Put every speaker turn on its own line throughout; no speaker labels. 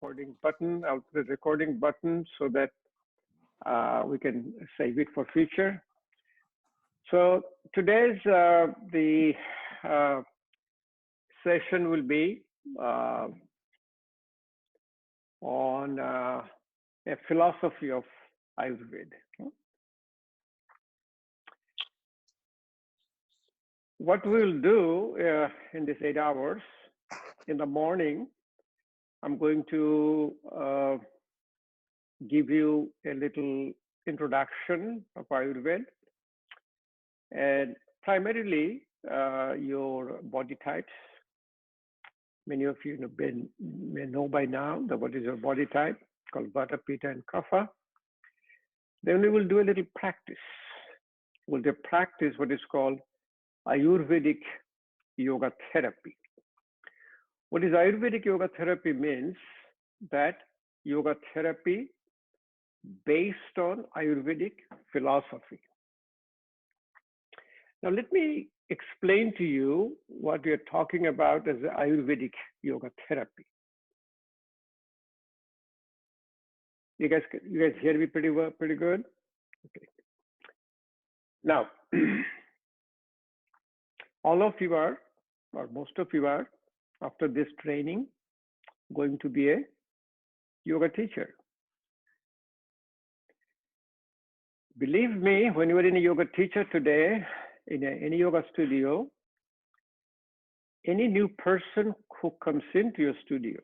recording button. I'll put a recording button so that we can save it for future. So today's the session will be on a philosophy of Ayurveda. What we'll do in these 8 hours, in the morning, I'm going to give you a little introduction of Ayurveda and primarily your body types. Many of you may know by now what is your body type, called Vata, Pitta, and Kapha. Then we will do a little practice. We'll do practice what is called Ayurvedic Yoga Therapy. What is Ayurvedic Yoga Therapy means that yoga therapy based on Ayurvedic philosophy. Now let me explain to you what we are talking about as Ayurvedic Yoga Therapy. You guys hear me pretty well, pretty good? Okay. Now, all of you are, or most of you are, after this training, going to be a yoga teacher. Believe me, when you are in a yoga teacher today, in any yoga studio, any new person who comes into your studio,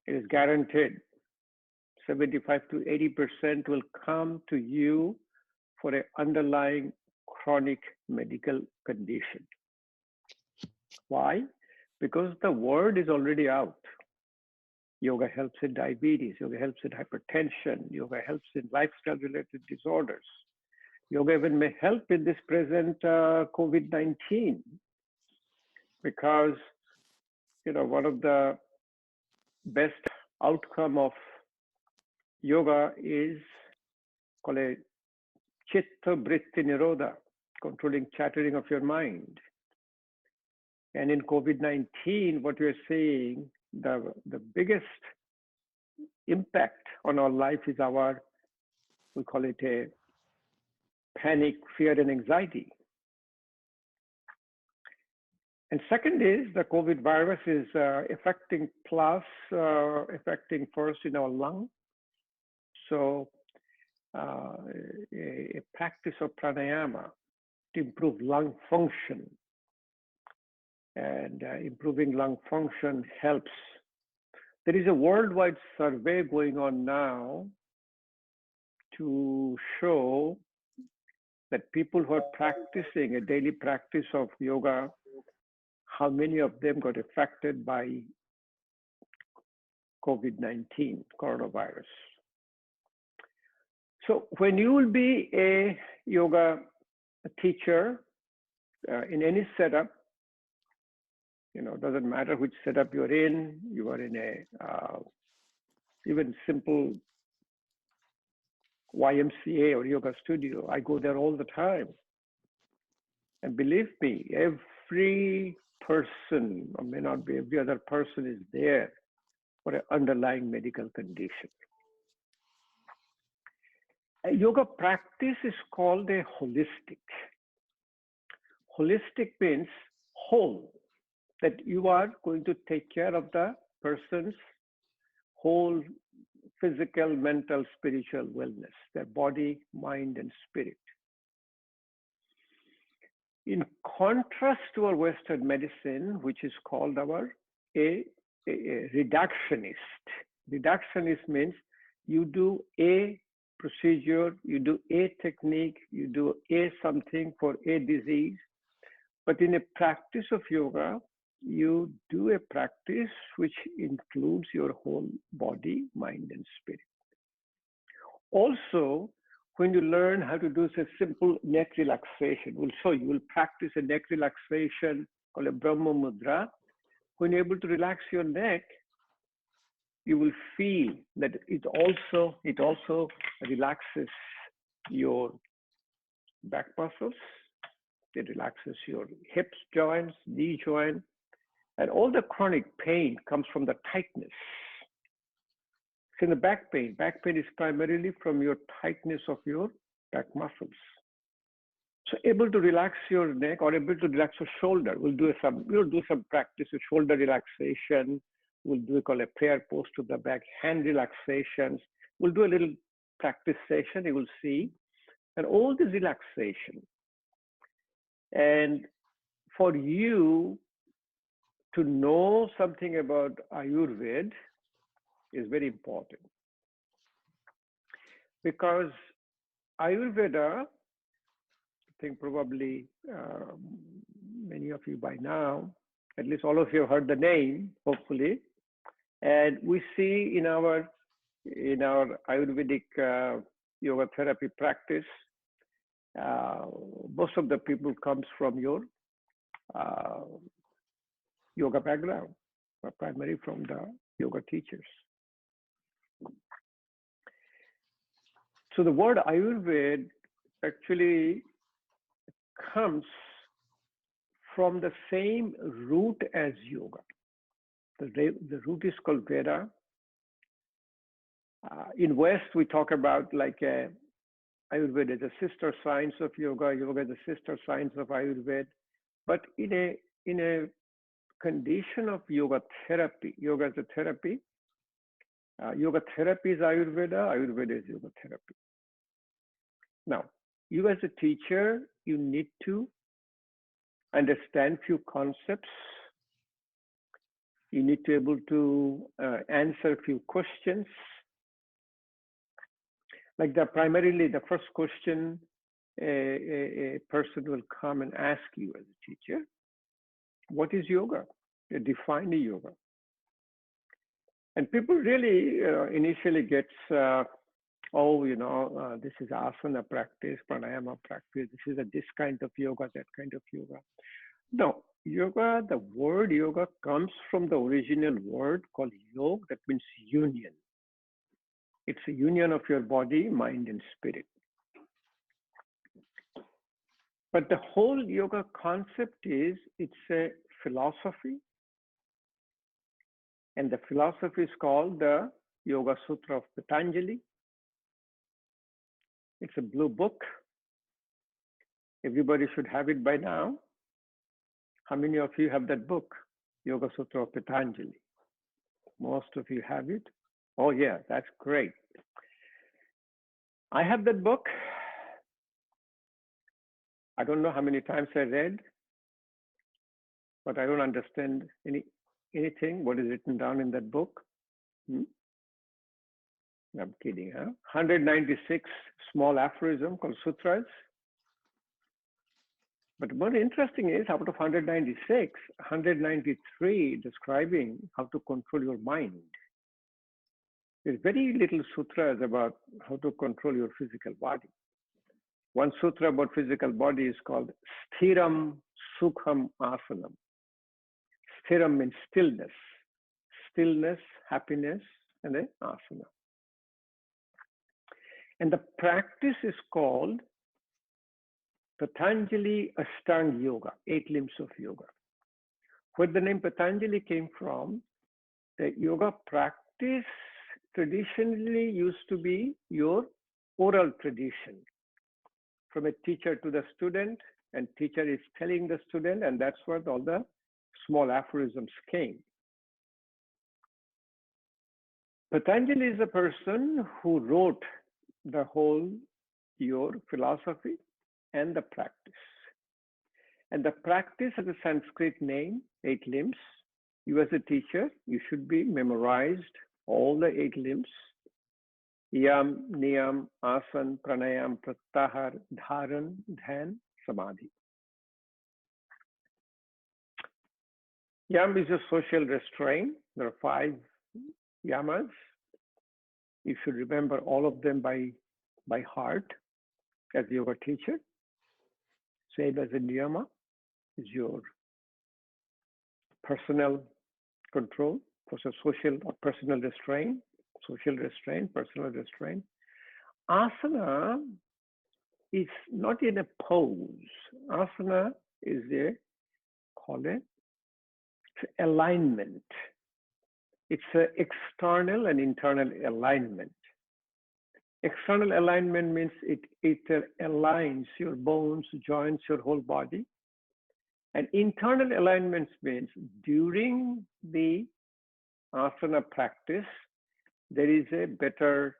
it is guaranteed 75 to 80% will come to you for an underlying chronic medical condition. Why? Because the word is already out. Yoga helps in diabetes, yoga helps in hypertension, yoga helps in lifestyle-related disorders. Yoga even may help in this present COVID-19, because one of the best outcome of yoga is called a chitta vritti nirodha, controlling chattering of your mind. And in COVID-19, what we're seeing, the biggest impact on our life is we call it a panic, fear, and anxiety. And second is the COVID virus is affecting first in our lung. So a practice of pranayama to improve lung function. And improving lung function helps. There is a worldwide survey going on now to show that people who are practicing a daily practice of yoga, how many of them got affected by COVID-19, coronavirus. So when you will be a yoga teacher in any setup, doesn't matter which setup you're in, you are in a even simple YMCA or yoga studio. I go there all the time. And believe me, every person, or may not be every other person, is there for an underlying medical condition. A yoga practice is called a holistic. Holistic means whole, that you are going to take care of the person's whole physical, mental, spiritual wellness, their body, mind, and spirit. In contrast to our Western medicine, which is called a reductionist. Reductionist means you do a procedure, you do a technique, you do a something for a disease. But in a practice of yoga, you do a practice which includes your whole body, mind, and spirit. Also, when you learn how to do a simple neck relaxation, we'll show you, will practice a neck relaxation called a Brahma Mudra. When you're able to relax your neck, you will feel that it also relaxes your back muscles. It relaxes your hips joints, knee joint, And all the chronic pain comes from the tightness. It's in the back pain. Back pain is primarily from your tightness of your back muscles. So able to relax your neck or able to relax your shoulder. We'll do some practice with shoulder relaxation. We'll do a prayer pose to the back, hand relaxations. We'll do a little practice session, you will see. And all this relaxation. And for you to know something about Ayurveda is very important. Because Ayurveda, I think probably many of you by now, at least all of you have heard the name, hopefully. And we see in our Ayurvedic yoga therapy practice, most of the people comes from your yoga background, primarily from the yoga teachers. So the word Ayurveda actually comes from the same root as yoga. The root is called Veda. In West, we talk about like Ayurveda is a sister science of yoga. Yoga is a sister science of Ayurveda. But in a condition of yoga therapy, yoga is a therapy. Yoga therapy is Ayurveda. Ayurveda is yoga therapy. Now, you as a teacher, you need to understand few concepts. You need to be able to answer a few questions. Like primarily the first question a person will come and ask you as a teacher, what is yoga? Define the yoga. And people really initially gets, this is asana practice, pranayama practice, this is this kind of yoga, that kind of yoga. No, yoga, the word yoga comes from the original word called yoga, that means union. It's a union of your body, mind, and spirit. But the whole yoga concept is, it's a philosophy. And the philosophy is called the Yoga Sutra of Patanjali. It's a blue book. Everybody should have it by now. How many of you have that book, Yoga Sutra of Patanjali? Most of you have it. Oh yeah, that's great. I have that book. I don't know how many times I read, but I don't understand anything what is written down in that book. I'm kidding, huh? 196 small aphorism called sutras. But what interesting is, out of 196, 193 describing how to control your mind. There's very little sutras about how to control your physical body. One sutra about physical body is called Sthiram Sukham Asanam. Sthiram means stillness. Stillness, happiness, and then asana. And the practice is called Patanjali Ashtanga Yoga, 8 limbs of yoga. Where the name Patanjali came from, the yoga practice traditionally used to be your oral tradition. From a teacher to the student, and teacher is telling the student, and that's where all the small aphorisms came. Patanjali is a person who wrote the whole your philosophy and the practice. And the practice has a Sanskrit name, 8 limbs. You as a teacher, you should be memorized all the 8 limbs. Yam, Niyam, Asan, Pranayam, Pratyahar, Dharan, Dhyan, Samadhi. Yam is a social restraint. There are 5 yamas. You should remember all of them by heart as a yoga teacher. Same as a niyama is your personal control, for social or personal restraint, social restraint, personal restraint. Asana is not in a pose. Asana is called a It's alignment. It's an external and internal alignment. External alignment means it aligns your bones, joints, your whole body. And internal alignments means during the asana practice, there is a better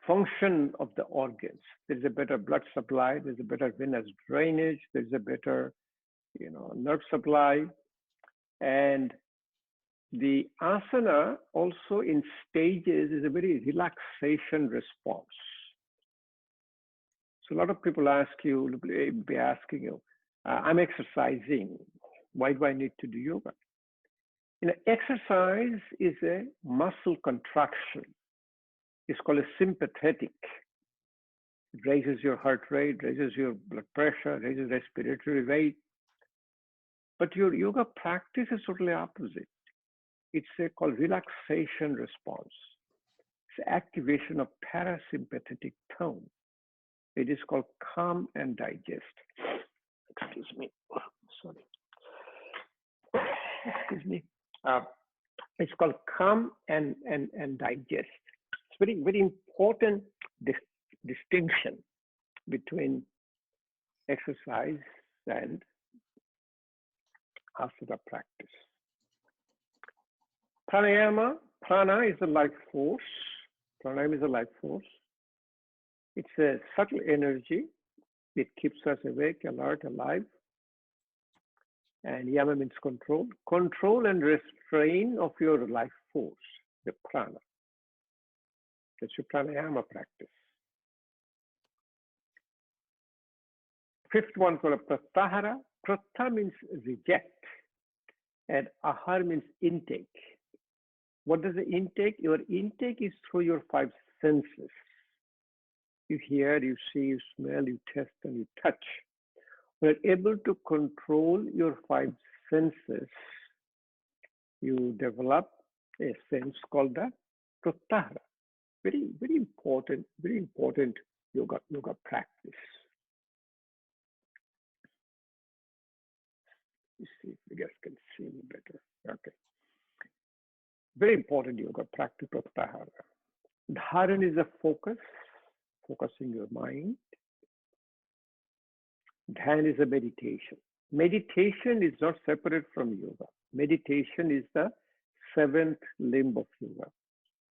function of the organs. There's a better blood supply. There's a better venous drainage. There's a better, nerve supply. And the asana also in stages is a very relaxation response. So a lot of people be asking you, I'm exercising. Why do I need to do yoga? Exercise is a muscle contraction. It's called a sympathetic. It raises your heart rate, raises your blood pressure, raises respiratory rate. But your yoga practice is totally opposite. It's called relaxation response. It's activation of parasympathetic tone. It is called calm and digest. Excuse me. Sorry. Excuse me. It's called calm and digest. It's very, very important distinction between exercise and asana practice. Pranayama, prana is a life force. Pranayama is a life force. It's a subtle energy. It keeps us awake, alert, alive. And yama means control. Control and restraint of your life force, the prana. That's your pranayama practice. Fifth one called pratyahara. Pratya means reject, and ahar means intake. What does the intake? Your intake is through your five senses. You hear, you see, you smell, you taste, and you touch. When you're able to control your five senses, you develop a sense called the pratyahara. Very, very important yoga practice. Let's see if you guys can see me better. Okay. Very important yoga practice, pratyahara. Dharan is a focus, focusing your mind. Dhyan is a meditation. Meditation is not separate from yoga. Meditation is the seventh limb of yoga.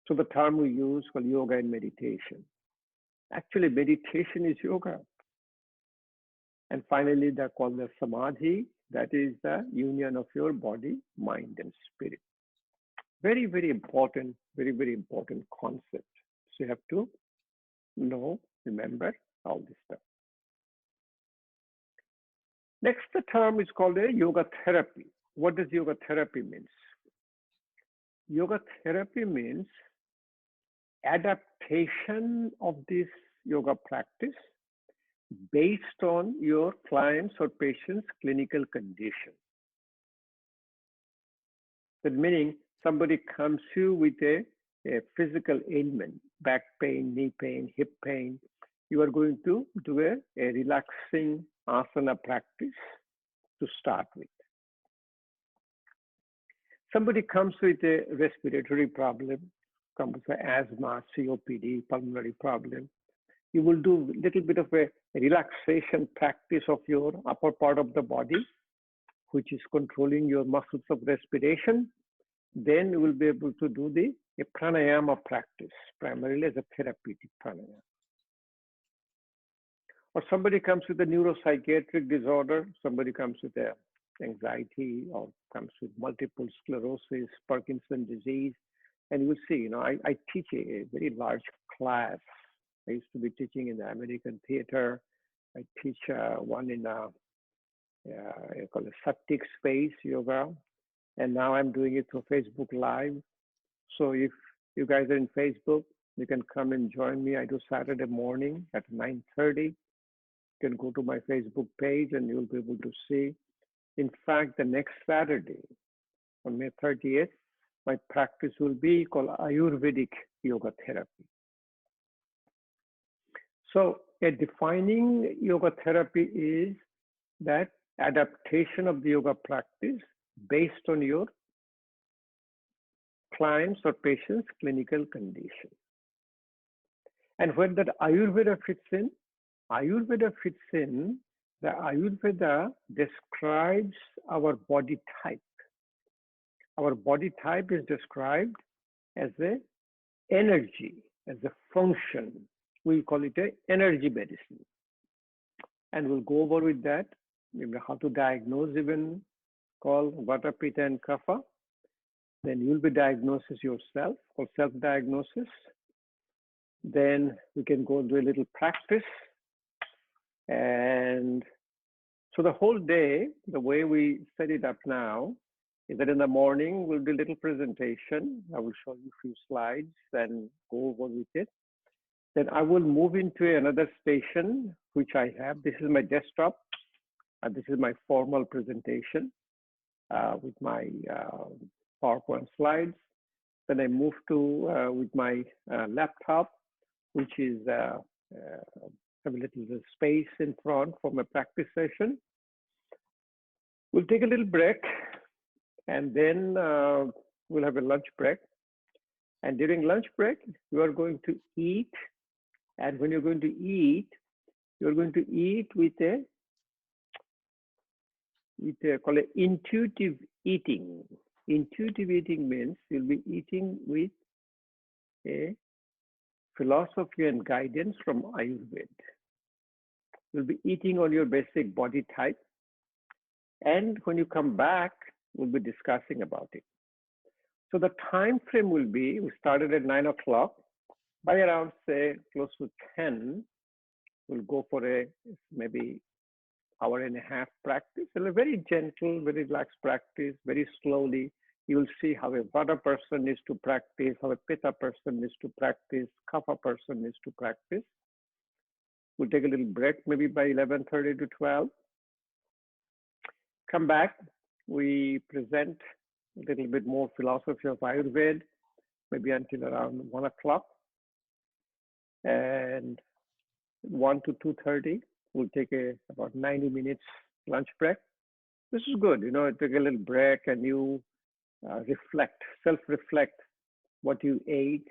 So the term we use called yoga and meditation. Actually, meditation is yoga. And finally, they're called the samadhi. That is the union of your body, mind, and spirit. Very, very important concept. So you have to know, remember all this stuff. Next, the term is called a yoga therapy. What does yoga therapy mean? Yoga therapy means adaptation of this yoga practice based on your client's or patient's clinical condition. That meaning somebody comes to you with a physical ailment, back pain, knee pain, hip pain. You are going to do a relaxing asana practice to start with. Somebody comes with a respiratory problem, comes with asthma, COPD, pulmonary problem. You will do a little bit of a relaxation practice of your upper part of the body, which is controlling your muscles of respiration. Then you will be able to do a pranayama practice, primarily as a therapeutic pranayama. Or somebody comes with a neuropsychiatric disorder, somebody comes with anxiety, or comes with multiple sclerosis, Parkinson's disease. And you will see, I teach a very large class. I used to be teaching in the American theater. I teach one in called a Sattvic space yoga. And now I'm doing it through Facebook Live. So if you guys are in Facebook, you can come and join me. I do Saturday morning at 9:30. You can go to my Facebook page and you'll be able to see. In fact, the next Saturday, on May 30th, my practice will be called Ayurvedic Yoga Therapy. So a defining yoga therapy is that adaptation of the yoga practice based on your clients or patient's clinical condition. And where that Ayurveda fits in, the Ayurveda describes our body type. Our body type is described as a energy, as a function. We call it a energy medicine. And we'll go over with that, maybe how to diagnose even called Vata, Pitta, and Kapha. Then you'll be diagnosis yourself, called self-diagnosis. Then we can go do a little practice. And so the whole day, the way we set it up now, is that in the morning, we'll do a little presentation. I will show you a few slides and go over with it. Then I will move into another station, which I have. This is my desktop. This is my formal presentation with my PowerPoint slides. Then I move to with my laptop, which is have a little space in front for my practice session. We'll take a little break, and then we'll have a lunch break. And during lunch break, you are going to eat. And when you're going to eat with a call it intuitive eating. Intuitive eating means you'll be eating with a philosophy and guidance from Ayurveda. You'll be eating on your basic body type. And when you come back, we'll be discussing about it. So the time frame will be, we started at 9 o'clock. By around, say, close to 10, we'll go for a maybe hour and a half practice. And a very gentle, very relaxed practice, very slowly. You will see how a Vata person needs to practice, how a Pitta person needs to practice, Kapha person needs to practice. We'll take a little break, maybe by 11:30 to 12. Come back, we present a little bit more philosophy of Ayurveda, maybe until around 1 o'clock. And 1 to 2:30, we'll take about 90 minutes lunch break. This is good, take a little break and you reflect, self-reflect what you ate.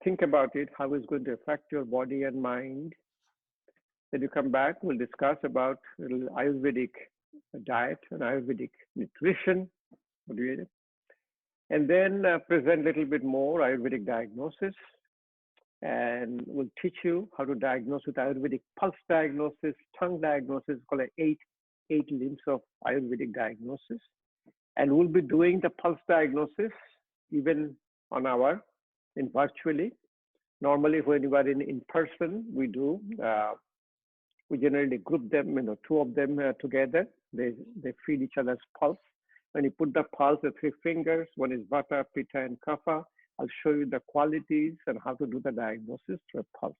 Think about it, how it's going to affect your body and mind. Then you come back, we'll discuss about Ayurvedic diet and Ayurvedic nutrition. And then present a little bit more Ayurvedic diagnosis. And we'll teach you how to diagnose with Ayurvedic pulse diagnosis, tongue diagnosis, called eight limbs of Ayurvedic diagnosis. And we'll be doing the pulse diagnosis even on in virtually. Normally, when you are in person, we do. We generally group them, two of them together. They feel each other's pulse. When you put the pulse, the 3 fingers, one is Vata, Pitta, and Kapha. I'll show you the qualities and how to do the diagnosis through a pulse.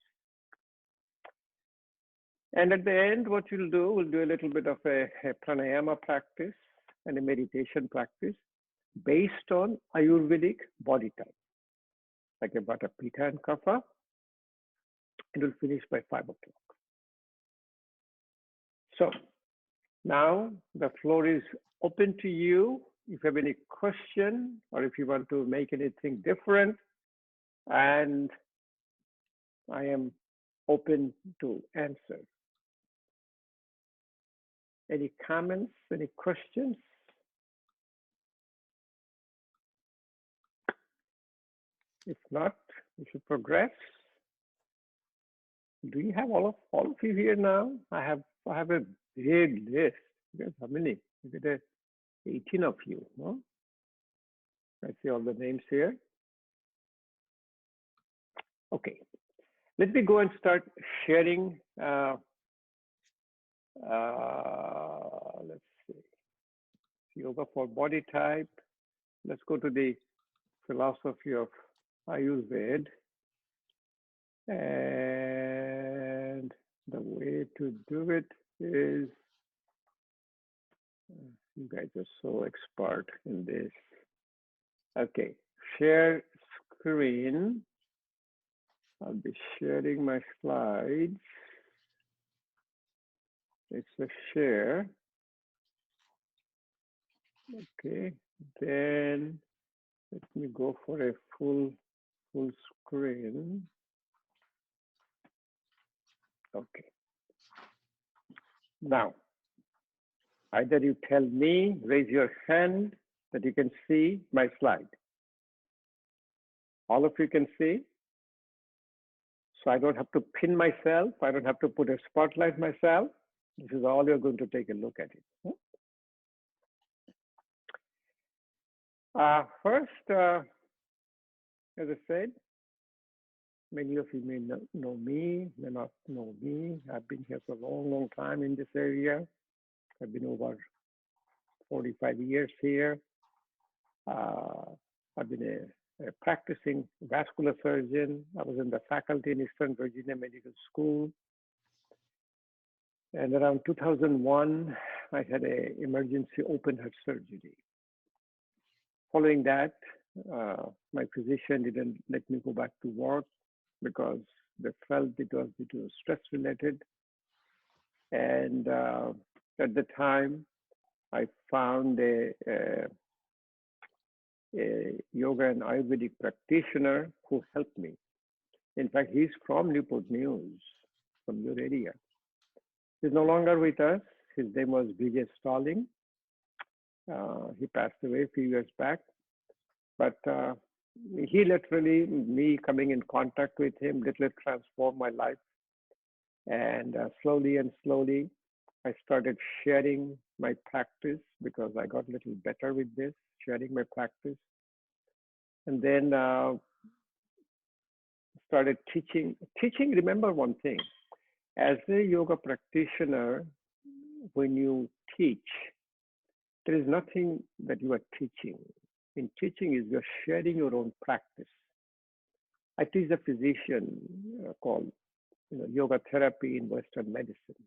And at the end, what we'll do a little bit of a pranayama practice and a meditation practice based on Ayurvedic body type, like a Vata, Pitta, and Kapha. And we'll finish by 5 o'clock. So now the floor is open to you. If you have any question or if you want to make anything different, and I am open to answer. Any comments, any questions? If not, we should progress. Do you have all of you here now? I have a big list. Guys, how many? Look at 18 of you. Huh? I see all the names here. Okay, let me go and start sharing. Let's see, yoga for body type. Let's go to the philosophy of Ayurveda. And the way to do it is, you guys are so expert in this. Okay, share screen. I'll be sharing my slides. It's a share. Okay, then let me go for a full screen. Okay, now either you tell me, raise your hand that you can see my slide. All of you can see, so I don't have to pin myself. I don't have to put a spotlight myself. This is all you're going to take a look at it. First, as I said, many of you may know me, may not know me. I've been here for a long time in this area. I've been over 45 years here. I've been a practicing vascular surgeon. I was in the faculty in Eastern Virginia Medical School. And around 2001, I had an emergency open heart surgery. Following that, my physician didn't let me go back to work because they felt it was due to stress related. And at the time, I found a yoga and Ayurvedic practitioner who helped me. In fact, he's from Newport News, from your area. He's no longer with us. His name was Vijay Stalling. He passed away a few years back. But he literally, me coming in contact with him, literally transformed my life. And slowly, I started sharing my practice because I got a little better with this, sharing my practice. And then started teaching. Remember one thing, as a yoga practitioner, when you teach, there is nothing that you are teaching. In teaching is you're sharing your own practice. I teach a physician called yoga therapy in Western medicine.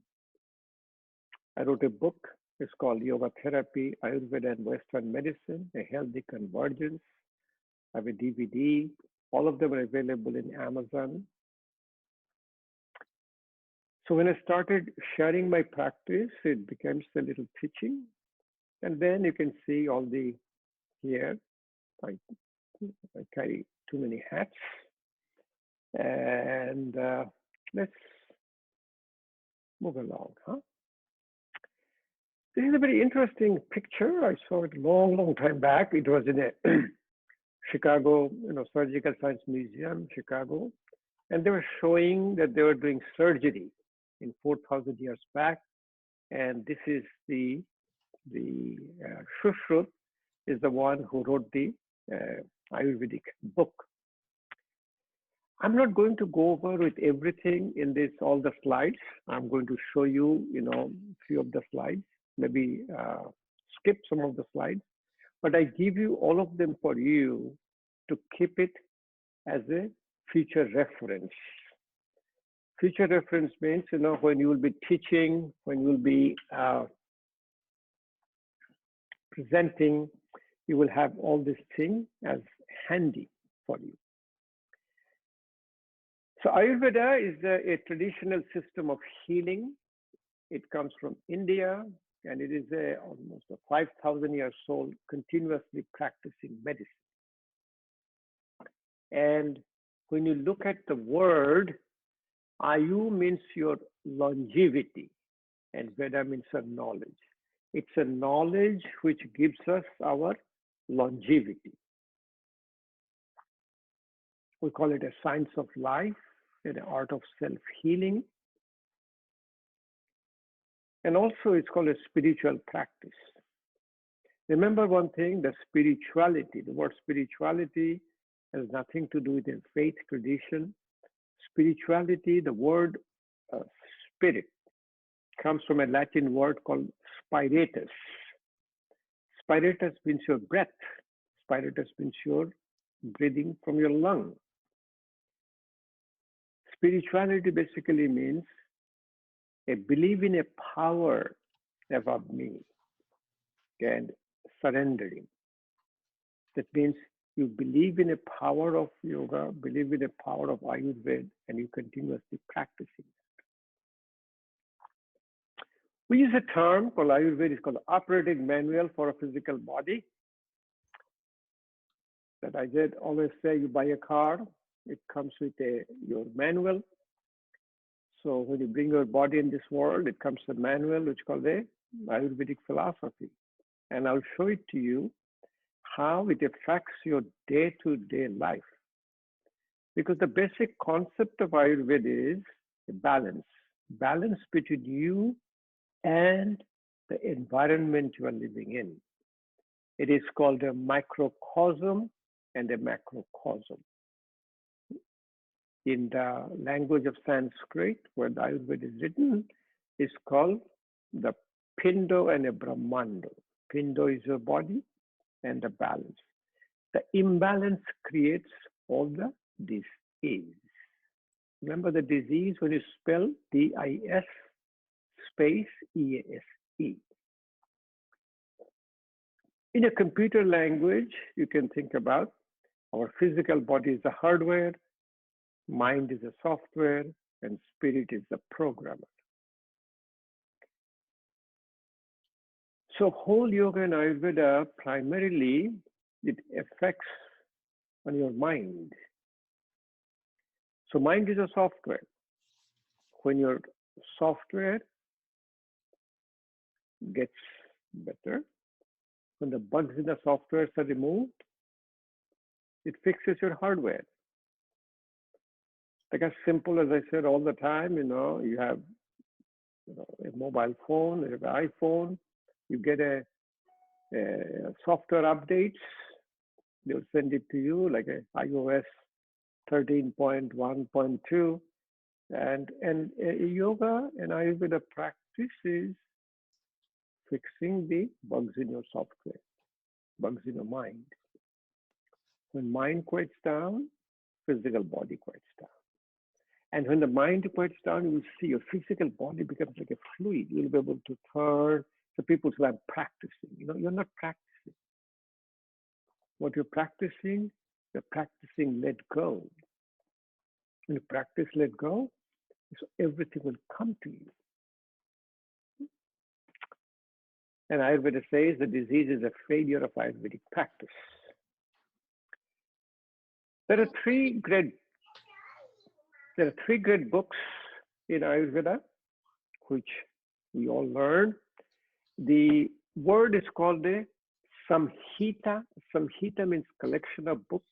I wrote a book. It's called Yoga Therapy, Ayurveda and Western Medicine, A Healthy Convergence. I have a DVD. All of them are available in Amazon. So when I started sharing my practice, it becomes a little teaching. And then you can see all the here. I carry too many hats. And let's move along, huh? This is a very interesting picture. I saw it a long time back. It was in a Chicago, Surgical Science Museum, Chicago. And they were showing that they were doing surgery in 4,000 years back. And this is the Shushruth is the one who wrote the Ayurvedic book. I'm not going to go over with everything in this, all the slides. I'm going to show you, a few of the slides, maybe skip some of the slides, but I give you all of them for you to keep it as a future reference. Future reference means, when you will be teaching, when you will be presenting, you will have all this thing as handy for you. So Ayurveda is a traditional system of healing. It comes from India, and it is almost a 5,000 years old, continuously practicing medicine. And when you look at the word, Ayu means your longevity, and Veda means a knowledge. It's a knowledge which gives us our longevity. We call it a science of life, an art of self-healing. And also it's called a spiritual practice. Remember one thing, the spirituality, the word spirituality has nothing to do with a faith tradition. Spirituality, the word spirit, comes from a Latin word called spiratus. Spiratus means your breath. Spiratus means your breathing from your lung. Spirituality basically means a belief in a power above me and surrendering. That means you believe in a power of yoga, believe in a power of Ayurveda, and you continuously practicing. We use a term called Ayurveda, it's called operating manual for a physical body. That I did always say, you buy a car, it comes with your manual. So when you bring your body in this world, it comes with a manual, which is called the Ayurvedic philosophy. And I'll show it to you how it affects your day-to-day life. Because the basic concept of Ayurveda is a balance between you and the environment you are living in. It is called a microcosm and a macrocosm. In the language of Sanskrit, where the Ayurveda is written, is called the Pindo and a Brahmando. Pindo is your body and the balance. The imbalance creates all the disease. Remember the disease when you spell D-I-S space E-A-S-E. In a computer language, you can think about our physical body is the hardware, mind is a software, and spirit is the programmer. So whole yoga and Ayurveda, primarily, it affects on your mind. So mind is a software. When your software gets better, when the bugs in the software are removed, it fixes your hardware. Like as simple as I said all the time, you have a mobile phone, you have an iPhone, you get a software updates, they'll send it to you like a iOS 13.1.2, and yoga and Ayurveda practice is fixing the bugs in your software, bugs in your mind. When mind quiets down, physical body quiets down. And when the mind quiets down, you will see your physical body becomes like a fluid. You'll be able to turn. So people say, I'm practicing. You're not practicing. What you're practicing let go. When you practice let go, so everything will come to you. And Ayurveda says the disease is a failure of Ayurvedic practice. There are three great books in Ayurveda, which we all learn. The word is called a Samhita. Samhita means collection of books.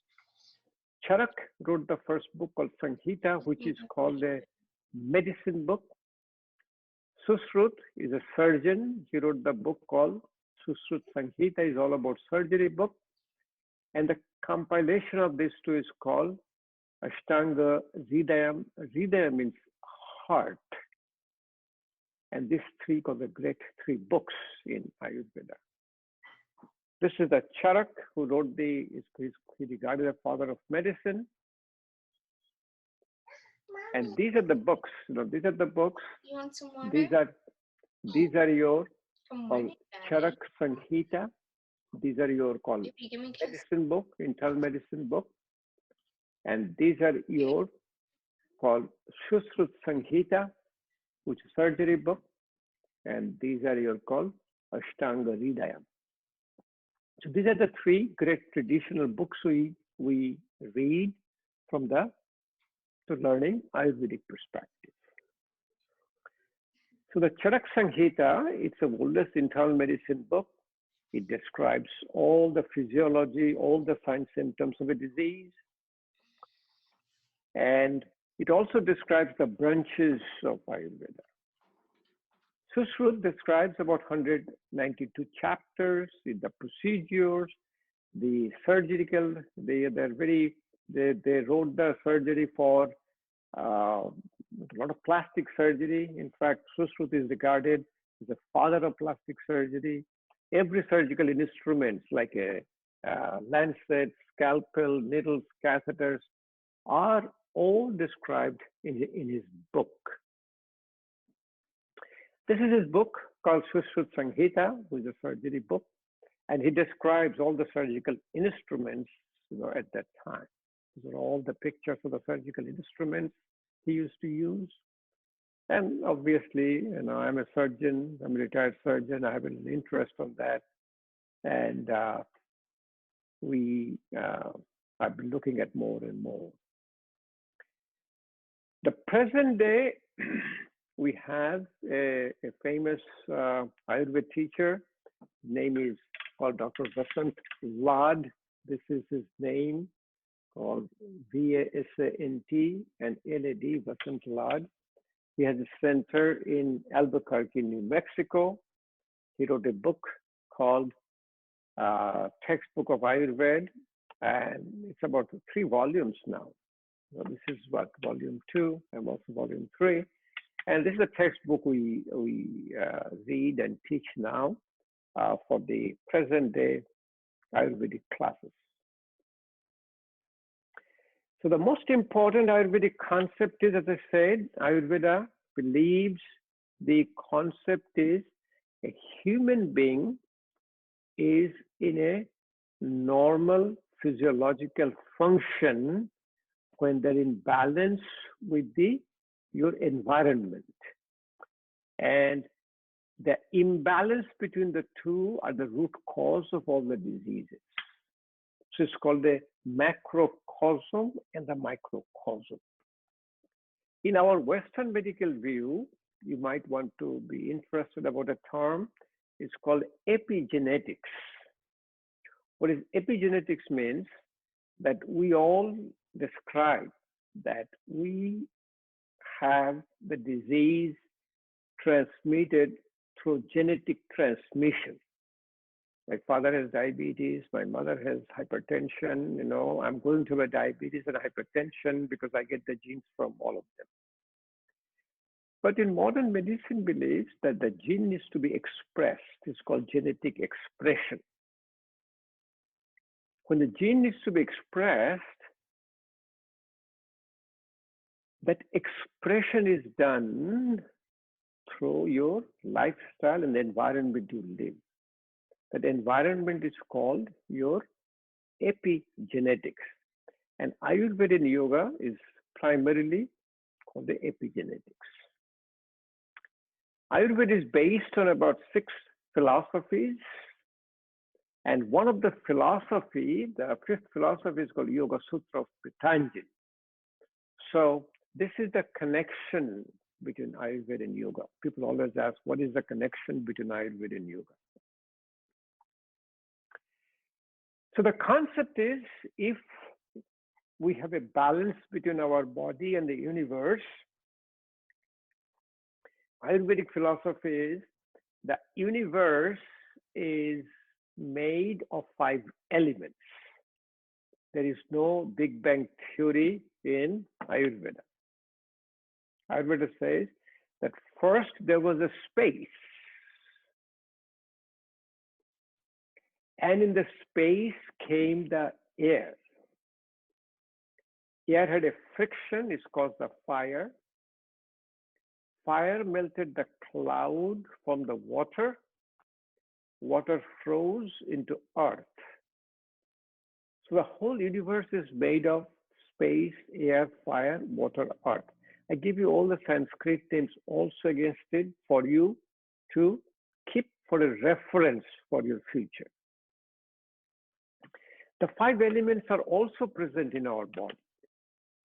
Charak wrote the first book called Samhita, which is called a medicine book. Sushrut is a surgeon. He wrote the book called Sushrut Samhita, is all about surgery book. And the compilation of these two is called Ashtanga Hridayam. Hridaya means heart. And these three are the great three books in Ayurveda. This is the Charak who wrote he regarded the father of medicine. And these are the books. These are the books.
You want some water?
These are your
Morning,
Charak Sanhita. These are your called
give me
medicine book, internal medicine book. And these are your called Sushrut Sanghita, which is surgery book. And these are your called Ashtanga Hridayam. So these are the three great traditional books we read from to learning Ayurvedic perspective. So the Charak Sanghita, it's the oldest internal medicine book. It describes all the physiology, all the signs, symptoms of a disease. And it also describes the branches of Ayurveda. Sushrut describes about 192 chapters, the procedures, the surgical. They wrote the surgery for a lot of plastic surgery. In fact, Sushrut is regarded as the father of plastic surgery. Every surgical instruments like a lancet, scalpel, needles, catheters are all described in his book. This is his book called Sushrut Sanghita, which is a surgery book, and he describes all the surgical instruments at that time. These are all the pictures of the surgical instruments he used to use. And obviously, I'm a surgeon, I'm a retired surgeon, I have an interest on that. And I've been looking at more and more. The present day, we have a famous Ayurveda teacher. Name is called Dr. Vasant Lad. This is his name, called Vasant and Lad, Vasant Lad. He has a center in Albuquerque, New Mexico. He wrote a book called Textbook of Ayurveda, and it's about 3 volumes now. So this is what volume 2 and also volume 3, and this is a textbook we read and teach now for the present day Ayurvedic classes. So the most important Ayurvedic concept is, as I said, Ayurveda believes the concept is a human being is in a normal physiological function when they're in balance with your environment. And the imbalance between the two are the root cause of all the diseases. So it's called the macrocosm and the microcosm. In our Western medical view, you might want to be interested about a term. It's called epigenetics. What is epigenetics means that we all describe that we have the disease transmitted through genetic transmission. My father has diabetes, my mother has hypertension, I'm going to have diabetes and hypertension because I get the genes from all of them. But in modern medicine believes that the gene needs to be expressed. It's called genetic expression. When the gene needs to be expressed, that expression is done through your lifestyle and the environment you live. That environment is called your epigenetics. And Ayurveda and yoga is primarily called the epigenetics. Ayurveda is based on about 6 philosophies. And one of the philosophy, the 5th philosophy, is called Yoga Sutra of Patanjali. So this is the connection between Ayurveda and yoga. People always ask, what is the connection between Ayurveda and yoga? So the concept is, if we have a balance between our body and the universe, Ayurvedic philosophy is the universe is made of 5 elements. There is no Big Bang theory in Ayurveda. Ayurveda says that first there was a space, and in the space came the air. Air had a friction, it's caused the fire. Fire melted the cloud from the water. Water froze into earth. So the whole universe is made of space, air, fire, water, earth. I give you all the Sanskrit names also against it for you to keep for a reference for your future. The 5 elements are also present in our body.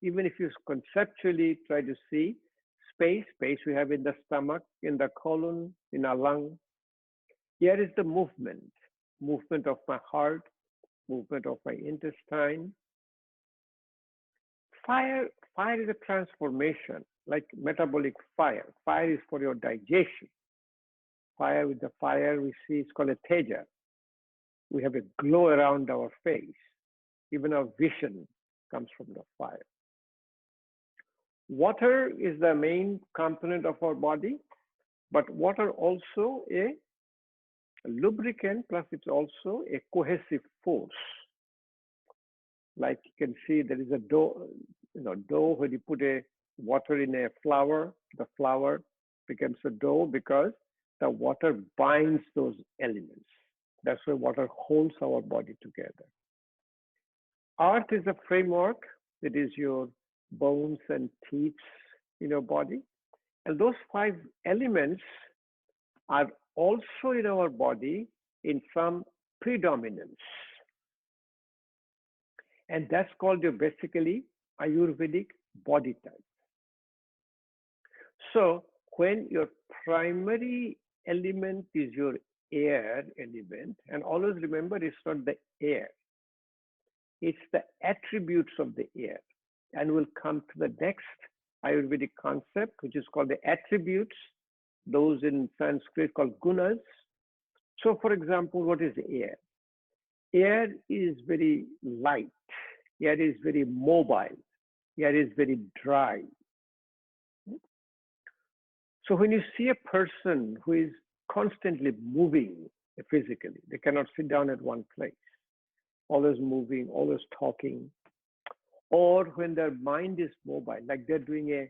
Even if you conceptually try to see space we have in the stomach, in the colon, in our lung. Here is the movement of my heart, movement of my intestine. Fire is a transformation, like metabolic fire. Fire is for your digestion. Fire, with the fire we see, it's called a teja. We have a glow around our face. Even our vision comes from the fire. Water is the main component of our body, but water also a lubricant, plus it's also a cohesive force. Like you can see, there is a dough, dough, when you put a water in a flour, the flour becomes a dough because the water binds those elements. That's why water holds our body together. Earth is a framework. It is your bones and teeth in your body. And those five elements are also in our body in some predominance. And that's called your basically Ayurvedic body type. So when your primary element is your air element, and always remember it's not the air, it's the attributes of the air. And we'll come to the next Ayurvedic concept, which is called the attributes, those in Sanskrit called gunas. So for example, what is air? Air is very light. Air is very mobile. Air is very dry. So when you see a person who is constantly moving physically, they cannot sit down at one place, always moving, always talking, or when their mind is mobile, like they're doing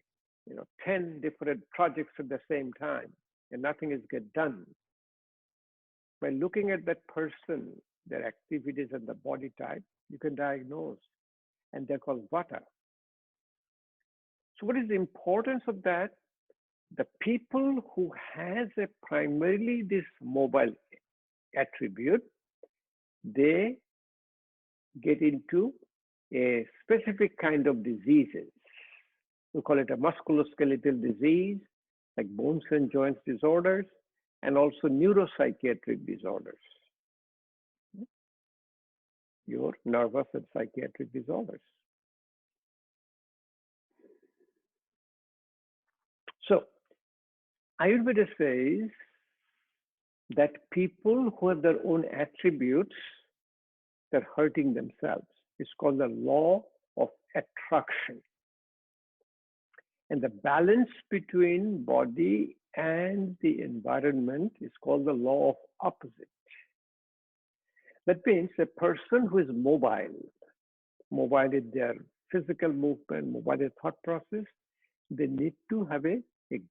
10 different projects at the same time and nothing is get done. By looking at that person, their activities and the body type, you can diagnose, and they're called vata. So what is the importance of that? The people who has a primarily this mobile attribute, they get into a specific kind of diseases. We call it a musculoskeletal disease, like bones and joints disorders, and also neuropsychiatric disorders, your nervous and psychiatric disorders. So Ayurveda says that people who have their own attributes, they're hurting themselves. It's called the law of attraction. And the balance between body and the environment is called the law of opposite. That means a person who is mobile in their physical movement, mobile in thought process, they need to have a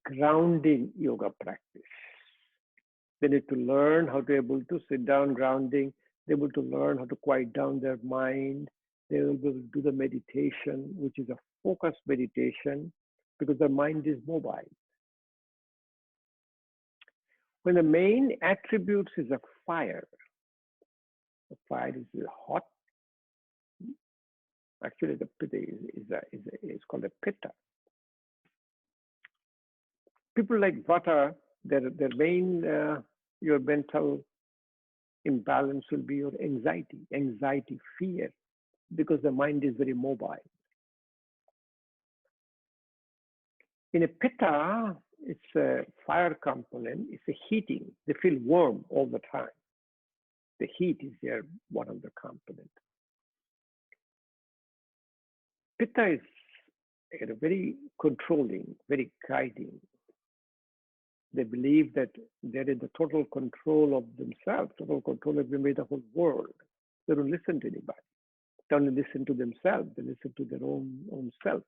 grounding yoga practice. They need to learn how to be able to sit down grounding. They're able to learn how to quiet down their mind. They will be able to do the meditation, which is a focused meditation, because their mind is mobile. When the main attributes is a fire, the fire is hot. Actually, the pitta is called a pitta. People like vata, their main your mental imbalance will be your anxiety, fear, because the mind is very mobile. In a pitta, it's a fire component, it's a heating. They feel warm all the time. The heat is there, one of the components. Pitta is very controlling, very guiding. They believe that they're in the total control of themselves, total control of the whole world. They don't listen to anybody. They only listen to themselves. They listen to their own self.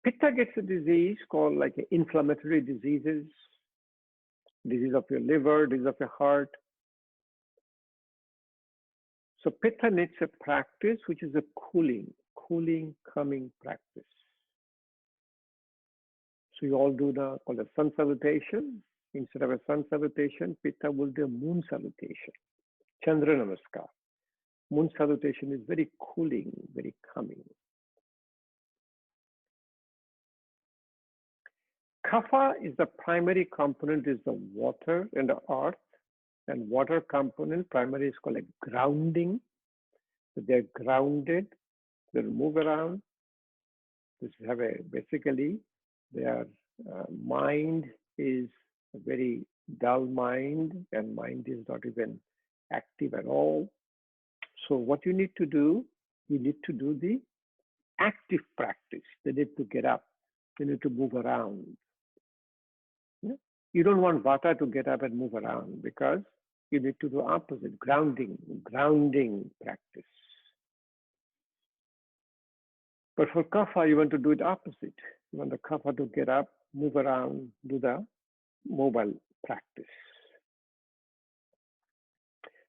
Pitta gets a disease called like inflammatory diseases, disease of your liver, disease of your heart. So Pitta needs a practice which is a cooling, calming practice. So you all do called a sun salutation. Instead of a sun salutation, Pitta will do a moon salutation, Chandra Namaskar. Moon salutation is very cooling, very calming. Kapha is the primary component, is the water and the earth, and water component primary is called a grounding. So they're grounded, they move around. This have basically their mind is a very dull mind, and mind is not even active at all. So what you need to do, you need to do the active practice. They need to get up, they need to move around. You don't want vata to get up and move around, because you need to do opposite, grounding practice. But for kapha, you want to do it opposite. You want the kapha to get up, move around, do the mobile practice.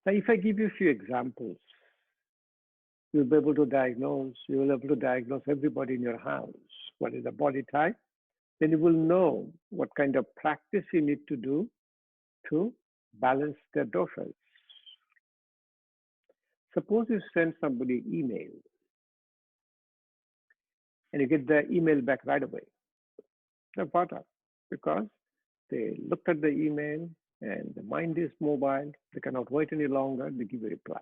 Now, if I give you a few examples, you'll be able to diagnose, you will be able to diagnose everybody in your house. what is the body type, then you will know what kind of practice you need to do to balance the doshas. Suppose you send somebody email and you get the email back right away. They're Vata, because they looked at the email and the mind is mobile. They cannot wait any longer. They give a reply.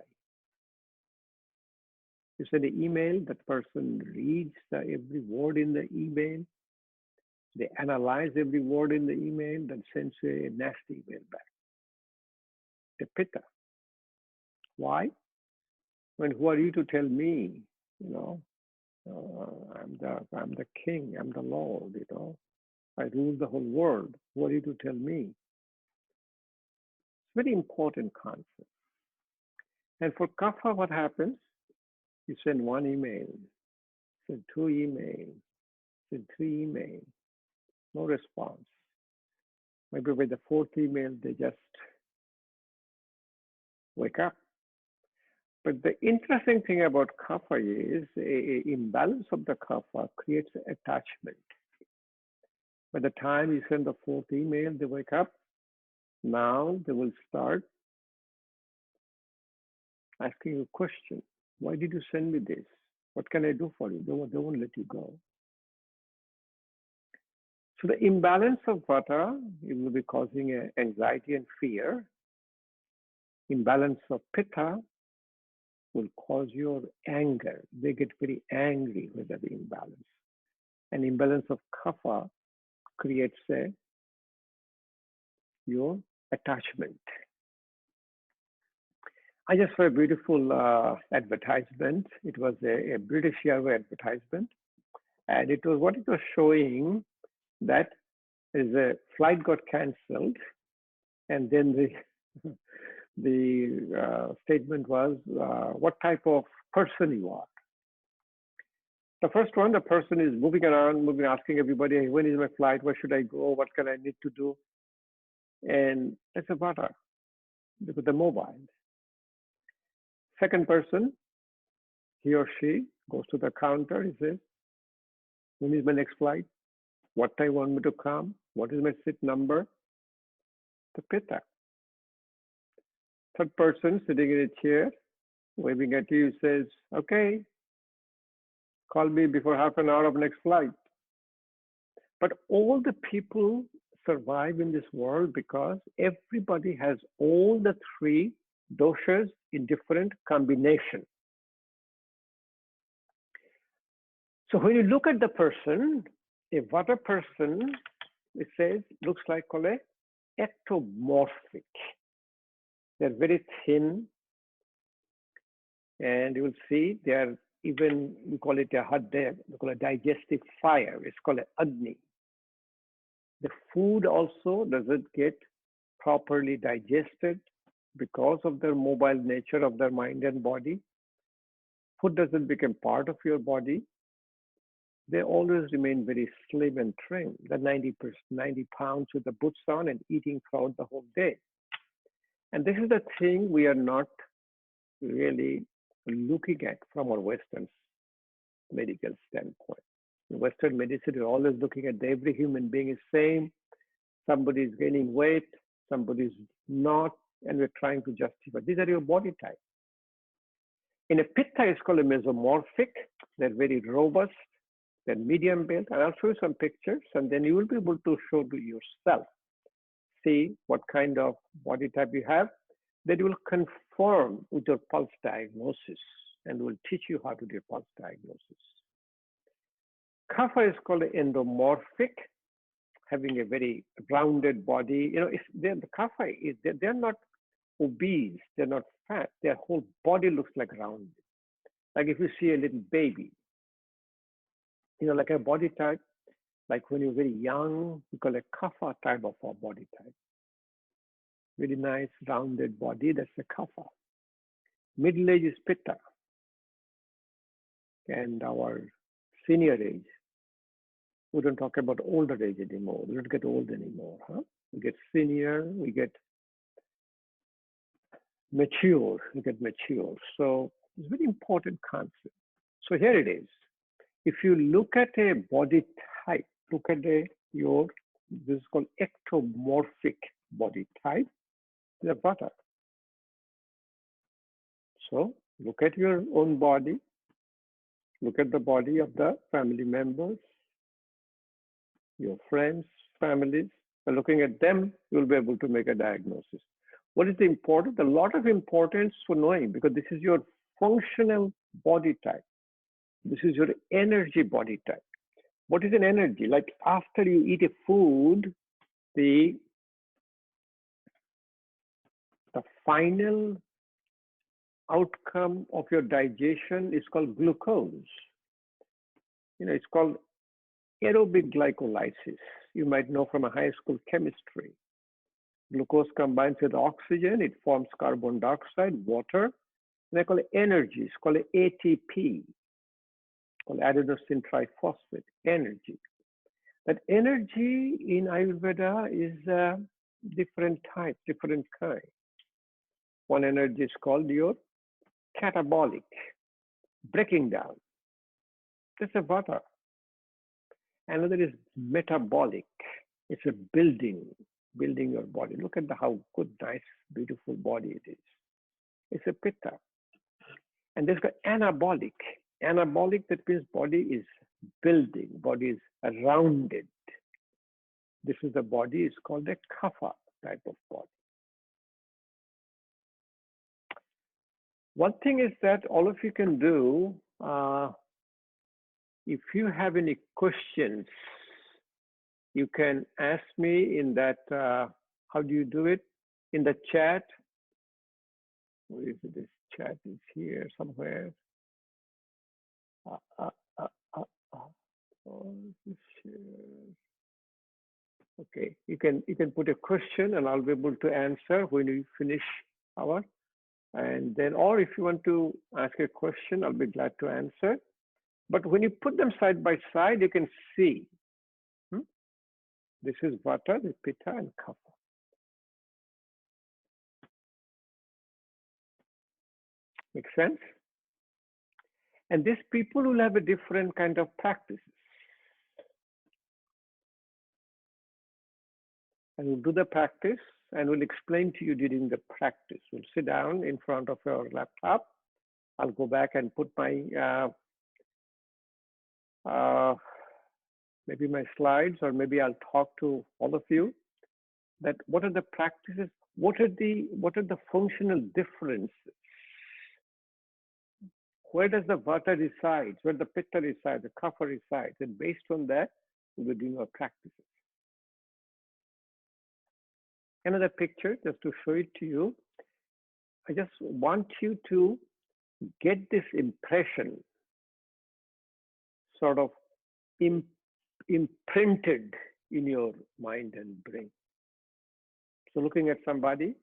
You send an email, that person reads every word in the email. They analyze every word in the email, then sends a nasty email back. The Pitta. Why? When who are you to tell me? You know, I'm the king. I'm the Lord. You know, I rule the whole world. Who are you to tell me? It's a very important concept. And for Kapha, what happens? You send one email, send two emails, send three emails, no response. Maybe by the fourth email, they just wake up. But the interesting thing about kapha is an imbalance of the kapha creates attachment. By the time you send the fourth email, they wake up. Now they will start asking you a question. Why did you send me this? What can I do for you? They won't let you go. So the imbalance of vata, it will be causing anxiety and fear. Imbalance of pitta will cause your anger. They get very angry with the imbalance. And imbalance of kapha creates your attachment. I just saw a beautiful advertisement. It was a British Airways advertisement. And it was showing that a flight got cancelled. And then the statement was what type of person you are. The first one, the person is moving around, asking everybody, hey, when is my flight? Where should I go? What can I need to do? And that's a vata, because they're mobile. Second person, he or she goes to the counter. He says, when is my next flight? What time you want me to come? What is my seat number? The pitta. Third person sitting in a chair, waving at you, says, okay, call me before half an hour of next flight. But all the people survive in this world because everybody has all the three doshas in different combination. So when you look at the person, a vata person, it says, looks like a ectomorphic. They're very thin, and you will see they are even, we call it a haddev, we call it digestive fire. It's called agni. The food also doesn't get properly digested because of their mobile nature of their mind and body. Food doesn't become part of your body. They always remain very slim and trim. They're 90 pounds with the boots on and eating throughout the whole day. And this is the thing we are not really looking at from our Western medical standpoint. In Western medicine, you're always looking at every human being is same. Somebody is gaining weight, somebody is not, and we're trying to justify. These are your body types. In a pitta, it's called a mesomorphic. They're very robust. They're medium built. And I'll show you some pictures, and then you will be able to show to yourself, see what kind of body type you have. That will conform with your pulse diagnosis and will teach you how to do pulse diagnosis. Kapha is called endomorphic, having a very rounded body. You know, the kapha is they're not obese, they're not fat. Their whole body looks like rounded. Like if you see a little baby, you know, like a body type, like when you're very young, we call it kapha type of a body type. Very nice rounded body, that's a kapha. Middle age is pitta. And our senior age, we don't talk about older age anymore. We don't get old anymore, huh? We get senior, we get mature, So it's a very important concept. So here it is. If you look at a body type, look at your, this is called ectomorphic body type, the Vata. So look at your own body, look at the body of the family members, your friends, families. By looking at them, you'll be able to make a diagnosis. What is the important? A lot of importance for knowing, because this is your functional body type. This is your energy body type. What is an energy? Like after you eat a food, the final outcome of your digestion is called glucose. It's called aerobic glycolysis. You might know from a high school chemistry. Glucose combines with oxygen, it forms carbon dioxide, water, and they call it energy. It's called ATP, called adenosine triphosphate, energy. That energy in Ayurveda is different type, different kind. One energy is called your catabolic, breaking down. That's a Vata. Another is metabolic. It's a building your body. Look at how good, nice, beautiful body it is. It's a Pitta. And there's got anabolic. Anabolic, that means body is building, body is rounded. This is the body, is called a Kapha type of body. One thing is that all of you can do, if you have any questions, you can ask me in that, how do you do it? In the chat. Where is it? This chat is here somewhere. Okay, you can put a question and I'll be able to answer when we finish our, and then, or if you want to ask a question, I'll be glad to answer. But when you put them side by side, you can see. This is Vata, the Pitta, and Kapha. Make sense? And these people will have a different kind of practices. And we'll do the practice and we'll explain to you during the practice. We'll sit down in front of your laptop. I'll go back and put my, maybe my slides, or maybe I'll talk to all of you that what are the practices, what are the functional differences? Where does the Vata reside? Where the Pitta resides, the Kapha resides, and based on that, we'll be doing our practices. Another picture, just to show it to you. I just want you to get this impression sort of imprinted in your mind and brain. So looking at somebody,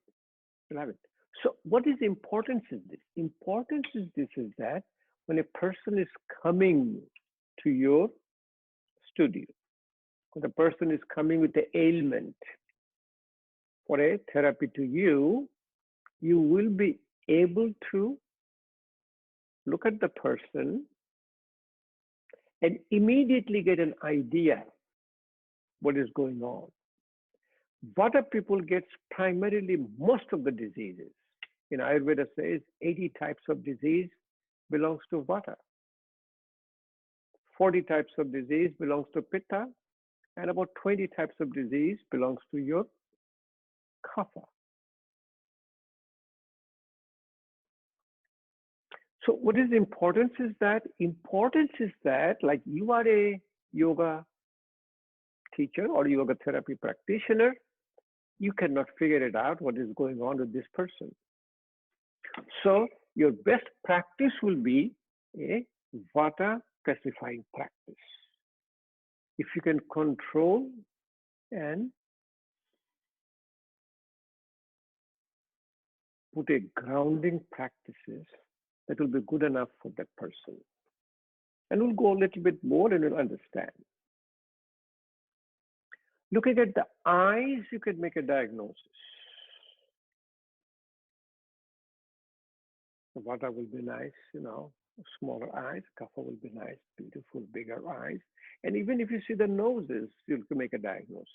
you'll have it. So what is importance is this? Importance is this, is that when a person is coming to your studio, when the person is coming with the ailment for a therapy to you, you will be able to look at the person and immediately get an idea what is going on. Vata people gets primarily most of the diseases. In Ayurveda says 80 types of disease belongs to Vata. 40 types of disease belongs to Pitta, and about 20 types of disease belongs to your Kapha. So what is importance is that, like you are a yoga teacher or yoga therapy practitioner, you cannot figure it out what is going on with this person. So your best practice will be a Vata specifying practice. If you can control and put a grounding practices, that will be good enough for that person. And we'll go a little bit more and you'll understand. Looking at the eyes, you can make a diagnosis. The Vata will be nice, smaller eyes. Kapha will be nice, beautiful, bigger eyes. And even if you see the noses, you can make a diagnosis.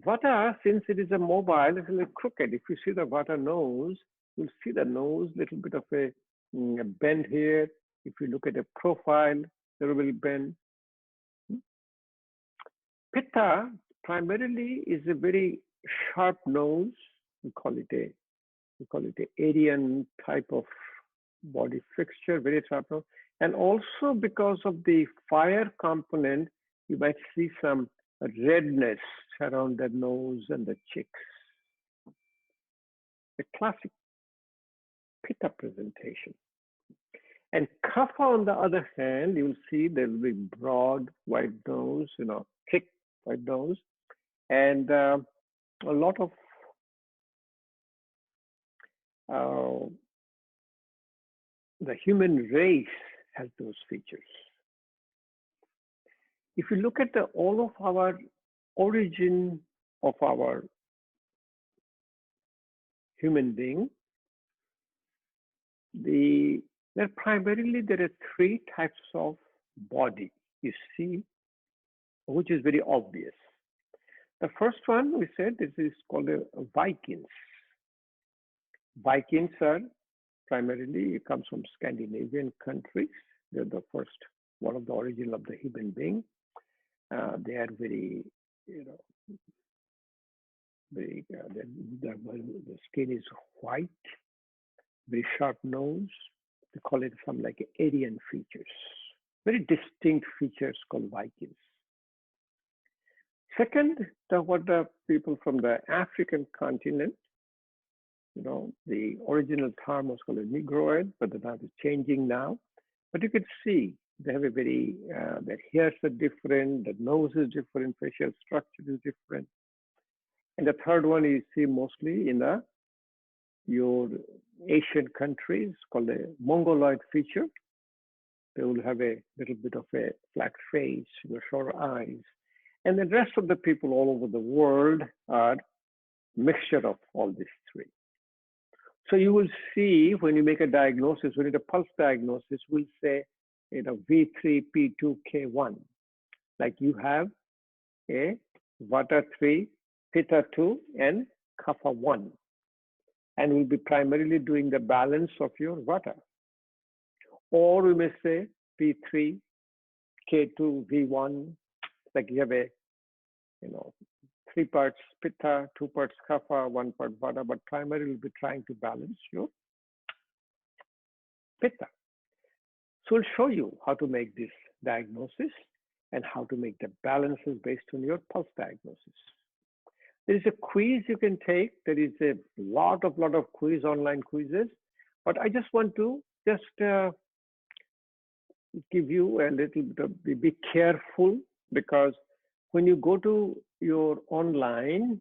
Vata, since it is a mobile, it's a little crooked. If you see the Vata nose, you'll see the nose, little bit of a bend here. If you look at a profile, there will be bend. Pitta primarily is a very sharp nose. We call it a Aryan type of body fixture, very sharp nose. And also because of the fire component, you might see some redness around the nose and the cheeks. The classic Pitta presentation. And Kapha, on the other hand, you'll see there will be broad white nose, thick white nose, and a lot of the human race has those features. If you look at all of our origin of our human being, there are three types of body you see, which is very obvious. The first one we said this is called a Vikings. Vikings are primarily it comes from Scandinavian countries. They're the first one of the origin of the human being. They are very, very. The skin is white, very sharp nose. They call it some like Aryan features, very distinct features called Vikings. Second, what the people from the African continent, the original term was called a Negroid, but the term is changing now. But you could see they have a very, their hairs are different, the nose is different, facial structure is different. And the third one you see mostly in your Asian countries called the Mongoloid feature. They will have a little bit of a flat face, short eyes. And the rest of the people all over the world are mixture of all these three. So you will see when you make a diagnosis, when it's a pulse diagnosis, we'll say, V3, P2, K1. Like you have a Vata 3, Pitta 2, and Kapha 1. And we'll be primarily doing the balance of your Vata. Or we may say P3, K2, V1, like you have a, 3 parts Pitta, 2 parts Kapha, 1 part Vata, but primarily we'll be trying to balance your Pitta. So we'll show you how to make this diagnosis and how to make the balances based on your pulse diagnosis. There is a quiz you can take. There is a lot of quiz, online quizzes, but I just want to give you a little bit of, be careful, because when you go to your online,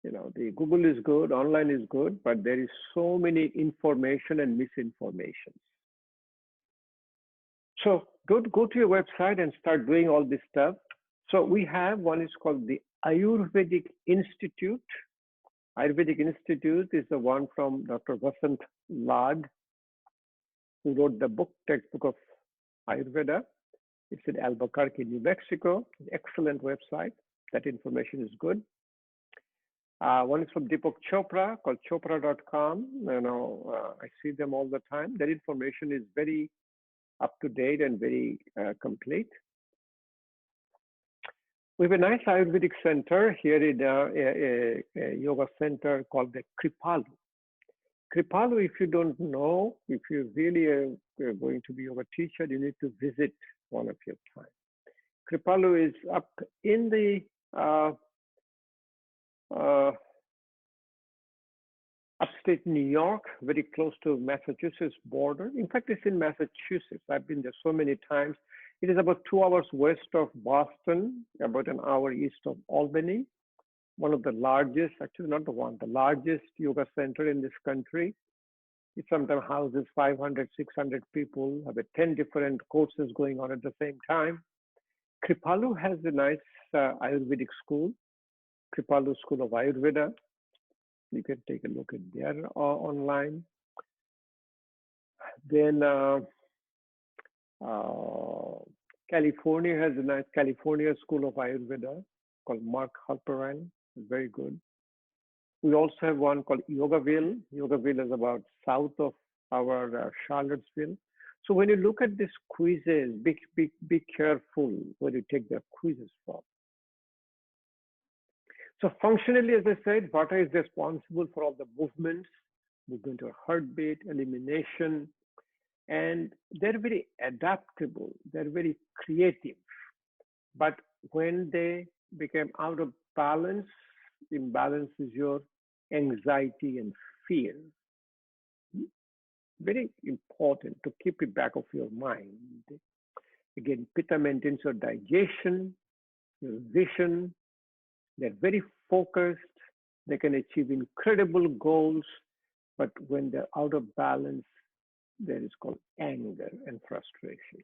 the Google is good, online is good, but there is so many information and misinformation. So go to your website and start doing all this stuff. So we have one is called the Ayurvedic Institute. Ayurvedic Institute is the one from Dr. Vasant Lad, who wrote the textbook of Ayurveda. It's in Albuquerque, New Mexico. Excellent website. That information is good. One is from Deepak Chopra called chopra.com. I see them all the time. Their information is very up to date and very complete. We have a nice Ayurvedic center here in a yoga center called the Kripalu. Kripalu, if you don't know, if you really are going to be a yoga teacher, you need to visit one of your time. Kripalu is up in the upstate New York, very close to Massachusetts border. In fact, it's in Massachusetts. I've been there so many times. It is about 2 hours west of Boston, about an hour east of Albany. One of the largest, actually not the one, the largest yoga center in this country. It sometimes houses 500, 600 people, have 10 different courses going on at the same time. Kripalu has a nice Ayurvedic school, Kripalu School of Ayurveda. You can take a look at there online. Then uh, California has a nice California School of Ayurveda called Mark Halperin, very good. We also have one called Yogaville. Yogaville is about south of our Charlottesville. So when you look at these quizzes, be careful where you take the quizzes from. So functionally, as I said, Vata is responsible for all the movements, movement or heartbeat, elimination, and they're very adaptable. They're very creative. But when they become out of balance, imbalance is your anxiety and fear. Very important to keep it back of your mind. Again, Pitta maintains your digestion, your vision. They're very focused. They can achieve incredible goals. But when they're out of balance, there is called anger and frustration.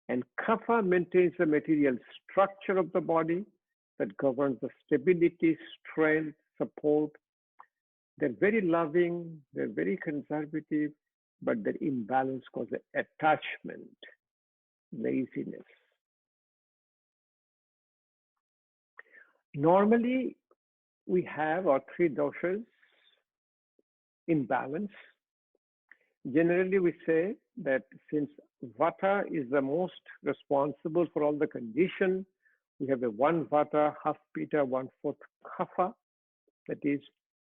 And Kapha maintains the material structure of the body that governs the stability, strength, support. They're very loving, they're very conservative, but their imbalance causes attachment, laziness. Normally, we have our three doshas in balance. Generally, we say that since Vata is the most responsible for all the condition, we have a one Vata, half Pitta, one-fourth Kapha. That is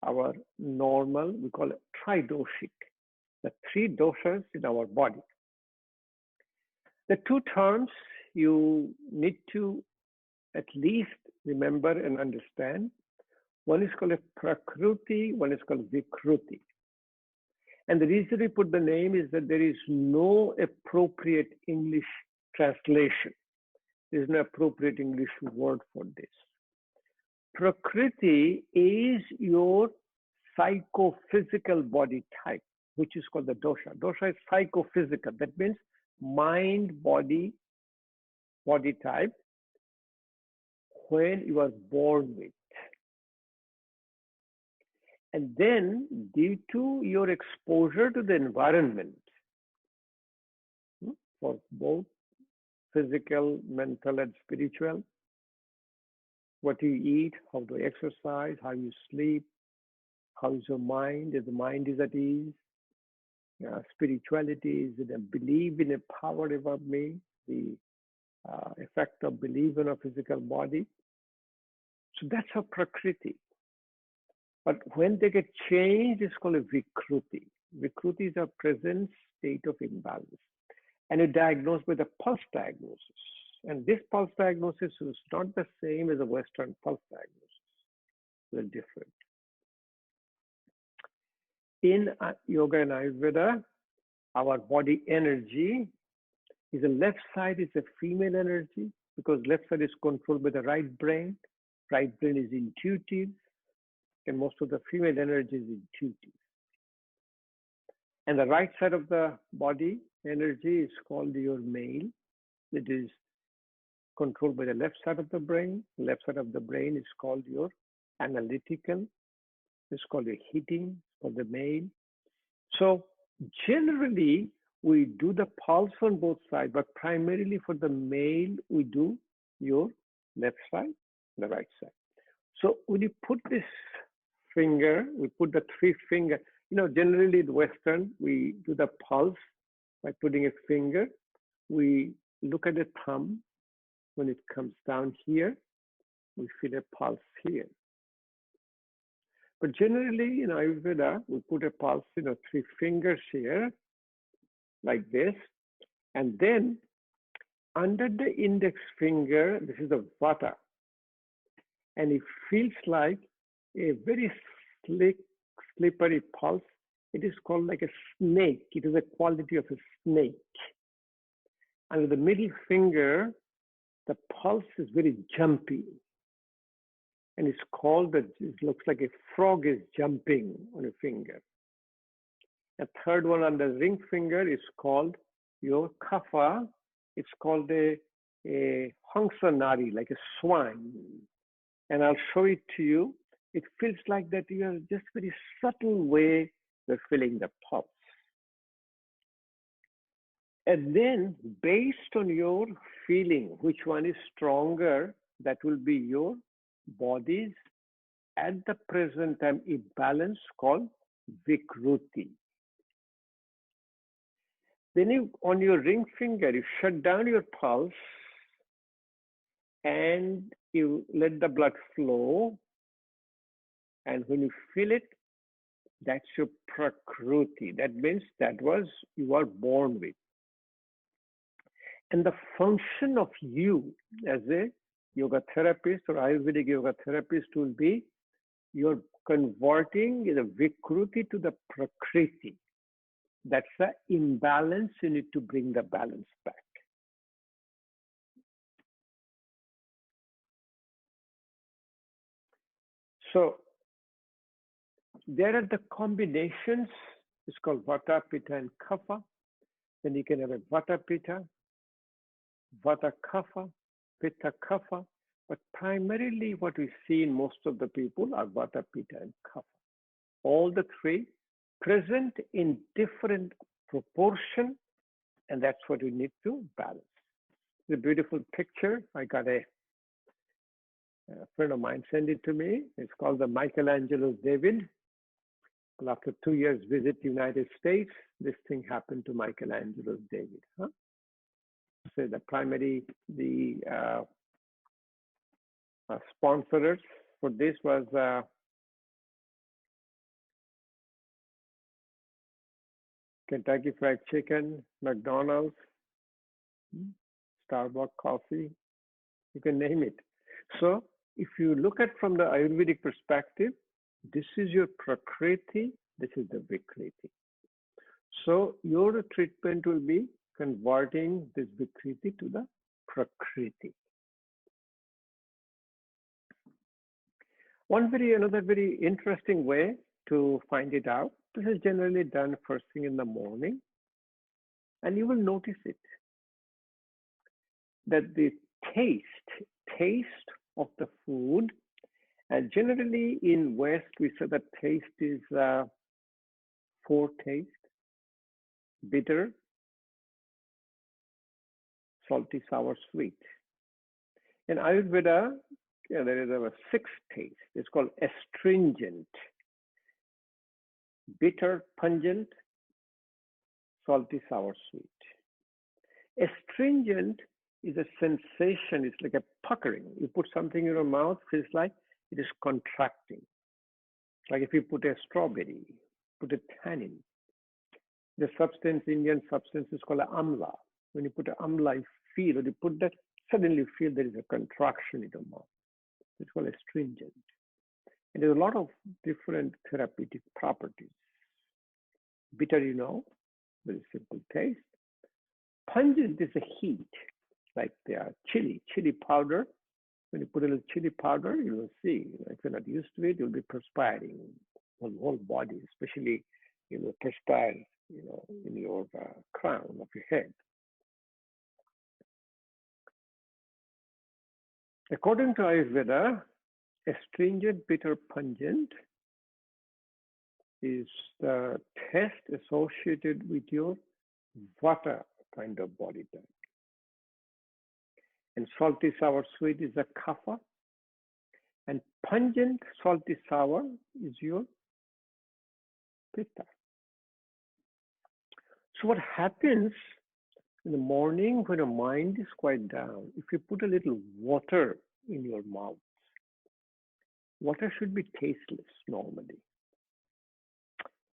our normal, we call it tridoshic, the three doshas in our body. The two terms you need to at least remember and understand. One is called a Prakruti, one is called Vikruti. And the reason we put the name is that there is no appropriate English translation. There is no appropriate English word for this. Prakriti is your psychophysical body type, which is called the dosha. Dosha is psychophysical. That means mind, body type when you are born with. And then due to your exposure to the environment, for both physical, mental, and spiritual, what you eat, how to exercise, how you sleep, how is your mind, if the mind is at ease, spirituality, is it a belief in a power above me, the effect of belief in a physical body. So that's a Prakriti. But when they get changed, it's called a Vikruti. Vikruti is a present state of imbalance. And it's diagnosed with a pulse diagnosis. And this pulse diagnosis is not the same as a Western pulse diagnosis. They're different. In yoga and Ayurveda, our body energy is the left side is a female energy because left side is controlled by the right brain. Right brain is intuitive, and most of the female energy is intuitive. And the right side of the body energy is called your male. It is controlled by the left side of the brain. The left side of the brain is called your analytical. It's called your heating for the male. So generally, we do the pulse on both sides, but primarily for the male, we do your left side, the right side. So when you put this finger, we put the three finger, generally in Western, we do the pulse by putting a finger. We look at the thumb. When it comes down here, we feel a pulse here. But generally in Ayurveda, we put a pulse, three fingers here, like this. And then under the index finger, this is the Vata. And it feels like a very slick, slippery pulse. It is called like a snake. It is a quality of a snake. Under the middle finger, the pulse is very jumpy. And it's called that it looks like a frog is jumping on a finger. A third one on the ring finger is called your kapha. It's called a Hansanari, like a swan. And I'll show it to you. It feels like that you are just very subtle way you're feeling the pulse. And then, based on your feeling, which one is stronger, that will be your body's at the present time imbalance called Vikruti. Then you, on your ring finger, you shut down your pulse and you let the blood flow. And when you feel it, that's your Prakruti. That means that was you are born with. And the function of you as a yoga therapist or Ayurvedic yoga therapist will be you're converting the Vikruti to the Prakriti. That's the imbalance. You need to bring the balance back. So there are the combinations. It's called Vata, Pitta, and Kapha. Then you can have a Vata, Pitta, Vata, Kapha, Pitta, Kapha. But primarily what we see in most of the people are Vata, Pitta, and Kapha. All the three present in different proportion, and that's what we need to balance. It's a beautiful picture. I got a friend of mine sent it to me. It's called the Michelangelo's David. Well, after 2 years visit United States, this thing happened to Michelangelo's David. Huh? So the primary, the sponsors for this was Kentucky Fried Chicken, McDonald's, Starbucks coffee, you can name it. So if you look at from the Ayurvedic perspective, this is your Prakriti, this is the Vikriti. So your treatment will be converting this Vikriti to the Prakriti. Another very interesting way to find it out, this is generally done first thing in the morning, and you will notice it, that the taste of the food, and generally in West, we say that taste is four taste: bitter, salty, sour, sweet. In Ayurveda, there is a sixth taste. It's called astringent: bitter, pungent, salty, sour, sweet. Astringent is a sensation. It's like a puckering. You put something in your mouth, feels like it is contracting. Like if you put a strawberry, put a tannin. The substance, Indian substance, is called amla. When you put amla, you feel, or you put that, suddenly you feel there is a contraction in your mouth. It's called astringent. And there's a lot of different therapeutic properties. Bitter, very simple taste. Pungent is a heat, like the chili powder. When you put a little chili powder, you will see, if you're not used to it, you'll be perspiring on the whole body, especially you will perspire, in your crown of your head. According to Ayurveda, astringent, bitter, pungent is the test associated with your Vata kind of body type. And salty, sour, sweet is a Kapha. And pungent, salty, sour is your Pitta. So what happens in the morning when your mind is quite down, if you put a little water in your mouth, water should be tasteless normally.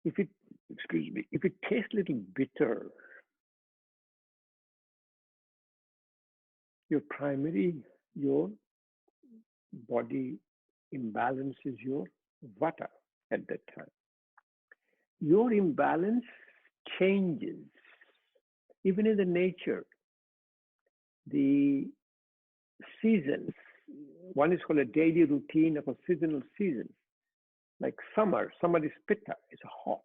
If it tastes a little bitter, your body imbalance is your Vata at that time. Your imbalance changes. Even in the nature, the seasons, one is called a daily routine of a seasonal season. Like summer is Pitta, it's hot.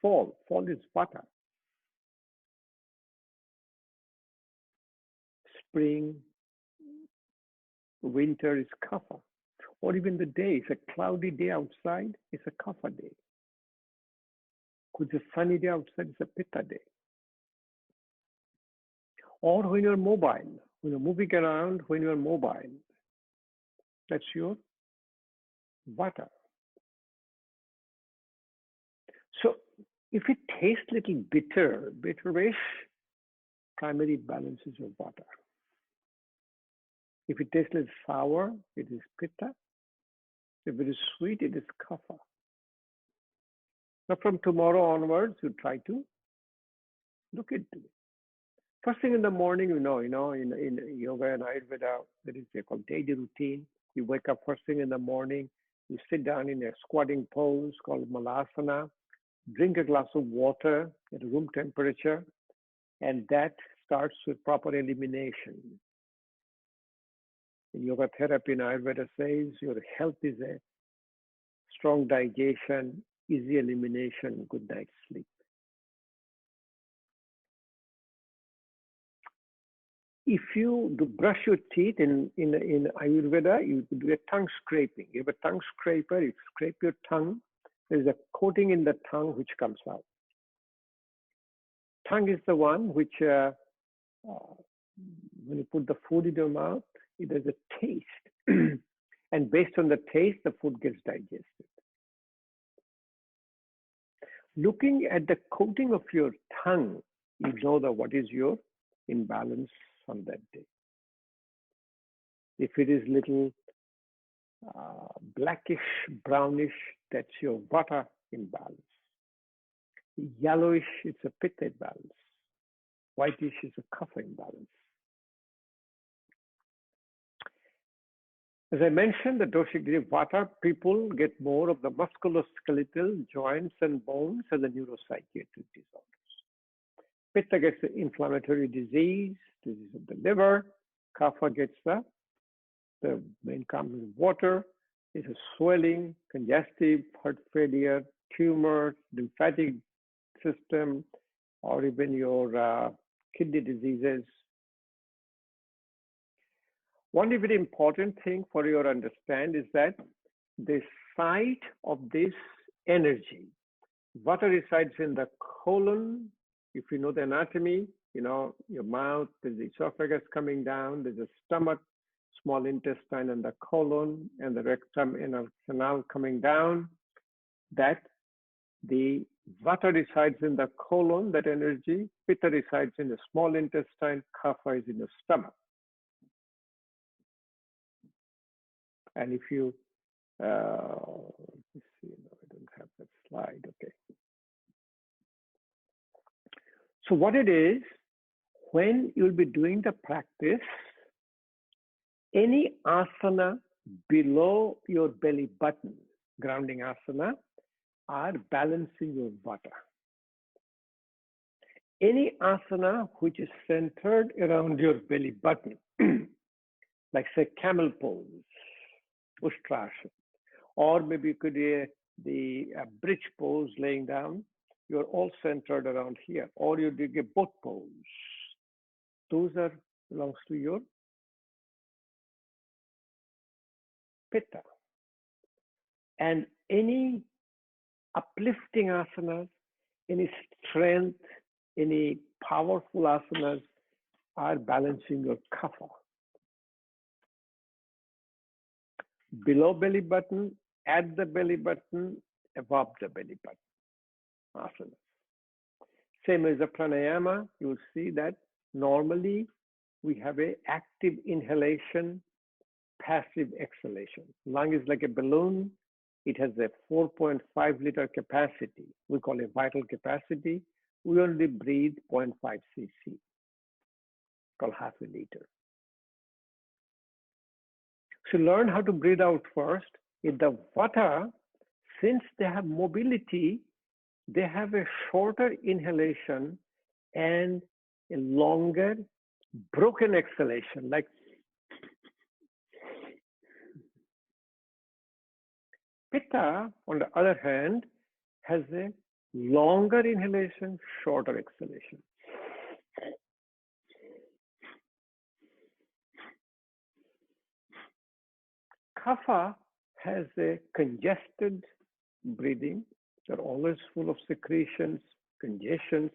Fall is Vata. Spring, winter is Kapha. Or even the day, it's a cloudy day outside, it's a Kapha day. It's a sunny day outside, it's a pitta day. Or when you're mobile, when you're moving around, when you're mobile, that's your vata. So if it tastes little bitter, bitterish, primary balance is your vata. If it tastes little sour, it is pitta. If it is sweet, it is kapha. Now from tomorrow onwards, you try to look into it. First thing in the morning, in yoga and Ayurveda, there is a called daily routine. You wake up first thing in the morning, you sit down in a squatting pose called malasana, drink a glass of water at room temperature, and that starts with proper elimination. In yoga therapy in Ayurveda says your health is a strong digestion, easy elimination, good night's sleep. If you do brush your teeth in Ayurveda, you do a tongue scraping. You have a tongue scraper, you scrape your tongue. There is a coating in the tongue which comes out. Tongue is the one which, when you put the food in your mouth, it has a taste. And based on the taste, the food gets digested. Looking at the coating of your tongue, you know that what is your imbalance on that day. If it is little blackish, brownish, that's your vata imbalance. Yellowish, it's a pitta imbalance. Whitish is a kapha imbalance. As I mentioned, the dosha-giri vata people get more of the musculoskeletal joints and bones and the neuropsychiatric disorders. Pitta gets the inflammatory disease of the liver. Kapha gets the main common is water. It's a swelling, congestive, heart failure, tumors, lymphatic system, or even your kidney diseases. One very important thing for your understand is that the site of this energy, vata resides in the colon. If you know the anatomy, your mouth, there's the esophagus coming down, there's a stomach, small intestine, and the colon, and the rectum inner canal coming down. That the vata resides in the colon, that energy, pitta resides in the small intestine, kapha is in the stomach. And if you, let's see, no, I don't have that slide, okay. So what it is, when you'll be doing the practice, any asana below your belly button, grounding asana, are balancing your vata. Any asana which is centered around your belly button, like say camel pose, ustrasana, or maybe you could do the bridge pose laying down, you're all centered around here, or you do a boat pose. Those belongs to your pitta. And any uplifting asanas, any strength, any powerful asanas are balancing your kapha. Below belly button, at the belly button, above the belly button, asanas. Same as the pranayama, you will see that normally we have a active inhalation, passive exhalation. Lung is like a balloon. It has a 4.5 liter capacity. We call it vital capacity. We only breathe 0.5 cc, called half a liter. So learn how to breathe out first. In the vata, since they have mobility, they have a shorter inhalation and a longer broken exhalation, like pitta, on the other hand, has a longer inhalation, shorter exhalation. Kapha has a congested breathing, They're always full of secretions, congestions.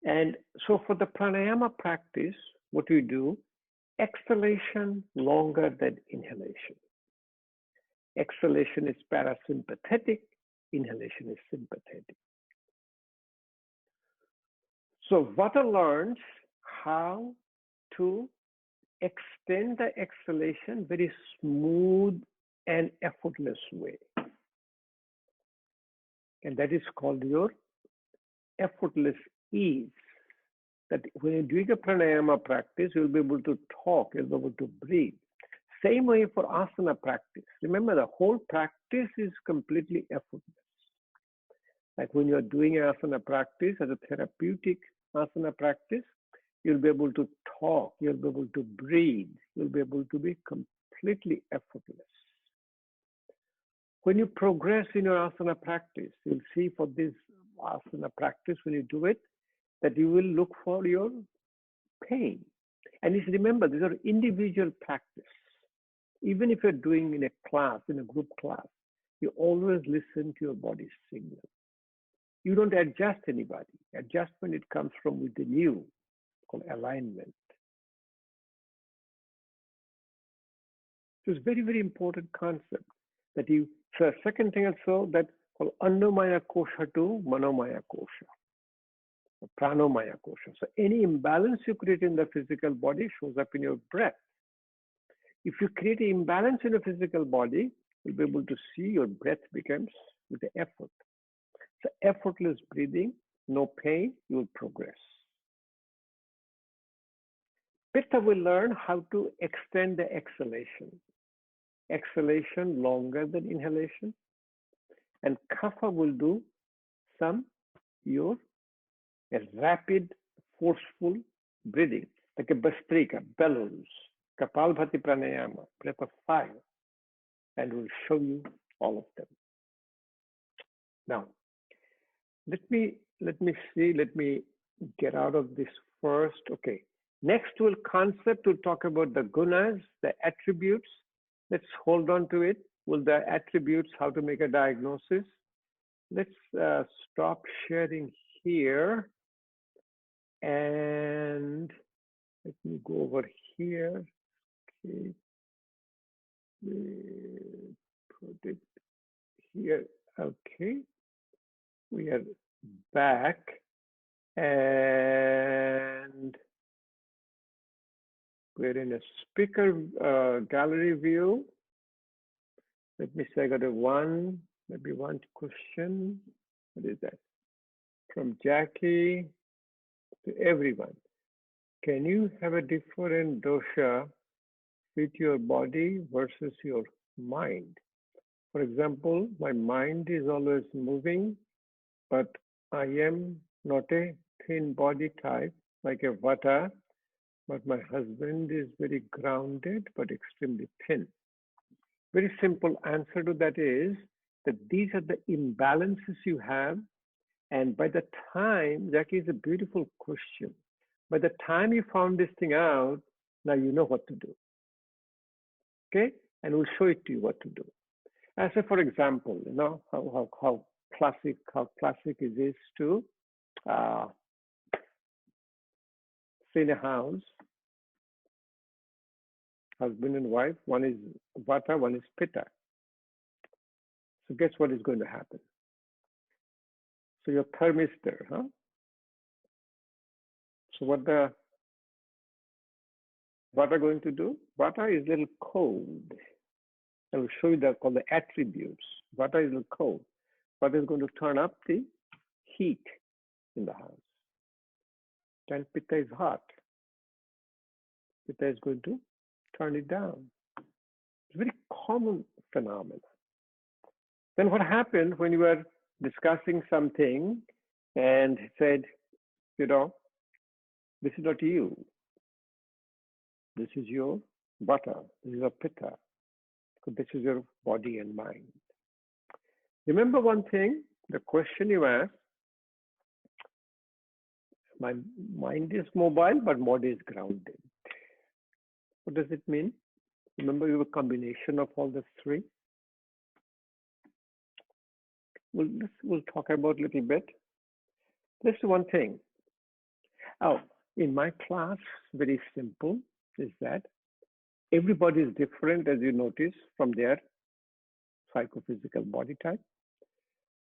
And so for the pranayama practice, what we do, exhalation longer than inhalation. Exhalation is parasympathetic, inhalation is sympathetic. So Vata learns how to extend the exhalation very smooth and effortless way. And that is called your effortless ease. That when you're doing a pranayama practice, you'll be able to talk, you'll be able to breathe. Same way for asana practice. Remember, the whole practice is completely effortless. Like when you're doing asana practice as a therapeutic asana practice, you'll be able to talk, you'll be able to breathe, you'll be able to be completely effortless. When you progress in your asana practice, you'll see for this asana practice, when you do it, that you will look for your pain. And just remember, these are individual practice. Even if you're doing in a class, in a group class, you always listen to your body's signal. You don't adjust anybody. Adjustment, it comes from within you, called alignment. So it's very, very important concept that you, so second thing also that called Annomaya Kosha to Manomaya Kosha, or Pranomaya Kosha. So any imbalance you create in the physical body shows up in your breath. If you create an imbalance in the physical body, you'll be able to see your breath becomes with the effort. So effortless breathing, no pain, you will progress. Pitta will learn how to extend the exhalation. Exhalation longer than inhalation. And Kapha will do some your rapid, forceful breathing, like a Bastrika, bellows, Kapalbhati Pranayama, breath of fire, and we'll show you all of them. Now, let me get out of this first. Okay, next we'll talk about the gunas, the attributes. Let's hold on to it. Will the attributes, how to make a diagnosis. Let's stop sharing here. And let me go over here. Okay. Put it here. Okay. We are back. And we're in a speaker gallery view. Let me say I got maybe one question. What is that? From Jackie to everyone. Can you have a different dosha fit your body versus your mind? For example, my mind is always moving, but I am not a thin body type like a Vata, but my husband is very grounded but extremely thin. Very simple answer to that is that these are the imbalances you have. And by the time, Jackie, is a beautiful question. By the time you found this thing out, now you know what to do. Okay? And we'll show it to you what to do. As a, for example, you know, how classic it is to stay in a house, husband and wife, one is Vata, one is Pitta. So guess what is going to happen? So your thermistor, huh? So what the Vata going to do? Vata is a little cold. I will show you that called the attributes. Vata is a little cold. Vata is going to turn up the heat in the house. Then Pitta is hot. Pitta is going to turn it down. It's a very common phenomenon. Then what happened when you were discussing something and said, you know, this is not you. This is your Vata. This is your Pitta. This is your body and mind. Remember one thing, the question you asked, my mind is mobile, but body is grounded. What does it mean? Remember, you have a combination of all the three. we'll talk about a little bit. Just one thing. Oh, in my class, very simple is that everybody is different, as you notice, from their psychophysical body type,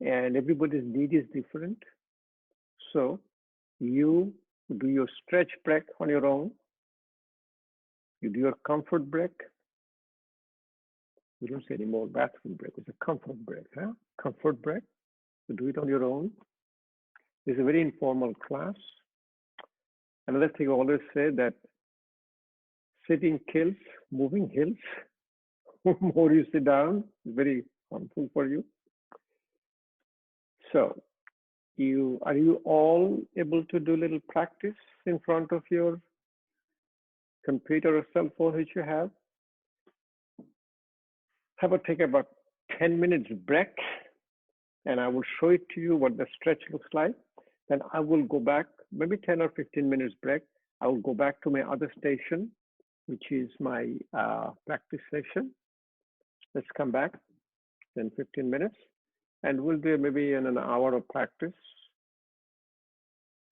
and everybody's need is different. So you do your stretch break on your own. You do your comfort break. We don't say anymore bathroom break. It's a comfort break, huh? Comfort break. You do it on your own. It's a very informal class. Another thing I always say that sitting kills, moving heals. The more you sit down, it's very harmful for you. So are you all able to do a little practice in front of your computer or cell phone which you have? How about take about 10 minutes break, and I will show it to you what the stretch looks like. Then I will go back, maybe 10 or 15 minutes break. I will go back to my other station, which is my practice session. Let's come back, 10, 15 minutes, and we'll do maybe an hour of practice.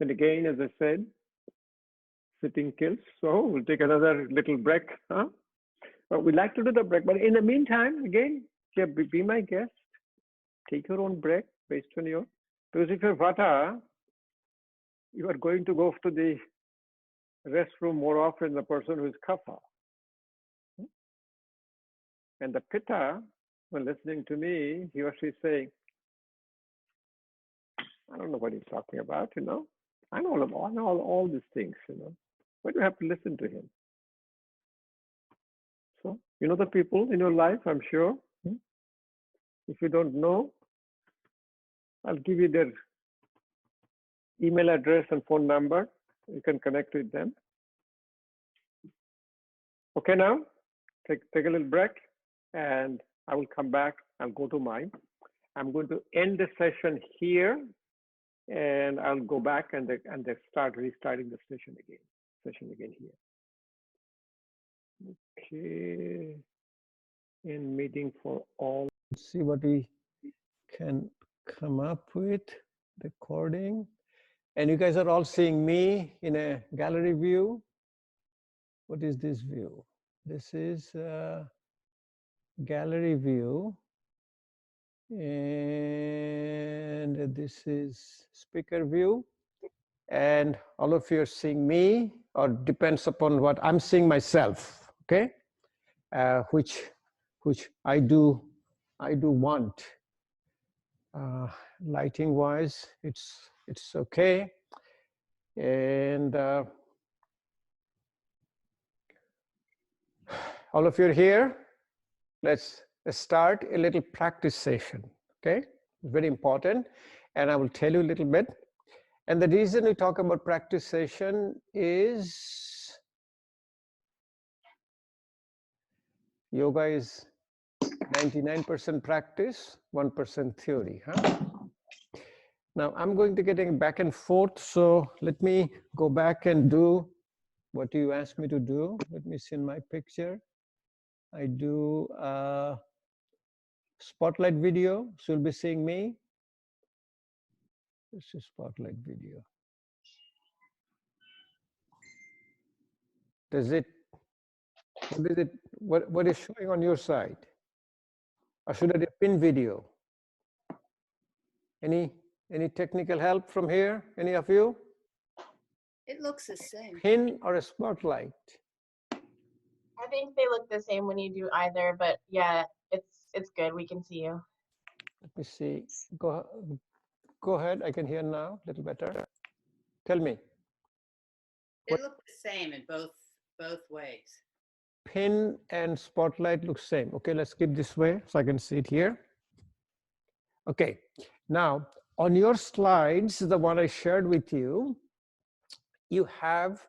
And again, as I said, sitting kills. So we'll take another little break. Huh? But we like to do the break. But in the meantime, again, be my guest. Take your own break based on your, because if you're Vata, you are going to go to the restroom more often than the person who is Kapha. And the Pitta, when listening to me, he or she is saying, I don't know what he's talking about, you know. I know all these things, you know. Why do you have to listen to him? So, you know the people in your life, I'm sure. If you don't know, I'll give you their email address and phone number. You can connect with them. Okay, now take a little break, and I will come back. I'll go to mine. I'm going to end the session here, and I'll go back and restarting the session again here. Okay. In meeting for all. Let's see what we can come up with. Recording. And you guys are all seeing me in a gallery view. What is this view? This is gallery view. And this is speaker view. And all of you are seeing me, or depends upon what I'm seeing myself, okay? Which I do want. Lighting wise, it's okay. And all of you are here. Let's start a little practice session, okay? It's very important, and I will tell you a little bit. And the reason we talk about practice session is yoga is 99% practice, 1% theory, huh? Now I'm going to getting back and forth, so let me go back and do what you asked me to do. Let me see in my picture. I do spotlight video, so you'll be seeing me. This is spotlight video. Does it, what is showing on your side? Or should I do pin video? Any technical help from here? Any of you?
It looks the same.
Pin or a spotlight?
I think they look the same when you do either, but yeah, it's good. We can see you.
Let me see. Go ahead. I can hear now a little better. Tell me.
It looks the same in both ways.
Pin and spotlight look same. Okay, let's keep this way so I can see it here. Okay, now on your slides, the one I shared with you, you have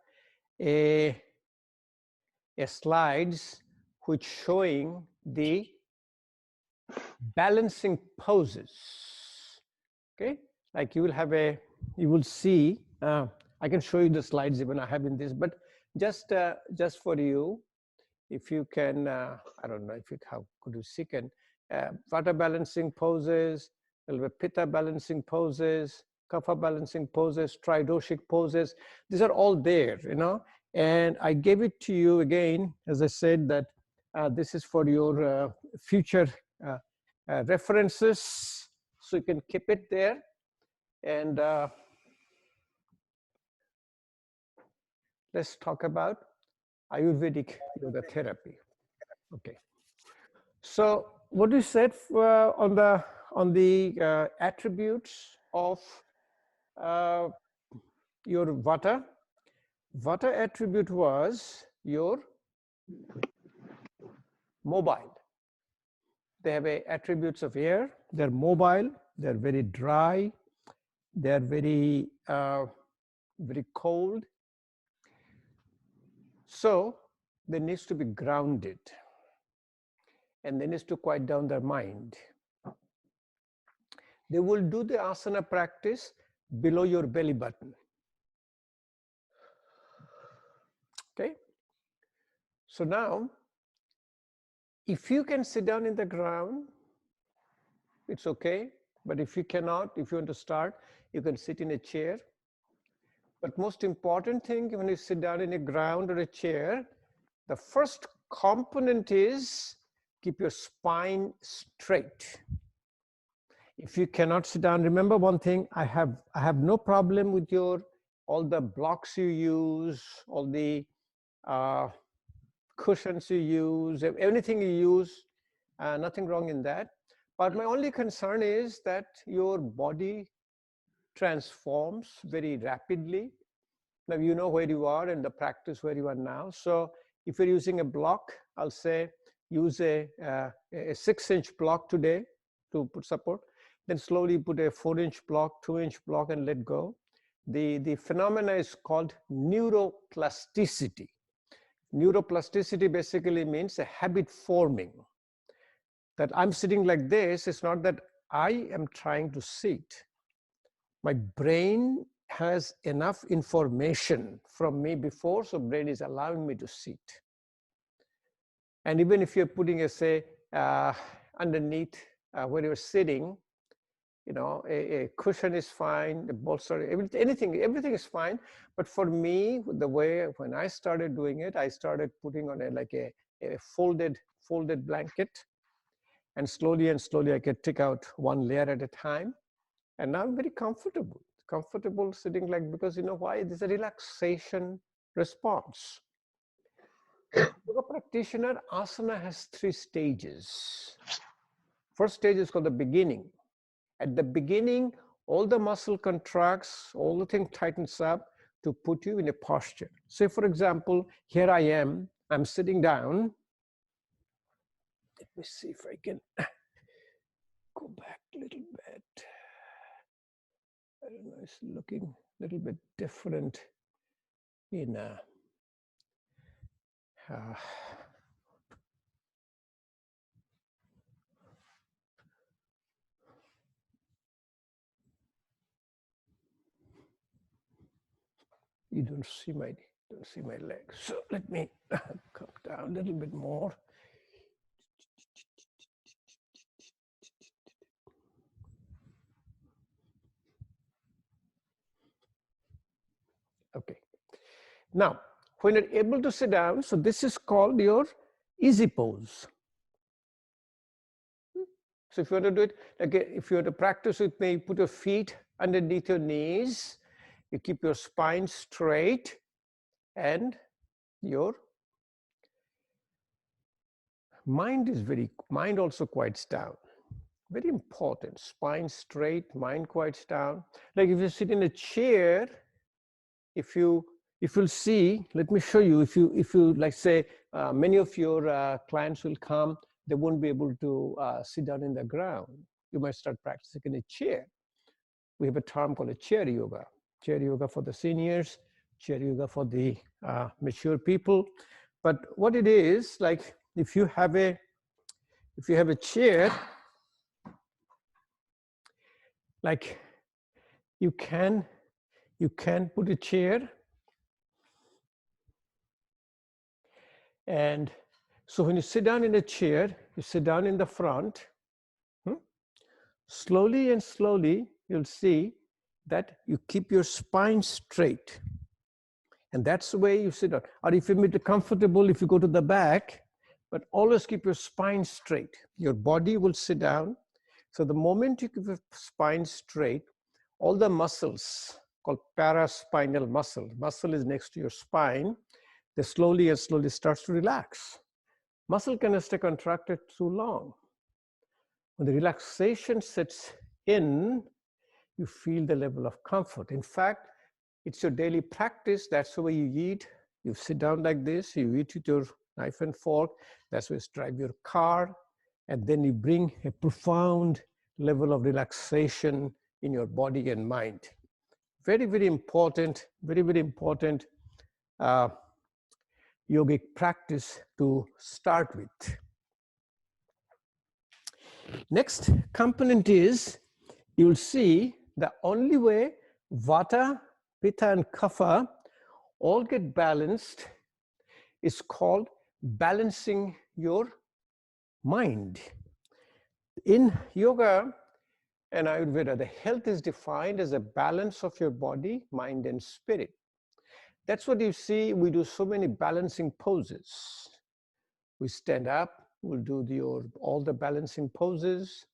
a slides which showing the balancing poses. Okay, like you will see. I can show you the slides even I have in this, but just for you, if you can, I don't know if you how could you see can Vata balancing poses,
There'll be Pitta balancing poses, Kapha balancing poses, Tridoshic poses. These are all there, you know. And I gave it to you again, as I said, that this is for your future references. So you can keep it there. And let's talk about Ayurvedic Yoga Therapy. Okay. So what we said on the attributes of your Vata. Vata attribute was your mobile. They have attributes of air. They're mobile. They're very dry. They're very very cold. So they need to be grounded, and they need to quiet down their mind. They will do the asana practice below your belly button. Okay. So now, if you can sit down in the ground, it's okay. But if you cannot, if you want to start, you can sit in a chair. But most important thing, when you sit down in a ground or a chair, the first component is keep your spine straight. If you cannot sit down, remember one thing, I have no problem with your all the blocks you use, all the cushions you use, anything you use, nothing wrong in that. But my only concern is that your body transforms very rapidly. Now you know where you are and the practice where you are now. So if you're using a block, I'll say use a 6-inch block today to put support. Then slowly put a 4-inch block, 2-inch block, and let go. The phenomena is called neuroplasticity. Neuroplasticity basically means a habit forming. That I'm sitting like this, it's not that I am trying to sit. My brain has enough information from me before, so brain is allowing me to sit. And even if you're putting a, say, underneath where you're sitting, you know, a cushion is fine, the bolster, everything is fine. But for me, the way when I started doing it, I started putting on a folded blanket, and slowly I could take out one layer at a time. And now I'm very comfortable sitting like, because you know why? There's a relaxation response. Yoga practitioner, asana has 3 stages. First stage is called the beginning. At the beginning, all the muscle contracts, all the thing tightens up to put you in a posture. Say, for example, here I am, I'm sitting down. Let me see if I can go back a little bit. I don't know, it's looking a little bit different in you don't see my legs. So let me come down a little bit more. Okay. Now, when you're able to sit down, so this is called your easy pose. So if you want to do it, again, if you want to practice with me, put your feet underneath your knees, you keep your spine straight, and your mind also quiets down. Very important. Spine straight, mind quiets down. Like if you sit in a chair, if you'll see, let me show you, if you like say, many of your clients will come, they won't be able to sit down in the ground. You might start practicing in a chair. We have a term called a chair yoga. Chair yoga for the seniors, chair yoga for the mature people. But what it is, like if you have a chair, like you can put a chair, and so when you sit down in a chair, you sit down in the front. Slowly and slowly, you'll see that you keep your spine straight. And that's the way you sit down. Or if you make it comfortable, if you go to the back, but always keep your spine straight. Your body will sit down. So the moment you keep your spine straight, all the muscles called paraspinal muscle is next to your spine, they slowly and slowly starts to relax. Muscle cannot stay contracted too long. When the relaxation sets in, you feel the level of comfort. In fact, it's your daily practice. That's the way you eat. You sit down like this, you eat with your knife and fork. That's why you drive your car. And then you bring a profound level of relaxation in your body and mind. Very, very important, very, very important yogic practice to start with. Next component is, you'll see the only way Vata, Pitta, and Kapha all get balanced is called balancing your mind. In yoga and Ayurveda, the health is defined as a balance of your body, mind, and spirit. That's what you see. We do so many balancing poses. We stand up, we'll do all the balancing poses.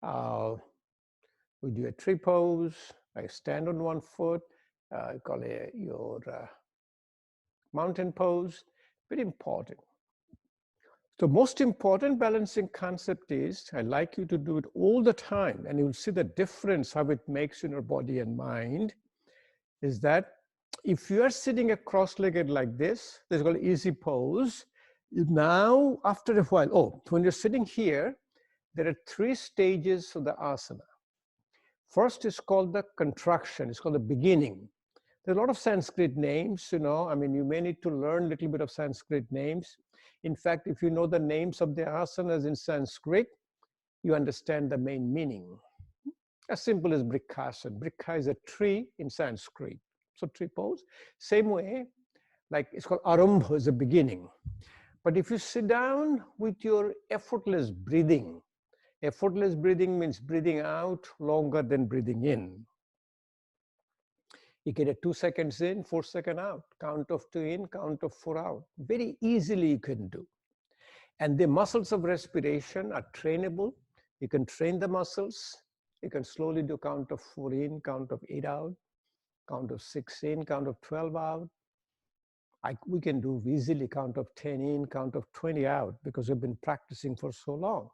We do a tree pose. I stand on one foot. I call it your mountain pose. Very important. The most important balancing concept is, I like you to do it all the time, and you'll see the difference how it makes in your body and mind, is that if you are sitting cross-legged like this is called easy pose. Now, after a while, when you're sitting here, there are 3 stages of the asana. First is called the contraction. It's called the beginning. There are a lot of Sanskrit names, you may need to learn a little bit of Sanskrit names. In fact, if you know the names of the asanas in Sanskrit, you understand the main meaning. As simple as Brikhasan. Brikha is a tree in Sanskrit. So tree pose. Same way, like it's called Arambha is a beginning. But if you sit down with your effortless breathing means breathing out longer than breathing in. You get a 2 seconds in, 4 seconds out, count of 2 in, count of 4 out. Very easily you can do. And the muscles of respiration are trainable. You can train the muscles. You can slowly do count of 4 in, count of 8 out, count of 6 in, count of 12 out. We can do easily count of 10 in, count of 20 out, because we've been practicing for so long.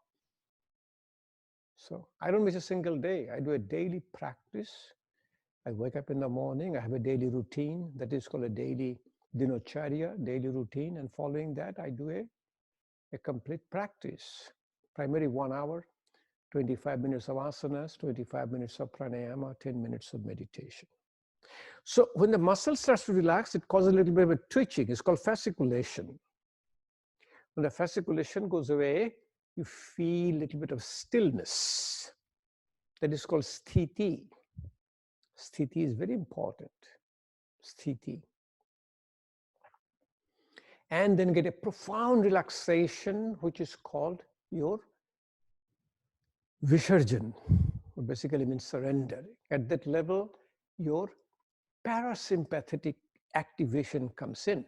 So I don't miss a single day. I do a daily practice. I wake up in the morning, I have a daily routine that is called a daily dinocharya, daily routine, and following that I do a complete practice. Primary 1 hour, 25 minutes of asanas, 25 minutes of pranayama, 10 minutes of meditation. So when the muscle starts to relax, it causes a little bit of a twitching. It's called fasciculation. When the fasciculation goes away, you feel a little bit of stillness. That is called sthiti. Sthiti is very important. Sthiti. And then get a profound relaxation, which is called your Visarjan, which basically means surrender. At that level, your parasympathetic activation comes in.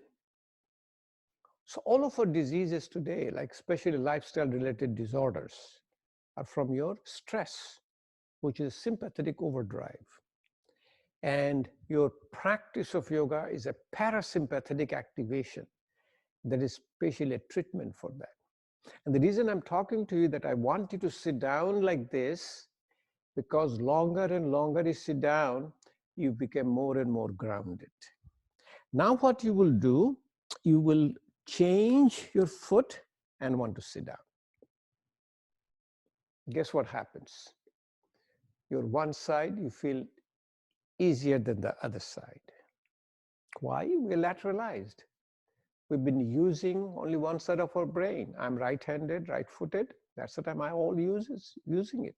So all of our diseases today, like especially lifestyle-related disorders, are from your stress, which is sympathetic overdrive. And your practice of yoga is a parasympathetic activation that is specially a treatment for that. And the reason I'm talking to you that I want you to sit down like this, because longer and longer you sit down, you become more and more grounded. Now what you will do, you will change your foot and want to sit down. Guess what happens? Your one side, you feel easier than the other side. Why? We're lateralized. We've been using only one side of our brain. I'm right-handed, right-footed. That's the time I all using it.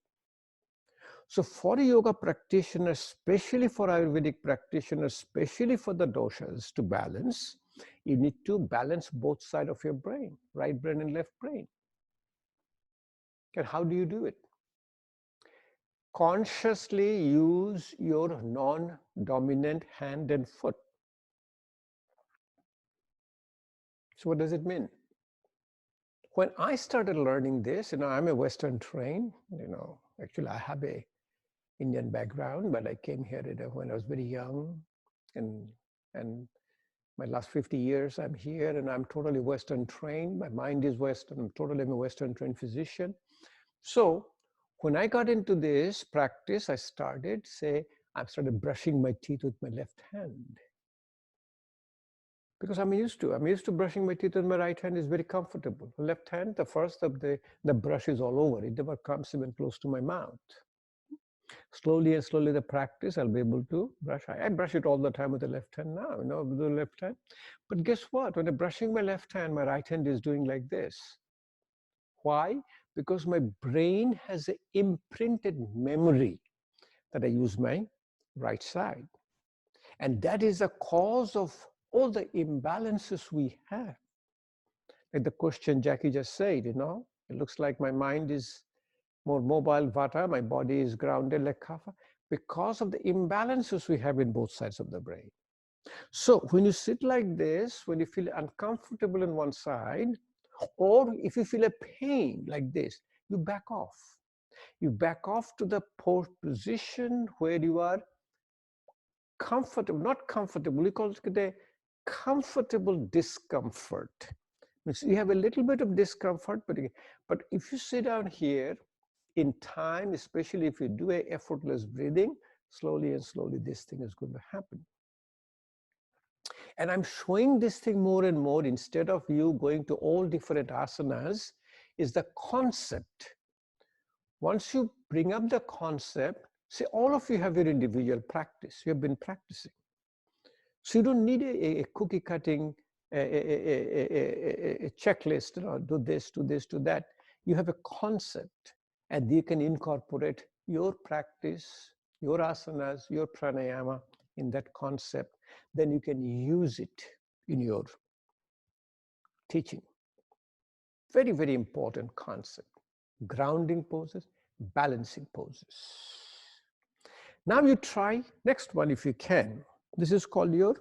So for a yoga practitioner, especially for Ayurvedic practitioners, especially for the doshas to balance, you need to balance both sides of your brain, right brain and left brain. And how do you do it? consciously use your non-dominant hand and foot. So what does it mean? When I started learning this, I'm a Western trained, actually I have a Indian background, but I came here when I was very young, and my last 50 years I'm here, and I'm totally Western trained. My mind is Western. I'm a Western trained physician. So when I got into this practice, I started brushing my teeth with my left hand. Because I'm used to brushing my teeth with my right hand. Is very comfortable. Left hand, the first of the brush is all over. It never comes even close to my mouth. Slowly and slowly the practice, I'll be able to brush. I brush it all the time with the left hand now, with the left hand. But guess what? When I'm brushing my left hand, my right hand is doing like this. Why? Because my brain has an imprinted memory that I use my right side. And that is a cause of all the imbalances we have. Like the question Jackie just said, it looks like my mind is more mobile, vata, my body is grounded like kapha, because of the imbalances we have in both sides of the brain. So when you sit like this, when you feel uncomfortable in one side, or if you feel a pain like this, you back off. You back off to the position where you are comfortable, not comfortable, we call it a comfortable discomfort. Means you have a little bit of discomfort, but if you sit down here in time, especially if you do a effortless breathing, slowly and slowly this thing is going to happen. And I'm showing this thing more and more, instead of you going to all different asanas, is the concept. Once you bring up the concept, see, all of you have your individual practice. You have been practicing. So you don't need a cookie cutting, a checklist, do this, do this, do that. You have a concept, and you can incorporate your practice, your asanas, your pranayama in that concept. Then you can use it in your teaching. Very, very important concept. Grounding poses, balancing poses. Now you try next one if you can. This is called your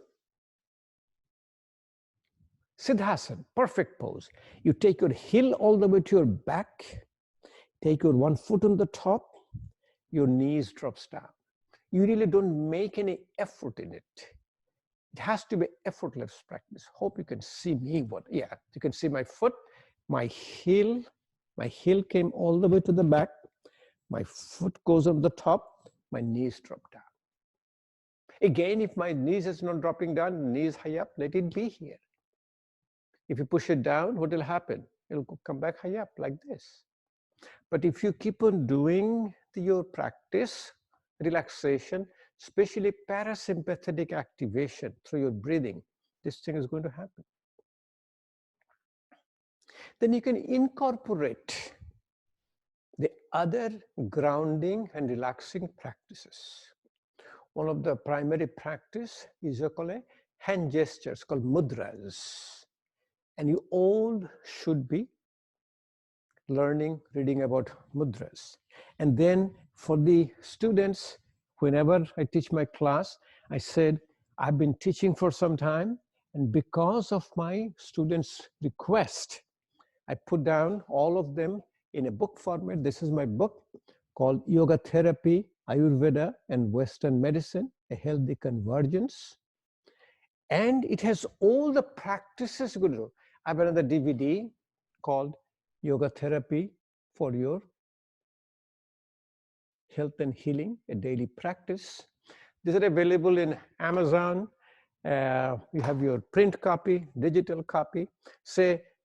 Siddhasana, perfect pose. You take your heel all the way to your back, take your one foot on the top, your knees drops down. You really don't make any effort in it. It has to be effortless practice. Hope you can see me. You can see my foot, my heel came all the way to the back, my foot goes on the top, my knees drop down. Again, if my knees is not dropping down, knees high up, let it be here. If you push it down, what will happen? It'll come back high up like this. But if you keep on doing your practice, relaxation, especially parasympathetic activation through your breathing, this thing is going to happen. Then you can incorporate the other grounding and relaxing practices. One of the primary practice is called hand gestures, called mudras. And you all should be reading about mudras. And then for the students, whenever I teach my class, I said, I've been teaching for some time, and because of my students' request, I put down all of them in a book format. This is my book called Yoga Therapy, Ayurveda and Western Medicine, A Healthy Convergence. And it has all the practices you could do. I have another DVD called Yoga Therapy for Your Health and Healing, a Daily Practice. These are available in Amazon. You have your print copy, digital copy.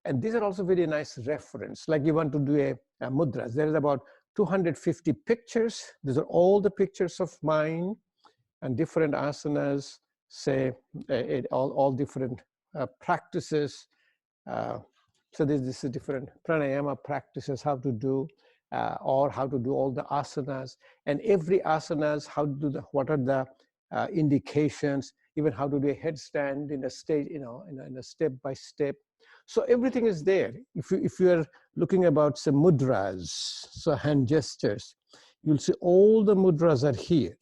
And these are also very nice reference. Like you want to do a mudras. There is about 250 pictures. These are all the pictures of mine and different asanas, all different practices. So this is different pranayama practices, how to do, or how to do all the asanas. And every asanas, what are the indications, even how to do a headstand in a stage, in a step by step. So everything is there. If you are looking about some mudras, so hand gestures, you'll see all the mudras are here.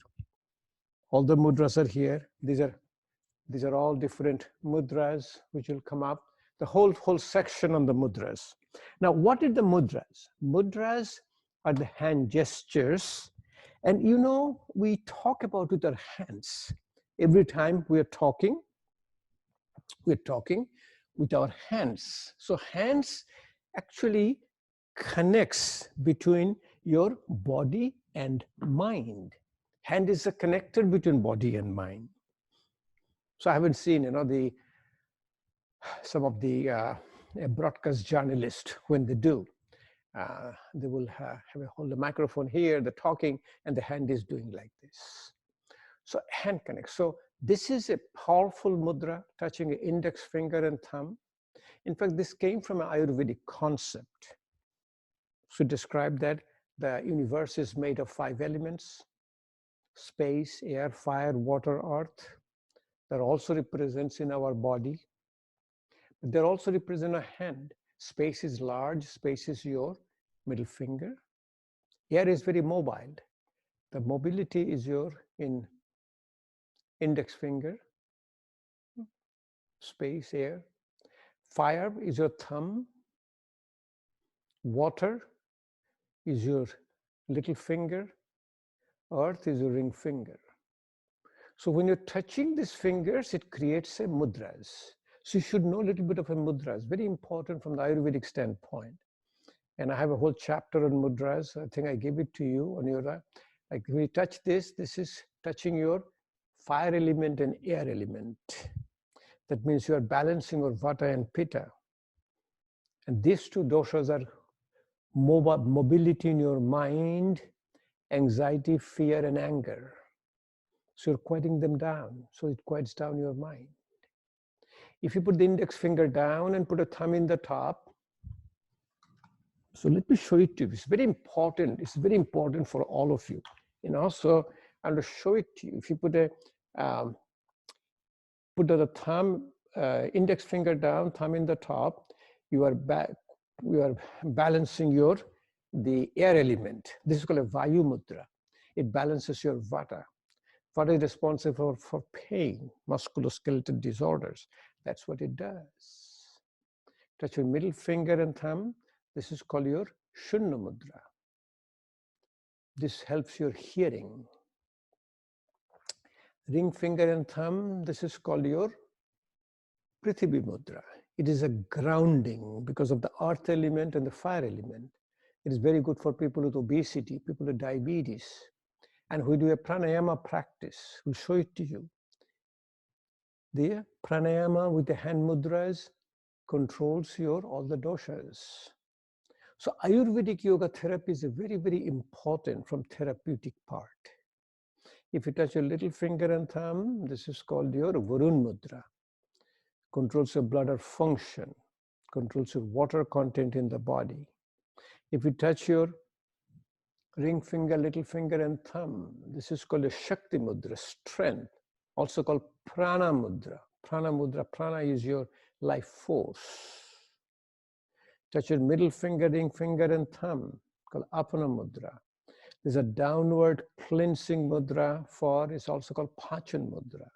All the mudras are here. These are all different mudras which will come up. The whole section on the mudras. Now, what are the mudras? Mudras are the hand gestures. And you know, we talk about with our hands. Every time we're talking with our hands. So hands actually connects between your body and mind. Hand is a connector between body and mind. So I haven't seen, you know, some of the broadcast journalists when they do. They will hold the microphone here, they're talking, and the hand is doing like this. So hand connects. So this is a powerful mudra, touching an index finger and thumb. In fact, this came from an Ayurvedic concept. So describe that the universe is made of 5 elements: space, air, fire, water, earth. That also represents in our body. But they also represent a hand. Space is large, space is your middle finger. Air is very mobile. The mobility is your index finger. Space, air. Fire is your thumb. Water is your little finger. Earth is your ring finger. So when you're touching these fingers, it creates a mudras. So you should know a little bit of a mudras. Very important from the Ayurvedic standpoint. And I have a whole chapter on mudras. I think I gave it to you on your, like when you touch this, this is touching your fire element and air element. That means you are balancing your vata and pitta. And these 2 doshas are mobility in your mind, anxiety, fear, and anger. So you're quieting them down. So it quiets down your mind. If you put the index finger down and put a thumb in the top, so let me show it to you. It's very important. It's very important for all of you. And also, I'm going to show it to you. If you put the thumb, index finger down, thumb in the top, you are balancing the air element. This is called a Vayu Mudra. It balances your Vata. Vata is responsible for pain, musculoskeletal disorders. That's what it does. Touch your middle finger and thumb. This is called your Shunya Mudra. This helps your hearing. Ring finger and thumb, this is called your Prithvi Mudra. It is a grounding because of the earth element and the fire element. It is very good for people with obesity, people with diabetes. And we do a pranayama practice. We'll show it to you. The pranayama with the hand mudras controls all the doshas. So Ayurvedic yoga therapy is a very, very important from therapeutic part. If you touch your little finger and thumb, this is called your Varun Mudra. Controls your bladder function, controls your water content in the body. If you touch your ring finger, little finger and thumb, this is called a Shakti Mudra, strength, also called Prana Mudra. Prana Mudra, prana is your life force. Touch your middle finger, ring finger and thumb, called Apana Mudra. There's a downward cleansing mudra it's also called Pachan Mudra.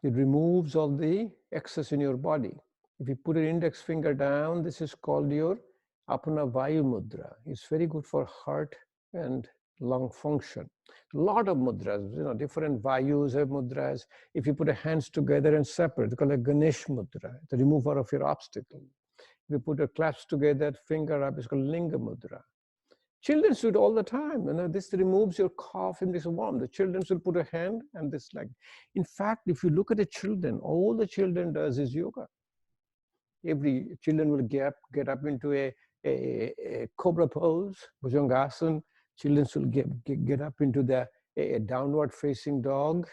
It removes all the excess in your body. If you put an index finger down, this is called your Apana Vayu Mudra. It's very good for heart and lung function. A lot of mudras, different Vayus have mudras. If you put your hands together and separate, it's called a Ganesh Mudra, the remover of your obstacle. If you put your clasps together, finger up, it's called Linga Mudra. Children do it all the time. This removes your cough and this warm. The children will put a hand and this like. In fact, if you look at the children, all the children does is yoga. Every children will get up into a cobra pose, Bhujangasana. Children will get up into a downward facing dog.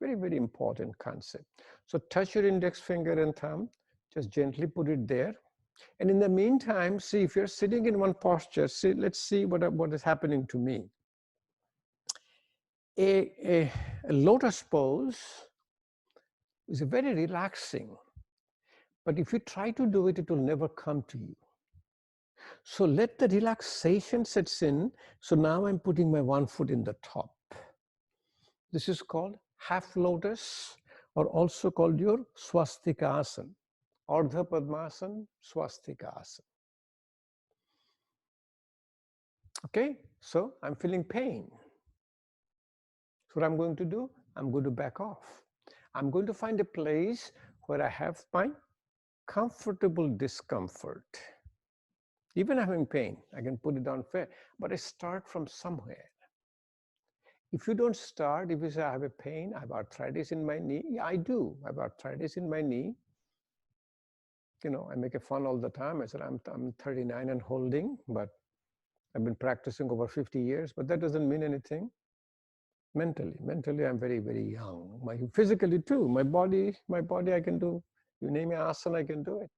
Very, very important concept. So touch your index finger and thumb. Just gently put it there. And in the meantime, see if you're sitting in one posture, let's see what is happening to me. A lotus pose is very relaxing, but if you try to do it, it will never come to you. So let the relaxation sets in. So now I'm putting my one foot in the top. This is called half lotus, or also called your swastika Ardha Padmasana, swastika asana. Okay, so I'm feeling pain. So what I'm going to do, I'm going to back off. I'm going to find a place where I have my comfortable discomfort. Even having pain, I can put it down fair, but I start from somewhere. If you don't start, if you say, I have a pain, I have arthritis in my knee, yeah, I do. I have arthritis in my knee. You know, I make a fun all the time. I said, I'm 39 and holding, but I've been practicing over 50 years, but that doesn't mean anything. Mentally, I'm very, very young. Physically too, my body, I can do. You name an asana, I can do it.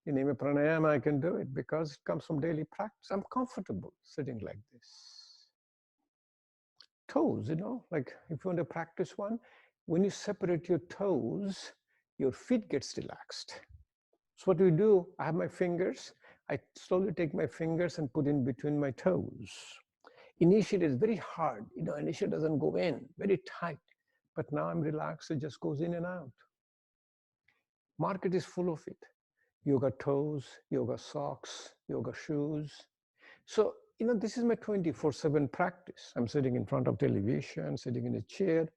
You name a pranayama, I can do it because it comes from daily practice. I'm comfortable sitting like this. Toes, you know, like if you want to practice one, when you separate your toes, your feet gets relaxed. So what we do, I have my fingers, I slowly take my fingers and put in between my toes. Initially it's very hard, you know, initially it doesn't go in, very tight. But now I'm relaxed, it just goes in and out. Market is full of it. Yoga toes, yoga socks, yoga shoes. So, you know, this is my 24/7 practice. I'm sitting in front of television, sitting in a chair.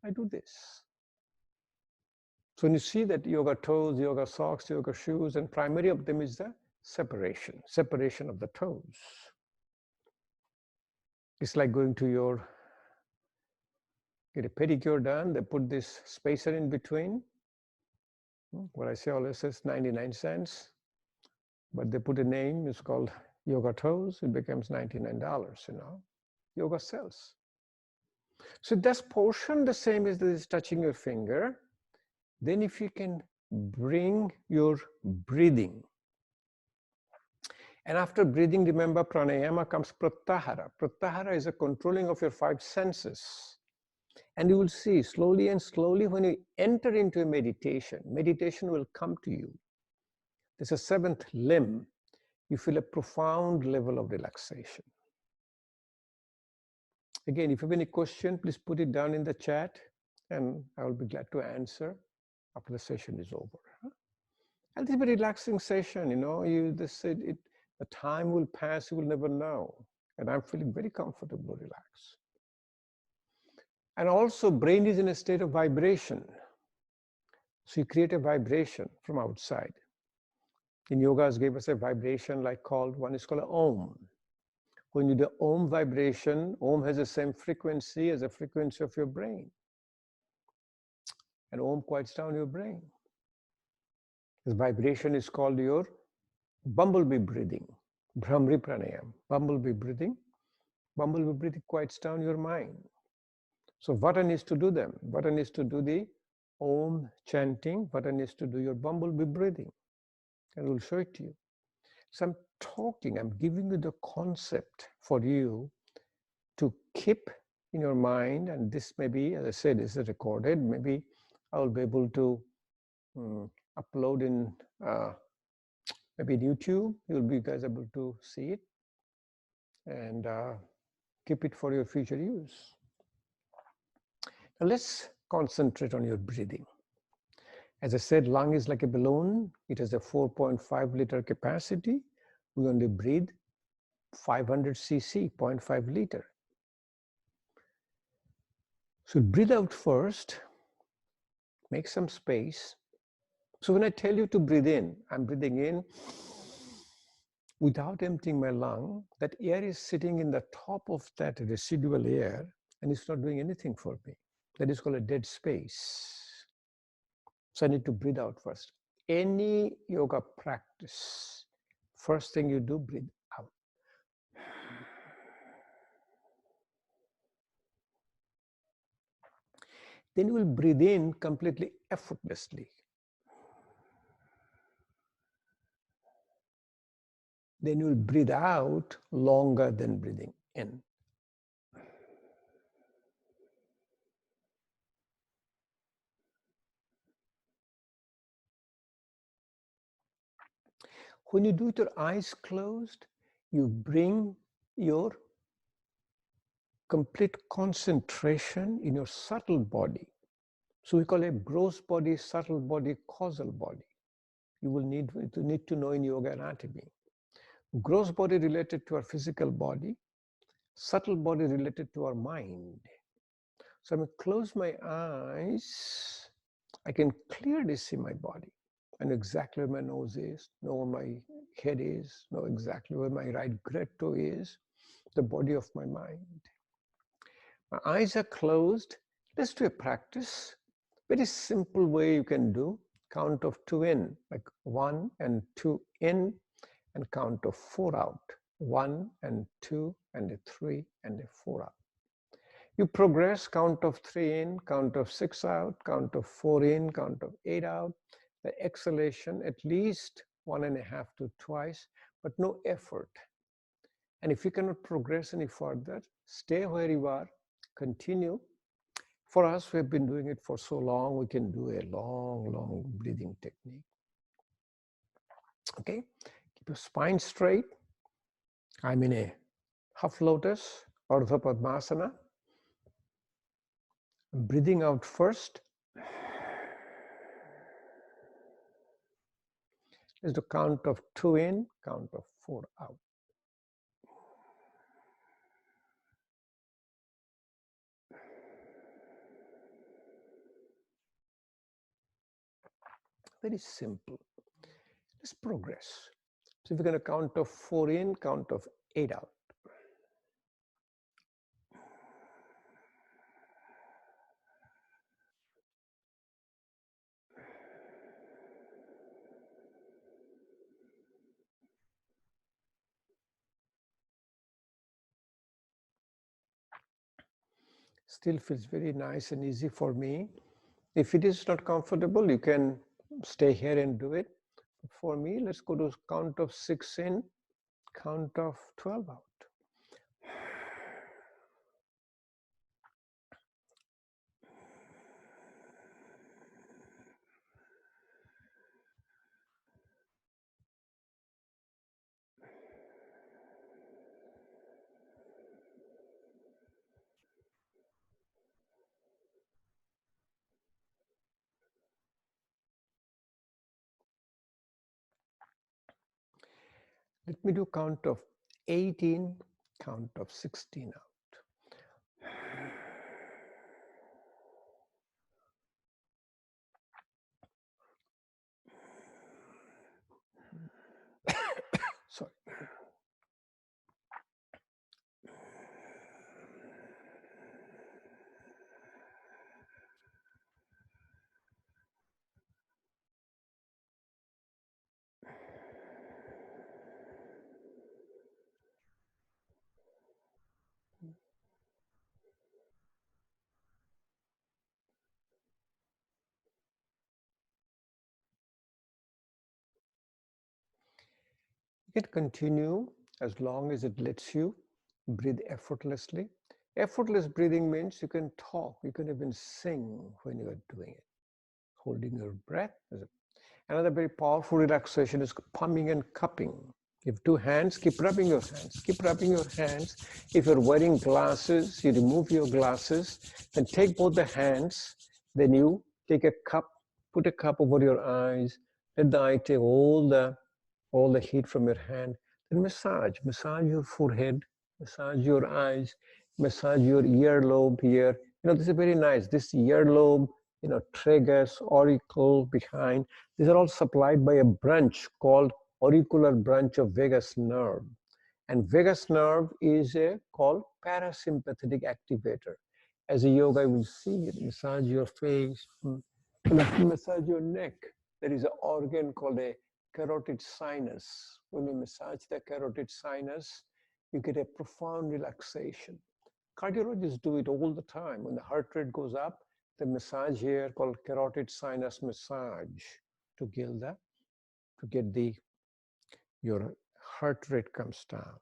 I do this. So when you see that yoga toes, yoga socks, yoga shoes, and primary of them is the separation of the toes. It's like going to get a pedicure done, they put this spacer in between. What I say always is 99 cents, but they put a name, it's called yoga toes, it becomes $99, you know. Yoga sells. So this portion, the same as this touching your finger. Then if you can bring your breathing. And after breathing, remember pranayama comes pratyahara. Pratyahara is a controlling of your 5 senses. And you will see slowly and slowly when you enter into a meditation, meditation will come to you. There's a 7th limb. You feel a profound level of relaxation. Again, if you have any question, please put it down in the chat and I will be glad to answer after the session is over. And this is a relaxing session, you know, the time will pass, you will never know. And I'm feeling very comfortable, relaxed. And also brain is in a state of vibration. So you create a vibration from outside. In yogas gave us a vibration one is called an Om. When you do Om vibration, Om has the same frequency as the frequency of your brain. And Om quiets down your brain. This vibration is called your bumblebee breathing, Bhramri Pranayam, bumblebee breathing. Bumblebee breathing quiets down your mind. So Vata needs to do them. Vata needs to do the Om chanting. Vata needs to do your bumblebee breathing. And we'll show it to you. So I'm giving you the concept for you to keep in your mind. And this may be, as I said, is recorded. Maybe I'll be able to upload in maybe YouTube. You'll be guys able to see it and keep it for your future use. Now let's concentrate on your breathing. As I said, lung is like a balloon. It has a 4.5 liter capacity. We only breathe 500 cc, 0.5 liter. So breathe out first, make some space. So when I tell you to breathe in, I'm breathing in without emptying my lung. That air is sitting in the top of that residual air and it's not doing anything for me. That is called a dead space. So I need to breathe out first. Any yoga practice, first thing you do, breathe out. Then you will breathe in completely effortlessly. Then you will breathe out longer than breathing in. When you do it with your eyes closed, you bring your complete concentration in your subtle body. So we call it gross body, subtle body, causal body. You will need to know in yoga anatomy. Gross body related to our physical body, subtle body related to our mind. So I'm going to close my eyes. I can clearly see my body. I know exactly where my nose is, know where my head is, know exactly where my right great toe is, the body of my mind. My eyes are closed. Let's do a practice. Very simple way you can do. Count of 2 in, like 1 and 2 in, and count of 4 out. 1 and 2 and a 3 and a 4 out. You progress, count of 3 in, count of 6 out, count of 4 in, count of 8 out. The exhalation at least 1.5 to twice, but no effort. And if you cannot progress any further, stay where you are, continue. For us, we've been doing it for so long, we can do a long, long breathing technique. Okay, keep your spine straight. I'm in a half lotus, Ardha Padmasana. Breathing out first. Is the count of 2 in, count of 4 out. Very simple. Let's progress. So we're going to count of 4 in, count of 8 out. Still feels very nice and easy for me. If it is not comfortable, you can stay here and do it. For me, let's go to count of 6 in, count of 12 out. Let me do count of 18, count of 16 out. Sorry. You can continue as long as it lets you breathe effortlessly. Effortless breathing means you can talk, you can even sing when you are doing it. Holding your breath. Another very powerful relaxation is pumping and cupping. If 2 hands, keep rubbing your hands. Keep rubbing your hands. If you're wearing glasses, you remove your glasses, then take both the hands, then you take a cup, put a cup over your eyes, let the eye take all the heat from your hand, then massage your forehead, massage your eyes, massage your earlobe here. This is very nice. This earlobe, tragus, auricle behind, these are all supplied by a branch called auricular branch of vagus nerve. And vagus nerve is called parasympathetic activator. As a yoga, I will see it, massage your face, massage your neck. There is an organ called a carotid sinus. When you massage the carotid sinus, you get a profound relaxation. Cardiologists do it all the time. When the heart rate goes up, the massage here called carotid sinus massage to get your heart rate comes down.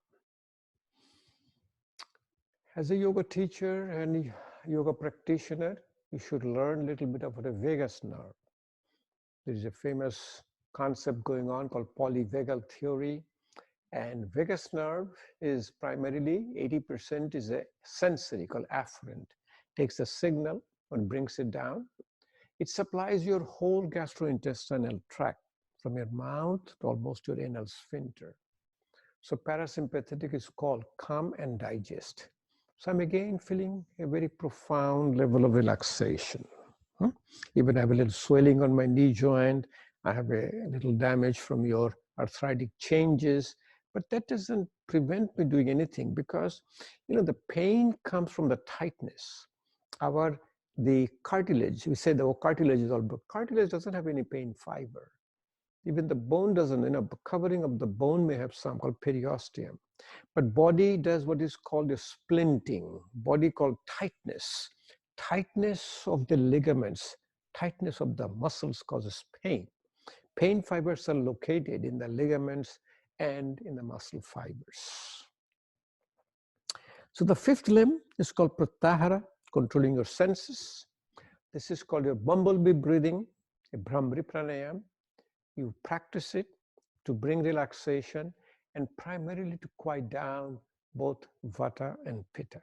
As a yoga teacher and yoga practitioner, you should learn a little bit about the vagus nerve. There is a famous concept going on called polyvagal theory. And vagus nerve is primarily 80% is a sensory called afferent. Takes a signal and brings it down. It supplies your whole gastrointestinal tract from your mouth to almost your anal sphincter. So parasympathetic is called calm and digest. So I'm again feeling a very profound level of relaxation. Even I have a little swelling on my knee joint. I have a little damage from your arthritic changes, but that doesn't prevent me doing anything because, the pain comes from the tightness. The cartilage, we say the cartilage is all, but cartilage doesn't have any pain fiber. Even the bone doesn't, covering of the bone may have some called periosteum. But body does what is called a splinting, body called tightness. Tightness of the ligaments, tightness of the muscles causes pain. Pain fibers are located in the ligaments and in the muscle fibers. So the fifth limb is called pratyahara, controlling your senses. This is called your bumblebee breathing, a Brahmari pranayam. You practice it to bring relaxation and primarily to quiet down both vata and pitta.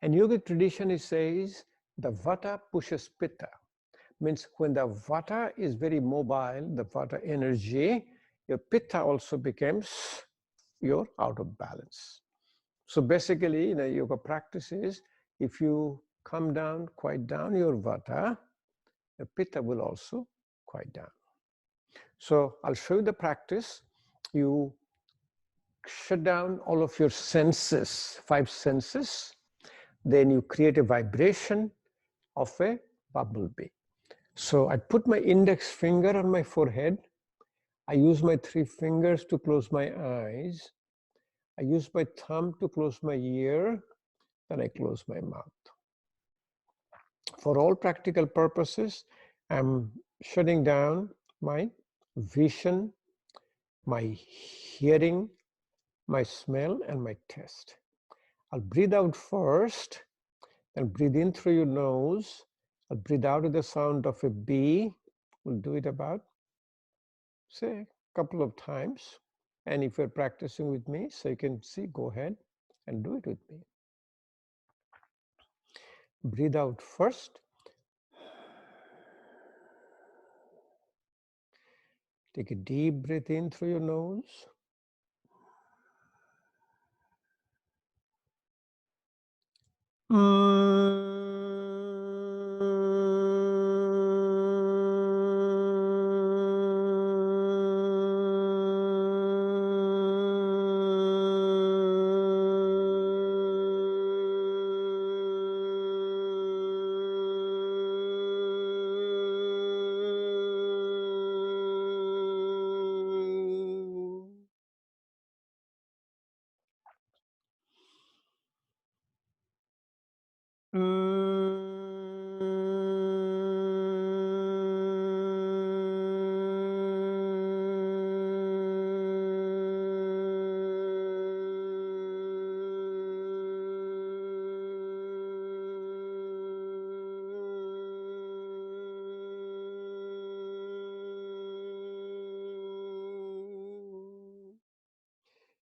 And yogic tradition, it says the vata pushes pitta. Means when the vata is very mobile, the vata energy, your pitta also becomes you're out of balance. So basically, yoga practice is if you come down, quiet down your vata, the pitta will also quiet down. So I'll show you the practice. You shut down all of your senses, 5 senses. Then you create a vibration of a bumblebee. So I put my index finger on my forehead. I use my 3 fingers to close my eyes. I use my thumb to close my ear. Then I close my mouth. For all practical purposes, I'm shutting down my vision, my hearing, my smell, and my taste. I'll breathe out first, then breathe in through your nose. I'll breathe out with the sound of a bee. We'll do it about, say, a couple of times. And if you're practicing with me, so you can see, go ahead and do it with me. Breathe out first. Take a deep breath in through your nose.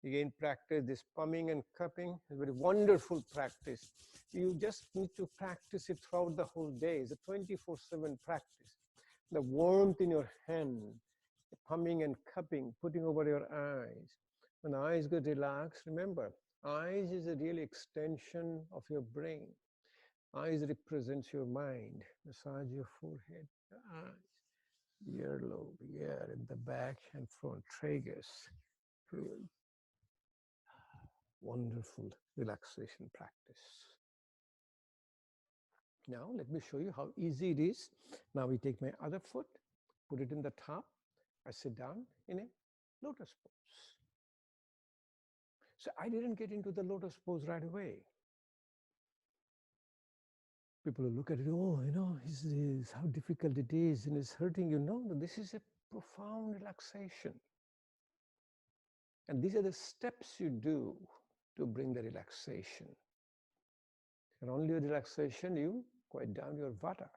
Again, practice this pumming and cupping. It's a very wonderful practice. You just need to practice it throughout the whole day. It's a 24/7 practice. The warmth in your hand, the pumming and cupping, putting over your eyes. When the eyes get relaxed, remember, eyes is a real extension of your brain. Eyes represents your mind. Massage your forehead, the eyes, earlobe, ear, in the back and front, tragus. Real wonderful relaxation practice. Now let me show you how easy it is. Now we take my other foot, put it in the top. I sit down in a lotus pose. So I didn't get into the lotus pose right away. People will look at it, oh, how difficult it is and it's hurting you. No, this is a profound relaxation. And these are the steps you do to bring the relaxation. And only with relaxation, you quiet down your vata.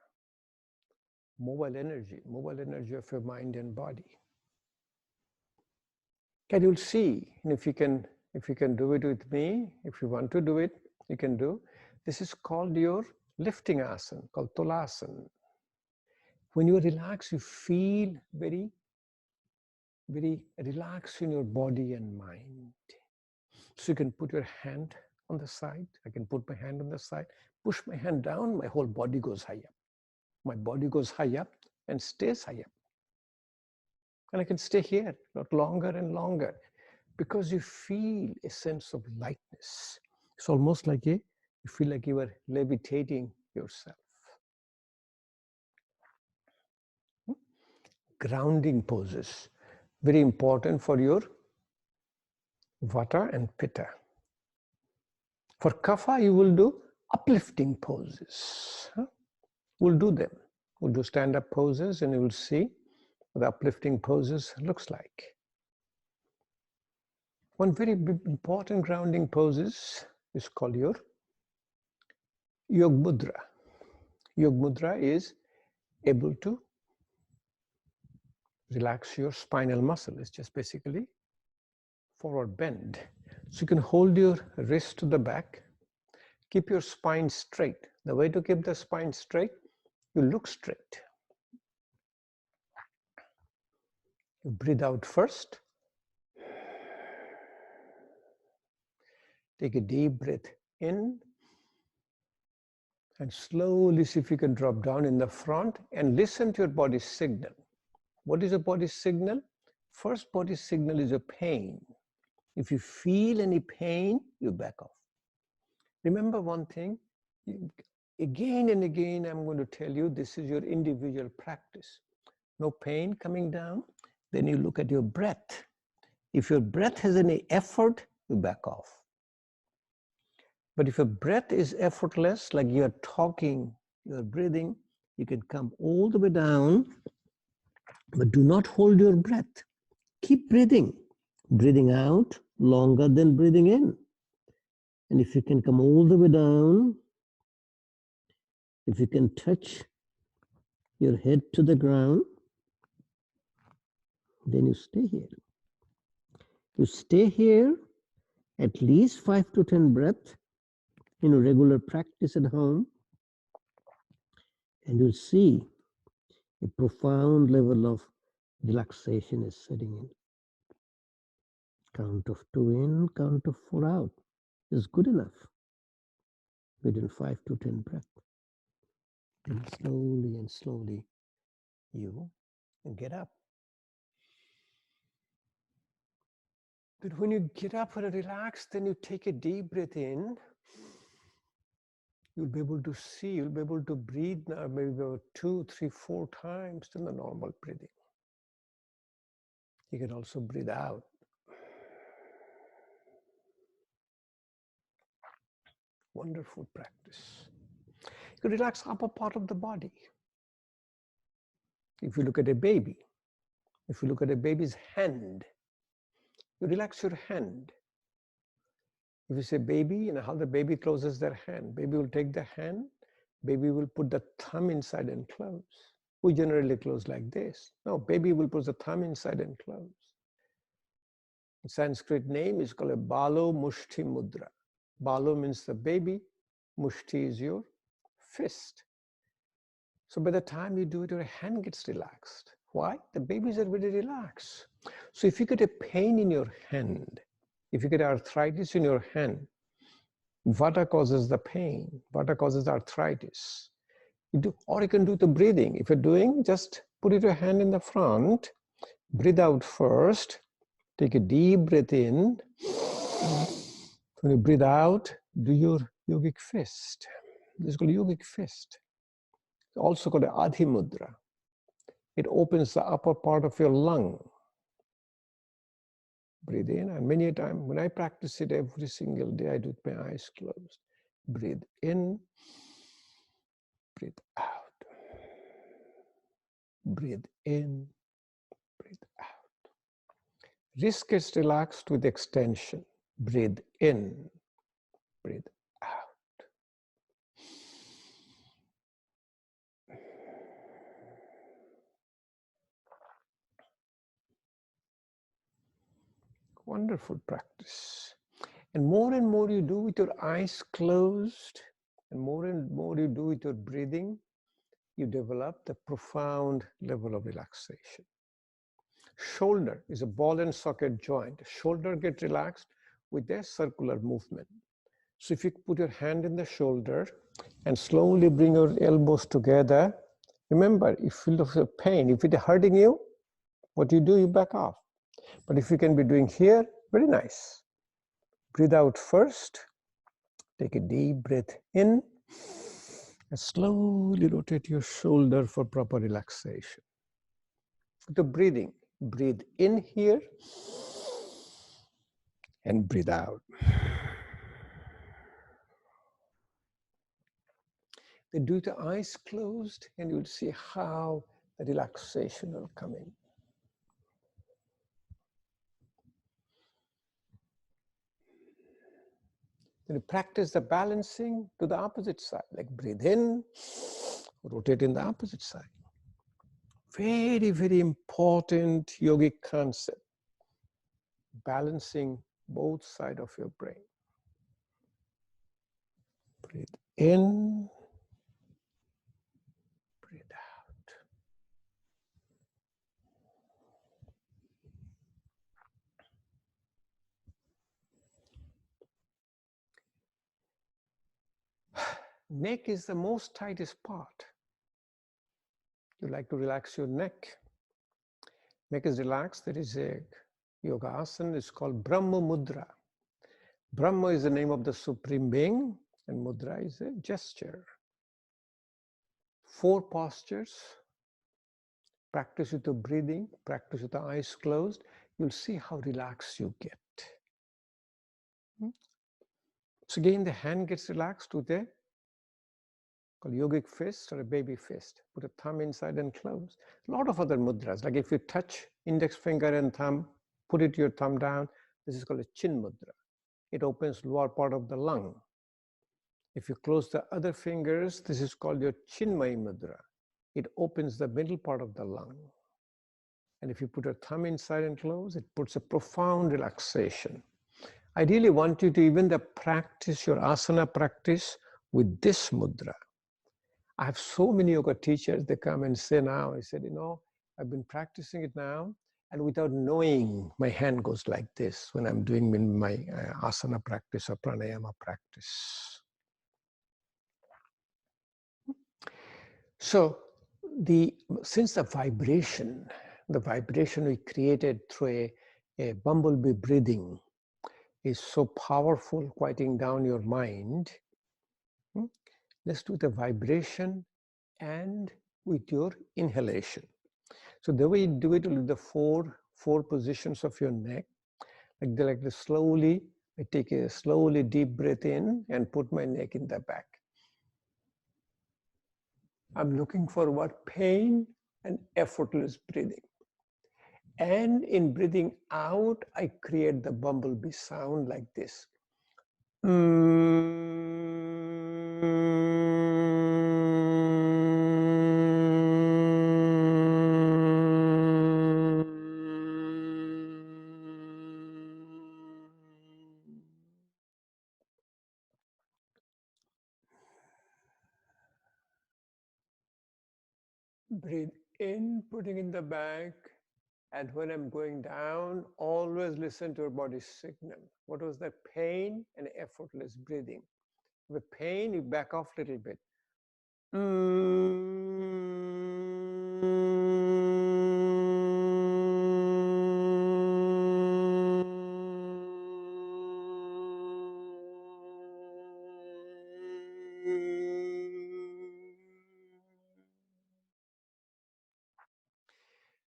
mobile energy of your mind and body. And you'll see, and if you can do it with me, if you want to do it, you can do. This is called your lifting asana, called Tolasana. When you relax, you feel very, very relaxed in your body and mind. So you can put your hand on the side. I can put my hand on the side, push my hand down, my whole body goes high up. My body goes high up and stays high up. And I can stay here a lot longer and longer because you feel a sense of lightness. It's almost like you feel like you are levitating yourself. Grounding poses, very important for your Vata and Pitta. For Kapha, you will do uplifting poses. We'll do them. We'll do stand-up poses and you will see what the uplifting poses looks like. One very important grounding poses is called your Yoga Mudra. Yoga Mudra is able to relax your spinal muscle. It's just basically forward bend. So you can hold your wrist to the back, keep your spine straight. The way to keep the spine straight, you look straight. You breathe out first. Take a deep breath in and slowly see if you can drop down in the front and listen to your body's signal. What is a body's signal? First body's signal is a pain. If you feel any pain, you back off. Remember one thing, again and again I'm going to tell you, this is your individual practice. No pain coming down, then you look at your breath. If your breath has any effort, you back off. But if your breath is effortless, like you're talking, you're breathing, you can come all the way down, but do not hold your breath. Keep breathing. Breathing out longer than breathing in. And if you can come all the way down, if you can touch your head to the ground, then you stay here. You stay here at least 5 to 10 breaths in a regular practice at home, and you'll see a profound level of relaxation is setting in. Count of 2 in, count of 4 out is good enough within 5 to 10 breaths. And slowly you get up. But when you get up and relax, then you take a deep breath in. You'll be able to see, you'll be able to breathe now maybe about 2, 3, 4 times than the normal breathing. You can also breathe out. Wonderful practice. You can relax upper part of the body. If you look at a baby, if you look at a baby's hand, you relax your hand. If you say baby, you know how the baby closes their hand. Baby will take the hand, baby will put the thumb inside and close. We generally close like this. No, baby will put the thumb inside and close. The Sanskrit name is called a Balo Mushti Mudra. Balo means the baby, Mushti is your fist. So by the time you do it, your hand gets relaxed. Why? The babies are very relaxed. So if you get a pain in your hand, if you get arthritis in your hand, Vata causes the pain, Vata causes arthritis. Or you can do the breathing. If you're doing, just put your hand in the front, breathe out first, take a deep breath in. When you breathe out, do your yogic fist. This is called yogic fist. It's also called Adhi Mudra. It opens the upper part of your lung. Breathe in, and many a time when I practice it every single day, I do it with my eyes closed. Breathe in, breathe out. Breathe in, breathe out. Wrist gets relaxed with extension. Breathe in, breathe out. Wonderful practice. And more you do with your eyes closed, and more you do with your breathing, you develop the profound level of relaxation. Shoulder is a ball and socket joint. Shoulder get relaxed with a circular movement. So if you put your hand in the shoulder and slowly bring your elbows together, remember, if you feel the pain, if it is hurting you, what you do, you back off. But if you can be doing here, very nice. Breathe out first. Take a deep breath in and slowly rotate your shoulder for proper relaxation. The breathing, breathe in here and breathe out. Then do the eyes closed and you'll see how the relaxation will come in. Then you practice the balancing to the opposite side, like breathe in, rotate in the opposite side. Very, very important yogic concept, balancing both sides of your brain. Breathe in, breathe out. Neck is the most tightest part. You like to relax your neck. Neck is relaxed. There is a yoga asana. It's called Brahma Mudra. Brahma is the name of the Supreme Being, and Mudra is a gesture. 4 postures. Practice with the breathing. Practice with the eyes closed. You'll see how relaxed you get. So again, the hand gets relaxed with a called yogic fist or a baby fist. Put a thumb inside and close. A lot of other mudras, like if you touch index finger and thumb, put it your thumb down. This is called a chin mudra. It opens lower part of the lung. If you close the other fingers, this is called your chinmay mudra. It opens the middle part of the lung. And if you put your thumb inside and close, it puts a profound relaxation. I really want you to even practice your asana practice with this mudra. I have so many yoga teachers, they come and say now, I said, I've been practicing it now, and without knowing, my hand goes like this when I'm doing my asana practice or pranayama practice. So, since the vibration we created through a bumblebee breathing is so powerful, quieting down your mind, let's do the vibration and with your inhalation. So the way you do it with the four positions of your neck, like the slowly, I take a slowly deep breath in and put my neck in the back. I'm looking for what? Pain and effortless breathing. And in breathing out, I create the bumblebee sound like this. Breathe in, putting in the back, and when I'm going down, always listen to your body's signal. What was that? Pain and effortless breathing. With pain, you back off a little bit.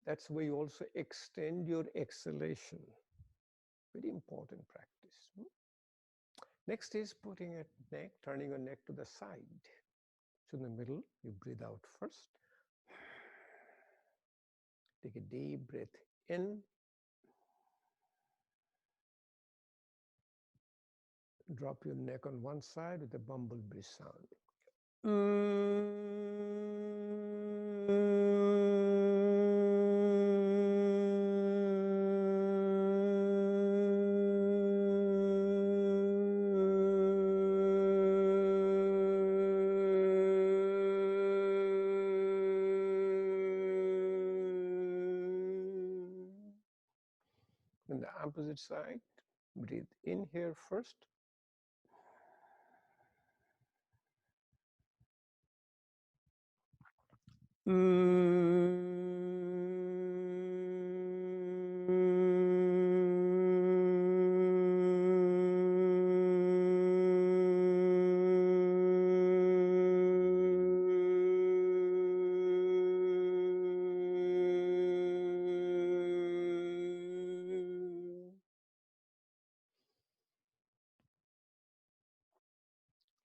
That's where you also extend your exhalation. Very important practice. Next is putting a neck, turning your neck to the side. So in the middle, you breathe out first. Take a deep breath in. Drop your neck on one side with a bumblebee sound. opposite side. Breathe in here first.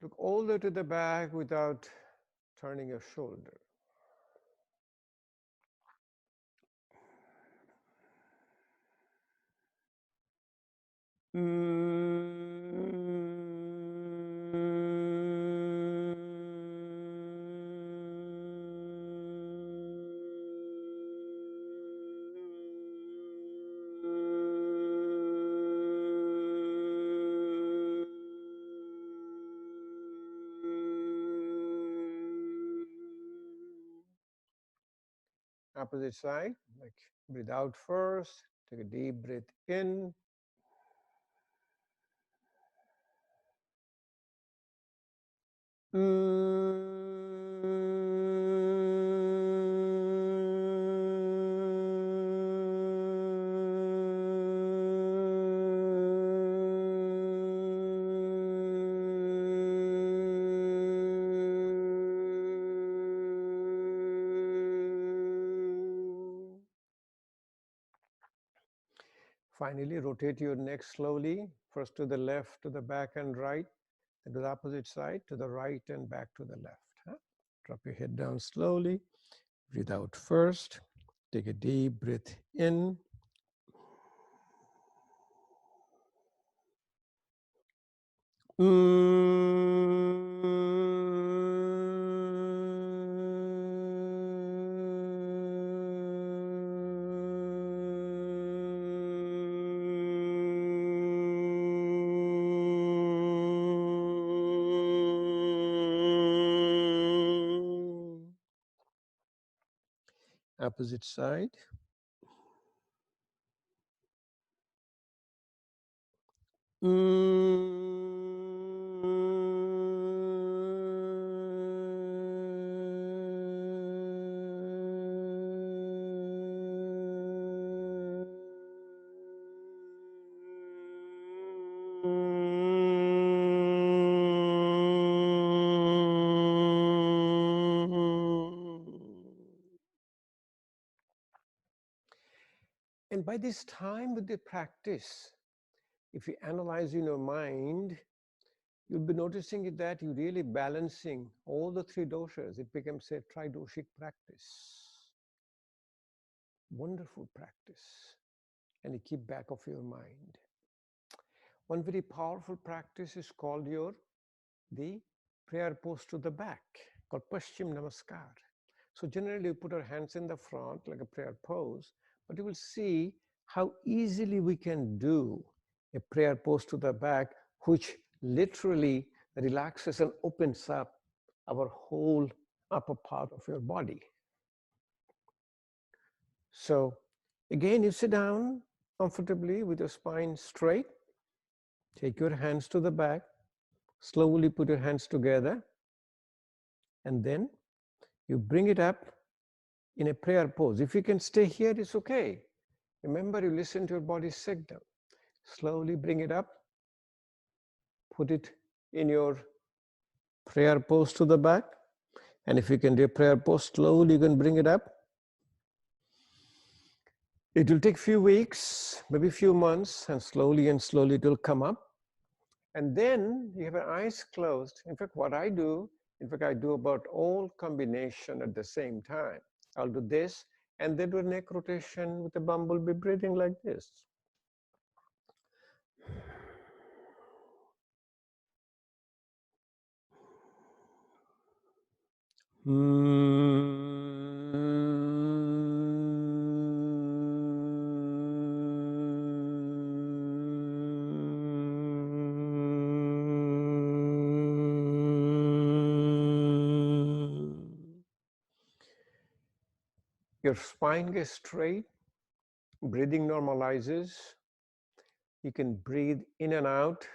Look all the way to the back without turning your shoulder. Opposite side, like breathe out first, take a deep breath in. Finally, rotate your neck slowly, first to the left, to the back and right, then to the opposite side, to the right and back to the left. Drop your head down slowly, breathe out first, take a deep breath in. Opposite side. And by this time with the practice, if you analyze in your mind, you'll be noticing that you're really balancing all the three doshas. It becomes a tridoshic practice. Wonderful practice. And you keep back of your mind. One very powerful practice is called the prayer pose to the back, called Paschim Namaskar. So generally we put our hands in the front like a prayer pose, but you will see how easily we can do a prayer pose to the back, which literally relaxes and opens up our whole upper part of your body. So again, you sit down comfortably with your spine straight. Take your hands to the back. Slowly put your hands together. And then you bring it up in a prayer pose. If you can stay here, it's okay. Remember, you listen to your body's signal. Slowly bring it up. Put it in your prayer pose to the back. And if you can do a prayer pose, slowly you can bring it up. It will take a few weeks, maybe a few months, and slowly it will come up. And then you have your eyes closed. In fact, what I do, I do about all combination at the same time. I'll do this, and then do a neck rotation with a bumblebee breathing like this. Your spine gets straight, breathing normalizes, You can breathe in and out.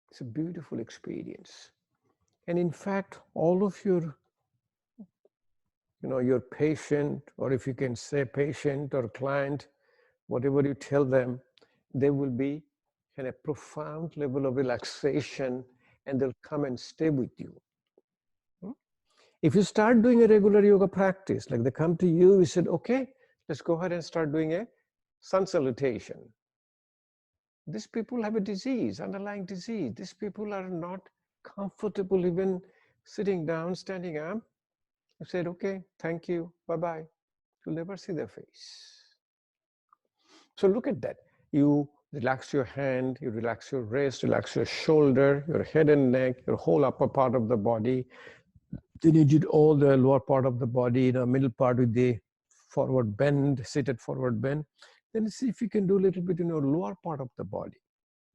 It's a beautiful experience. And in fact, all of your, your patient, or if you can say patient or client, whatever you tell them, they will be in a profound level of relaxation, and they'll come and stay with you. If you start doing a regular yoga practice, like they come to you, you said, okay, let's go ahead and start doing a sun salutation. These people have a disease, underlying disease. These people are not comfortable even sitting down, standing up. You said, okay, thank you, bye-bye. You'll never see their face. So look at that. You relax your hand, you relax your wrist, relax your shoulder, your head and neck, your whole upper part of the body. Then you did all the lower part of the body, the middle part with the forward bend, seated forward bend. Then see if you can do a little bit in your lower part of the body.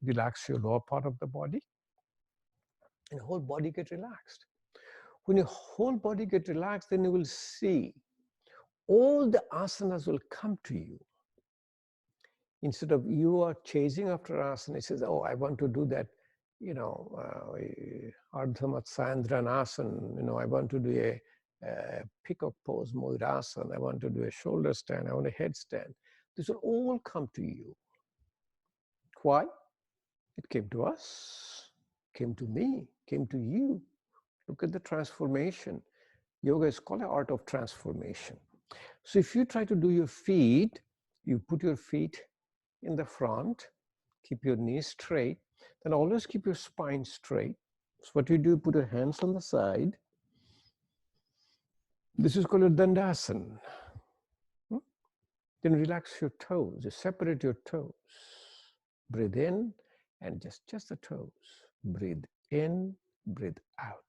Relax your lower part of the body, and the whole body get relaxed. When your whole body get relaxed, then you will see all the asanas will come to you. Instead of you are chasing after asana, it says, oh, I want to do that, Ardha Matsyendrasana, I want to do a peacock pose, Moirasana, I want to do a shoulder stand, I want a headstand. These will all come to you. Why? It came to us, came to me, came to you. Look at the transformation. Yoga is called an art of transformation. So if you try to do your feet, you put your feet in the front, keep your knees straight, then always keep your spine straight. So what you do, put your hands on the side. This is called a Dandasana. Then relax your toes, you separate your toes. Breathe in and just the toes. Breathe in, breathe out.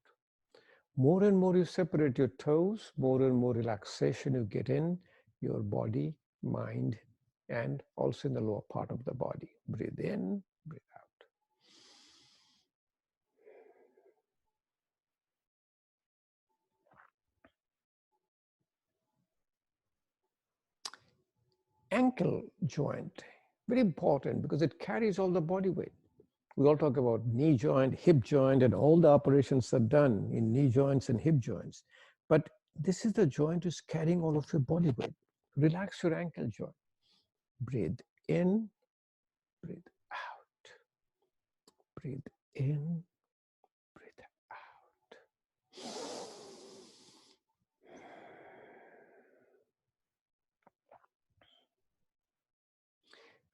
More and more you separate your toes, more and more relaxation you get in your body, mind, and also in the lower part of the body. Breathe in, breathe out. Ankle joint, very important because it carries all the body weight. We all talk about knee joint, hip joint, and all the operations are done in knee joints and hip joints. But this is the joint is carrying all of your body weight. Relax your ankle joint. Breathe in, breathe out. Breathe in, breathe out.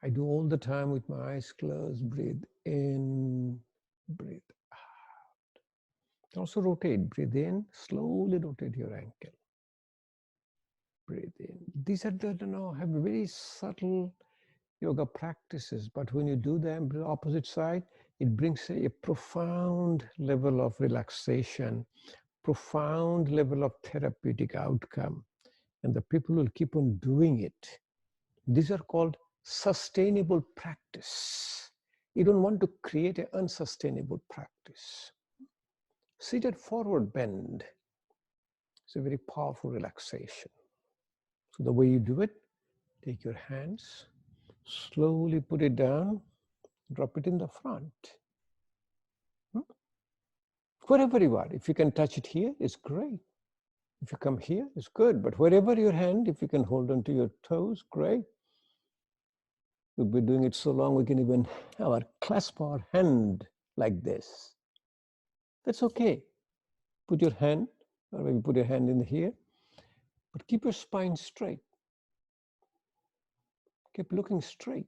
I do all the time with my eyes closed. Breathe in, breathe out. Also rotate. Breathe in, slowly rotate your ankle. Breathe in. These are the, have very subtle yoga practices, but when you do them the opposite side, it brings a profound level of relaxation, profound level of therapeutic outcome, and the people will keep on doing it. These are called sustainable practice. You don't want to create an unsustainable practice. Seated forward bend is a very powerful relaxation. So the way you do it, take your hands, slowly put it down, drop it in the front. Wherever you are, if you can touch it here, it's great. If you come here, it's good. But wherever your hand, if you can hold onto your toes, great. We've been doing it so long, we can even clasp our hand like this. That's okay. Put your hand, or maybe put your hand in here, but keep your spine straight. Keep looking straight.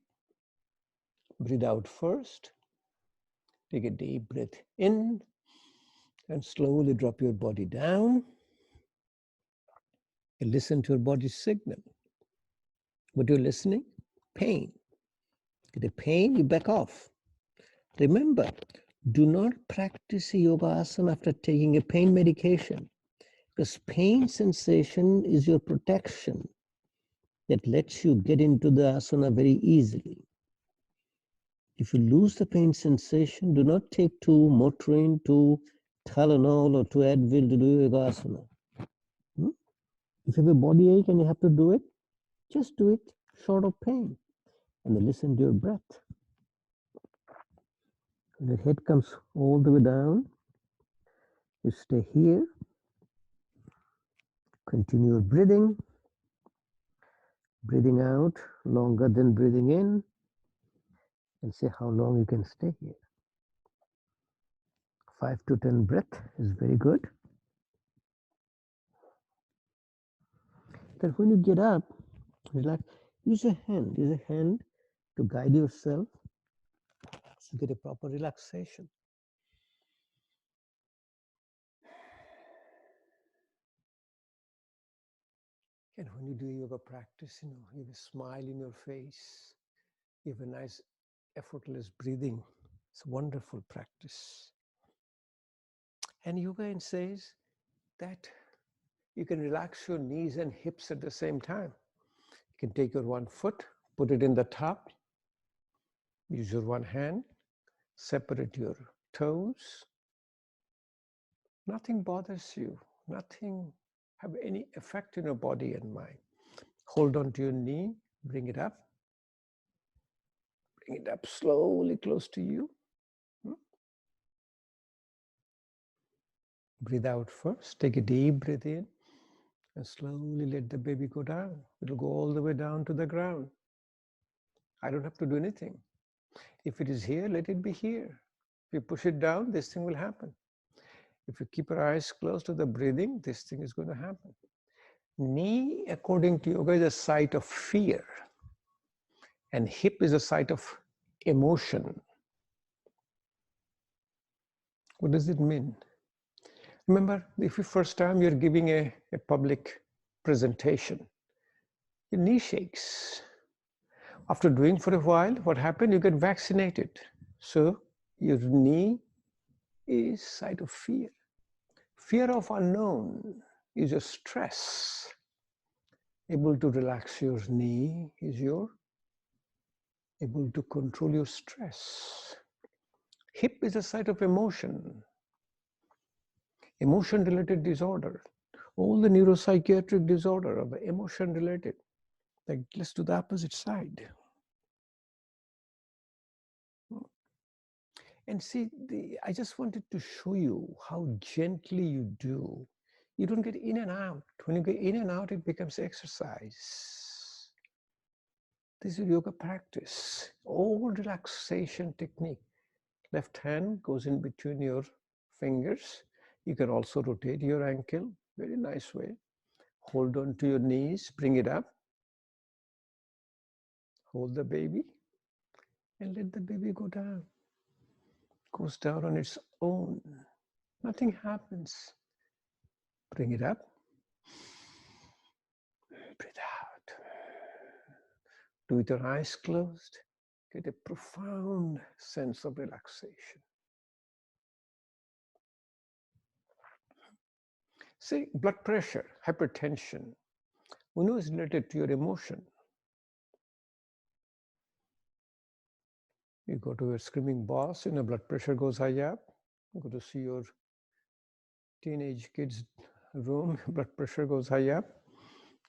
Breathe out first. Take a deep breath in and slowly drop your body down. And listen to your body's signal. What you're listening? Pain. Get a pain, you back off. Remember, do not practice yoga asana after taking a pain medication, because pain sensation is your protection that lets you get into the asana very easily. If you lose the pain sensation, do not take to Motrin, to Tylenol or 2 Advil to do yogasana. If you have a body ache and you have to do it, just do it short of pain. And then listen to your breath. When your head comes all the way down, you stay here. Continue your breathing. Breathing out longer than breathing in. And see how long you can stay here. 5 to 10 breaths is very good. Then when you get up, relax. Use a hand to guide yourself to get a proper relaxation. And when you do yoga practice, you have a smile in your face. You have a nice, effortless breathing. It's a wonderful practice. And yoga says that you can relax your knees and hips at the same time. You can take your one foot, put it in the top, use your one hand, separate your toes. Nothing bothers you, nothing have any effect in your body and mind. Hold on to your knee, bring it up slowly close to you. Breathe out first, take a deep breath in and slowly let the baby go down. It'll go all the way down to the ground. I don't have to do anything. If it is here, let it be here. If you push it down, this thing will happen. If you keep your eyes closed to the breathing, this thing is going to happen. Knee, according to yoga, is a site of fear. And hip is a site of emotion. What does it mean? Remember, if you first time you're giving a public presentation, your knee shakes. After doing for a while, what happened? You get vaccinated. So your knee is site of fear. Fear of unknown is your stress. Able to relax your knee is your able to control your stress. Hip is a site of emotion. Emotion-related disorder. All the neuropsychiatric disorder of the emotion-related. Like, let's do the opposite side. And see, I just wanted to show you how gently you do. You don't get in and out. When you get in and out, it becomes exercise. This is yoga practice. All relaxation technique. Left hand goes in between your fingers. You can also rotate your ankle, very nice way. Hold on to your knees, bring it up. Hold the baby and let the baby go down. Goes down on its own. Nothing happens. Bring it up. Breathe out. Do with your eyes closed. Get a profound sense of relaxation. See, blood pressure, hypertension, we know is related to your emotion. You go to your screaming boss, blood pressure goes high up. You go to see your teenage kid's room, blood pressure goes high up.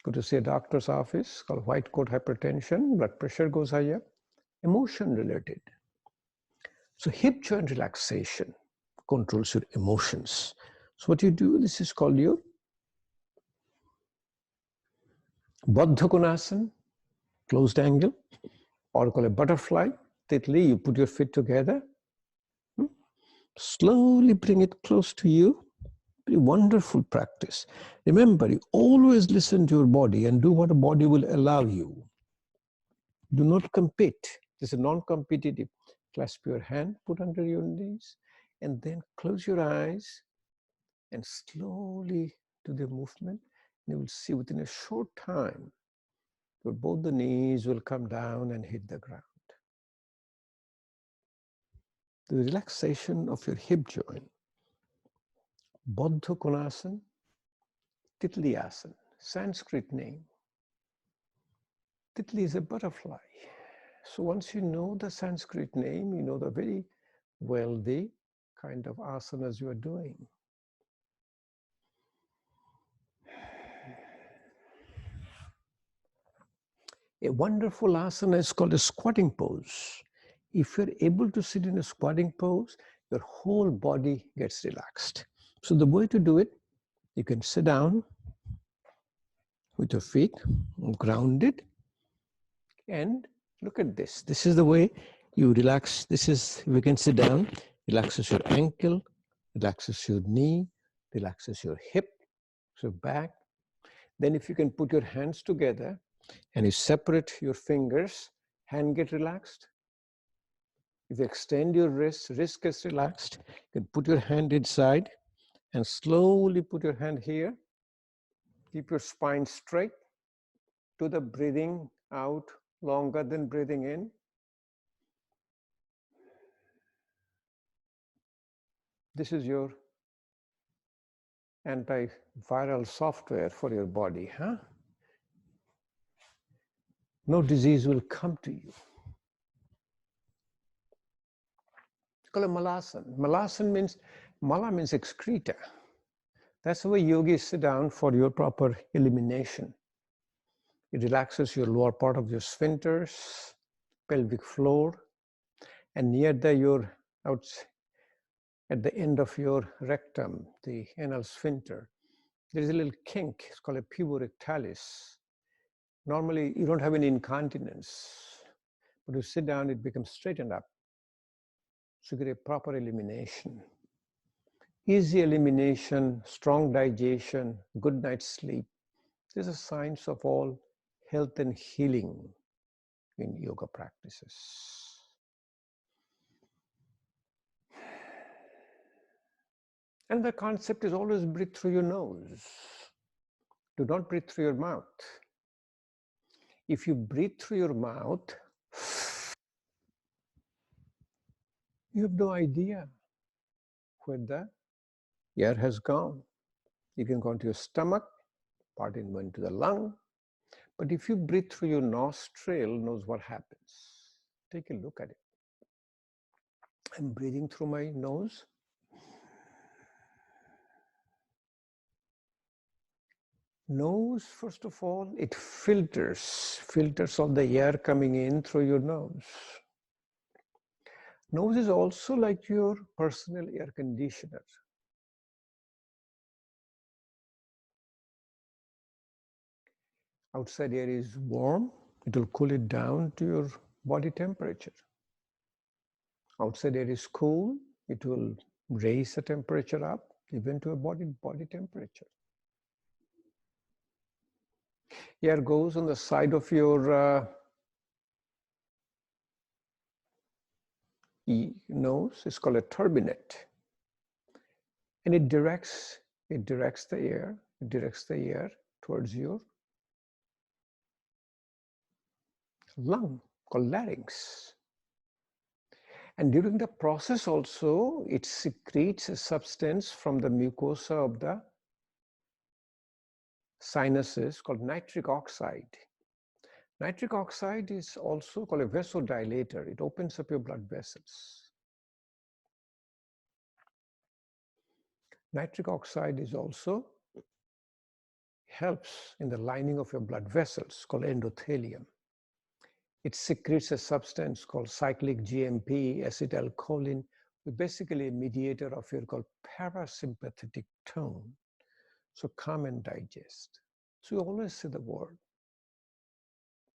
Go to see a doctor's office, called white coat hypertension, blood pressure goes high up. Emotion related. So hip joint relaxation controls your emotions. So what you do, this is called your Baddha Konasana, closed angle, or call a butterfly. Titli, you put your feet together. Slowly bring it close to you. Very wonderful practice. Remember, you always listen to your body and do what the body will allow you. Do not compete. This is non-competitive. Clasp your hand, put under your knees, and then close your eyes and slowly do the movement. And you will see within a short time, both the knees will come down and hit the ground. The relaxation of your hip joint. Baddha Konasana, Titli Asana, Sanskrit name. Titli is a butterfly. So once you know the Sanskrit name, you know the very wealthy, kind of asanas you are doing. A wonderful asana is called a squatting pose. If you're able to sit in a squatting pose, your whole body gets relaxed. So the way to do it, you can sit down with your feet grounded, and look at this. This is the way you relax. This is, we can sit down, relaxes your ankle, relaxes your knee, relaxes your hip, so back. Then if you can put your hands together and you separate your fingers, hand get relaxed. If you extend your wrist gets relaxed. You can put your hand inside and slowly put your hand here. Keep your spine straight to the breathing out longer than breathing in. This is your antiviral software for your body, huh? No disease will come to you. It's called a malasan. Malasan means, mala means excreta. That's the way yogis sit down for your proper elimination. It relaxes your lower part of your sphincters, pelvic floor, and near at the end of your rectum, the anal sphincter, there is a little kink. It's called a puborectalis. Normally, you don't have any incontinence, but you sit down, it becomes straightened up. So you get a proper elimination. Easy elimination, strong digestion, good night's sleep. These are signs of all health and healing in yoga practices. And the concept is always breathe through your nose. Do not breathe through your mouth. If you breathe through your mouth, you have no idea where the air has gone. You can go into your stomach, part in went to the lung. But if you breathe through your nostril, knows what happens. Take a look at it. I'm breathing through my nose. Nose, first of all, it filters all the air coming in through your nose. Nose is also like your personal air conditioner. Outside air is warm, it will cool it down to your body temperature. Outside air is cool, it will raise the temperature up even to a body temperature. Air goes on the side of your nose. It's called a turbinate, and it directs the air towards your lung, called larynx. And during the process also, it secretes a substance from the mucosa of the sinuses called nitric oxide. Nitric oxide is also called a vasodilator. It opens up your blood vessels. Nitric oxide is also helps in the lining of your blood vessels called endothelium. It secretes a substance called cyclic GMP, acetylcholine, which is basically a mediator of your called parasympathetic tone. So calm and digest. So you always say the word.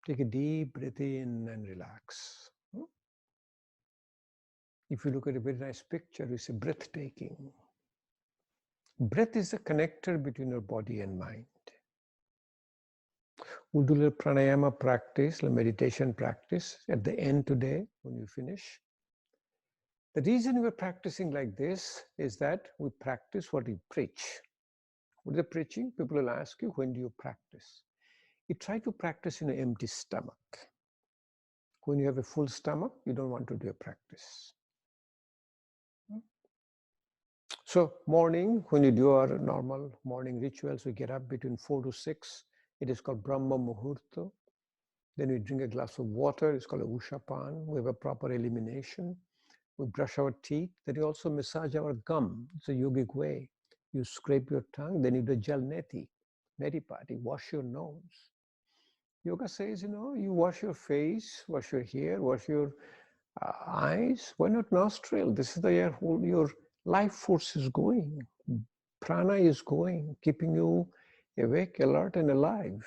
Take a deep breath in and relax. If you look at a very nice picture, it's a breathtaking. Breath is the connector between your body and mind. We'll do a little pranayama practice, a meditation practice at the end today when you finish. The reason we're practicing like this is that we practice what we preach. What is the preaching? People will ask you, when do you practice? You try to practice in an empty stomach. When you have a full stomach, you don't want to do a practice. So morning, when you do our normal morning rituals, we get up between 4 to 6. It is called Brahma Muhurta. Then we drink a glass of water. It's called a Ushapan. We have a proper elimination. We brush our teeth. Then you also massage our gum. It's a yogic way. You scrape your tongue. Then you do jalneti, neti party. Wash your nose. Yoga says, you wash your face, wash your hair, wash your eyes. Why not nostril? This is the air your life force is going. Prana is going, keeping you awake, alert, and alive.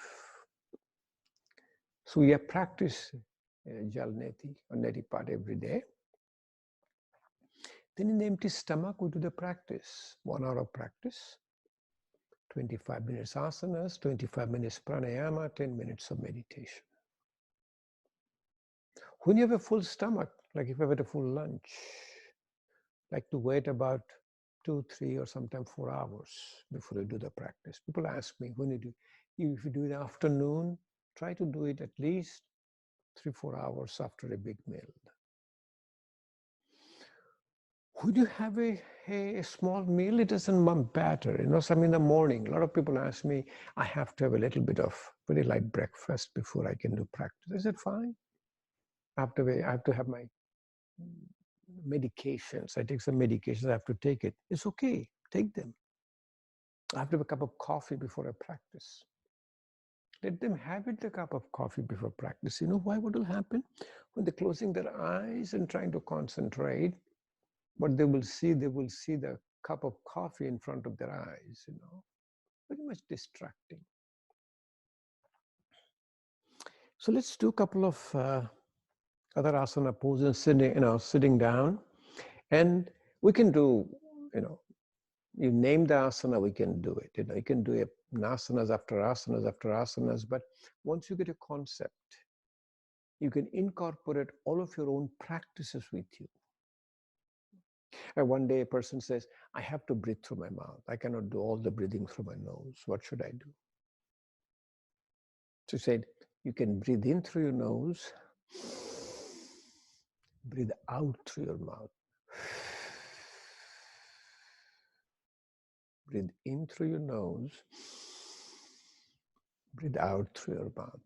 So we have practice jalneti or neti part every day. Then in the empty stomach, we do the practice, 1 hour of practice, 25 minutes asanas, 25 minutes pranayama, 10 minutes of meditation. When you have a full stomach, like if you have had a full lunch, like to wait about 2, 3, or sometimes 4 hours before you do the practice. People ask me, when if you do it in the afternoon, try to do it at least 3, 4 hours after a big meal. Would you have a small meal? It doesn't matter. Some in the morning, a lot of people ask me, I have to have a little bit of very light breakfast before I can do practice. I said, fine. I have to have my medications. I take some medications. I have to take it. It's okay. Take them. I have to have a cup of coffee before I practice. Let them have it, the cup of coffee before practice. You know why? What will happen? When they're closing their eyes and trying to concentrate, what they will see the cup of coffee in front of their eyes, very much distracting. So let's do a couple of other asana poses, sitting down. And we can do, you name the asana, we can do it. You can do asanas after asanas after asanas, but once you get a concept, you can incorporate all of your own practices with you. And one day a person says, I have to breathe through my mouth. I cannot do all the breathing through my nose. What should I do? So he said, you can breathe in through your nose, breathe out through your mouth. Breathe in through your nose, breathe out through your mouth.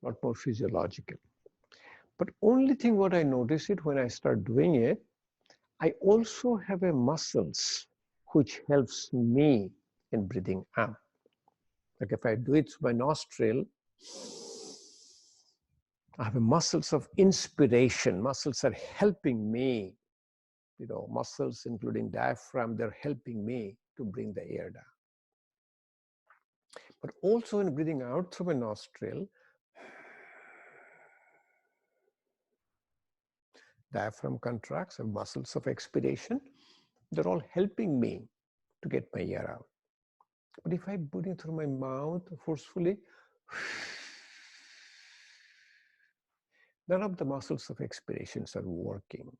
A lot more physiological. But only thing what I notice it when I start doing it, I also have a muscles which helps me in breathing out. Like if I do it through my nostril, I have a muscles of inspiration. Muscles are helping me, muscles including diaphragm, they're helping me to bring the air down. But also in breathing out through my nostril, diaphragm contracts and muscles of expiration, they're all helping me to get my air out. But if I put it through my mouth forcefully, none of the muscles of expirations are working.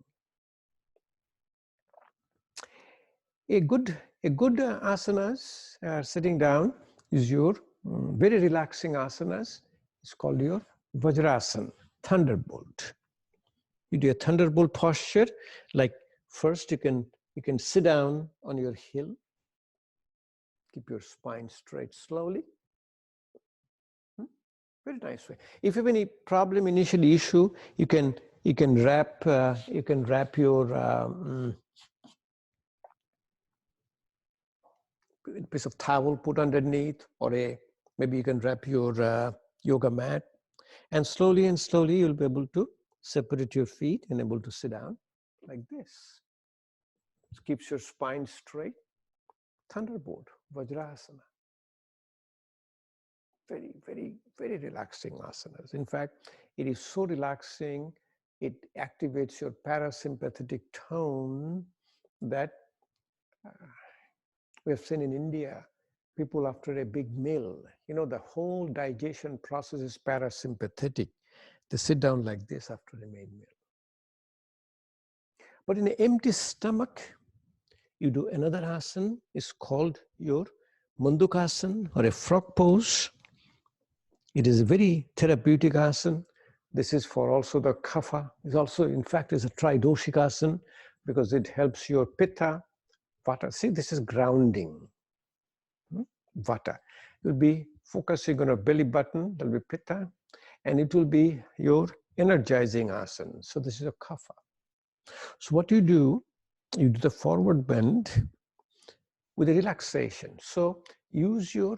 A good asanas, sitting down, is your very relaxing asanas. It's called your Vajrasana, thunderbolt. You do a thunderbolt posture, like first you can sit down on your heel, keep your spine straight slowly. Very nice way. If you have any problem, initial issue, you can wrap your piece of towel put underneath, or maybe you can wrap your yoga mat, and slowly you'll be able to separate your feet and able to sit down like this. It keeps your spine straight. Thunderbolt, Vajrasana. Very, very, very relaxing asanas. In fact, it is so relaxing, it activates your parasympathetic tone that we have seen in India, people after a big meal, the whole digestion process is parasympathetic. They sit down like this after a main meal. But in an empty stomach, you do another asana. It's called your Mandukasana or a frog pose. It is a very therapeutic asana. This is for also the kapha. It's also, in fact, is a tridoshik asana because it helps your pitta, vata. See, this is grounding. Vata. You'll be focusing on a belly button, there'll be pitta, and it will be your energizing asana. So this is a kapha. So what you do the forward bend with a relaxation. So use your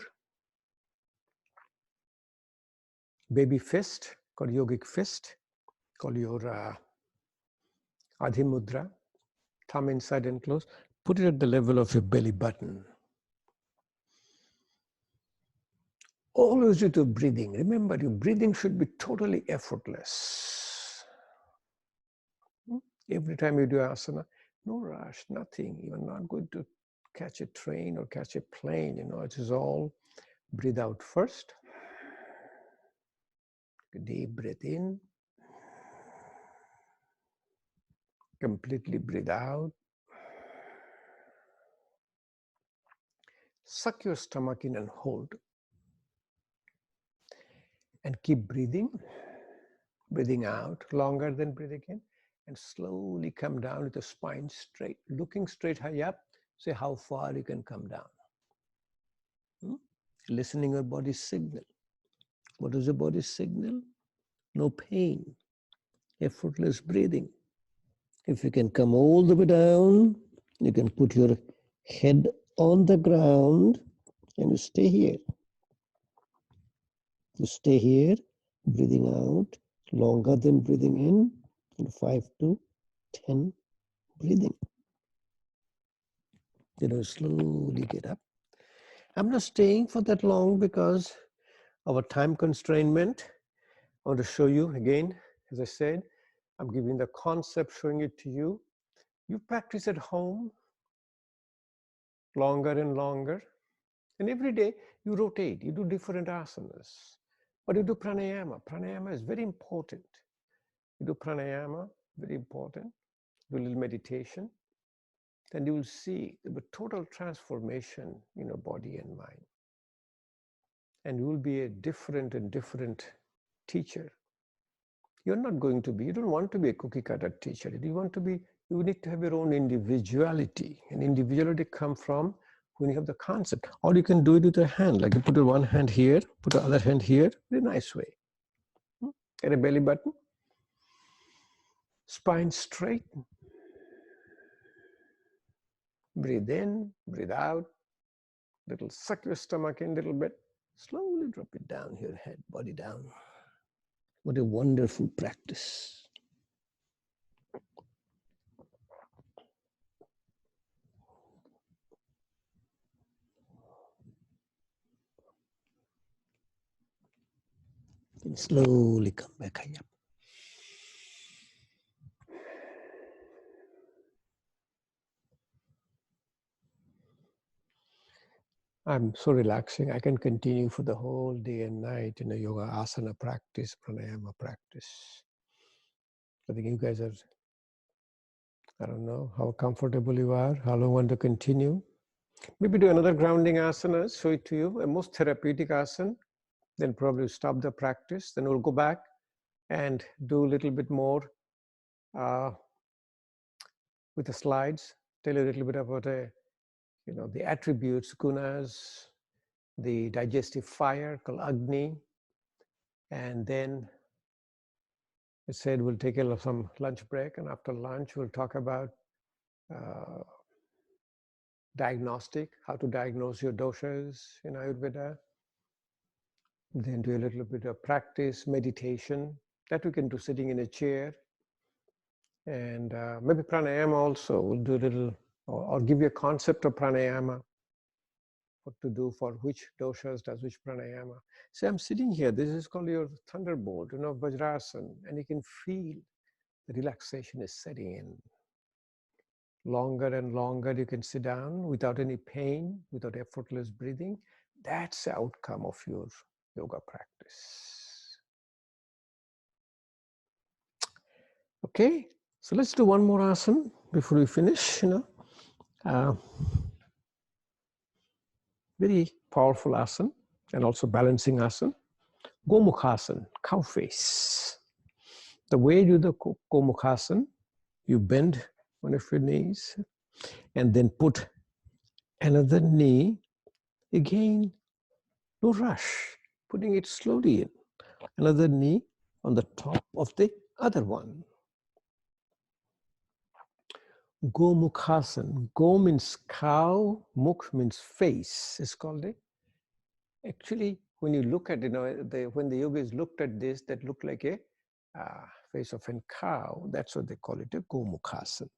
baby fist, called yogic fist, called your Adhi Mudra, thumb inside and close. Put it at the level of your belly button. Always do the breathing. Remember, your breathing should be totally effortless. Every time you do asana, no rush, nothing. You're not going to catch a train or catch a plane. It is all breathe out first. Deep breath in. Completely breathe out. Suck your stomach in and hold. And keep breathing. Breathing out longer than breathing in. And slowly come down with the spine straight. Looking straight high up. See how far you can come down. Listening your body's signal. What is the body's signal? No pain. Effortless breathing. If you can come all the way down, you can put your head on the ground and you stay here. You stay here, breathing out longer than breathing in, and 5 to 10 breathing. Slowly get up. I'm not staying for that long because of a time constraint. I want to show you again, as I said, I'm giving the concept, showing it to you. You practice at home longer and longer. And every day you rotate, you do different asanas. But you do pranayama. Pranayama is very important. You do pranayama, very important. Do a little meditation. Then you will see the total transformation in your body and mind. And you will be a different and different teacher. You're not going to be, you don't want to be a cookie cutter teacher. You need to have your own individuality. And individuality comes from when you have the concept. Or you can do it with a hand, like you put your one hand here, put the other hand here, in a nice way. At a belly button. Spine straight. Breathe in, breathe out. Little suck your stomach in a little bit. Slowly drop it down, your head, body down. What a wonderful practice. And slowly come back high up. I'm so relaxing. I can continue for the whole day and night in a yoga asana practice, pranayama practice. I think you guys are, I don't know how comfortable you are, how long you want to continue. Maybe do another grounding asana, show it to you, a most therapeutic asana. Then probably stop the practice. Then we'll go back and do a little bit more with the slides. Tell you a little bit about the attributes, gunas, the digestive fire called Agni. And then I said we'll take some lunch break, and after lunch we'll talk about diagnostic, how to diagnose your doshas in Ayurveda. Then do a little bit of practice, meditation, that we can do sitting in a chair. And maybe pranayama also. We'll do a little, or give you a concept of pranayama, what to do for which doshas does which pranayama. So I'm sitting here, this is called your thunderbolt, Vajrasana, and you can feel the relaxation is setting in. Longer and longer you can sit down without any pain, without effortless breathing. That's the outcome of your yoga practice. Okay, so let's do one more asana before we finish. Very powerful asana and also balancing asana. Gomukhasana, cow face. The way you do the Gomukhasana, you bend one of your knees and then put another knee, again, no rush, putting it slowly in. Another knee on the top of the other one. Gomukhasana. Go means cow, mukh means face. It's called it. Actually, when you look at, when the yogis looked at this, that looked like a face of a cow. That's what they call it, a Gomukhasana.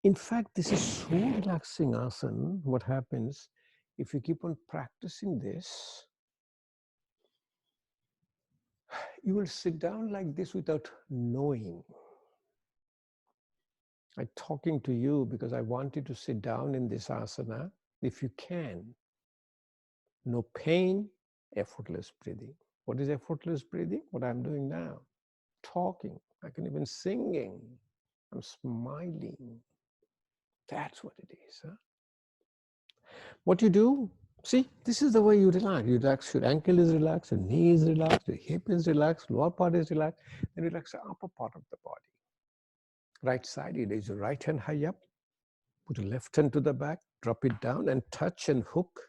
In fact, this is so relaxing asana. What happens if you keep on practicing this, you will sit down like this without knowing. I'm talking to you because I want you to sit down in this asana if you can. No pain, effortless breathing. What is effortless breathing? What I'm doing now. Talking. I can even singing. I'm smiling. That's what it is. Huh? What you do, see, this is the way you relax. You relax, your ankle is relaxed, your knee is relaxed, your hip is relaxed, lower part is relaxed, then relax the upper part of the body. Right side, you raise your right hand high up, put your left hand to the back, drop it down and touch and hook.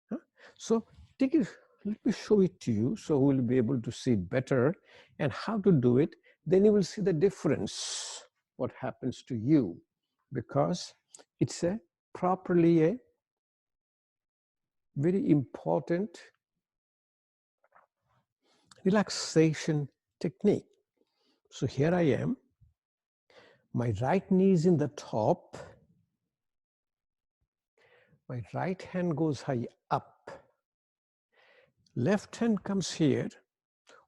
Huh? So take it, let me show it to you so we'll be able to see it better and how to do it. Then you will see the difference, what happens to you, because it's a properly a very important relaxation technique. So here I am. My right knee is in the top. My right hand goes high up. Left hand comes here.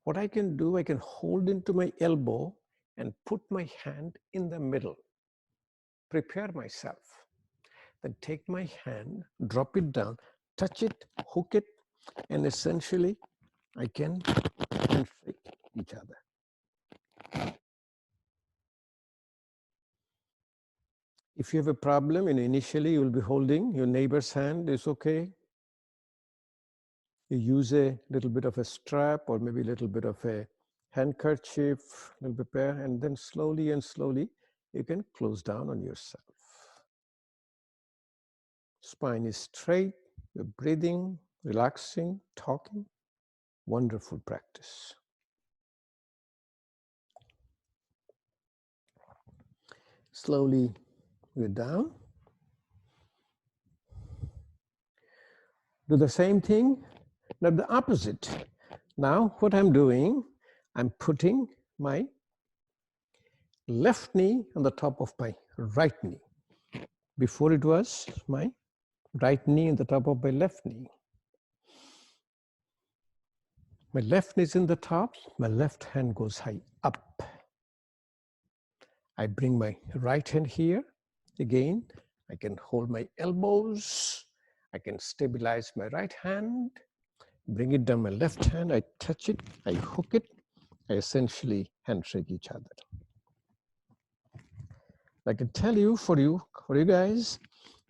What I can do, I can hold into my elbow and put my hand in the middle. Prepare myself. Then take my hand, drop it down, touch it, hook it, and essentially I can handshake each other. If you have a problem, initially you will be holding your neighbor's hand, it's okay. You use a little bit of a strap or maybe a little bit of a handkerchief, a little bit there, and then slowly and slowly you can close down on yourself. Spine is straight, you're breathing, relaxing, talking. Wonderful practice. Slowly we're down. Do the same thing, now the opposite. Now what I'm doing, I'm putting my left knee on the top of my right knee. Before it was my right knee on the top of my left knee. My left knee is in the top, my left hand goes high up. I bring my right hand here. Again, I can hold my elbows. I can stabilize my right hand. Bring it down my left hand. I touch it. I hook it. I essentially handshake each other. I can tell you, for you guys,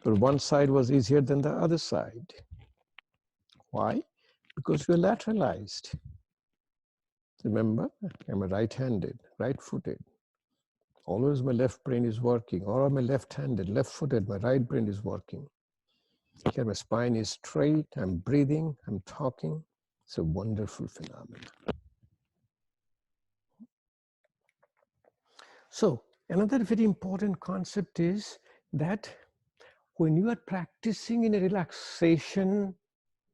that one side was easier than the other side. Why? Because we're lateralized. Remember, I'm a right-handed, right-footed. Always my left brain is working, or I'm a left-handed, left-footed, my right brain is working. Here my spine is straight, I'm breathing, I'm talking. It's a wonderful phenomenon. So another very important concept is that when you are practicing in a relaxation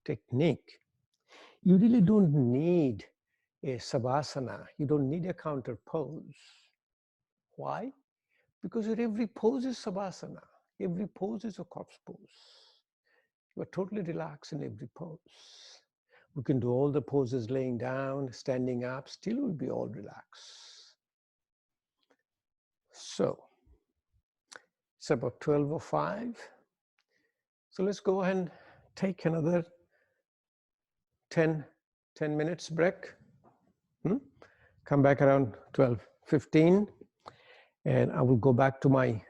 technique, you really don't need a savasana. You don't need a counter pose. Why? Because your every pose is savasana. Every pose is a corpse pose. You are totally relaxed in every pose. We can do all the poses laying down, standing up, still will be all relaxed. So, it's about 12:05. So let's go ahead and take another 10 minutes break. Come back around 12:15. And I will go back to my,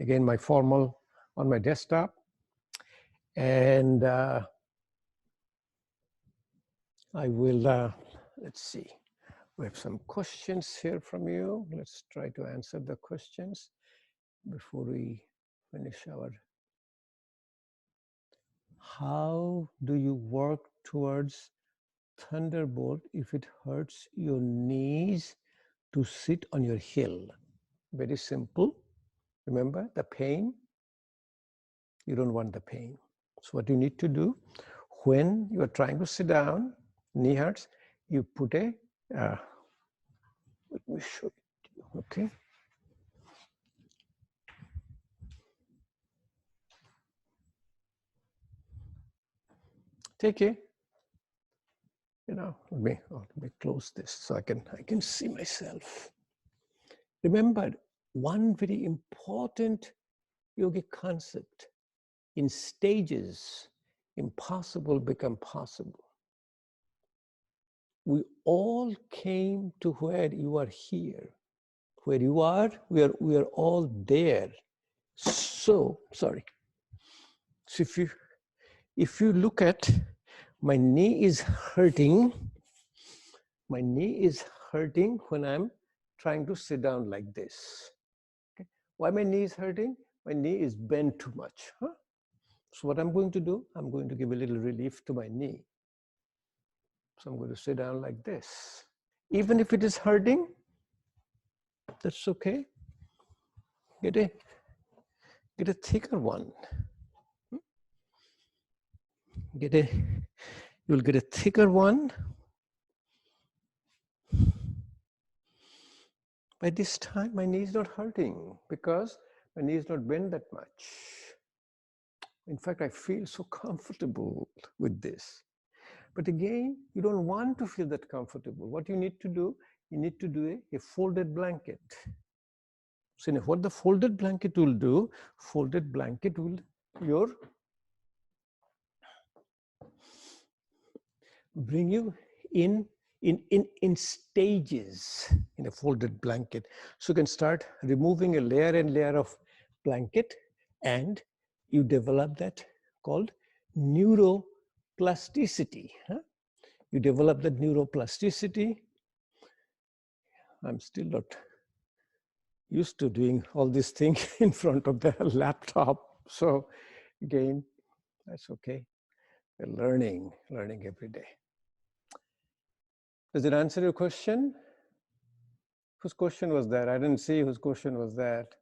again, my formal on my desktop. And I will, let's see, we have some questions here from you. Let's try to answer the questions before we finish our. How do you work towards thunderbolt if it hurts your knees to sit on your heel. Very simple. Remember the pain? You don't want the pain. So what you need to do when you are trying to sit down, knee hurts, you put a, let me show it to you, okay? Take it. Let me close this so I can see myself. Remember one very important yogic concept: in stages, impossible become possible. We all came to where you are here. Where you are, we are all there. So, sorry. So if you look at, my knee is hurting. My knee is hurting when I'm trying to sit down like this. Okay. Why my knee is hurting? My knee is bent too much. Huh? So what I'm going to do, I'm going to give a little relief to my knee. So I'm going to sit down like this. Even if it is hurting, that's okay. Get a thicker one. You'll get a thicker one. By this time, my knee is not hurting because my knee is not bent that much. In fact, I feel so comfortable with this. But again, you don't want to feel that comfortable. What you need to do, you need to do a folded blanket. So what the folded blanket will do, folded blanket will bring you in stages in a folded blanket. So you can start removing a layer and layer of blanket, and you develop that called neuroplasticity. Huh? You develop that neuroplasticity. I'm still not used to doing all these things in front of the laptop. So again, that's okay. We're learning every day. Does it answer your question? Whose question was that? I didn't see whose question was that.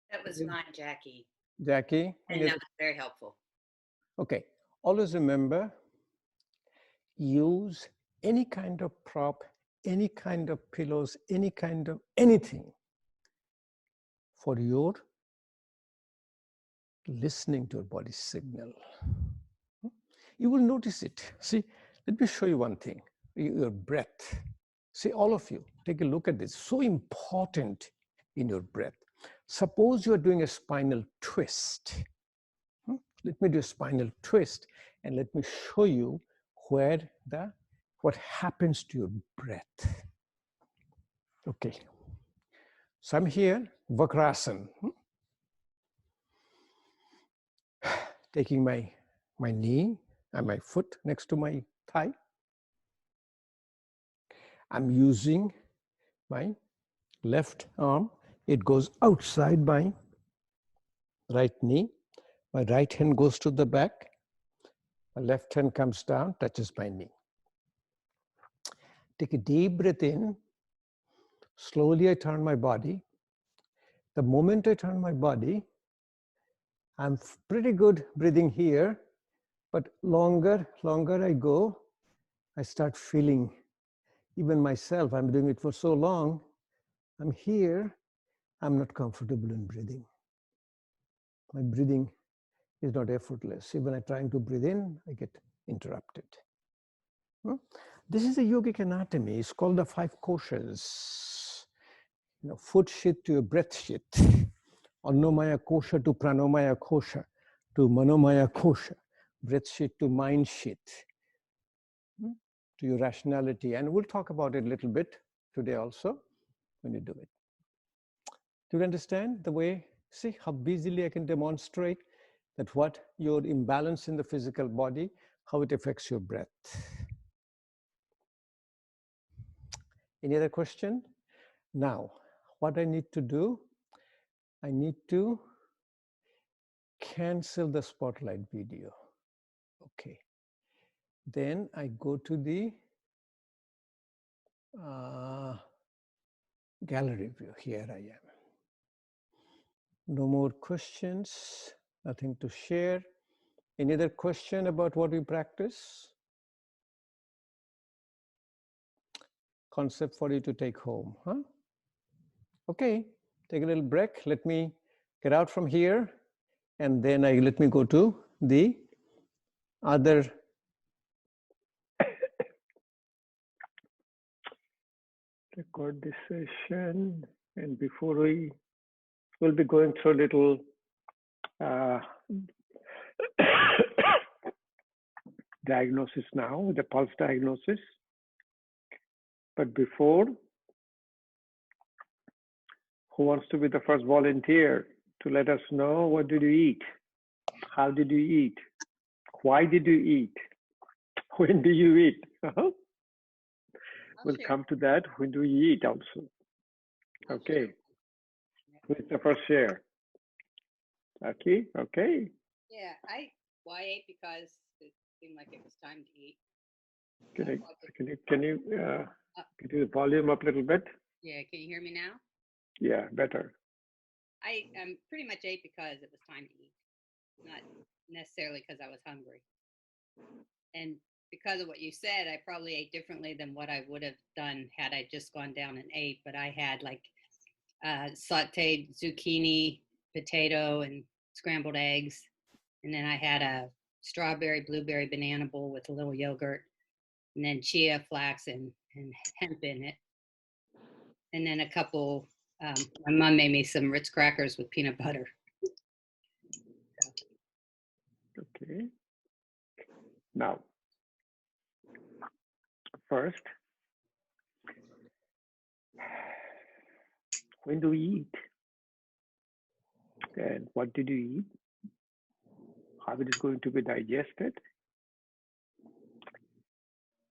That was mine, Jackie.
Jackie?
And that was very helpful.
Okay. Always remember, use any kind of prop, any kind of pillows, any kind of anything for your listening to your body's signal. You will notice it. See, let me show you one thing. Your breath. See, all of you, take a look at this. So important in your breath. Suppose you are doing a spinal twist. Let me do a spinal twist, and let me show you what happens to your breath. Okay. So I'm here, Vakrasana. Taking my knee and my foot next to my thigh. I'm using my left arm. It goes outside my right knee. My right hand goes to the back. My left hand comes down, touches my knee. Take a deep breath in. Slowly I turn my body. The moment I turn my body, I'm pretty good breathing here, but longer I go, I start feeling, even myself, I'm doing it for so long, I'm here, I'm not comfortable in breathing. My breathing is not effortless. Even I'm trying to breathe in, I get interrupted. This is a yogic anatomy. It's called the 5 koshas. Foot shit to your breath shit. Annomaya kosha to pranomaya kosha to manomaya kosha. Breath shit to mind shit. To your rationality. And we'll talk about it a little bit today also when you do it. Do you understand the way, see how easily I can demonstrate that what your imbalance in the physical body, how it affects your breath. Any other question? Now, what I need to do, I need to cancel the spotlight video. Okay. then I go to the gallery view. Here I am. No more questions, nothing to share. Any other question about what we practice? Concept for you to take home, huh? Okay, take a little break. Let me get out from here, and then let me go to the other.
Record this session, and before we'll be going through a little diagnosis now, the pulse diagnosis. But before, who wants to be the first volunteer to let us know what did you eat? How did you eat? Why did you eat? When do you eat? We'll come to that. When do you eat also? Okay. Who's the first share? Okay. Okay.
Yeah, I ate because it seemed like it was time to eat.
Can you get the volume up a little bit?
Yeah, can you hear me now?
Yeah, better.
I pretty much ate because it was time to eat, not necessarily because I was hungry. And because of what you said, I probably ate differently than what I would have done had I just gone down and ate. But I had like sauteed zucchini, potato, and scrambled eggs. And then I had a strawberry, blueberry, banana bowl with a little yogurt, and then chia, flax, and hemp in it. And then a couple, my mom made me some Ritz crackers with peanut butter.
Okay. Now, first, when do we eat? And what did you eat? How it is going to be digested?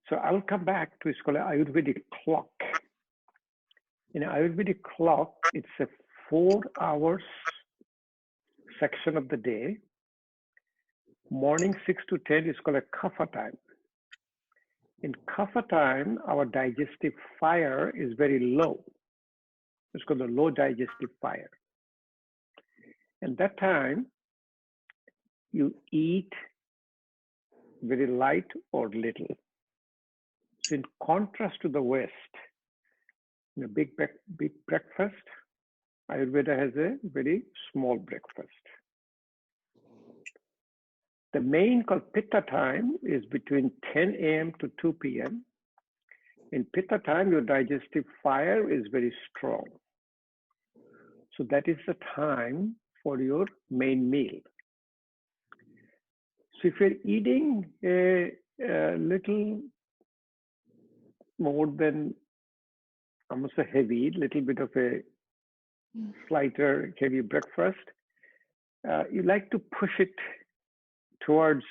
So I'll come back to, it's called an Ayurvedic clock. In an Ayurvedic clock, it's a 4 hours section of the day. Morning 6 to 10 is called a kapha time. In kapha time, our digestive fire is very low. It's called the low digestive fire. And that time, you eat very light or little. So in contrast to the West, in a big breakfast, Ayurveda has a very small breakfast. The main called Pitta time is between 10 a.m. to 2 p.m. In Pitta time, your digestive fire is very strong. So that is the time for your main meal. So if you're eating a little more than almost a heavy, little bit of a slighter heavy breakfast, you like to push it towards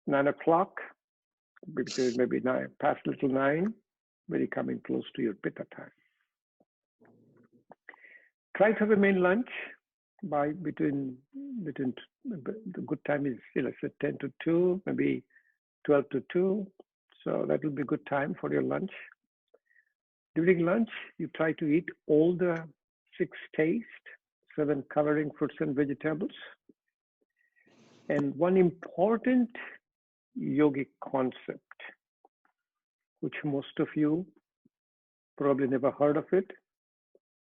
9 o'clock, because maybe past little 9, very coming close to your Pitta time. Try to have a main lunch by between the good time is, let's say 10 to 2, maybe 12 to 2. So that will be a good time for your lunch. During lunch, you try to eat all the 6 taste, 7 coloring fruits and vegetables. And one important yogic concept, which most of you probably never heard of it,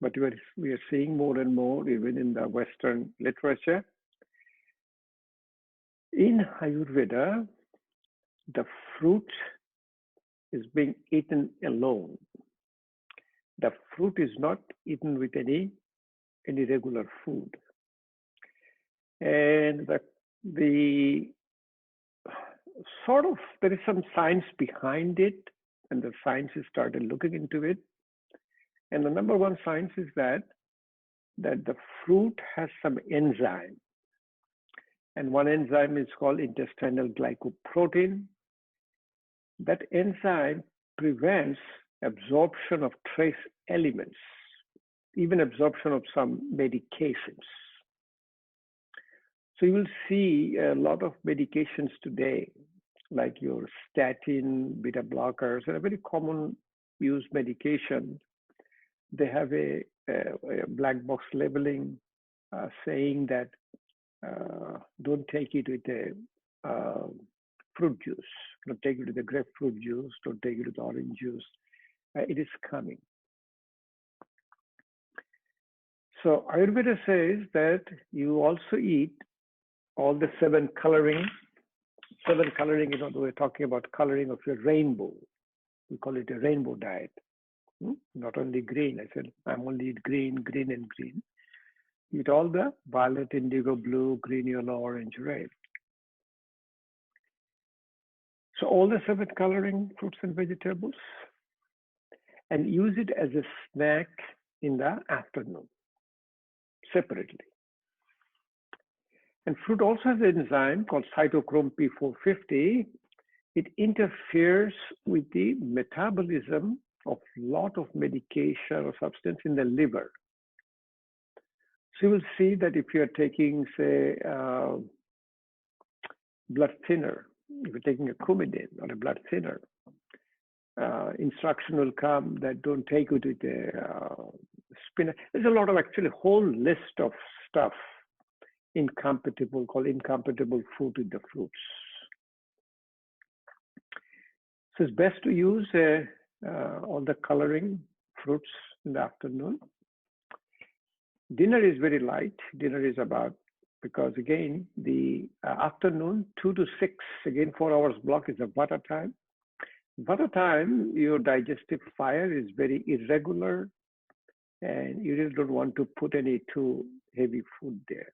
but we are seeing more and more even in the Western literature. In Ayurveda, the fruit is being eaten alone. The fruit is not eaten with any regular food. And the sort of, there is some science behind it, and the scientists started looking into it. And the number one science is that the fruit has some enzyme. And one enzyme is called intestinal glycoprotein. That enzyme prevents absorption of trace elements, even absorption of some medications. So you will see a lot of medications today like your statin, beta blockers, and a very common used medication, they have a black box labeling saying that don't take it with a fruit juice. Don't take it with the grapefruit juice. Don't take it with orange juice. It is coming. So Ayurveda says that you also eat all the seven coloring, we're talking about coloring of your rainbow. We call it a rainbow diet. Not only green. I said, I'm only eat green, green and green. Eat all the violet, indigo, blue, green, yellow, orange, red. So all the seven coloring fruits and vegetables, and use it as a snack in the afternoon, separately. And fruit also has an enzyme called cytochrome P450. It interferes with the metabolism of a lot of medication or substance in the liver. So you will see that if you're taking, say, blood thinner, if you're taking a Coumadin or a blood thinner, instruction will come that don't take it with a spinach. There's a lot of actually whole list of stuff called incompatible food with the fruits. So it's best to use all the coloring fruits in the afternoon. Dinner is very light. Dinner is about, because again, the afternoon, 2 to 6, again, 4 hours block is a Vata time. Vata time, your digestive fire is very irregular, and you really don't want to put any too heavy food there.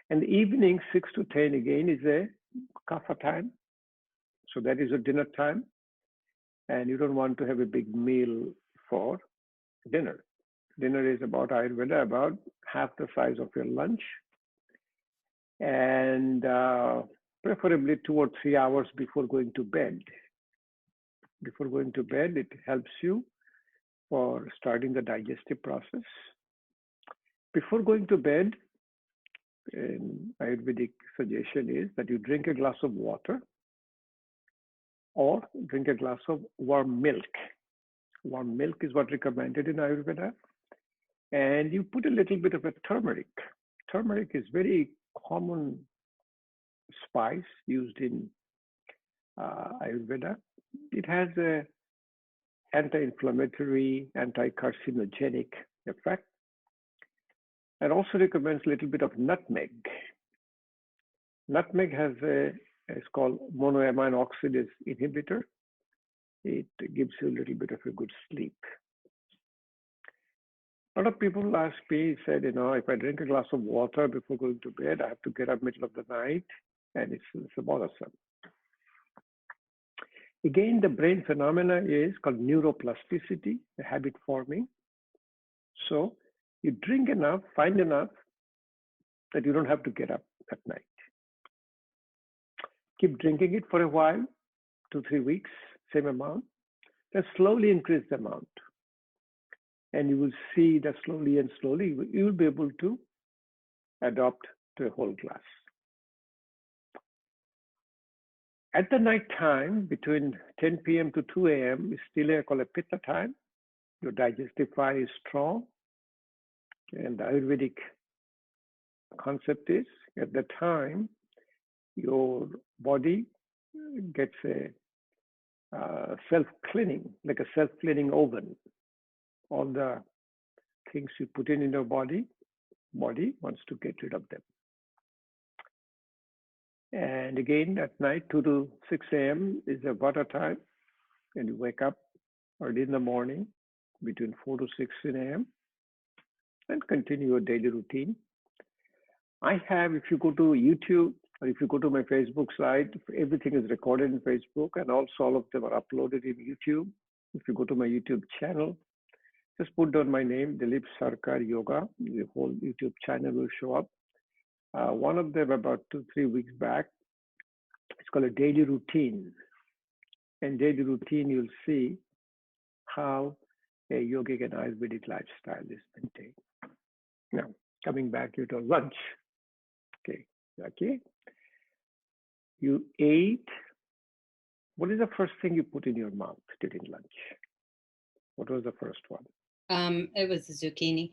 And the evening, 6 to 10, again, is a Kapha time. So that is a dinner time. And you don't want to have a big meal for dinner. Dinner is about Ayurveda, about half the size of your lunch. And preferably 2 or 3 hours before going to bed. Before going to bed, it helps you for starting the digestive process. Before going to bed, an Ayurvedic suggestion is that you drink a glass of water or drink a glass of warm milk. Warm milk is what recommended in Ayurveda. And you put a little bit of a turmeric. Turmeric is very common spice used in Ayurveda. It has a anti-inflammatory, anti-carcinogenic effect. And also recommends a little bit of nutmeg. Nutmeg has it's called monoamine oxidase inhibitor. It gives you a little bit of a good sleep. A lot of people ask me, said, if I drink a glass of water before going to bed, I have to get up middle of the night, and it's bothersome. Again, the brain phenomena is called neuroplasticity, the habit forming. So you drink enough, find enough that you don't have to get up at night. Keep drinking it for a while, 2-3 weeks, same amount. Then slowly increase the amount. And you will see that slowly and slowly, you will be able to adopt to a whole glass. At the night time, between 10 p.m. to 2 a.m. is still called a pitta time. Your digestive fire is strong. And the Ayurvedic concept is, at the time, your body gets a self-cleaning, like a self-cleaning oven. All the things you put in your body wants to get rid of them. And again, at night, 2 to 6 a.m. is a Vata time, and you wake up early in the morning between 4 to 6 a.m. and continue your daily routine. I have, if you go to YouTube or if you go to my Facebook site, everything is recorded in Facebook, and also all of them are uploaded in YouTube. If you go to my YouTube channel, just put down my name, Dilip Sarkar Yoga. The whole YouTube channel will show up. One of them about 2-3 weeks back, it's called a daily routine. And daily routine, you'll see how a yogic and Ayurvedic lifestyle is maintained. Now, coming back to your lunch. Okay. You ate What is the first thing you put in your mouth during lunch? What was the first one?
It was the zucchini.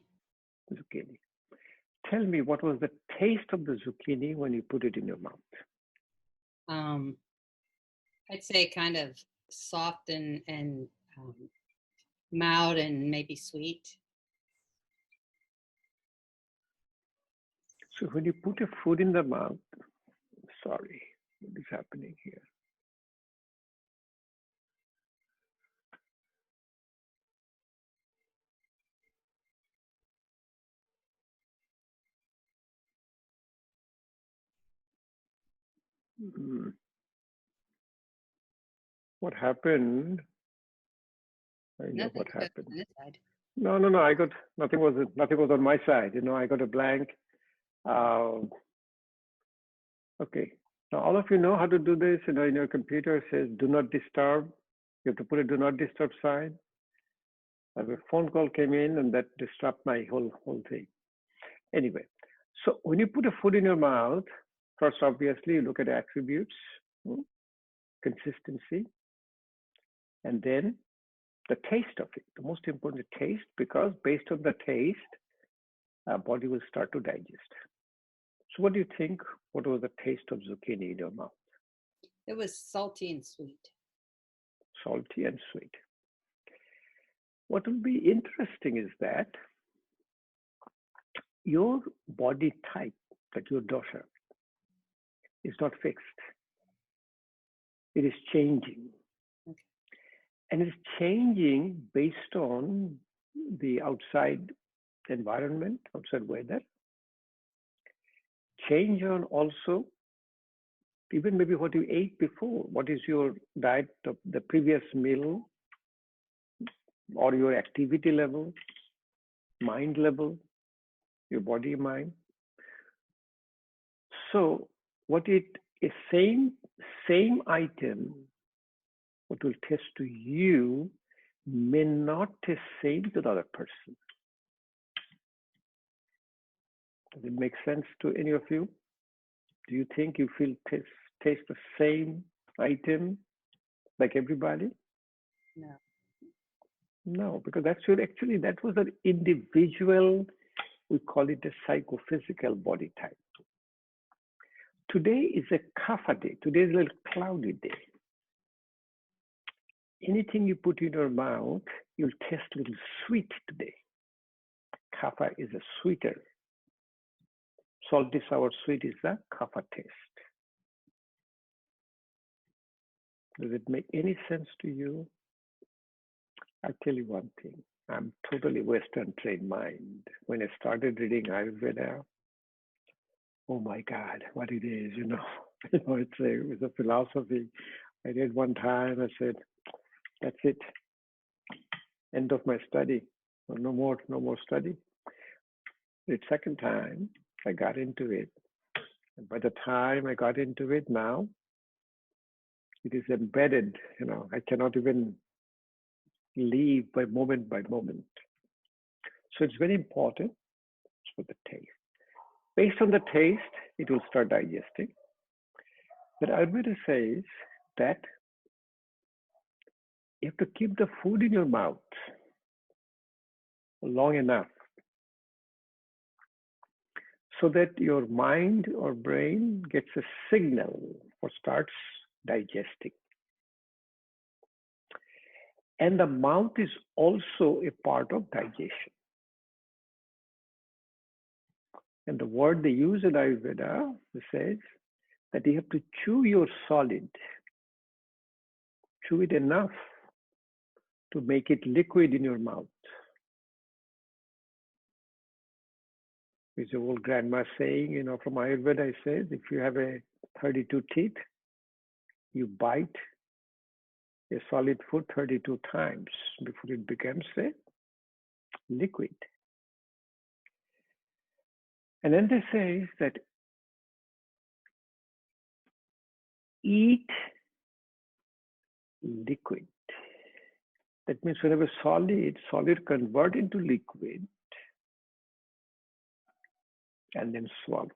Zucchini. Tell me, what was the taste of the zucchini when you put it in your mouth?
I'd say kind of soft and mild and maybe sweet.
So when you put a food in the mouth, sorry, what is happening here? What happened? I know what happened.
On this side.
No. I got nothing was on my side. I got a blank. Okay. Now all of you know how to do this. In your computer it says "Do not disturb." You have to put a "Do not disturb" sign. A phone call came in, and that disrupted my whole thing. Anyway, so when you put a food in your mouth, first obviously you look at attributes, consistency, and then the taste of it. The most important taste, because based on the taste, our body will start to digest. So what do you think? What was the taste of zucchini in your mouth?
It was salty and sweet.
Salty and sweet. What will be interesting is that your body type, like your dosha, is not fixed. It is changing.
Okay.
And it's changing based on the outside environment, outside weather. Change on also even maybe what you ate before. What is your diet of the previous meal, or your activity level, mind level, your body mind. So what it is same item, what will taste to you may not taste same to the other person. Does it make sense to any of you? Do you think you feel taste the same item like everybody?
No.
No, because that was an individual, we call it a psychophysical body type. Today is a kapha day. Today is a little cloudy day. Anything you put in your mouth, you'll taste a little sweet today. Kapha is a sweeter. Salty, sour, sweet is the kapha taste. Does it make any sense to you? I'll tell you one thing. I'm totally Western trained mind. When I started reading Ayurveda, oh my God, what it is, it's a philosophy. I read one time, I said, that's it. End of my study. No more study. The second time, I got into it. And by the time I got into it now, it is embedded, I cannot even leave by moment. So it's very important for the taste. Based on the taste, it will start digesting. But Ayurveda says that you have to keep the food in your mouth long enough so that your mind or brain gets a signal or starts digesting. And the mouth is also a part of digestion. And the word they use in Ayurveda says that you have to chew your solid, chew it enough to make it liquid in your mouth. It's the old grandma saying, from Ayurveda, it says, if you have a 32 teeth, you bite a solid food 32 times before it becomes a liquid. And then they say that eat liquid. That means whenever solid convert into liquid and then swallow.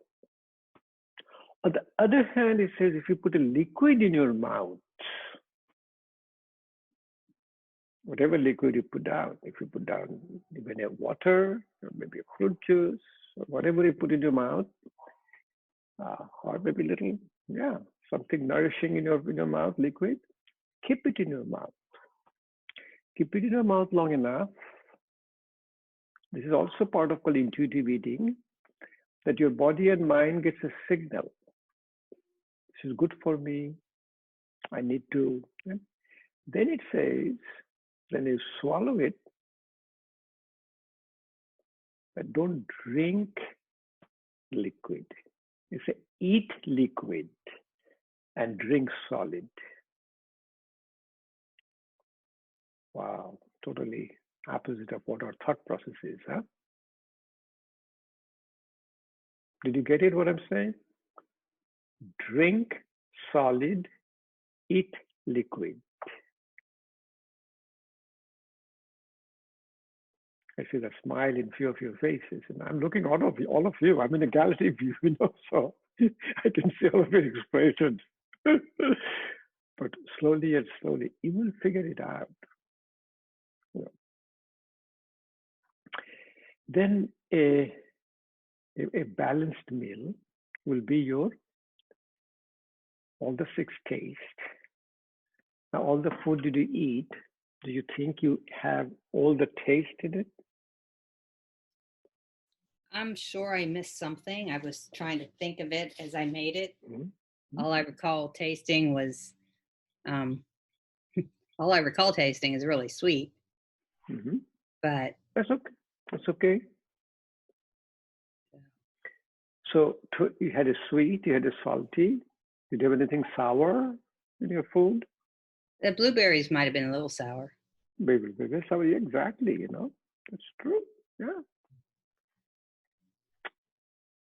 On the other hand, it says if you put a liquid in your mouth, whatever liquid you put down. If you put down even a water, or maybe a fruit juice, or whatever you put in your mouth, or maybe little, yeah, something nourishing in your mouth, liquid, keep it in your mouth. Keep it in your mouth long enough. This is also part of called intuitive eating, that your body and mind gets a signal. This is good for me. I need to. Yeah. Then it says, when you swallow it, but don't drink liquid. You say eat liquid and drink solid. Wow, totally opposite of what our thought process is, huh? Did you get it what I'm saying? Drink solid, eat liquid. I see the smile in few of your faces, and I'm looking all of you. I'm in a gallery view, so I can see all of your expressions. But slowly and slowly, you will figure it out. You know. Then a balanced meal will be your all the six tastes. Now, all the food that you eat, do you think you have all the taste in it?
I'm sure I missed something. I was trying to think of it as I made it.
Mm-hmm.
All I recall tasting was, all I recall tasting is really sweet.
Mm-hmm.
But
That's okay. That's okay. So you had a sweet, you had a salty. Did you have anything sour in your food?
the blueberries might have been a little sour.
Baby sour, exactly. That's true. Yeah.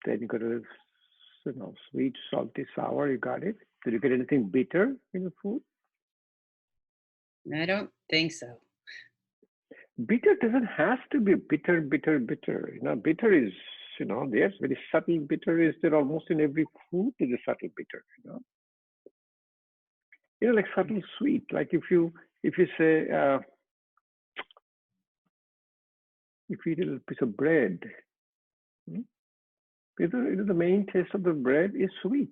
Then you got a, sweet, salty, sour. You got it. Did you get anything bitter in your food?
I don't think so.
Bitter doesn't have to be bitter. Bitter is, there's very subtle bitter is there almost in every food. There's a subtle bitter. Like subtle sweet. Like if you say if you eat a little piece of bread, the main taste of the bread is sweet,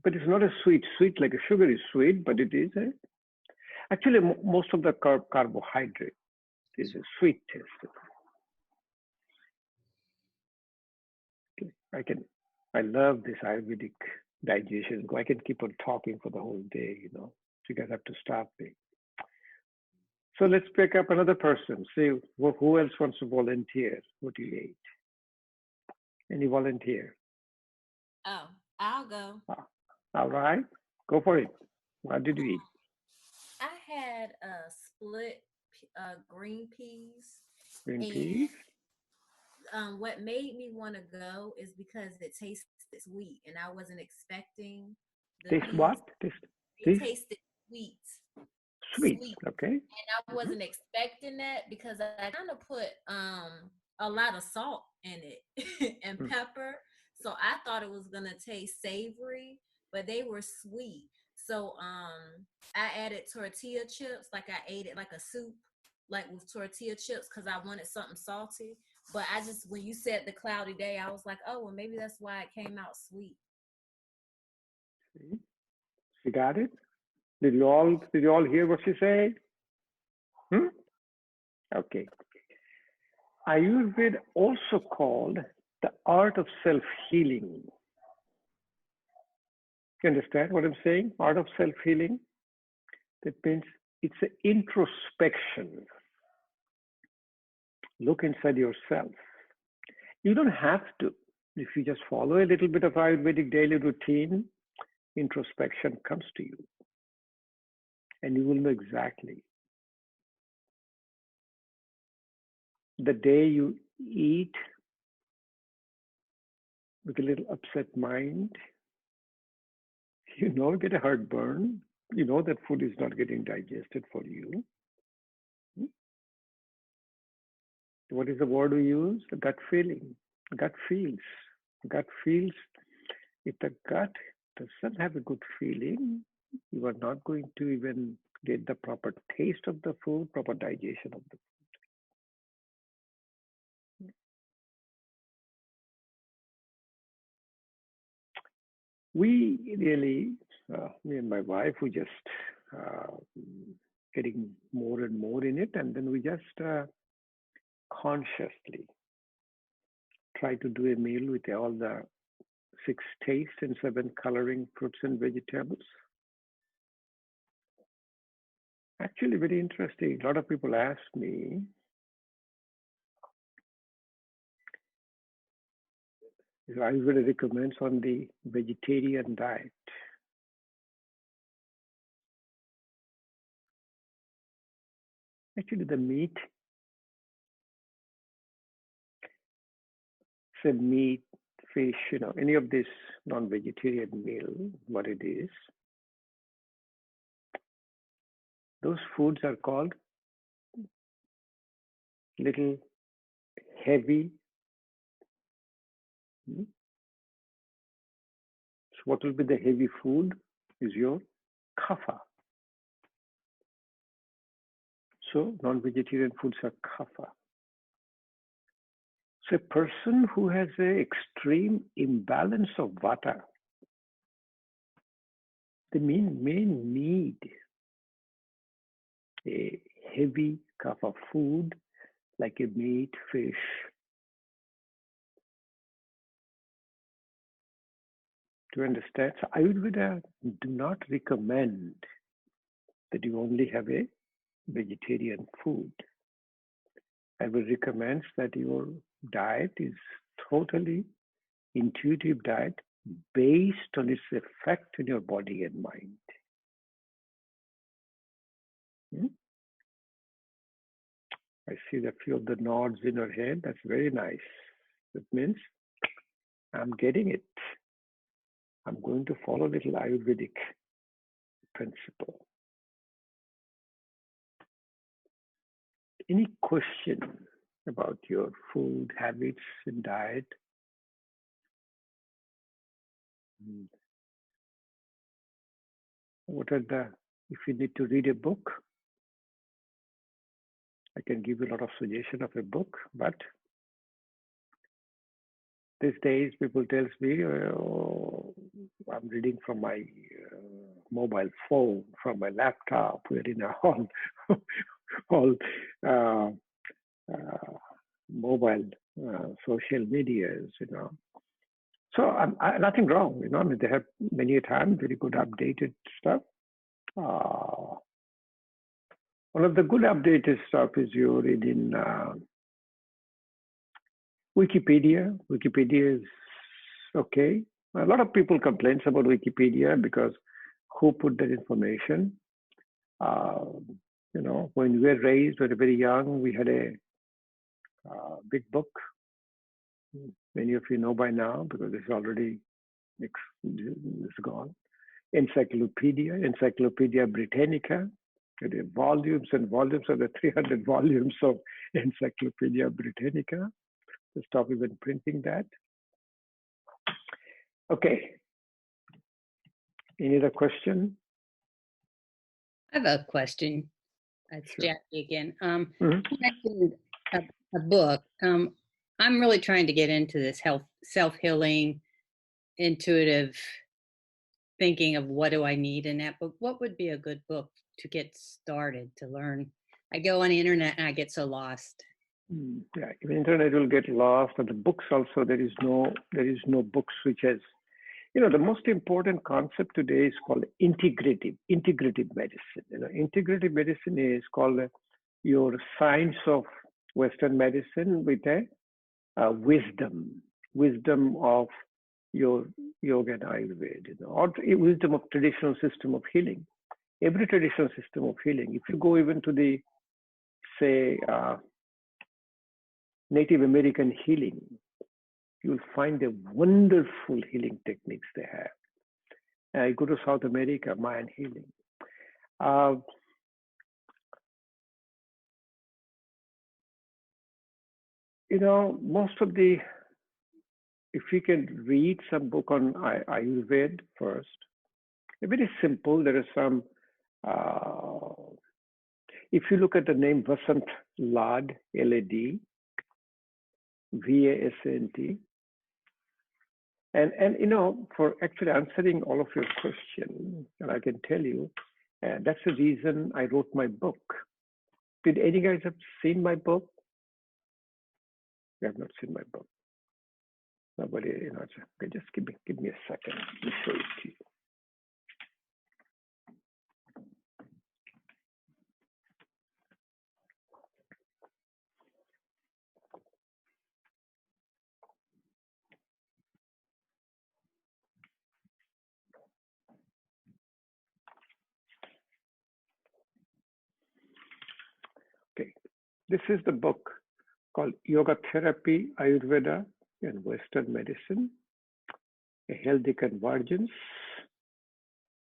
but it's not a sweet like a sugar is sweet, but it is actually most of the carbohydrate is a sweet taste. I love this Ayurvedic digestion. I can keep on talking for the whole day, So you guys have to stop me. So let's pick up another person. See who else wants to volunteer what you ate. Any volunteer?
Oh, I'll go.
All right, go for it. What did you eat?
I had split green peas.
Green
And
peas.
what made me want to go is because it tasted sweet, and I wasn't expecting the
Taste
peas.
what?
It
Taste
tasted sweet.
sweet. Okay.
And I wasn't expecting that because I kind of put a lot of salt in it and pepper. So I thought it was gonna taste savory, but they were sweet. So I added tortilla chips, like I ate it like a soup, like with tortilla chips, because I wanted something salty. But when you said the cloudy day, I was like, oh, well, maybe that's why it came out sweet.
See? You got it? Did you all hear what she said? Okay. Ayurveda also called the art of self-healing. You understand what I'm saying? Art of self-healing. That means it's an introspection. Look inside yourself. You don't have to. If you just follow a little bit of Ayurvedic daily routine, introspection comes to you. And you will know exactly. The day you eat with a little upset mind, get a heartburn, that food is not getting digested for you. What is the word we use? The gut feeling. Gut feels. Gut feels. If the gut doesn't have a good feeling, you are not going to even get the proper taste of the food, proper digestion of the food. We really, me and my wife, we just getting more and more in it, and then we just consciously try to do a meal with all the 6 tastes and 7 coloring fruits and vegetables. Actually, very interesting. A lot of people ask me, Ayurveda recommends on the vegetarian diet. Actually, the meat, say meat, fish, any of this non-vegetarian meal, what it is, those foods are called little heavy. So what will be the heavy food is your kapha. So non-vegetarian foods are kapha. So a person who has an extreme imbalance of vata, they may need a heavy kapha food like a meat, fish. Do you understand? So Ayurveda do not recommend that you only have a vegetarian food. Ayurveda recommends that your diet is totally intuitive diet based on its effect in your body and mind. I see a few of the nods in your head. That's very nice. That means I'm getting it. I'm going to follow little Ayurvedic principle. Any question about your food habits and diet? What are if you need to read a book, I can give you a lot of suggestion of a book, but these days people tells me, oh, I'm reading from my mobile phone, from my laptop, we're in all mobile social medias, So nothing wrong, I mean, they have many a time very good updated stuff. One of the good updated stuff is you read in Wikipedia. Wikipedia is okay. A lot of people complain about Wikipedia because who put that information? When we were raised, when we were very young, we had a big book. Many of you know by now because it's already it's gone. Encyclopedia Britannica. There are volumes and volumes of the 300 volumes of Encyclopedia Britannica. To stop even printing that. Okay. Any other question?
I have a question. It's
Sure.
Jackie again. You mentioned a book. I'm really trying to get into this self-healing, intuitive thinking of what do I need in that book. What would be a good book to get started, to learn? I go on the internet and I get so lost.
Yeah, the internet will get lost, and the books also. There is no books which has, the most important concept today is called integrative medicine. Integrative medicine is called your science of Western medicine with a wisdom of your yoga and Ayurveda, or wisdom of traditional system of healing. Every traditional system of healing. If you go even to the, say, Native American healing, you'll find the wonderful healing techniques they have. You go to South America, Mayan healing. Most of if you can read some book on Ayurveda first, very simple. There are some Uh, if you look at the name Vasant Lad, L-A-D, V-A-S-A-N-T, and you know, for actually answering all of your questions, and I can tell you, that's the reason I wrote my book. Did any guys have seen my book? You have not seen my book. Nobody, you know. Okay, just give me a second. Let me show it to you. Okay, this is the book called Yoga Therapy, Ayurveda, and Western Medicine, a Healthy Convergence.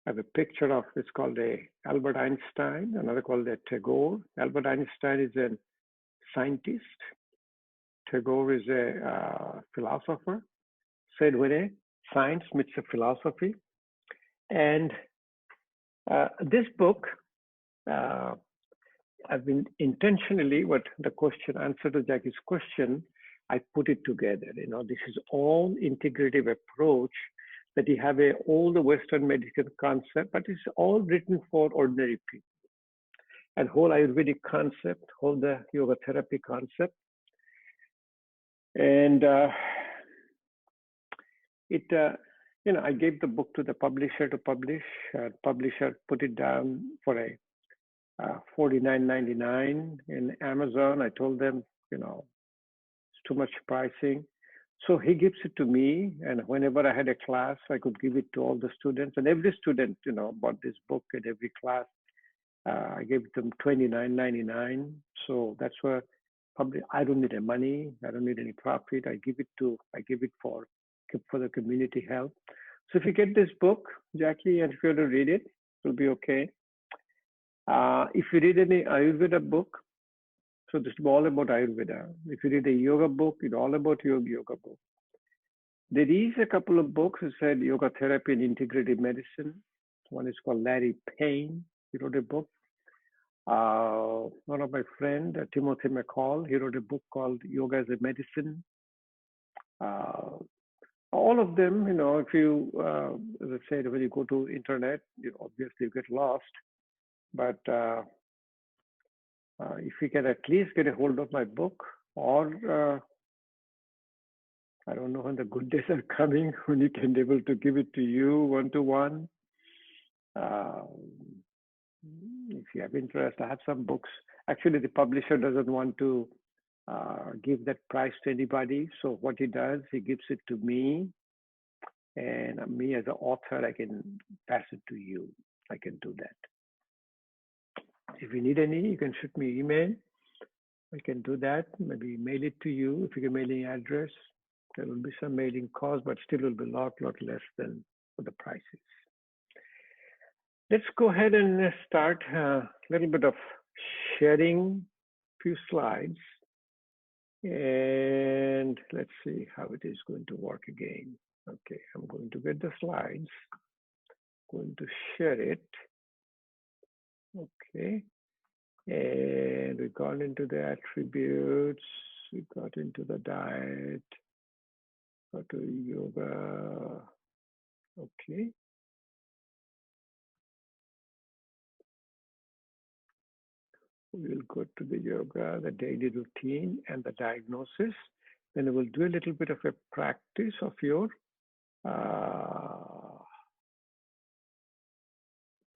I have a picture of, it's called a Albert Einstein, another called a Tagore. Albert Einstein is a scientist. Tagore is a philosopher. Said when a science meets a philosophy. And this book, I've been intentionally, what the question, answer to Jackie's question, I put it together. You know, this is all integrative approach that you have all the Western medical concept, but it's all written for ordinary people. And whole Ayurvedic concept, whole the yoga therapy concept. And you know, I gave the book to the publisher to publish. Publisher put it down for a $49.99 in Amazon. I told them, you know, it's too much pricing. So he gives it to me, and whenever I had a class, I could give it to all the students. And every student, you know, bought this book in every class. I gave them $29.99. So that's where probably I don't need any money. I don't need any profit. I give it for the community help. So if you get this book, Jackie, and if you want to read it, it'll be okay. If you read any Ayurveda book, so this is all about Ayurveda. If you read a yoga book, it's all about your yoga book. There is a couple of books that said yoga therapy and integrative medicine. One is called Larry Payne. He wrote a book. One of my friend, Timothy McCall, he wrote a book called Yoga as a Medicine. All of them, you know, if you, as I said, when you go to internet, you obviously get lost. But if you can at least get a hold of my book, or I don't know when the good days are coming, when you can be able to give it to you one-to-one. If you have interest, I have some books. Actually, the publisher doesn't want to give that price to anybody. So what he does, he gives it to me. And me as an author, I can pass it to you. I can do that. If you need any, you can shoot me an email. I can do that. Maybe mail it to you. If you can mail any address, there will be some mailing cost, but still will be a lot less than for the prices. Let's go ahead and start a little bit of sharing a few slides. And let's see how it is going to work again. Okay, I'm going to get the slides, going to share it. Okay, and we got into the attributes, we got into the diet, got to yoga. Okay. We'll go to the yoga, the daily routine, and the diagnosis. Then we'll do a little bit of a practice of your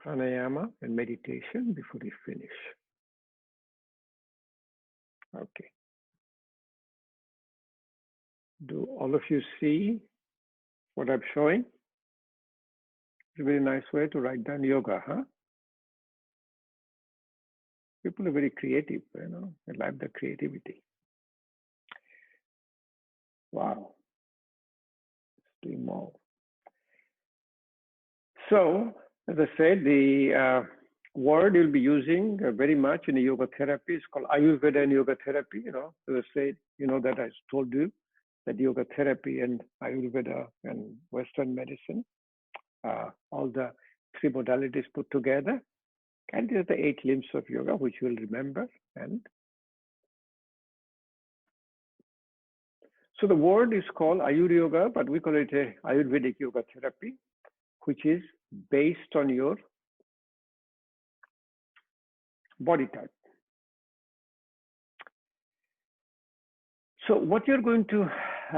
pranayama and meditation before we finish. Okay. Do all of you see what I'm showing? It's a very nice way to write down yoga, huh? People are very creative, you know, they like the creativity. Wow. Let's do more. So, as I said, the word you'll be using very much in the yoga therapy is called Ayurveda and Yoga Therapy. You know, as I said, you know that I told you that yoga therapy and Ayurveda and Western medicine, all the three modalities put together. And these are the 8 limbs of yoga, which you will remember. And so the word is called Ayur Yoga, but we call it a Ayurvedic Yoga Therapy, which is based on your body type. So what you're going to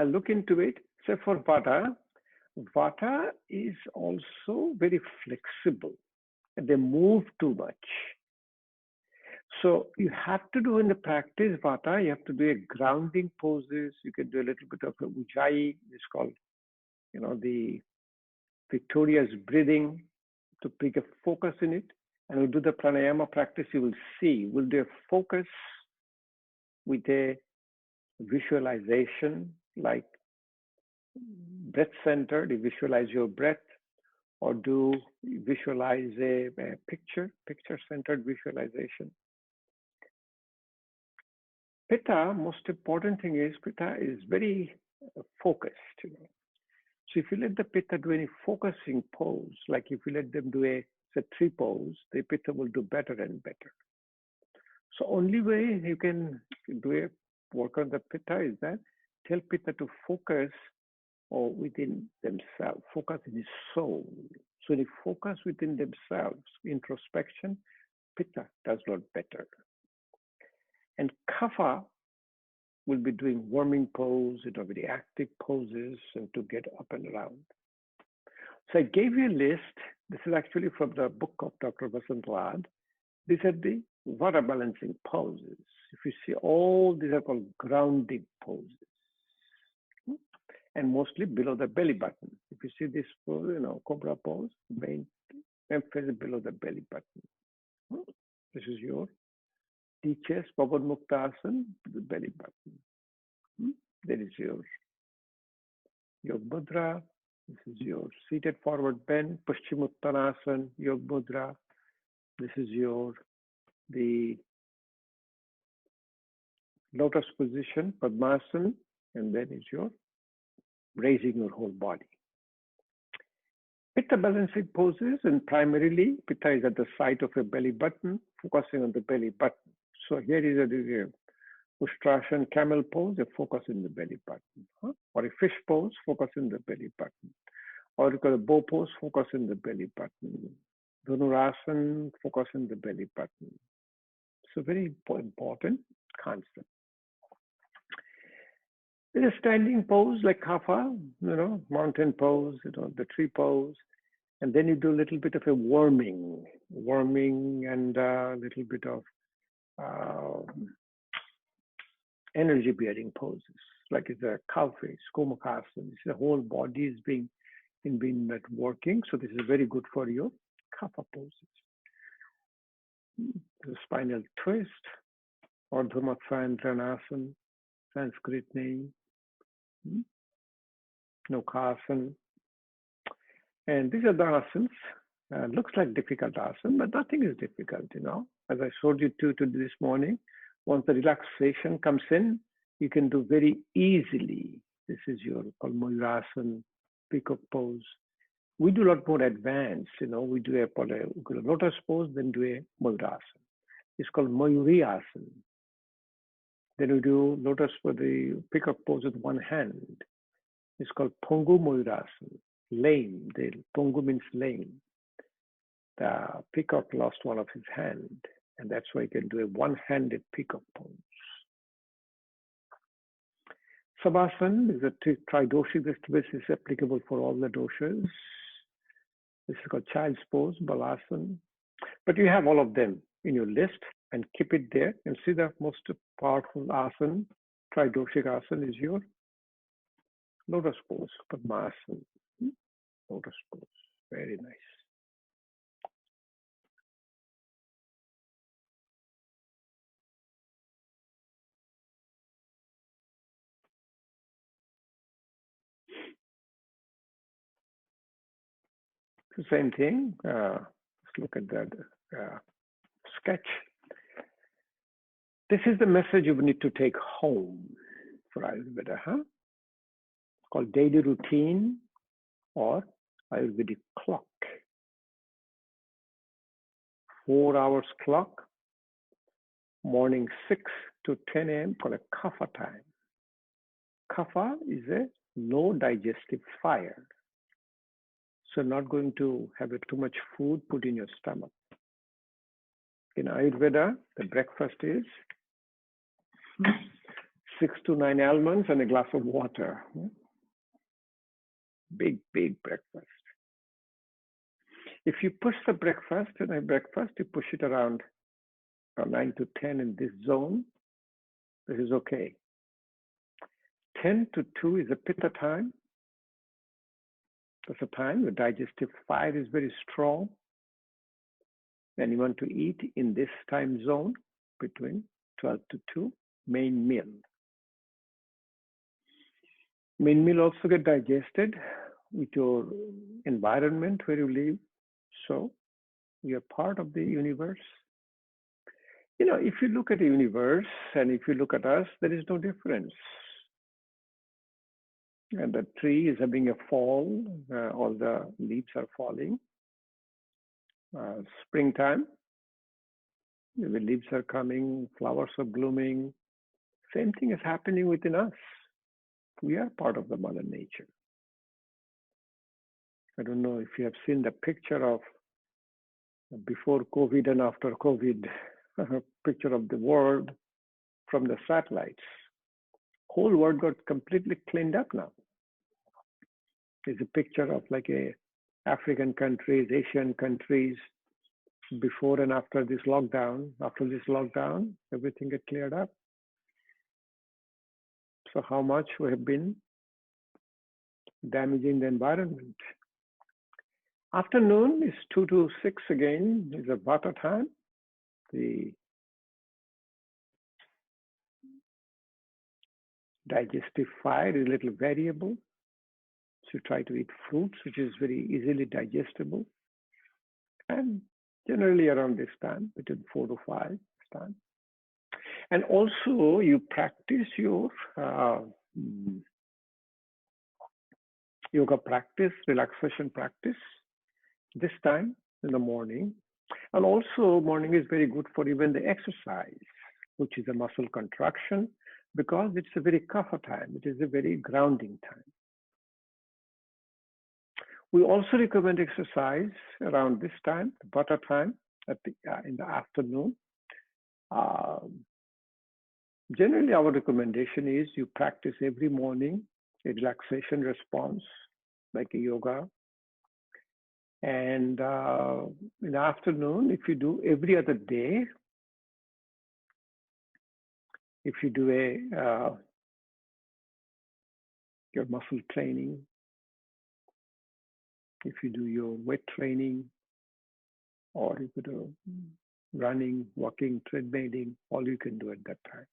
look into it, say for Vata, Vata is also very flexible. They move too much. So you have to do in the practice Vata, you have to do a grounding poses. You can do a little bit of a Ujjayi, it's called, the victorious breathing to pick a focus in it. And we'll do the pranayama practice, you will see. We'll do a focus with a visualization, like breath centered, you visualize your breath, or do visualize a picture centered visualization. Pitta, most important thing is Pitta is very focused. So if you let the Pitta do any focusing pose, like if you let them do a tree pose, the Pitta will do better and better. So only way you can do a work on the Pitta is that tell Pitta to focus or within themselves, focus in his soul. So they focus within themselves, introspection, Pitta does a lot better. And Kapha will be doing warming pose, very active poses, and to get up and around. So I gave you a list. This is actually from the book of Dr. Vasant Lad. These are the water balancing poses. If you see, all these are called grounding poses. And mostly below the belly button. If you see this pose, cobra pose, main emphasis below the belly button. This is your D-chest, Pavan Mukta Asana, the belly button. There is your Yog Mudra. This is your seated forward bend, Paschimottanasana, Yog Mudra. This is the lotus position, Padmasana, and then is your raising your whole body. Pitta balancing poses, and primarily Pitta is at the site of your belly button, focusing on the belly button. So here is a Ustrasana camel pose, a focus in the belly button. Or a fish pose, focus in the belly button. Or you got a bow pose, focus in the belly button. Dhanurasana, focus in the belly button. So very important concept. There's a standing pose like Kapha, mountain pose, the tree pose. And then you do a little bit of a warming and a little bit of energy bearing poses, like it's a cow face, Gomukhasana. The whole body is being working. So this is very good for your Kapha poses. The spinal twist, Ardha Matsyendrasana, Sanskrit name, Nokhasana. And these are the asanas. Looks like difficult asana, but nothing is difficult, As I showed you to this morning, once the relaxation comes in, you can do very easily. This is your Mayurasana, peacock pose. We do a lot more advanced, we do a lotus pose, then do a Mayurasana. It's called Mayuri Asana. Then we do lotus for the peacock pose with one hand. It's called Pongu Mayurasana. Lame. The Pongu means lame. The peacock lost one of his hand, and that's why you can do a one-handed peacock pose. Savasana is a tridoshic. This is applicable for all the doshas. This is called child's pose, Balasana. But you have all of them in your list, and keep it there. And see, the most powerful asana, tridoshic asana, is your lotus pose, Padmasana. Lotus pose, very nice. The same thing. Let's look at that sketch. This is the message you need to take home for Ayurveda, It's called daily routine or Ayurvedic clock. 4 hours clock, morning 6 to 10 a.m. called a kapha time. Kapha is a low digestive fire. So not going to have too much food put in your stomach. In Ayurveda, the breakfast is 6 to 9 almonds and a glass of water. Big, big breakfast. If you push the breakfast, you push it around 9 to 10 in this zone, this is okay. 10 to 2 is a pitta time. That's a time the digestive fire is very strong. And you want to eat in this time zone between 12 to 2, main meal. Main meal also get digested with your environment where you live. So you're part of the universe. You know, if you look at the universe and if you look at us, there is no difference. And the tree is having a fall, all the leaves are falling. Springtime, the leaves are coming, flowers are blooming. Same thing is happening within us. We are part of the Mother Nature. I don't know if you have seen the picture of before COVID and after COVID, picture of the world from the satellites. Whole world got completely cleaned up now. There's a picture of like African countries, Asian countries, before and after this lockdown. After this lockdown, everything get cleared up. So how much we have been damaging the environment. Afternoon is 2 to 6 again, is a vata time. The digestive fire is a little variable. So try to eat fruits, which is very easily digestible. And generally around this time, between 4 to 5 this time. And also you practice your yoga practice, relaxation practice, this time in the morning. And also morning is very good for even the exercise, which is a muscle contraction, because it's a very kapha time. It is a very grounding time. We also recommend exercise around this time, the vata time, in the afternoon. Generally, our recommendation is you practice every morning a relaxation response, like a yoga. And in the afternoon, if you do every other day, if you do your muscle training, if you do your weight training, or if you do running, walking, treadmilling, all you can do at that time.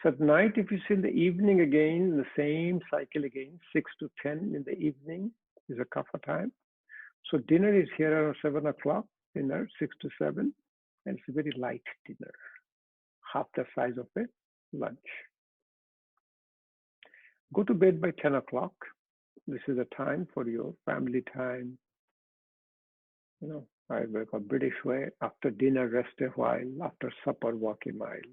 So at night, if you see in the evening again, the same cycle again, 6 to 10 in the evening is a kapha time. So dinner is here around 7 o'clock, dinner, 6 to 7, and it's a very light dinner, half the size of a lunch. Go to bed by 10 o'clock. This is a time for your family time. You know, I work a British way. After dinner, rest a while. After supper, walk a mile.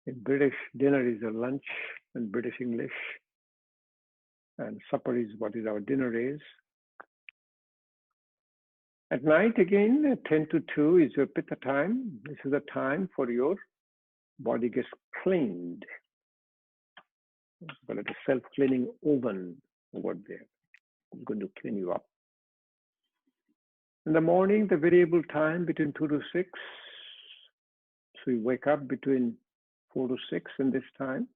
In British, dinner is a lunch in British English. And supper is what is our dinner is. At night, again, 10 to 2 is your pitta time. This is a time for your body gets cleaned. But it's a self-cleaning oven over there. It's going to clean you up. In the morning, the variable time between 2 to 6. So you wake up between 4 to 6 in this time.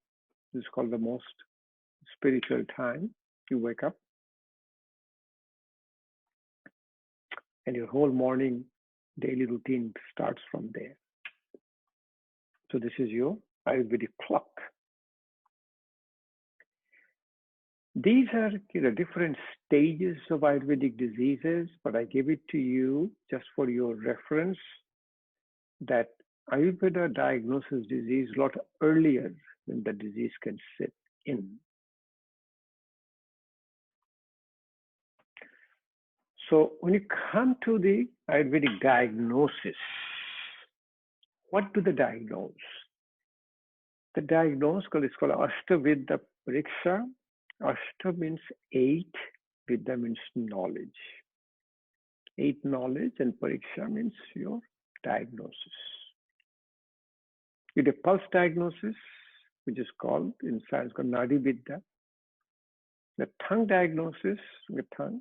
This is called the most spiritual time. You wake up. And your whole morning daily routine starts from there. So this is your Ayurvedic clock. These are different stages of Ayurvedic diseases, but I gave it to you just for your reference that Ayurveda diagnoses disease a lot earlier than the disease can set in. So when you come to the Ayurvedic diagnosis, what do they diagnose? The diagnosis is called Ashtavidya Pariksha. Ashta means 8, Vidya means knowledge. 8 knowledge and Pariksha means your diagnosis. You do pulse diagnosis, which is called in science called Nadi Vidya. The tongue diagnosis with tongue.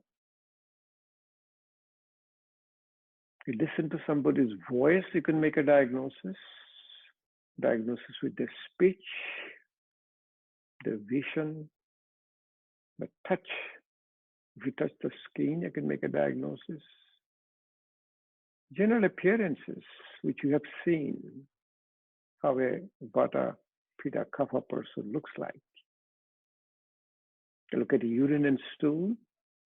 You listen to somebody's voice, you can make a diagnosis. Diagnosis with the speech, the vision, the touch. If you touch the skin, you can make a diagnosis. General appearances, which you have seen, how a Vata, Pitta, Kapha person looks like. You look at the urine and stool,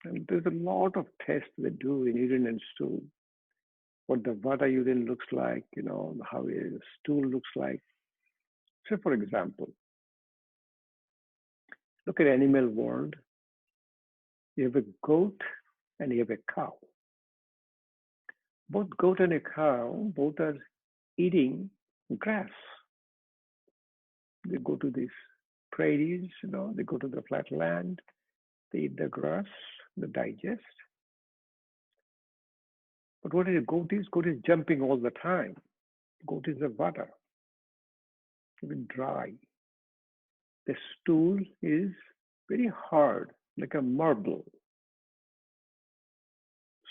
and there's a lot of tests they do in urine and stool. What the Vata urine looks like, how a stool looks like. So, for example, look at animal world. You have a goat and you have a cow. Both goat and a cow, both are eating grass. They go to these prairies, they go to the flat land, they eat the grass, they digest. But what is a goat is? Goat is jumping all the time. Goat is a Vata, even dry. The stool is very hard, like a marble.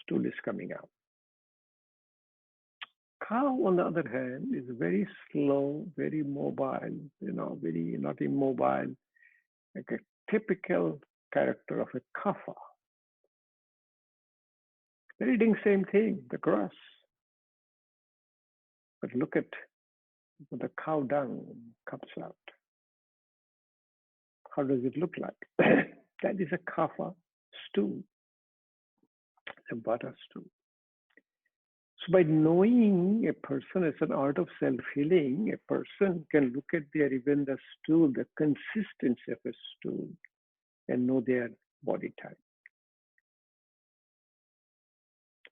Stool is coming out. Cow, on the other hand, is very slow, very mobile, very not immobile, like a typical character of a kapha. They're eating same thing, the grass. But look at what the cow dung comes out. How does it look like? That is a kapha stool, a Vata stool. So by knowing a person, it's an art of self-healing. A person can look at even the stool, the consistency of a stool, and know their body type.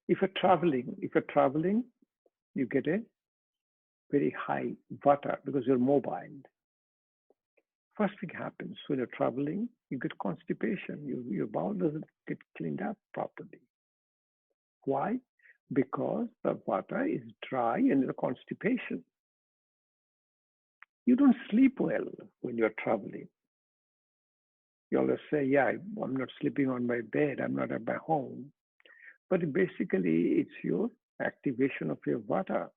If you're traveling, you get a very high Vata because you're mobile. First thing happens when you're traveling, you get constipation. Your bowel doesn't get cleaned up properly. Why? Because the Vata is dry and there's constipation. You don't sleep well when you're traveling. You always say, yeah, I'm not sleeping on my bed, I'm not at my home. But basically, it's your activation of your Vata.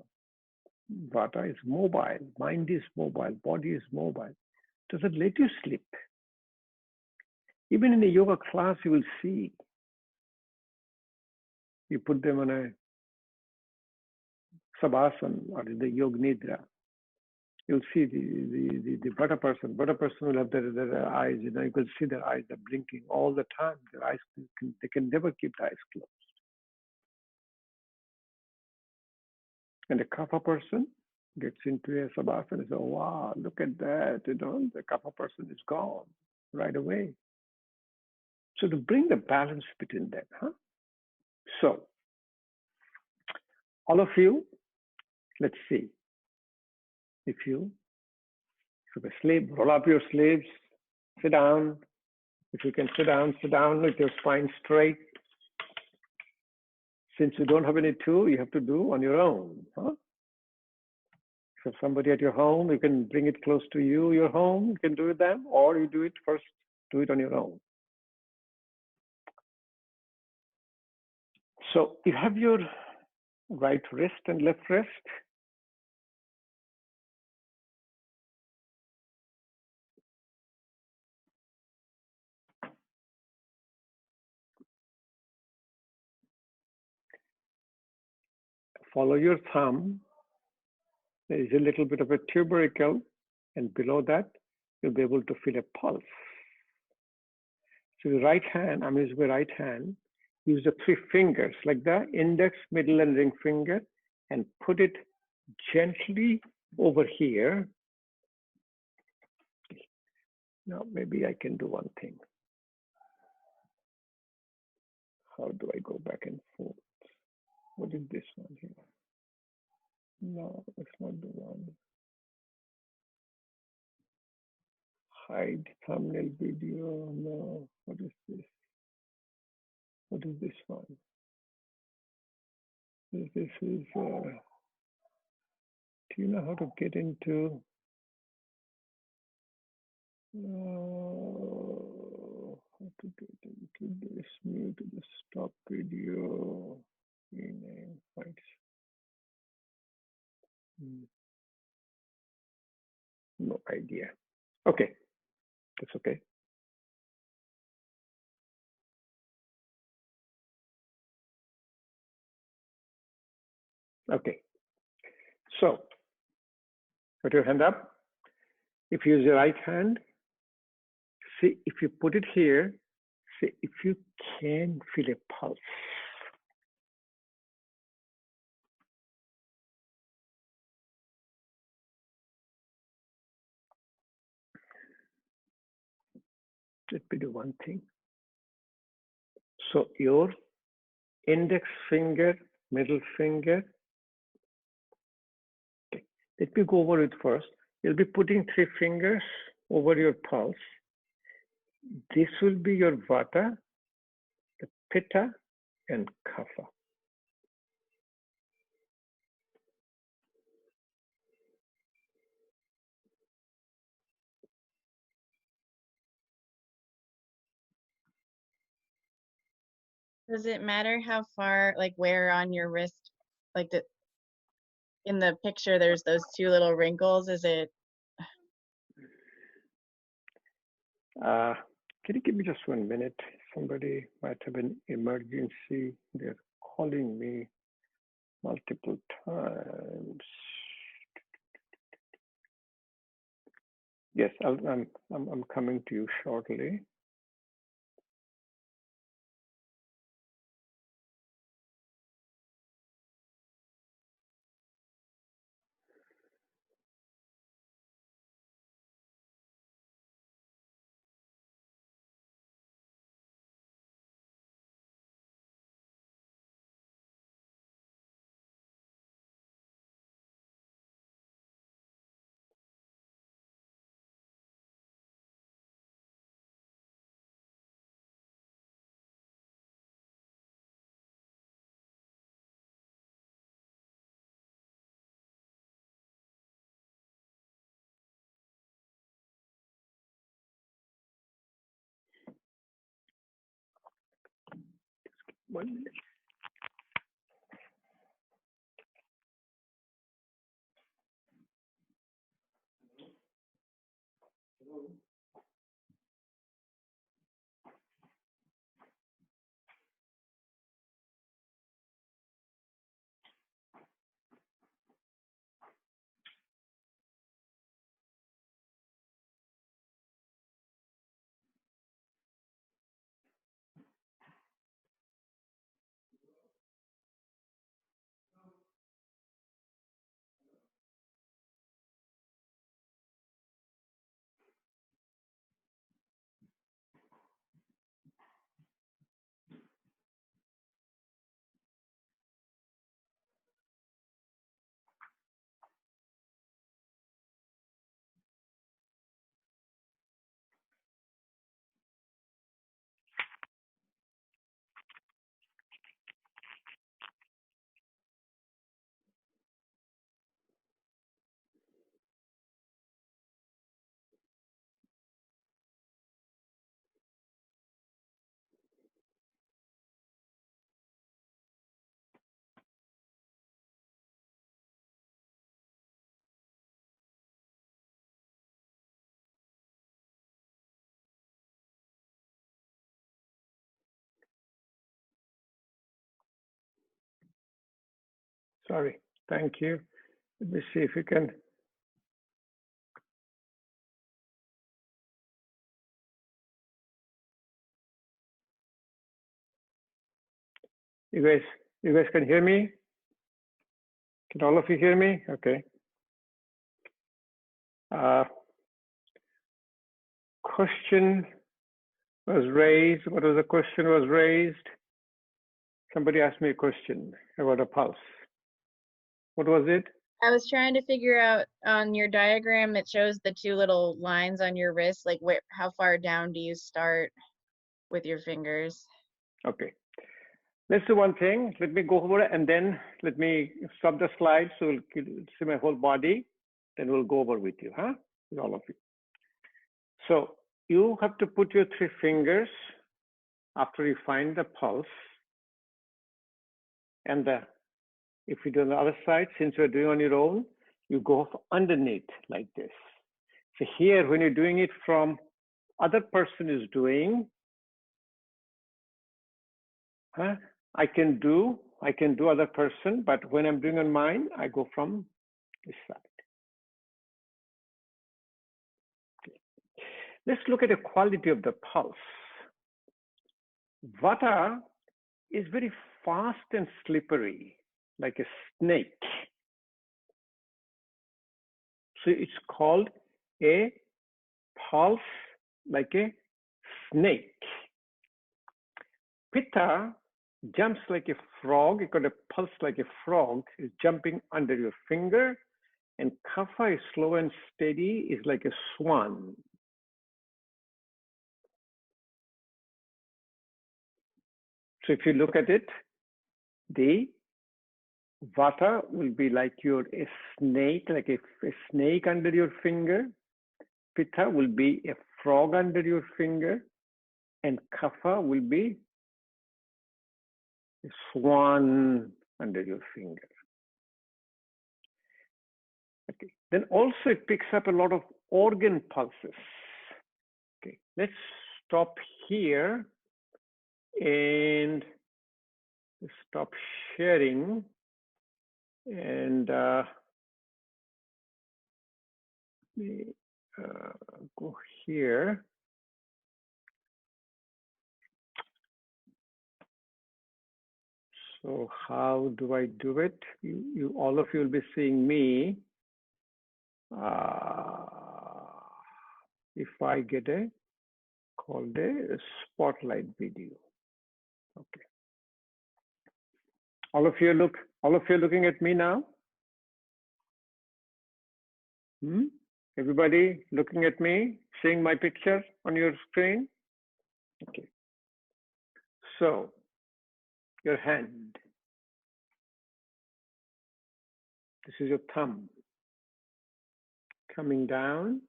Vata is mobile, mind is mobile, body is mobile. Doesn't let you sleep. Even in a yoga class, you will see. You put them on a sabasana or the yoga nidra. You'll see the Vata person. Vata person will have their eyes, you can see their eyes are blinking all the time. Their eyes, they can never keep the eyes closed. And the Kapha person gets into a sabasana and says, oh, wow, look at that, the Kapha person is gone right away. So to bring the balance between them, So, all of you, let's see. If you have a sleeve, roll up your sleeves, sit down. If you can sit down with your spine straight. Since you don't have any tool, you have to do on your own. If somebody at your home, you can bring it close to you, your home, you can do it then, or you do it first, do it on your own. So you have your right wrist and left wrist. Follow your thumb. There is a little bit of a tubercle, and below that, you'll be able to feel a pulse. So the right hand, I'm using my right hand, use the 3 fingers, like the index, middle, and ring finger, and put it gently over here. Now, maybe I can do one thing. how do I go back and forth? What is this one here? No, it's not the one. Hide thumbnail video. No, what is this? What is this one? This is, do you know how to get into? How to get into this? Mute the stop video. Rename fights. No idea. Okay, that's okay. Okay, so put your hand up. If you use your right hand, see if you put it here, see if you can feel a pulse. Let me do one thing. So your index finger, middle finger. Okay. Let me go over it first. You'll be putting 3 fingers over your pulse. This will be your vata, the pitta, and kapha.
Does it matter how far, like where on your wrist, like in the picture, there's those 2 little wrinkles? Is it?
Can you give me just 1 minute? Somebody might have an emergency. They're calling me multiple times. Yes, I'm coming to you shortly. One minute. Sorry. Thank you. Let me see if you can. You guys can hear me? Can all of you hear me? Okay. Question was raised. What was the question was raised? Somebody asked me a question about a pulse. What was it?
I was trying to figure out on your diagram, it shows the two little lines on your wrist, like how far down do you start with your fingers?
Okay. Let's do one thing. Let me go over it and then let me stop the slide so we'll see my whole body. Then we'll go over with you, huh? With all of you. So you have to put your 3 fingers after you find the pulse. And if you do on the other side, since you're doing on your own, you go underneath like this. So here, when you're doing it from other person is doing, I can do other person, but when I'm doing on mine, I go from this side. Okay. Let's look at the quality of the pulse. Vata is very fast and slippery, like a snake. So it's called a pulse like a snake. Pitta jumps like a frog. It got a pulse like a frog, is jumping under your finger. And Kapha is slow and steady, is like a swan. So if you look at it, the Vata will be like a snake, like a snake under your finger. Pitta will be a frog under your finger. And Kapha will be a swan under your finger. Okay. Then also it picks up a lot of organ pulses. Okay, let's stop here and stop sharing and go here. So how do I do it? You all of you will be seeing me. If I get called a spotlight video. Okay. All of you looking at me now? Everybody looking at me, seeing my picture on your screen? Okay. So your hand. This is your thumb. Coming down,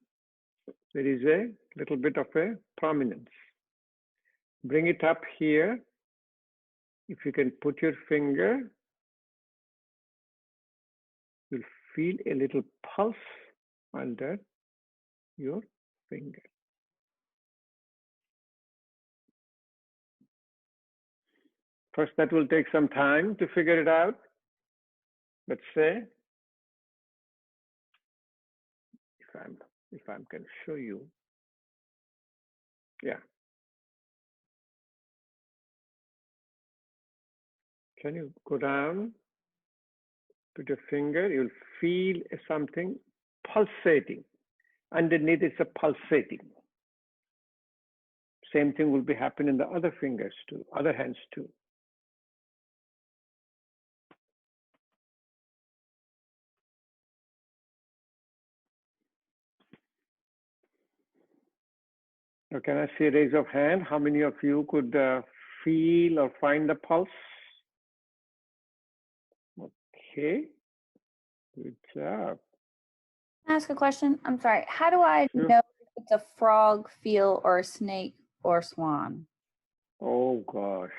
there is a little bit of a prominence. Bring it up here. If you can put your finger, you'll feel a little pulse under your finger. First, that will take some time to figure it out. Let's say, if I can show you, yeah. Can you go down, put your finger, you'll feel something pulsating. Underneath it's a pulsating. Same thing will be happening in the other fingers too, other hands too. Now, can I see a raise of hand? How many of you could feel or find the pulse? Okay, good job.
Can I ask a question? I'm sorry. How do I
Sure.
know if it's a frog, feel, or a snake or swan?
Oh gosh,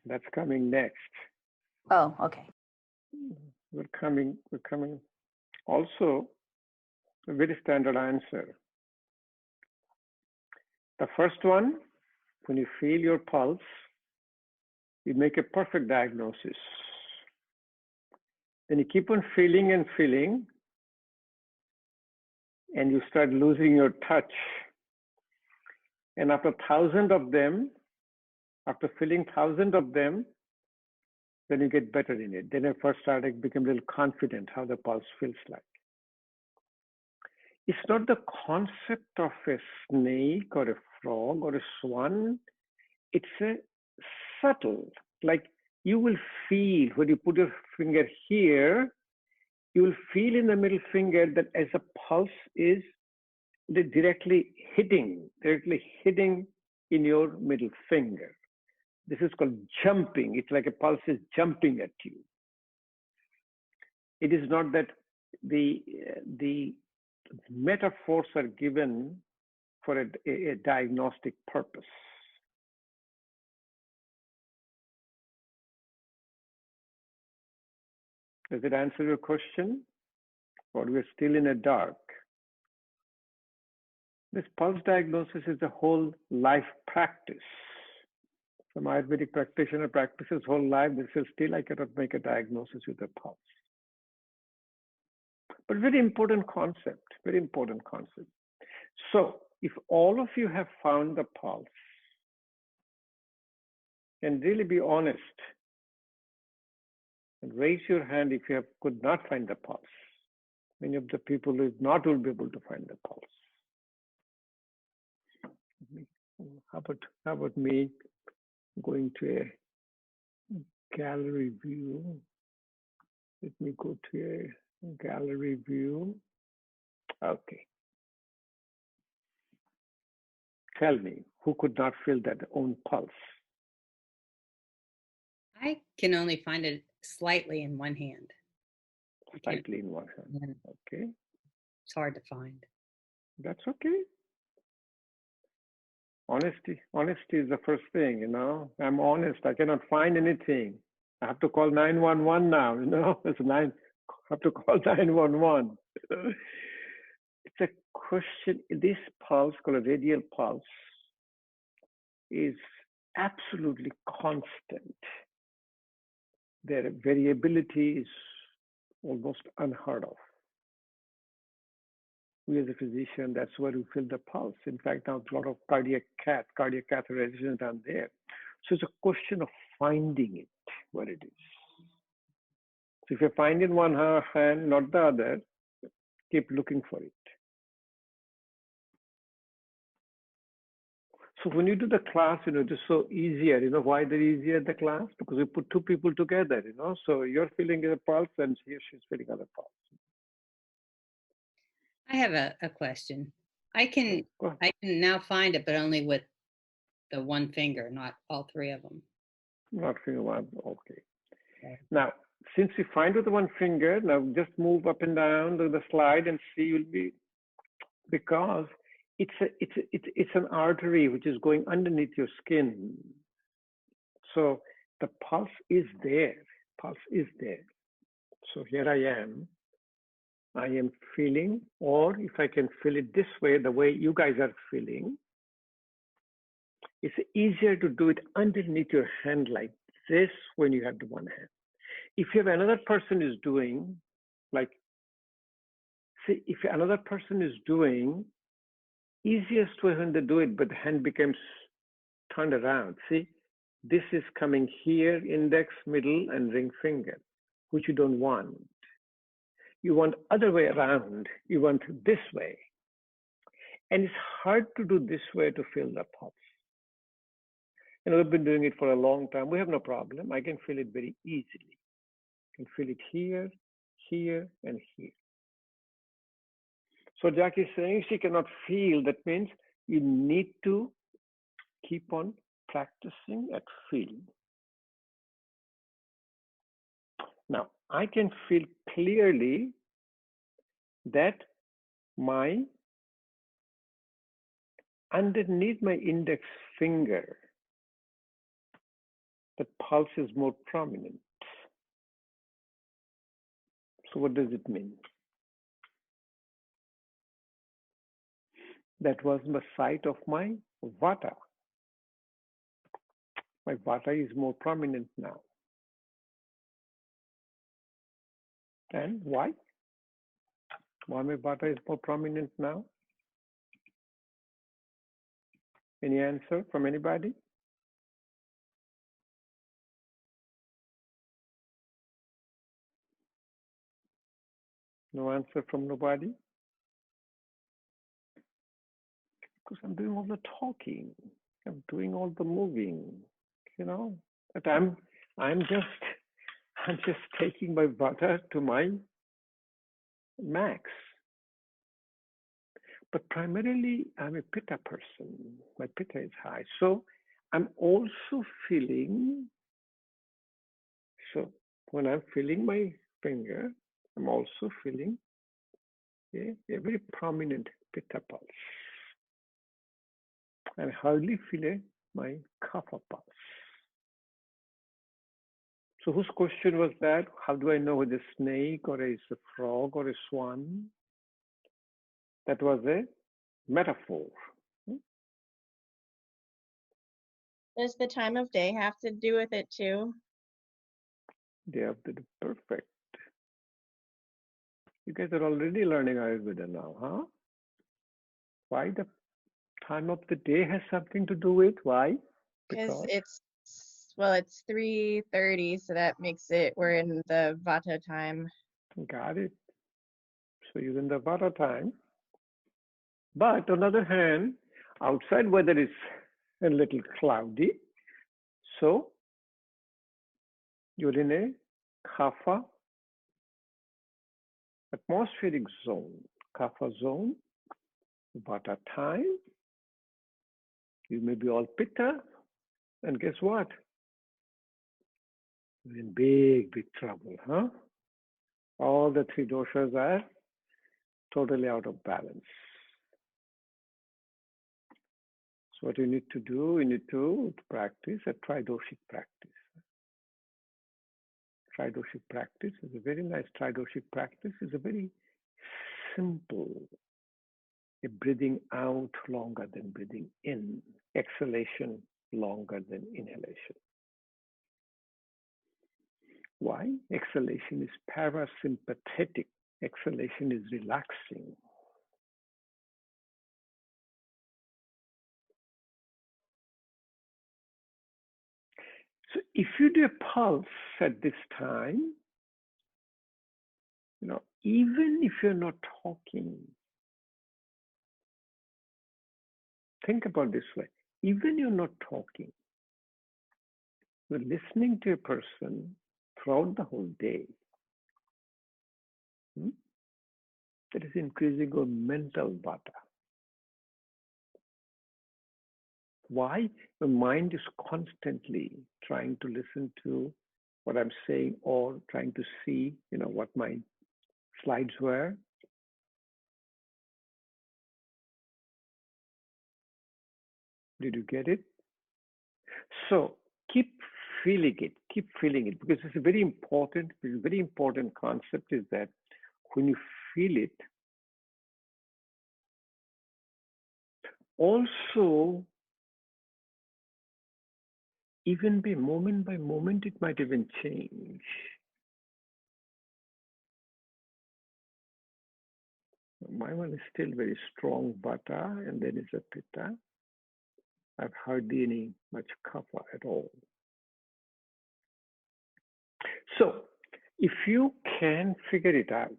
that's coming next.
Oh, okay.
We're coming. Also, a very standard answer. The first one, when you feel your pulse, you make a perfect diagnosis. Then you keep on feeling and feeling, and you start losing your touch. And after 1,000 of them, after feeling 1,000 of them, then you get better in it. Then I first started become a little confident how the pulse feels like. It's not the concept of a snake or a frog or a swan. It's a subtle, like you will feel when you put your finger here, you will feel in the middle finger that as a pulse is directly hitting in your middle finger. This is called jumping. It's like a pulse is jumping at you. It is not that the metaphors are given for a diagnostic purpose. Does it answer your question? Or we're still in a dark? This pulse diagnosis is a whole life practice. Some Ayurvedic practitioner practices whole life, they say, still I cannot make a diagnosis with a pulse. But very important concept, very important concept. So if all of you have found the pulse, and really be honest, and raise your hand if you could not find the pulse. Many of the people who not will be able to find the pulse. How about me going to a gallery view? Let me go to a gallery view. Okay. Tell me, who could not feel that own pulse?
I can only find it slightly in one hand.
Slightly in one hand. Okay.
It's hard to find.
That's okay. Honesty is the first thing, you know. I'm honest. I cannot find anything. I have to call 911 now, you know. I have to call 911. It's a question. This pulse, called a radial pulse, is absolutely constant. Their variability is almost unheard of. We as a physician, that's where we feel the pulse. In fact, now a lot of cardiac catheterization down there. So it's a question of finding it where it is. So if you find in one hand, not the other, keep looking for it. So when you do the class, you know, it's so easier. You know why they're easier the class? Because we put two people together, you know. So you're feeling a pulse and she's feeling other pulse.
I have a question. I can now find it, but only with the one finger, not all three of them.
Not finger one, okay. Now, since you find with the one finger, now just move up and down the slide and see. You'll be, because it's an artery which is going underneath your skin. So the pulse is there. Pulse is there. So here I am feeling, or if I can feel it this way, the way you guys are feeling, it's easier to do it underneath your hand like this when you have the one hand. If you have another person is doing, like, see, if another person is doing, easiest way when they do it, but the hand becomes turned around. See, this is coming here, index, middle, and ring finger, which you don't want. You want other way around. You want this way. And it's hard to do this way to feel the pulse. And we've been doing it for a long time. We have no problem. I can feel it very easily. I can feel it here, here, and here. So Jackie is saying she cannot feel. That means you need to keep on practicing at feeling. Now, I can feel clearly that underneath my index finger, the pulse is more prominent. So what does it mean? That was the site of my vata. My vata is more prominent now. And why? Why my vata is more prominent now? Any answer from anybody? No answer from nobody? Because I'm doing all the talking. I'm doing all the moving, you know. But I'm just taking my vata to my max. But primarily, I'm a pitta person. My pitta is high. So I'm also feeling, so when I'm feeling my finger, I'm also feeling a very prominent pitta pulse. I hardly feel my kapha pulse. So whose question was that? How do I know whether it's a snake or it's a frog or a swan? That was a metaphor.
Does the time of day have to do with it too?
They have to do perfect. You guys are already learning Ayurveda now, huh? Why the time of the day has something to do with? Why?
Because it's 3:30, so that makes it we're in the Vata time.
Got it. So you're in the Vata time. But on the other hand, outside weather is a little cloudy. So you're in a kapha atmospheric zone, kapha zone, Vata time. You may be all pitta, and guess what? You're in big trouble, huh? All the three doshas are totally out of balance. So what you need to do, you need to practice a tridoshic practice. Tridoshic practice is a very nice tridoshic practice. It's a very simple, a breathing out longer than breathing in, exhalation longer than inhalation. Why? Exhalation is parasympathetic. Exhalation is relaxing. So if you do a pulse at this time, even if you're not talking, think about this way. Even you're not talking, you're listening to a person throughout the whole day. That is increasing your mental vata. Why? The mind is constantly trying to listen to what I'm saying or trying to see, what my slides were. Did you get it? So keep feeling it, because it's a very important concept is that when you feel it, also even by moment, it might even change. My one is still very strong vata, and then it's a pitta. I've hardly any much kapha at all. So if you can figure it out,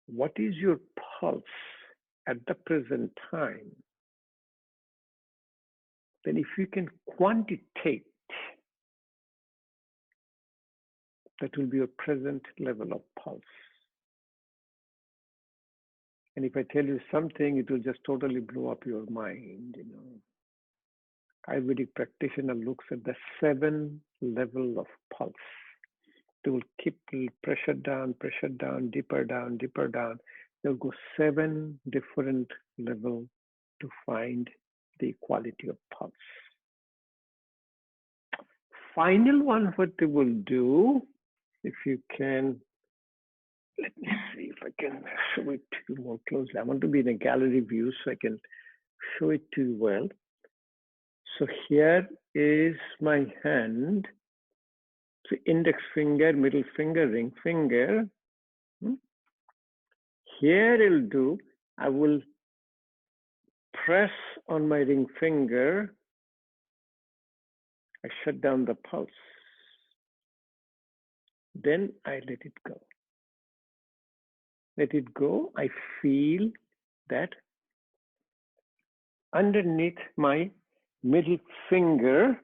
what is your pulse at the present time, then if you can quantitate, that will be your present level of pulse. And if I tell you something, it will just totally blow up your mind. Ayurvedic practitioner looks at the 7 level of pulse. They will keep pressure down, deeper down. They'll go 7 different levels to find the quality of pulse. Final one, what they will do, if you can, let me see if I can show it to you more closely. I want to be in a gallery view so I can show it to you well. So here is my hand. So index finger, middle finger, ring finger. Here it'll do, I will press on my ring finger. I shut down the pulse. Then I let it go. Let it go. I feel that underneath my middle finger,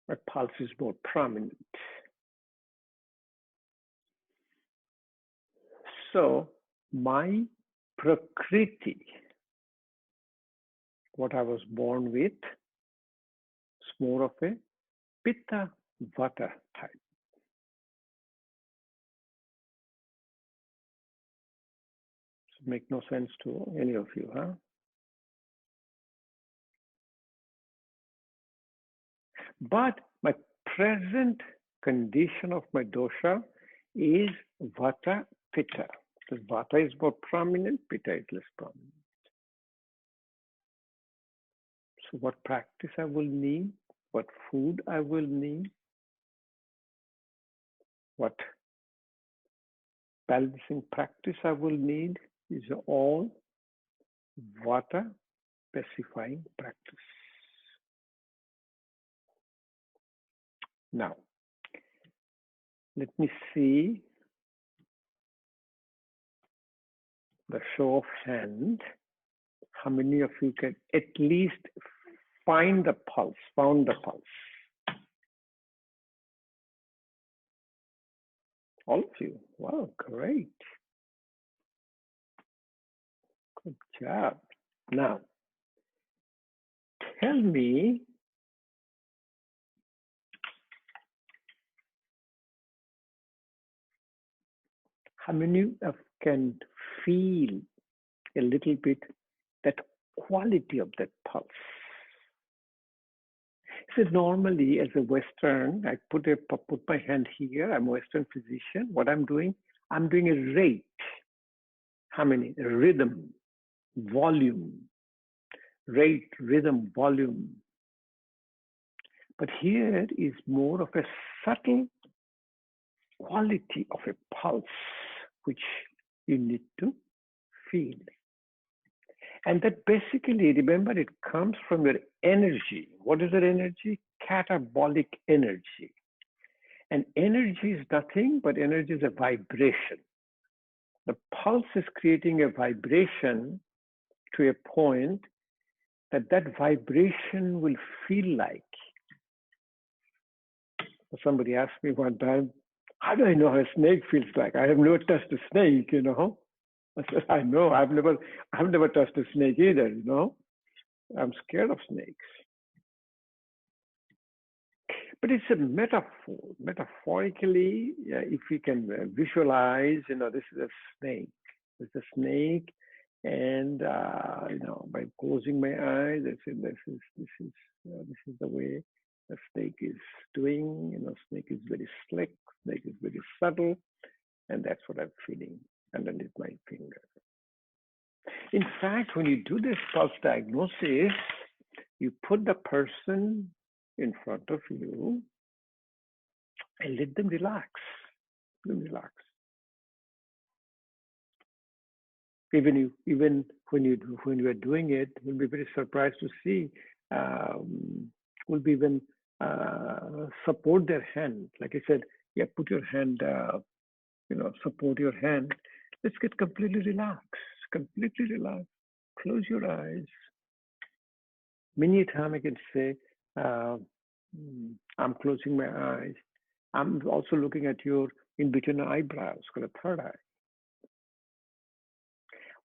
my pulse is more prominent. So my prakriti, what I was born with, is more of a pitta vata type. So make no sense to any of you, huh? But my present condition of my dosha is vata pitta. Because vata is more prominent, pitta is less prominent. So what practice I will need, what food I will need, what balancing practice I will need is all vata specifying practice. Now, let me see the show of hands. How many of you can at least found the pulse? All of you. Wow, great. Good job. Now, tell me how many of you can feel a little bit that quality of that pulse. So normally as a Western, I put my hand here, I'm a Western physician. What I'm doing a rate. How many? Rhythm, volume, rate, rhythm, volume. But here is more of a subtle quality of a pulse, which you need to feel. And that basically, remember, it comes from your energy. What is that energy? Catabolic energy. And energy is nothing but energy is a vibration. The pulse is creating a vibration to a point that vibration will feel like. Somebody asked me one time, how do I know how a snake feels like? I have never touched a snake, you know. I said, I know, I've never touched a snake either, you know. I'm scared of snakes. But it's a metaphor. Metaphorically, if we can visualize, you know, this is a snake. This is a snake, and you know, by closing my eyes, I say this is the way the snake is doing. You know, snake is very slick. Snake is very subtle, and that's what I'm feeling underneath my finger. In fact, when you do this pulse diagnosis, you put the person in front of you and let them relax. Even when you are doing it, you'll be very surprised to see. Will be even support their hand. Like I said, yeah, put your hand. You know, support your hand. Let's get completely relaxed. Close your eyes. Many a time I can say, I'm closing my eyes. I'm also looking at your in between the eyebrows, called a third eye.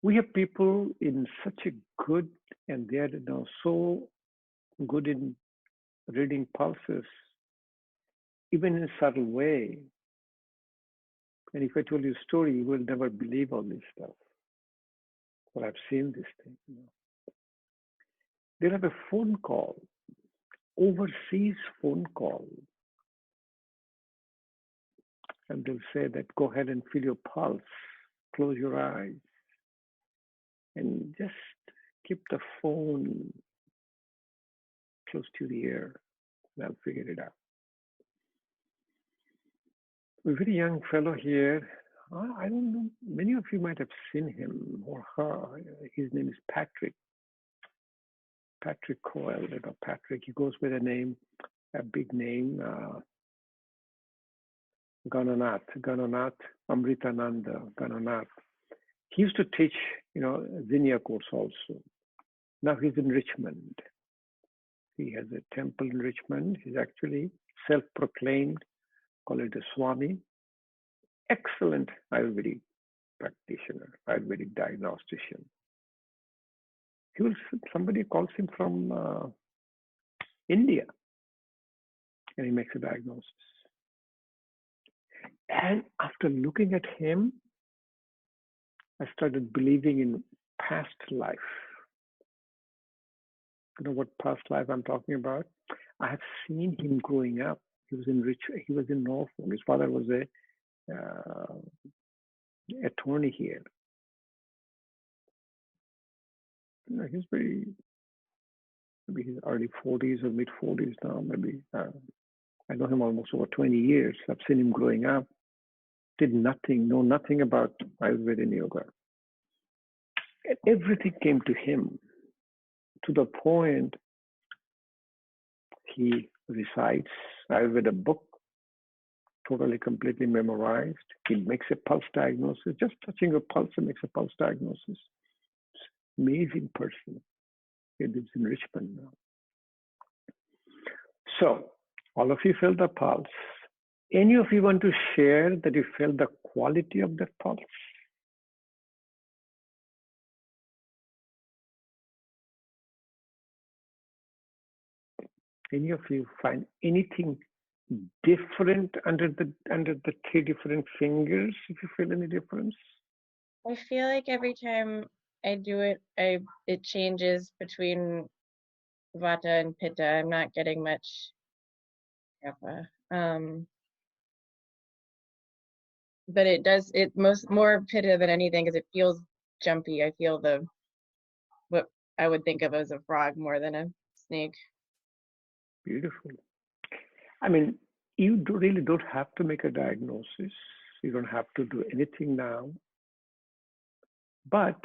We have people in such a good, and they are now so good in reading pulses, even in a subtle way. And if I told you a story, you will never believe all this stuff. Well, I've seen this thing. You know. They'll have a phone call, overseas phone call, and they'll say that go ahead and feel your pulse, close your eyes, and just keep the phone close to the ear, and I'll figure it out. A very young fellow here, I don't know, many of you might have seen him or her. His name is Patrick Coyle. You know, Patrick, he goes by the name, a big name, Gananath, Amritananda Gananath. He used to teach, you know, Zenya course also. Now he's in Richmond. He has a temple in Richmond. He's actually self-proclaimed, call it a Swami. Excellent Ayurvedic practitioner, Ayurvedic diagnostician. Somebody calls him from India, and he makes a diagnosis. And after looking at him, I started believing in past life. You know what past life I'm talking about? I have seen him growing up. He was in Norfolk. His father was a attorney here. You know, he's maybe his early 40s or mid 40s now. Maybe I know him almost over 20 years. I've seen him growing up. Did nothing, know nothing about Ayurvedic yoga. And everything came to him, to the point he recites Ayurveda book, totally, completely memorized. He makes a pulse diagnosis. Just touching a pulse and makes a pulse diagnosis. Amazing person. He lives in Richmond now. So, all of you felt the pulse. Any of you want to share that you felt the quality of that pulse? Any of you find anything different under the three different fingers? If you feel any difference?
I feel like every time I do it, it changes between Vata and Pitta. I'm not getting much Kapha. But it does, more Pitta than anything, because it feels jumpy. I feel what I would think of as a frog more than a snake.
Beautiful. I mean, you really don't have to make a diagnosis. You don't have to do anything now. But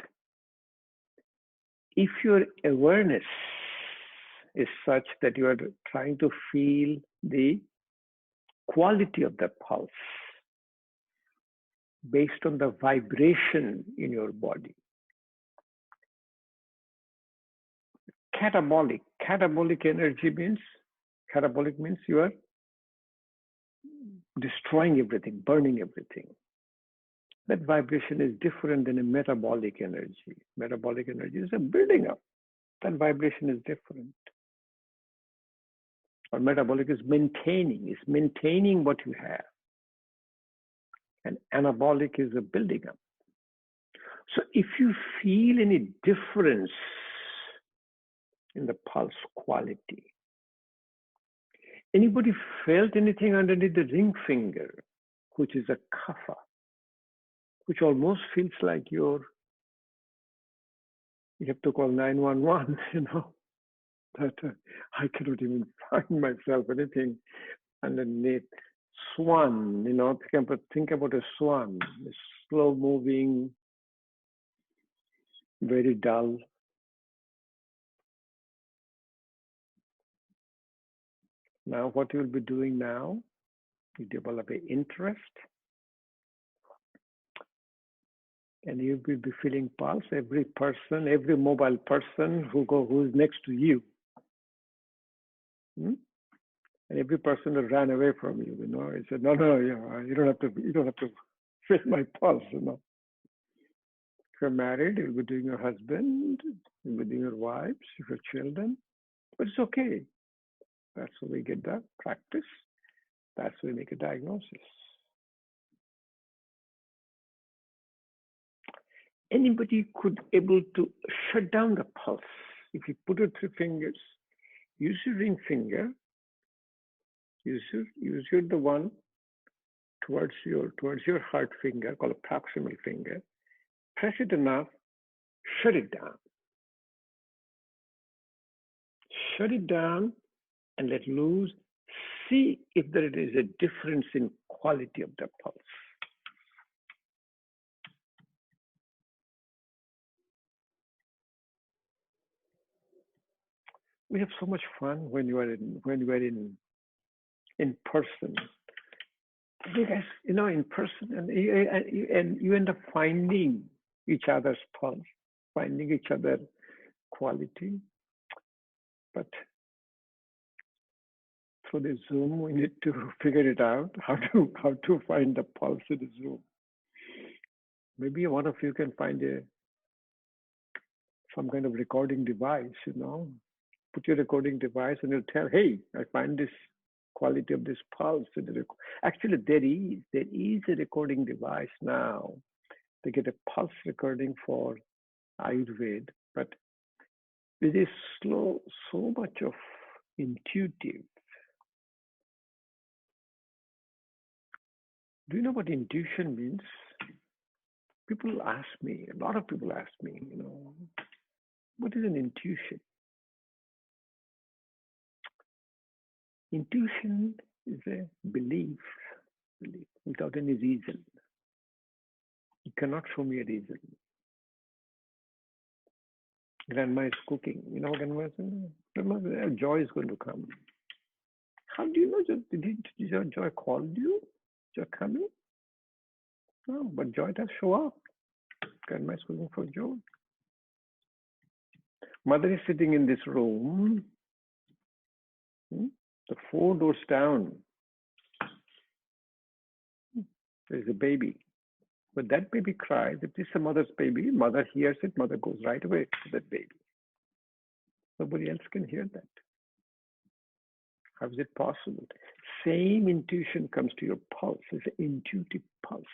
if your awareness is such that you are trying to feel the quality of the pulse based on the vibration in your body. Catabolic energy means, catabolic means you are destroying everything, burning everything. That vibration is different than a metabolic energy. Metabolic energy is a building up. That vibration is different. Or metabolic is maintaining what you have. And anabolic is a building up. So if you feel any difference in the pulse quality, anybody felt anything underneath the ring finger, which is a kapha, which almost feels like you have to call 911, you know, that I cannot even find myself anything underneath. Swan, you know, think about a swan, a slow moving, very dull. Now, what you'll be doing now, you develop an interest, and you will be feeling pulse. Every person, every mobile person who's next to you, and every person that ran away from you, you know, he said, no, you don't have to feel my pulse, you know. If you're married, you'll be doing your husband, you'll be doing your wives, your children, but it's okay. That's where we get that practice. That's where we make a diagnosis. Anybody could able to shut down the pulse. If you put your three fingers, use your ring finger, use the one towards your heart finger, called a proximal finger. Press it enough, shut it down. Shut it down and let loose. See if there is a difference in quality of the pulse. We have so much fun when you are in person. You guys, you know, in person, and you end up finding each other's pulse, finding each other quality. But for the Zoom. We need to figure it out, how to find the pulse in the Zoom. Maybe one of you can find some kind of recording device, put your recording device and it'll tell, hey, I find this quality of this pulse. Actually, there is a recording device now. They get a pulse recording for Ayurveda, but it is so much of intuitive. Do you know what intuition means? People ask me, a lot of people ask me, what is an intuition? Intuition is a belief without any reason. You cannot show me a reason. Grandma is cooking. Grandma says, Joy is going to come. How do you know? Did your Joy call you? Joy coming? No, but Joy does show up. Grandma is cooking for Joy. Mother is sitting in this room. The 4 doors down. There's a baby. When that baby cries, if it's a mother's baby, mother hears it, mother goes right away to that baby. Nobody else can hear that. How is it possible? Same intuition comes to your pulse. It's an intuitive pulse.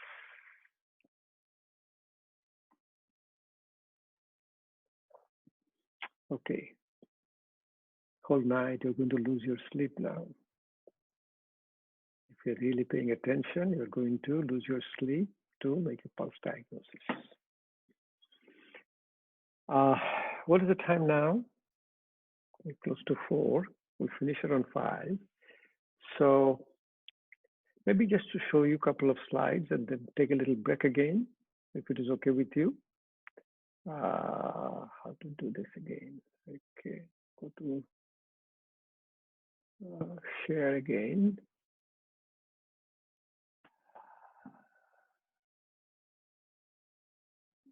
Okay. Whole night, you're going to lose your sleep now. If you're really paying attention, you're going to lose your sleep to make a pulse diagnosis. What is the time now? We're close to 4. We'll finish around 5. So maybe just to show you a couple of slides and then take a little break again, if it is okay with you. How to do this again? Okay, go to share again.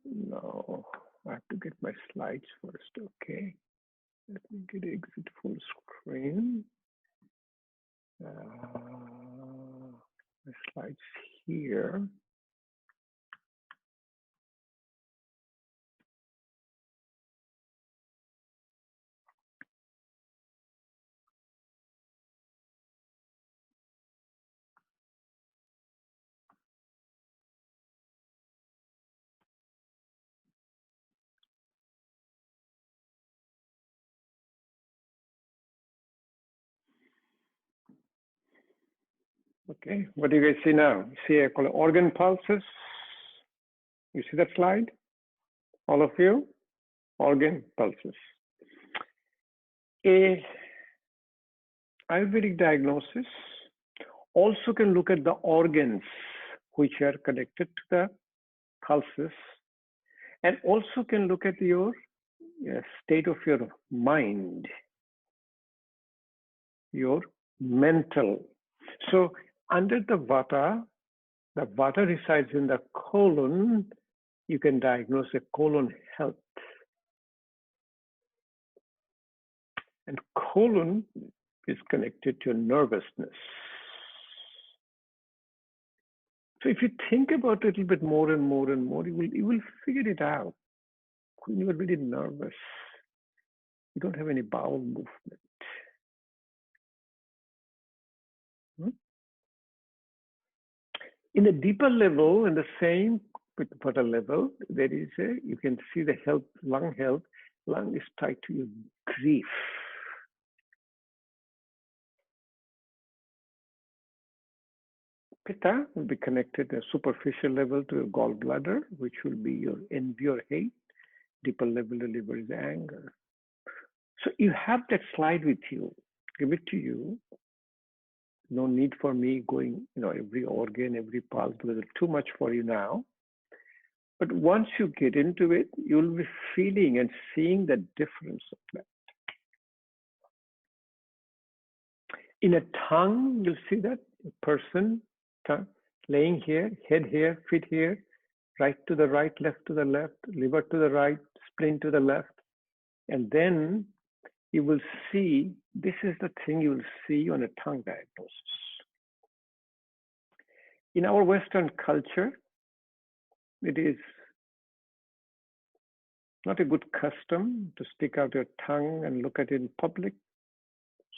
No, I have to get my slides first. Okay, let me get exit full screen. My slides here. Okay, what do you guys see now? You see, I call it organ pulses. You see that slide? All of you? Organ pulses. A Ayurvedic diagnosis also can look at the organs which are connected to the pulses, and also can look at your state of your mind, your mental. So under the vata resides in the colon. You can diagnose a colon health. And colon is connected to nervousness. So if you think about it a little bit more and more and more, you will figure it out. When you are really nervous, you don't have any bowel movement. In the deeper level, in the same vata level, there is you can see the health, lung health. Lung is tied to your grief. Pitta will be connected at a superficial level to your gallbladder, which will be your envy or hate. Deeper level, the liver is anger. So you have that slide with you. Give it to you. No need for me going, every organ, every pulse, because it's too much for you now. But once you get into it, you'll be feeling and seeing the difference of that. In a tongue, you'll see that person, tongue, laying here, head here, feet here, right to the right, left to the left, liver to the right, spleen to the left. And then you will see This is the thing you will see on a tongue diagnosis. In our Western culture, it is not a good custom to stick out your tongue and look at it in public.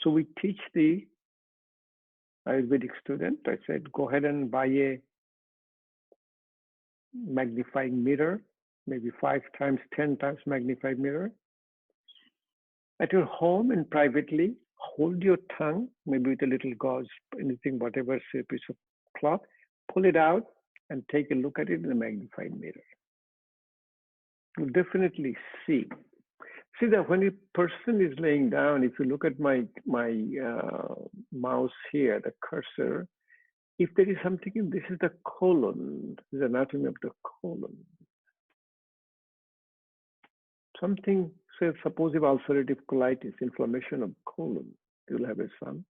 So we teach the Ayurvedic student, I said, go ahead and buy a magnifying mirror, maybe 5 times, 10 times magnified mirror. At your home and privately, hold your tongue, maybe with a little gauze, anything, whatever, say a piece of cloth, pull it out and take a look at it in a magnified mirror. You'll definitely see. See that when a person is laying down, if you look at my mouse here, the cursor, if there is something in this is the colon, the anatomy of the colon. Something, say, suppose if ulcerative colitis, inflammation of colon, you'll have a son.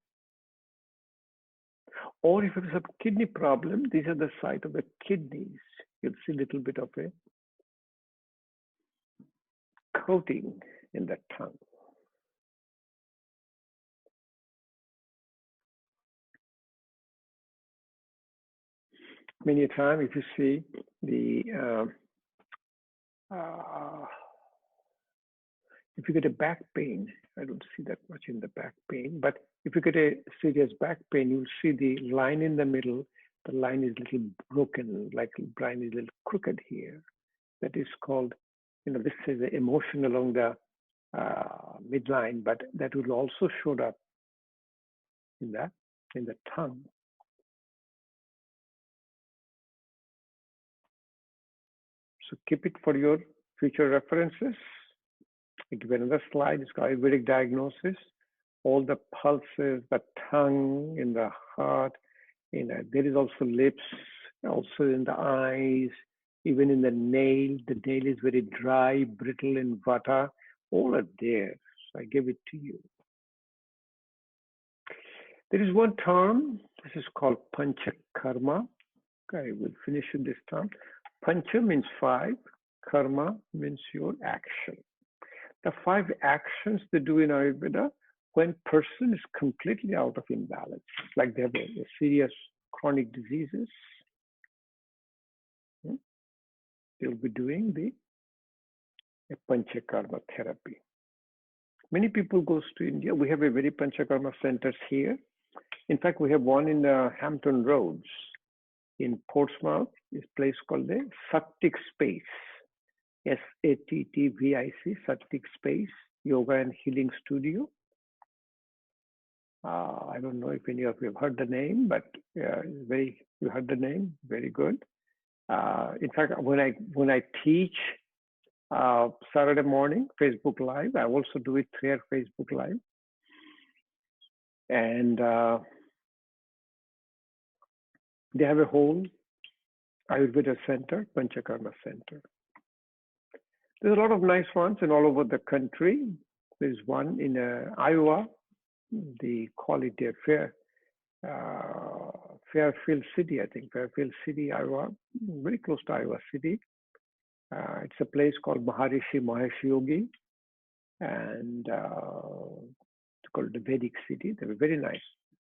Or if you have some kidney problem, these are the site of the kidneys. You'll see a little bit of a coating in the tongue. Many a time, if you see the if you get a back pain, I don't see that much in the back pain, but if you get a serious back pain, you'll see the line in the middle. The line is a little broken, like the line is a little crooked here. That is called, this is the emotion along the midline, but that will also show up in the tongue. So keep it for your future references. I give another slide. It's called Ayurvedic diagnosis. All the pulses, the tongue, in the heart, there is also lips, also in the eyes, even in the nail. The nail is very dry, brittle, and vata. All are there. So I give it to you. There is one term. This is called panchakarma. I will finish with this term. Pancha means 5. Karma means your action. The 5 actions they do in Ayurveda when person is completely out of imbalance, like they have a serious chronic diseases, they'll be doing a panchakarma therapy. Many people goes to India. We have a very panchakarma centers here. In fact, we have one in Hampton Roads in Portsmouth. This place called the Sattic Space. SATTVIC, Sattic Space, Yoga and Healing Studio. I don't know if any of you have heard the name, but you heard the name, very good. In fact, when I teach Saturday morning, Facebook Live, I also do it through Facebook Live. And they have a whole Ayurveda center, Panchakarma center. There's a lot of nice ones in all over the country. There's one in Iowa. They call it Fairfield City, I think. Fairfield City, Iowa, very close to Iowa City. It's a place called Maharishi Mahesh Yogi, and it's called the Vedic City. They were very nice.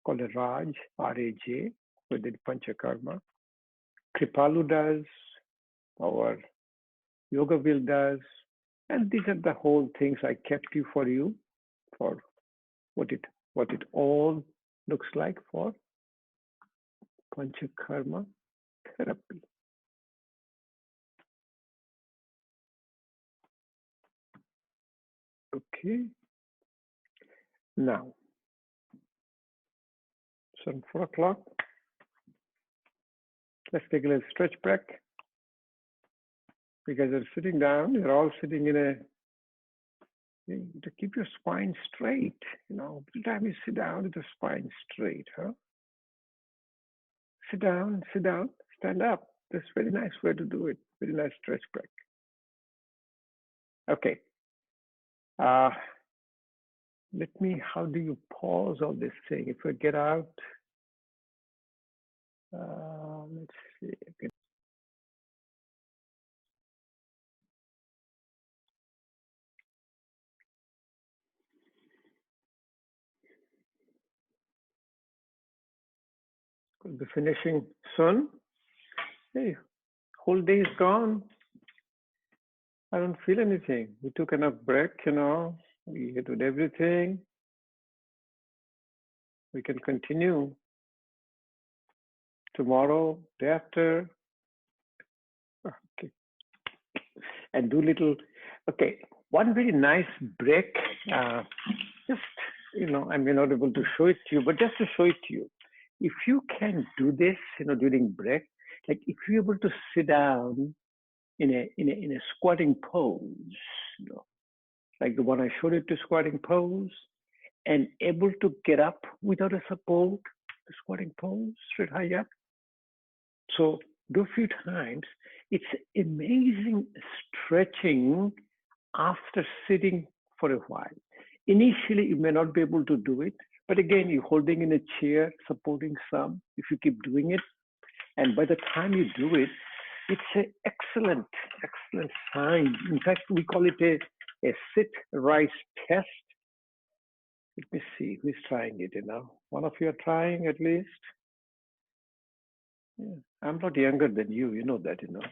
Called the Raj, R-A-J, where they did Panchakarma. Kripalu does, our Yogaville does, and these are the whole things I kept you for what it all looks like for Panchakarma therapy. Okay. Now, so 4 o'clock. Let's take a little stretch break. Because you're sitting down, you're all sitting to keep your spine straight. Every time you sit down with the spine straight, huh? Sit down, stand up. That's a very nice way to do it. Very nice stretch break. Okay. How do you pause all this thing? If I get out, let's see. Okay. We'll be finishing soon. Hey, whole day is gone. I don't feel anything. We took enough break, you know. We did everything. We can continue tomorrow, day after. Okay. And do little, okay, one very nice break. Just, you know, I'm not able to show it to you, but just to show it to you. If you can do this, you know, during break, like if you're able to sit down in a squatting pose, you know, like the one I showed you to squatting pose, and able to get up without a support, the squatting pose, straight high up. So do a few times. It's amazing stretching after sitting for a while. Initially, you may not be able to do it, but again, you're holding in a chair, supporting some, if you keep doing it. And by the time you do it, it's an excellent, excellent sign. In fact, we call it a sit-rise test. Let me see, who's trying it, you know? One of you are trying at least? Yeah. I'm not younger than you, you know that, you know.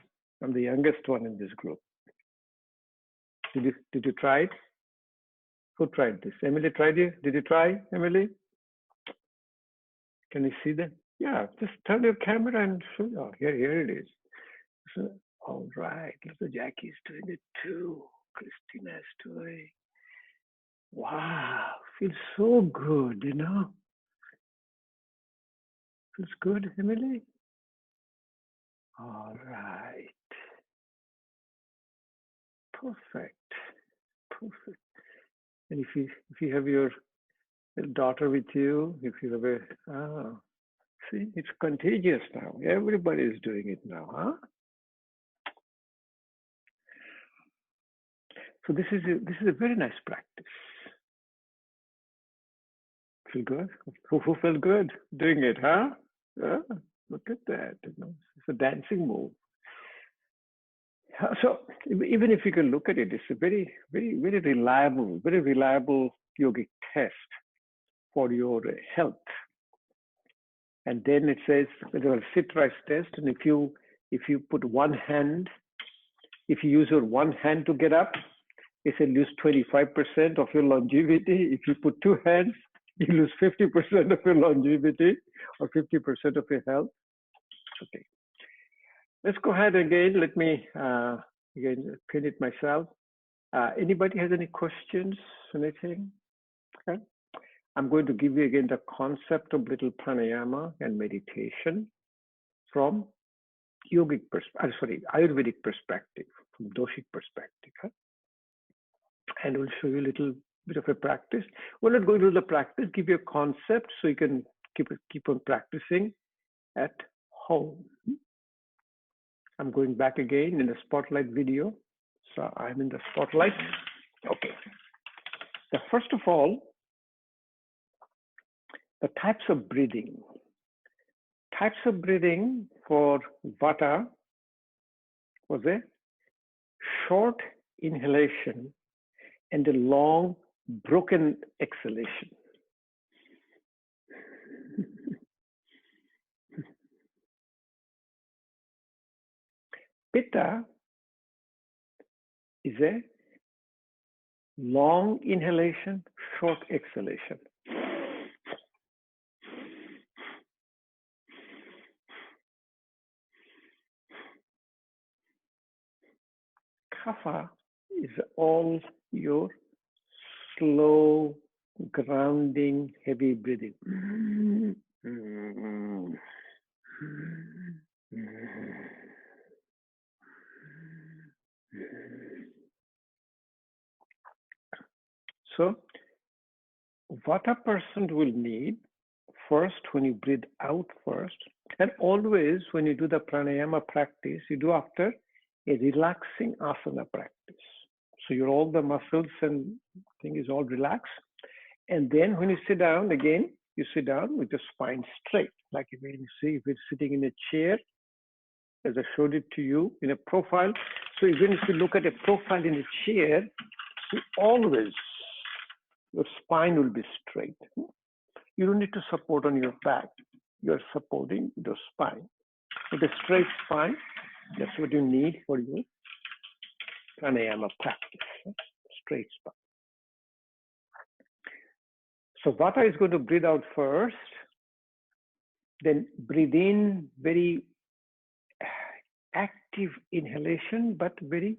I'm the youngest one in this group. Did you try it? Who tried this? Emily tried it? Did you try, Emily? Can you see that? Yeah, just turn your camera and show. Oh, here it is. So, all right, little Jackie's doing it too. Christina's doing. Wow, feels so good, you know. Feels good, Emily? All right. Perfect. Perfect. And if you have your daughter with you, if you have see, it's contagious now. Everybody is doing it now, huh? So this is a very nice practice. Feel good? Who felt good doing it, huh? Yeah, look at that. You know, it's a dancing move. So even if you can look at it, it's a very, very, very reliable yogic test for your health. And then it says there's a sit-rise test, and if you put one hand, if you use your one hand to get up, it says lose 25% of your longevity. If you put two hands, you lose 50% of your longevity or 50% of your health. Okay. Let's go ahead again. Let me again pin it myself. Anybody has any questions? Anything? Okay. I'm going to give you again the concept of little pranayama and meditation from Ayurvedic perspective, from doshic perspective. Huh? And we'll show you a little bit of a practice. We're not going to do the practice, give you a concept so you can keep on practicing at home. I'm going back again in the spotlight video. So I'm in the spotlight. Okay. First of all, the types of breathing. Types of breathing for Vata was a short inhalation and a long broken exhalation. Pitta is a long inhalation, short exhalation. Kapha is all your slow, grounding, heavy breathing. So, what a person will need first when you breathe out first, and always when you do the pranayama practice, you do after a relaxing asana practice. So all the muscles and thing is all relaxed. And then when you sit down again, you sit down with your spine straight. Like if you see, if you're sitting in a chair, as I showed it to you in a profile. So even if you look at a profile in a chair, you always, your spine will be straight. You don't need to support on your back. you're supporting the spine. With a straight spine, that's what you need for your pranayama practice. Straight spine. So Vata is going to breathe out first, then breathe in very active inhalation, but very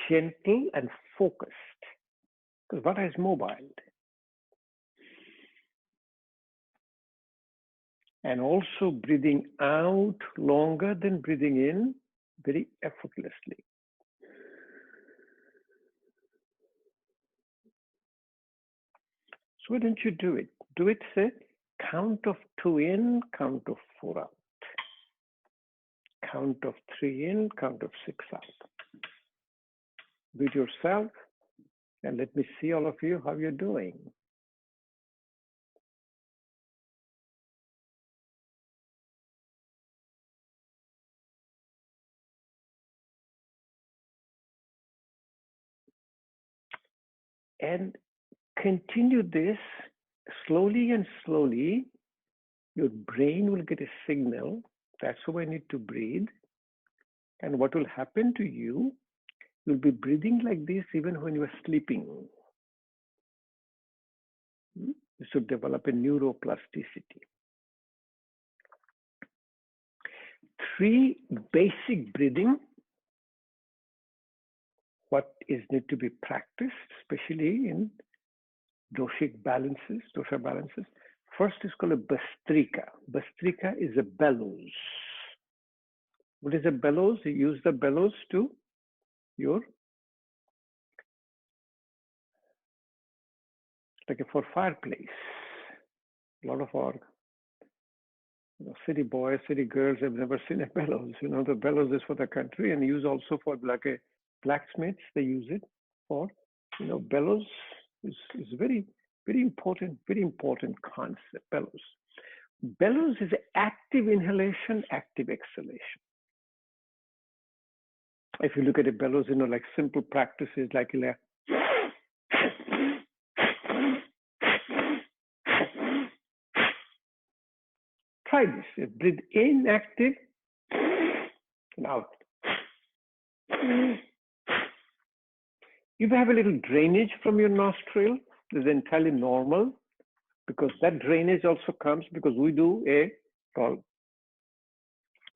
gentle and focused, because Vata is mobile. And also breathing out longer than breathing in, very effortlessly. So why don't you do it? Do it, say, count of 2 in, count of 4 out. Count of 3 in, count of 6 out. Do it yourself, and let me see all of you how you're doing. And continue this slowly and slowly. Your brain will get a signal. That's how I need to breathe. And what will happen to you, you'll be breathing like this even when you are sleeping. You should develop a neuroplasticity. 3 basic breathing, what is need to be practiced, especially in dosha balances. First is called a bastrika. Bastrika is a bellows. What is a bellows? You use the bellows to for fireplace. A lot of our city boys, city girls have never seen a bellows. The bellows is for the country and used also for like a blacksmiths. They use it for, bellows is very, very important concept, bellows. Bellows is active inhalation, active exhalation. If you look at a bellows, like simple practices like try this. Breathe in, active, and out. If you have a little drainage from your nostril, this is entirely normal, because that drainage also comes because we do a called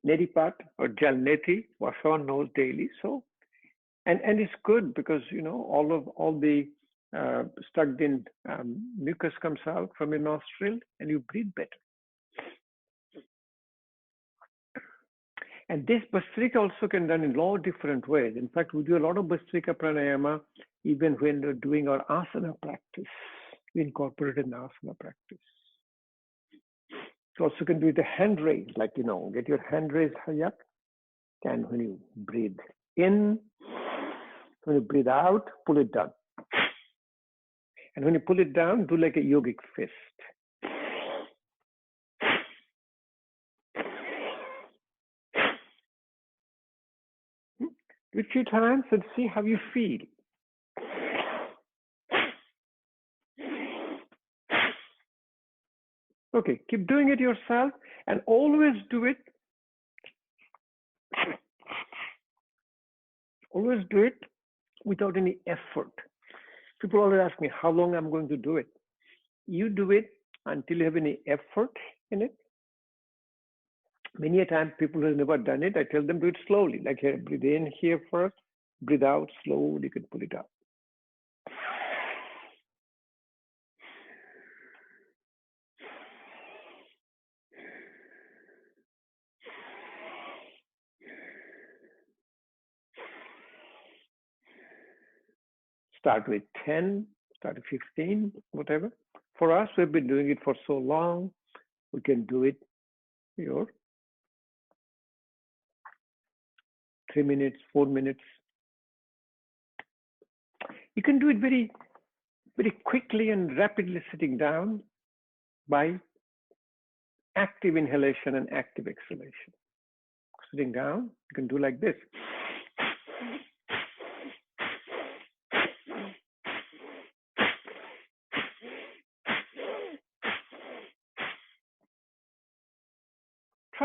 neti-pat or jal neti, wash our nose daily. So, and it's good because all the stuck in mucus comes out from your nostril and you breathe better. And this Bastrika also can be done in a lot of different ways. In fact, we do a lot of Bastrika pranayama even when we're doing our asana practice. We incorporate an asana practice. You also can do the hand raise, like, get your hand raised high up. And when you breathe in, when you breathe out, pull it down. And when you pull it down, do like a yogic fist. Do it a few times and see how you feel. Okay, keep doing it yourself and always do it. Always do it without any effort. People always ask me how long I'm going to do it. You do it until you have any effort in it. Many a time people who have never done it, I tell them do it slowly. Like here, breathe in here first, breathe out slowly, you can pull it out. Start with 10, start with 15, whatever. For us, we've been doing it for so long, we can do it 3 minutes, 4 minutes. You can do it very, very quickly and rapidly sitting down by active inhalation and active exhalation. Sitting down, you can do like this.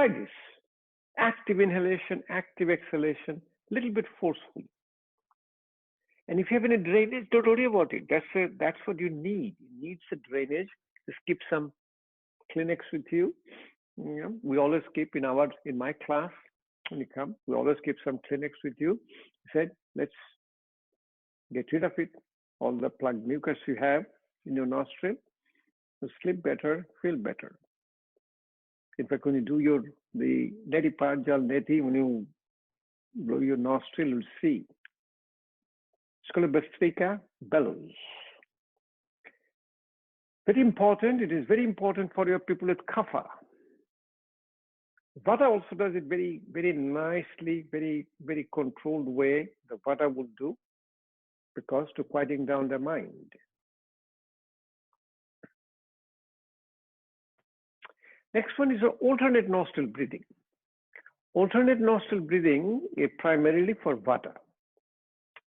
Try this. Active inhalation, active exhalation, little bit forceful. And if you have any drainage, don't worry about it. That's what you need. You need the drainage. Just keep some Kleenex with you. You know, we always keep in my class when you come, we always keep some Kleenex with you. He said, let's get rid of it. All the plugged mucus you have in your nostril. You sleep better, feel better. In fact, when you do the neti parjal neti, when you blow your nostril, you'll see. It's called a Bastrika bellows. Very important. It is very important for your people with kapha. Vata also does it very, very nicely, very, very controlled way. The Vata will do because to quieting down the mind. Next one is alternate nostril breathing. Alternate nostril breathing is primarily for Vata.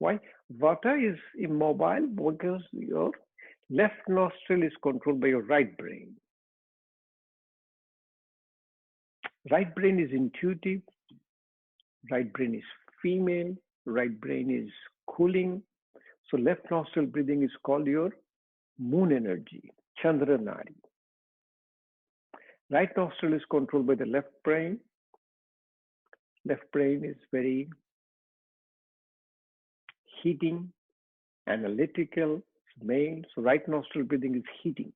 Why? Vata is immobile because your left nostril is controlled by your right brain. Right brain is intuitive. Right brain is female. Right brain is cooling. So left nostril breathing is called your moon energy, Chandra Nadi. Right nostril is controlled by the left brain. Left brain is very heating, analytical, male. So right nostril breathing is heating.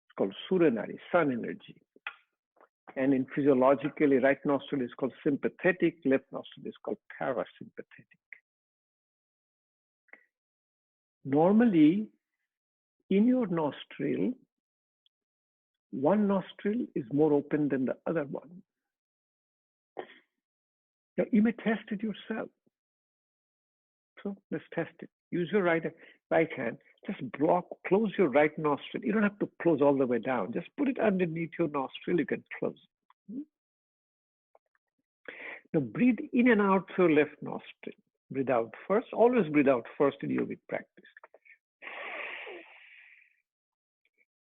It's called Surya Nadi, sun energy. And in physiologically, right nostril is called sympathetic, left nostril is called parasympathetic. Normally, in your nostril, one nostril is more open than the other one. Now, you may test it yourself. So let's test it. Use your right hand. Just close your right nostril. You don't have to close all the way down. Just put it underneath your nostril. You can close it. Now breathe in and out through your left nostril. Breathe out first. Always breathe out first in yogic practice.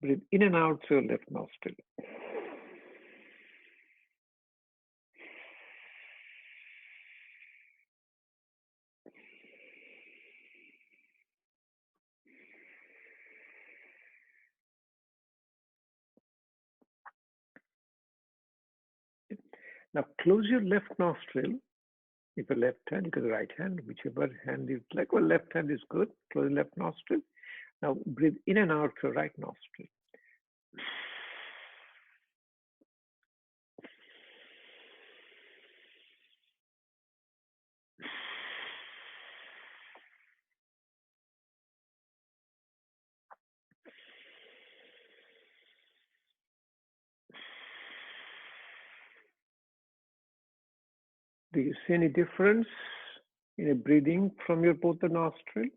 Breathe in and out through your left nostril. Now close your left nostril. If a left hand, you can the right hand, whichever hand you like. Well, left hand is good. Close your left nostril. Now breathe in and out through your right nostril. Do you see any difference in a breathing from your both the nostril?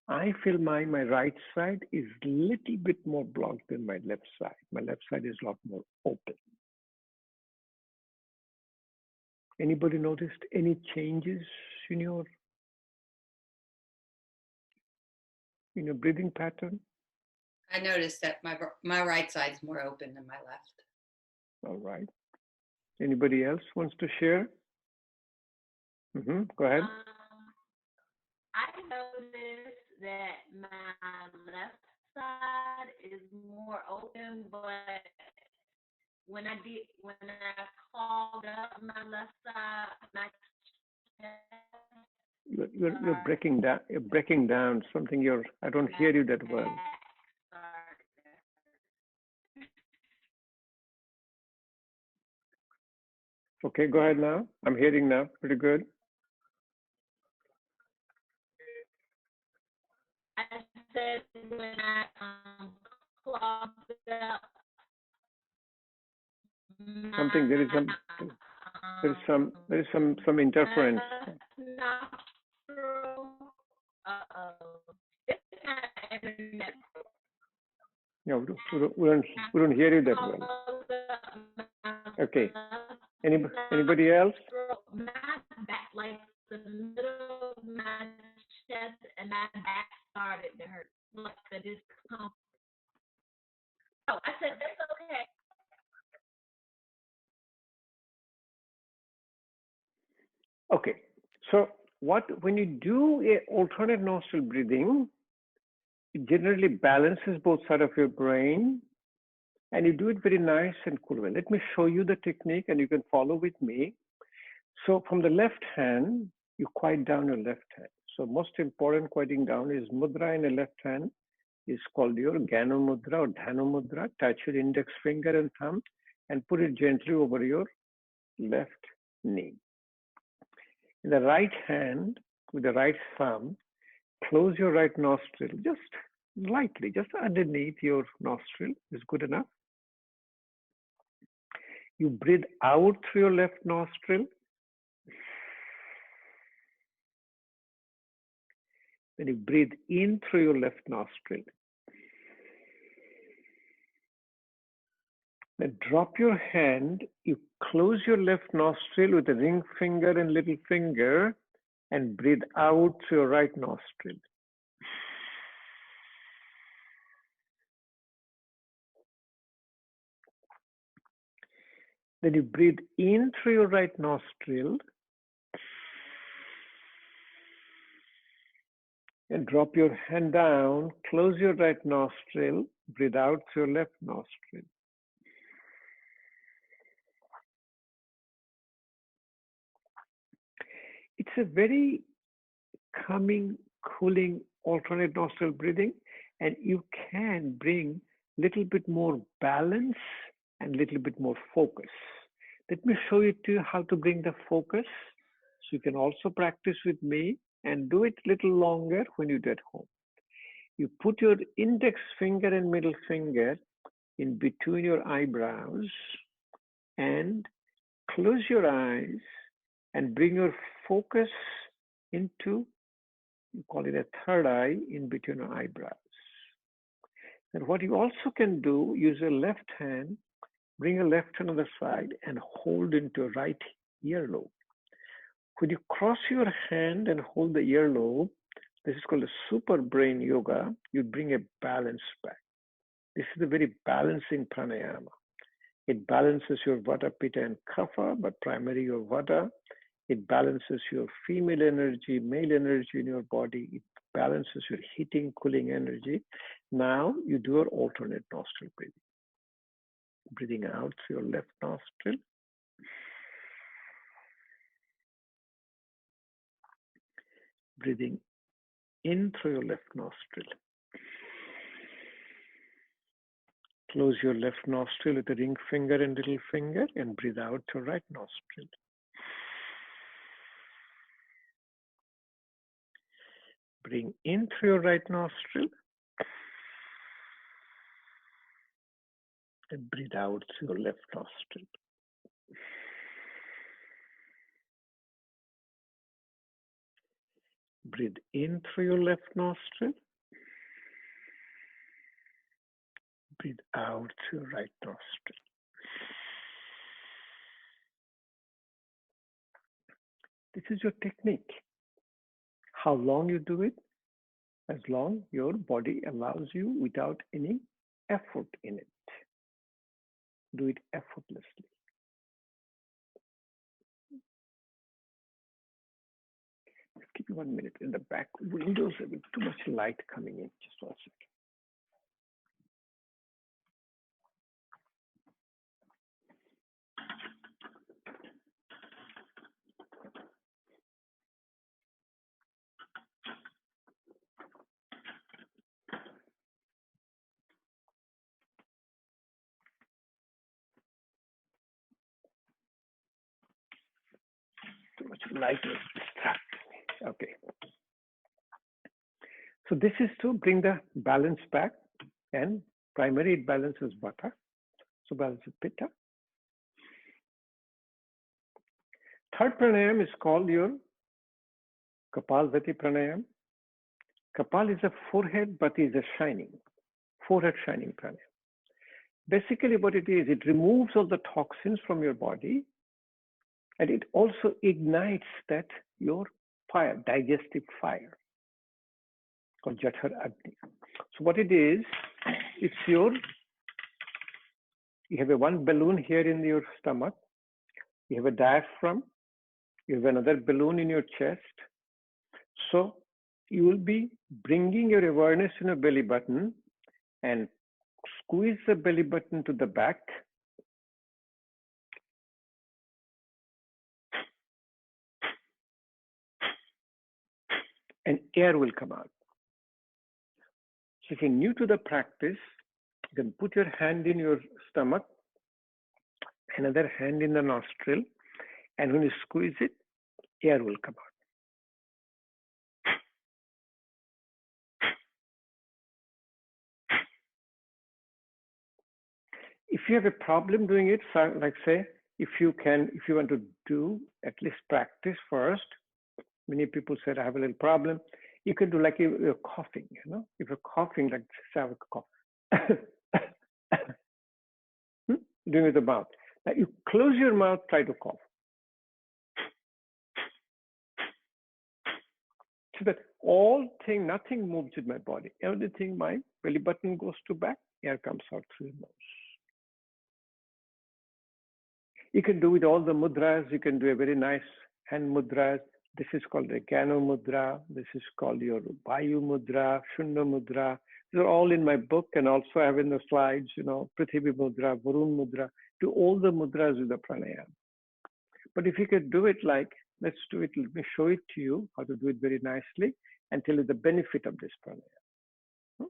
I feel my right side is a little bit more blocked than my left side. My left side is a lot more open. Anybody noticed any changes in your breathing pattern?
I noticed that my right side's more open than my left.
All right. Anybody else wants to share? Go ahead.
I noticed that my left side is more open, but when I called up my left side, my
You're breaking down. You're breaking down. Something I don't hear you that well. Okay, go ahead now. I'm hearing now. Pretty good.
I said when I clogged up
Something there is some interference. No, we don't hear you that well. Okay. Anybody else?
My back, like the middle of my chest and my back started to hurt, like the discomfort. Oh, I said that's okay.
Okay, so when you do a alternate nostril breathing, it generally balances both sides of your brain, and you do it very nice and cool way. Let me show you the technique, and you can follow with me. So from the left hand, you quiet down your left hand. So most important quieting down is mudra in the left hand is called your Gano Mudra or Dhanu Mudra. Touch your index finger and thumb and put it gently over your left knee. In the right hand, with the right thumb, close your right nostril, just lightly, just underneath your nostril is good enough. You breathe out through your left nostril. Then you breathe in through your left nostril. Then drop your hand, you close your left nostril with the ring finger and little finger and breathe out through your right nostril. Then you breathe in through your right nostril and drop your hand down, close your right nostril, breathe out through your left nostril. It's a very calming, cooling alternate nostril breathing, and you can bring little bit more balance and little bit more focus. Let me show you to you how to bring the focus. So you can also practice with me and do it a little longer when you do at home. You put your index finger and middle finger in between your eyebrows and close your eyes and bring your focus into, you call it a third eye, in between your eyebrows. And what you also can do, use your left hand, bring your left hand on the side and hold into your right earlobe. When you cross your hand and hold the earlobe, this is called a super brain yoga, you bring a balance back. This is a very balancing pranayama. It balances your vata, pitta, and kapha, but primarily your vata. It balances your female energy, male energy in your body. It balances your heating, cooling energy. Now you do your alternate nostril breathing. Breathing out through your left nostril. Breathing in through your left nostril. Close your left nostril with the ring finger and little finger and breathe out through right nostril. Bring in through your right nostril and breathe out through your left nostril. Breathe in through your left nostril. Breathe out through your right nostril. This is your technique. How long you do it? As long your body allows you without any effort in it. Do it effortlessly. Just give me 1 minute. In the back windows, there will be too much light coming in. Just 1 second. Too much light will distract me. Okay. So this is to bring the balance back, and primary it balances vata. So balances pitta. Third pranayam is called your Kapalbhati pranayam. Kapal is a forehead, Bhati is a shining. Forehead shining pranayam. Basically what it is, it removes all the toxins from your body, and it also ignites that your fire, digestive fire, called Jathar Agni. So what it is, it's you have a one balloon here in your stomach, you have a diaphragm, You have another balloon in your chest. So you will be bringing your awareness in your belly button and squeeze the belly button to the back. And air will come out. So if you're new to the practice, you can put your hand in your stomach, another hand in the nostril, and when you squeeze it, air will come out. If you have a problem doing it, like say, if you want to do at least practice first, many people said, I have a little problem. You can do like you're coughing, you know, if you're coughing, like say, I have a cough. Doing with the mouth. Now you close your mouth, try to cough. So that nothing moves in my body. Everything, my belly button goes to back, air comes out through your nose. You can do with all the mudras. You can do a very nice hand mudras. This is called the Gano mudra. This is called your Vayu mudra, Shunya mudra. These are all in my book, and also I have in the slides, you know, Prithvi mudra, Varun mudra. Do all the mudras with the pranayama. But if you could do it like, let's do it, let me show it to you how to do it very nicely and tell you the benefit of this pranayama.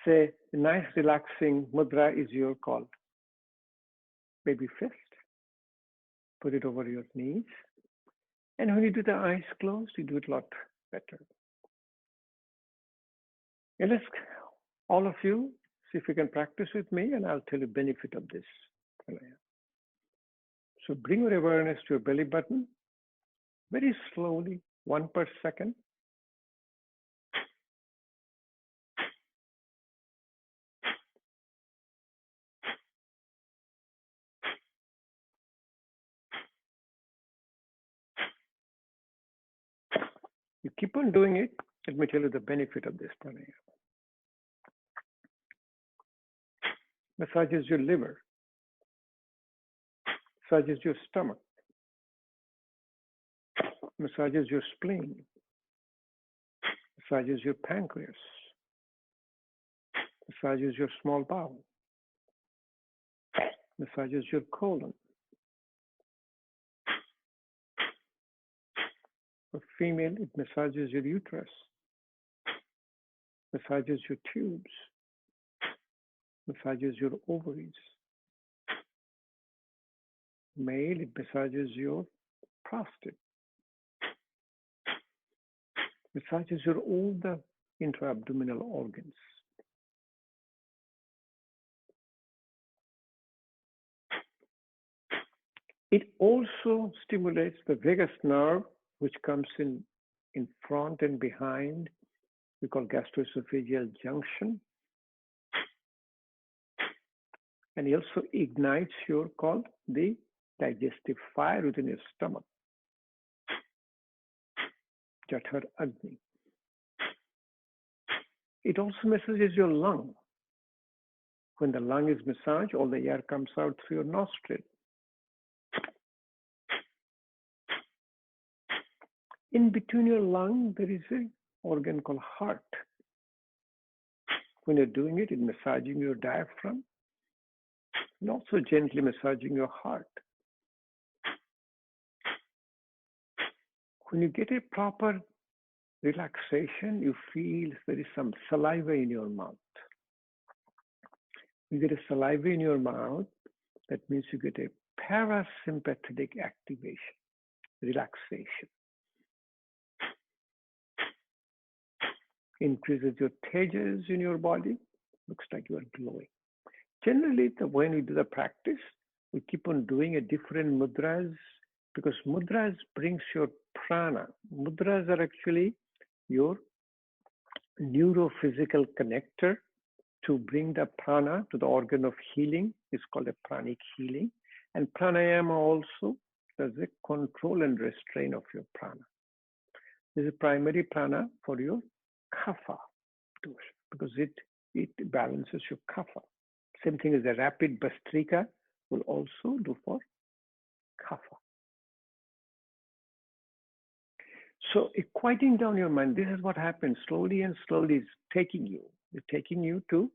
Say, a nice relaxing mudra is your call. Baby fist. Put it over your knees. And when you do the eyes closed, you do it a lot better. And let's, all of you, see if you can practice with me, and I'll tell you the benefit of this pranayama. So bring your awareness to your belly button, very slowly, 1 per second. You keep on doing it. Let me tell you the benefit of this pranayama. Massages your liver, massages your stomach, massages your spleen, massages your pancreas, massages your small bowel, massages your colon. For female, it massages your uterus, massages your tubes, massages your ovaries. Male, it massages your prostate, massages your all the intra-abdominal organs. It also stimulates the vagus nerve, which comes in front and behind. We call gastroesophageal junction. And it also ignites your called the digestive fire within your stomach. Jathar Agni. It also massages your lung. When the lung is massaged, all the air comes out through your nostril. In between your lung, there is an organ called heart. When you're doing it, it's massaging your diaphragm and also gently massaging your heart. When you get a proper relaxation, you feel there is some saliva in your mouth. You get a saliva in your mouth, that means you get a parasympathetic activation, relaxation. Increases your tejas in your body, looks like you are glowing. Generally, when we do the practice, we keep on doing a different mudras because mudras brings your prana. Mudras are actually your neurophysical connector to bring the prana to the organ of healing. It's called a pranic healing. And pranayama also does a control and restraint of your prana. This is primary prana for your kapha dosha because it balances your kapha. Same thing as a rapid bastrika will also do for kapha. So quieting down your mind, this is what happens slowly and slowly. It's taking you to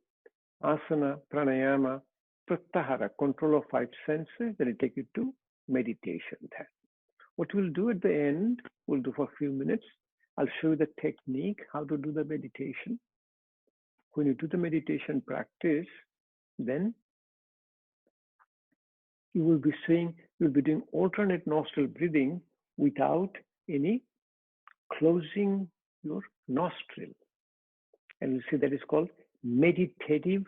asana, pranayama, pratyahara, control of 5 senses. Then it take you to meditation. Then what we'll do at the end, we'll do for a few minutes. I'll show you the technique, how to do the meditation. When you do the meditation practice, then you will be doing alternate nostril breathing without any closing your nostril. And you see that is called meditative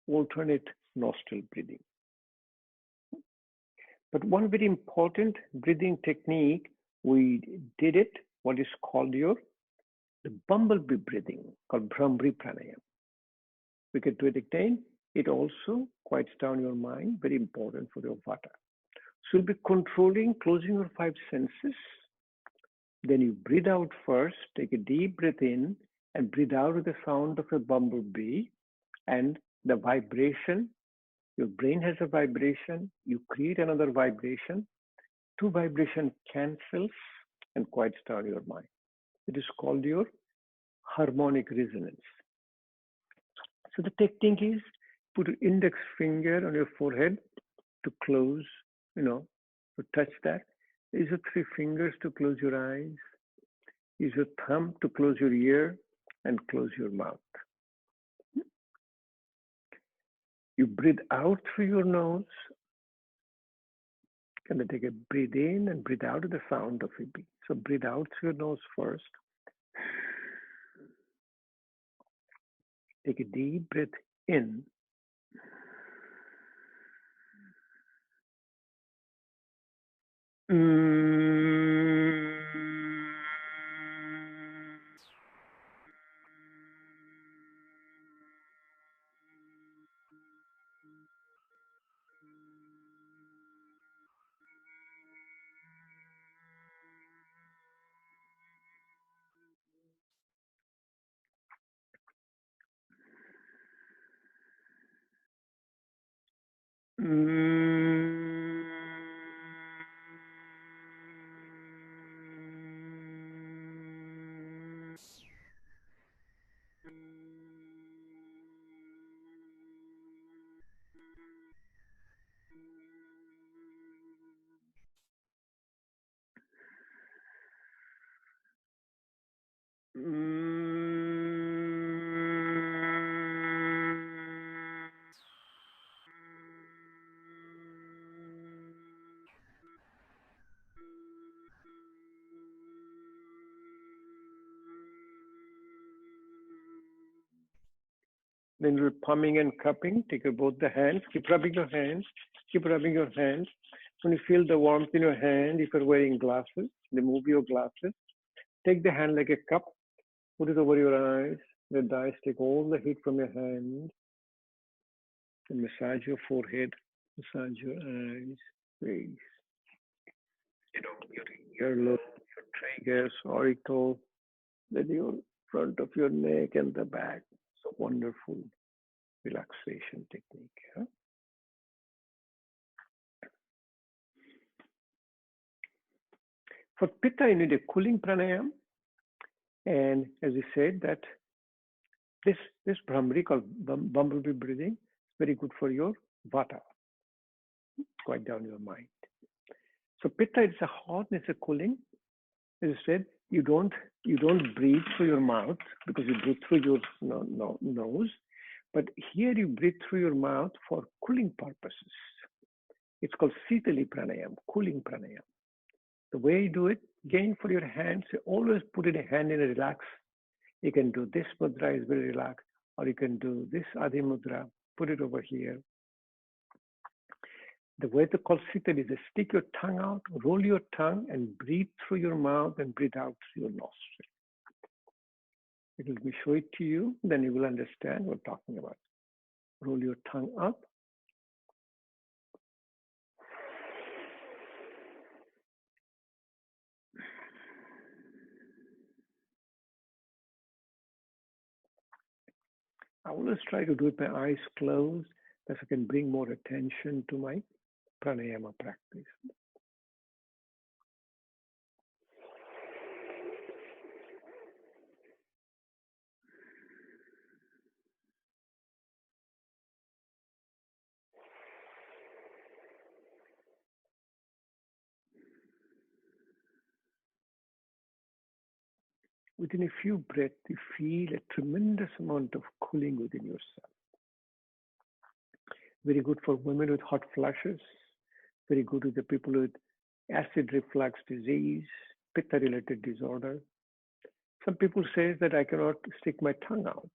alternate nostril breathing. But one very important breathing technique, we did it, what is called the bumblebee breathing, called Brahmari Pranayam. We can do it again. It also quiets down your mind, very important for your vata. So you'll be controlling, closing your 5 senses. Then you breathe out first, take a deep breath in and breathe out with the sound of a bumblebee and the vibration. Your brain has a vibration, you create another vibration. 2 vibration cancels and quiets down your mind. It is called your harmonic resonance. So the technique is put your index finger on your forehead to close, to touch that. Use your 3 fingers to close your eyes. Use your thumb to close your ear and close your mouth. You breathe out through your nose. And then take a breathe in and breathe out with the sound of a bee. So breathe out through your nose first. Take a deep breath in. Then you're pumping and cupping. Take both the hands. Keep rubbing your hands. Keep rubbing your hands. When you feel the warmth in your hand, if you're wearing glasses, remove your glasses. Take the hand like a cup. Put it over your eyes. The eyes take all the heat from your hand. And massage your forehead. Massage your eyes, face. Your earlobe, your tragus, auricle, then your front of your neck and the back. So wonderful relaxation technique. Huh? For pitta, you need a cooling pranayam. And as we said, that this Brahmari called bumblebee breathing is very good for your vata. Quiet down your mind. So pitta is a hot, it's a cooling. As I said, you don't breathe through your mouth because you breathe through your nose. But here you breathe through your mouth for cooling purposes. It's called Sitali Pranayam, cooling pranayam. The way you do it, again for your hands, you always put in a hand in a relax. You can do this mudra, is very relaxed, or you can do this Adi mudra, put it over here. The way to call Sitali is stick your tongue out, roll your tongue, and breathe through your mouth and breathe out through your nostril. Let me show it to you, then you will understand what we're talking about. Roll your tongue up. I always try to do it with my eyes closed, so I can bring more attention to my pranayama practice. Within a few breaths, you feel a tremendous amount of cooling within yourself. Very good for women with hot flashes. Very good with the people with acid reflux disease, pitta-related disorder. Some people say that I cannot stick my tongue out.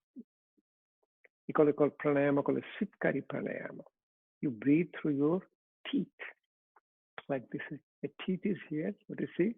You call it pranayama, called a sitkari pranayama. You breathe through your teeth, like this. The teeth is here. What do you see?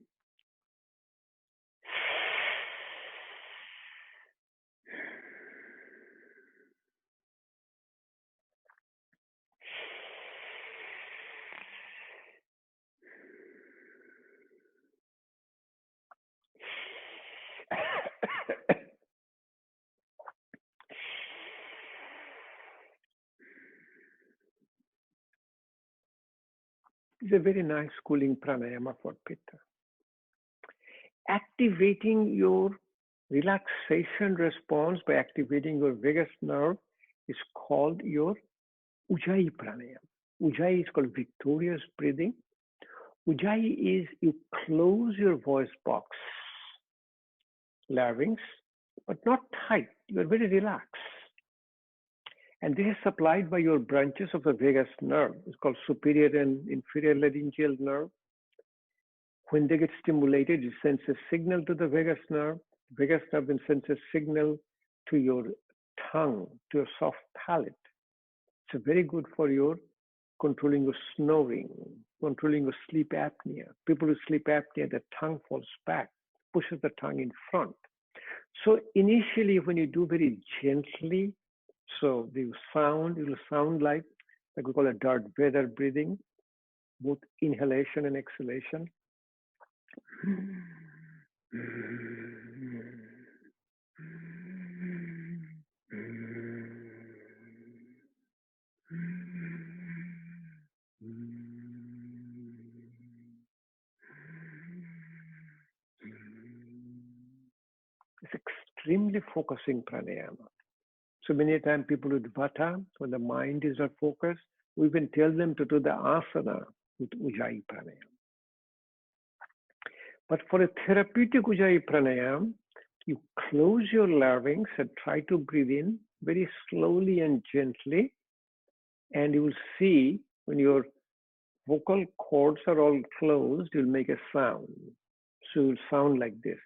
It's a very nice cooling pranayama for pitta. Activating your relaxation response by activating your vagus nerve is called your Ujjayi pranayama. Ujjayi is called victorious breathing. Ujjayi is you close your voice box, larynx, but not tight. You are very relaxed. And this is supplied by your branches of the vagus nerve. It's called superior and inferior laryngeal nerve. When they get stimulated, it sends a signal to the vagus nerve. Vagus nerve then sends a signal to your tongue, to your soft palate. It's very good for your controlling your snoring, controlling your sleep apnea. People with sleep apnea, the tongue falls back, pushes the tongue in front. So initially, when you do very gently, so it will sound like we call a Darth Vader breathing, both inhalation and exhalation. It's extremely focusing pranayama. So many times people with vata, when the mind is not focused, we even tell them to do the asana with Ujjayi pranayama. But for a therapeutic Ujjayi pranayama, you close your larynx and try to breathe in very slowly and gently. And you will see when your vocal cords are all closed, you'll make a sound. So you'll sound like this.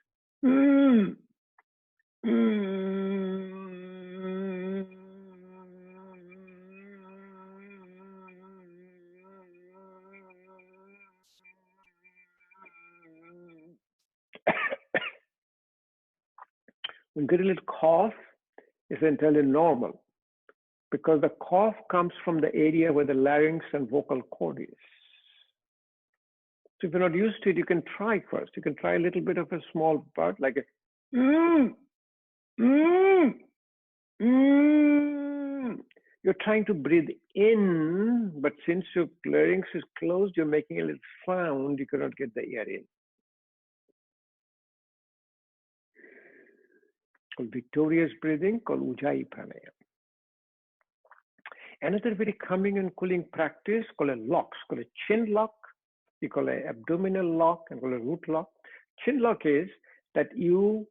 When you get a little cough, it's entirely normal because the cough comes from the area where the larynx and vocal cord is. So if you're not used to it, you can try first. You can try a little bit of a small part, like a You're trying to breathe in, but since your larynx is closed, you're making a little sound. You cannot get the air in. Called victorious breathing, called Ujjayi pranayama. Another very calming and cooling practice called a lock, called a chin lock. We call an abdominal lock and call a root lock. Chin lock is that you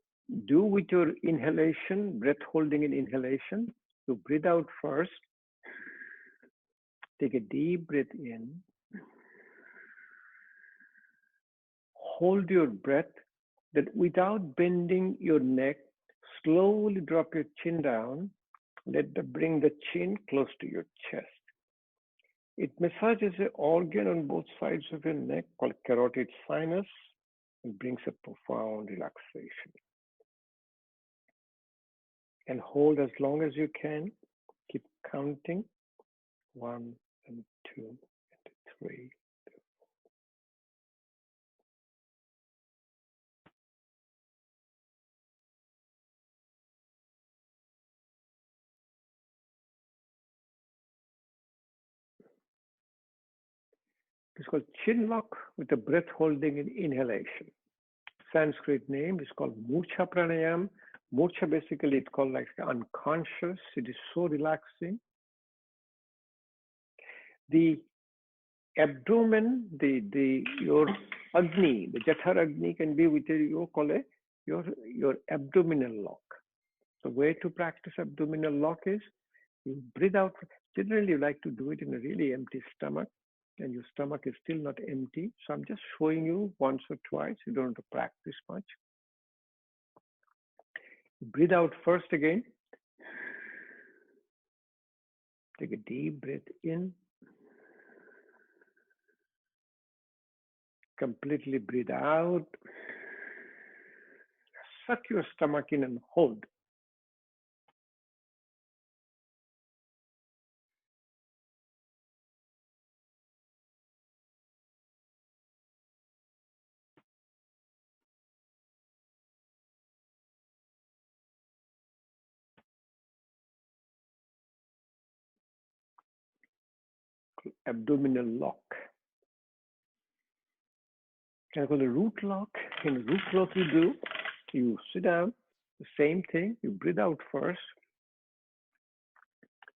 do with your inhalation, breath holding and inhalation. You breathe out first. Take a deep breath in. Hold your breath. Then without bending your neck, slowly drop your chin down. Bring the chin close to your chest. It massages an organ on both sides of your neck called carotid sinus and brings a profound relaxation. And hold as long as you can. Keep counting. 1 and 2 and 3. It's called chin lock with the breath holding and inhalation. Sanskrit name is called Murcha Pranayam. Murcha basically it's called like unconscious. It is so relaxing. The abdomen, your Agni, the Jathar Agni can be with you call a your abdominal lock. The way to practice abdominal lock is you breathe out. Generally, you like to do it in a really empty stomach, and your stomach is still not empty. So I'm just showing you once or twice. You don't have to practice much. Breathe out first again. Take a deep breath in. Completely breathe out. Suck your stomach in and hold. Abdominal lock. Can I call a root lock? In a root lock you sit down, the same thing, you breathe out first.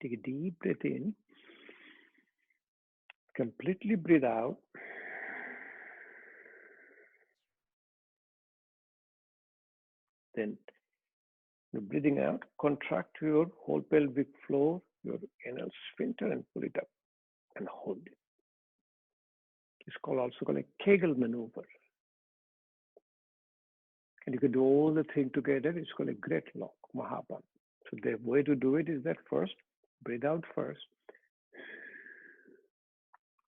Take a deep breath in. Completely breathe out. Then you're breathing out, contract your whole pelvic floor, your anal sphincter, and pull it up and hold it. It's also called a Kegel maneuver. And you can do all the things together. It's called a great lock, Mahapan. So the way to do it is that first, breathe out first.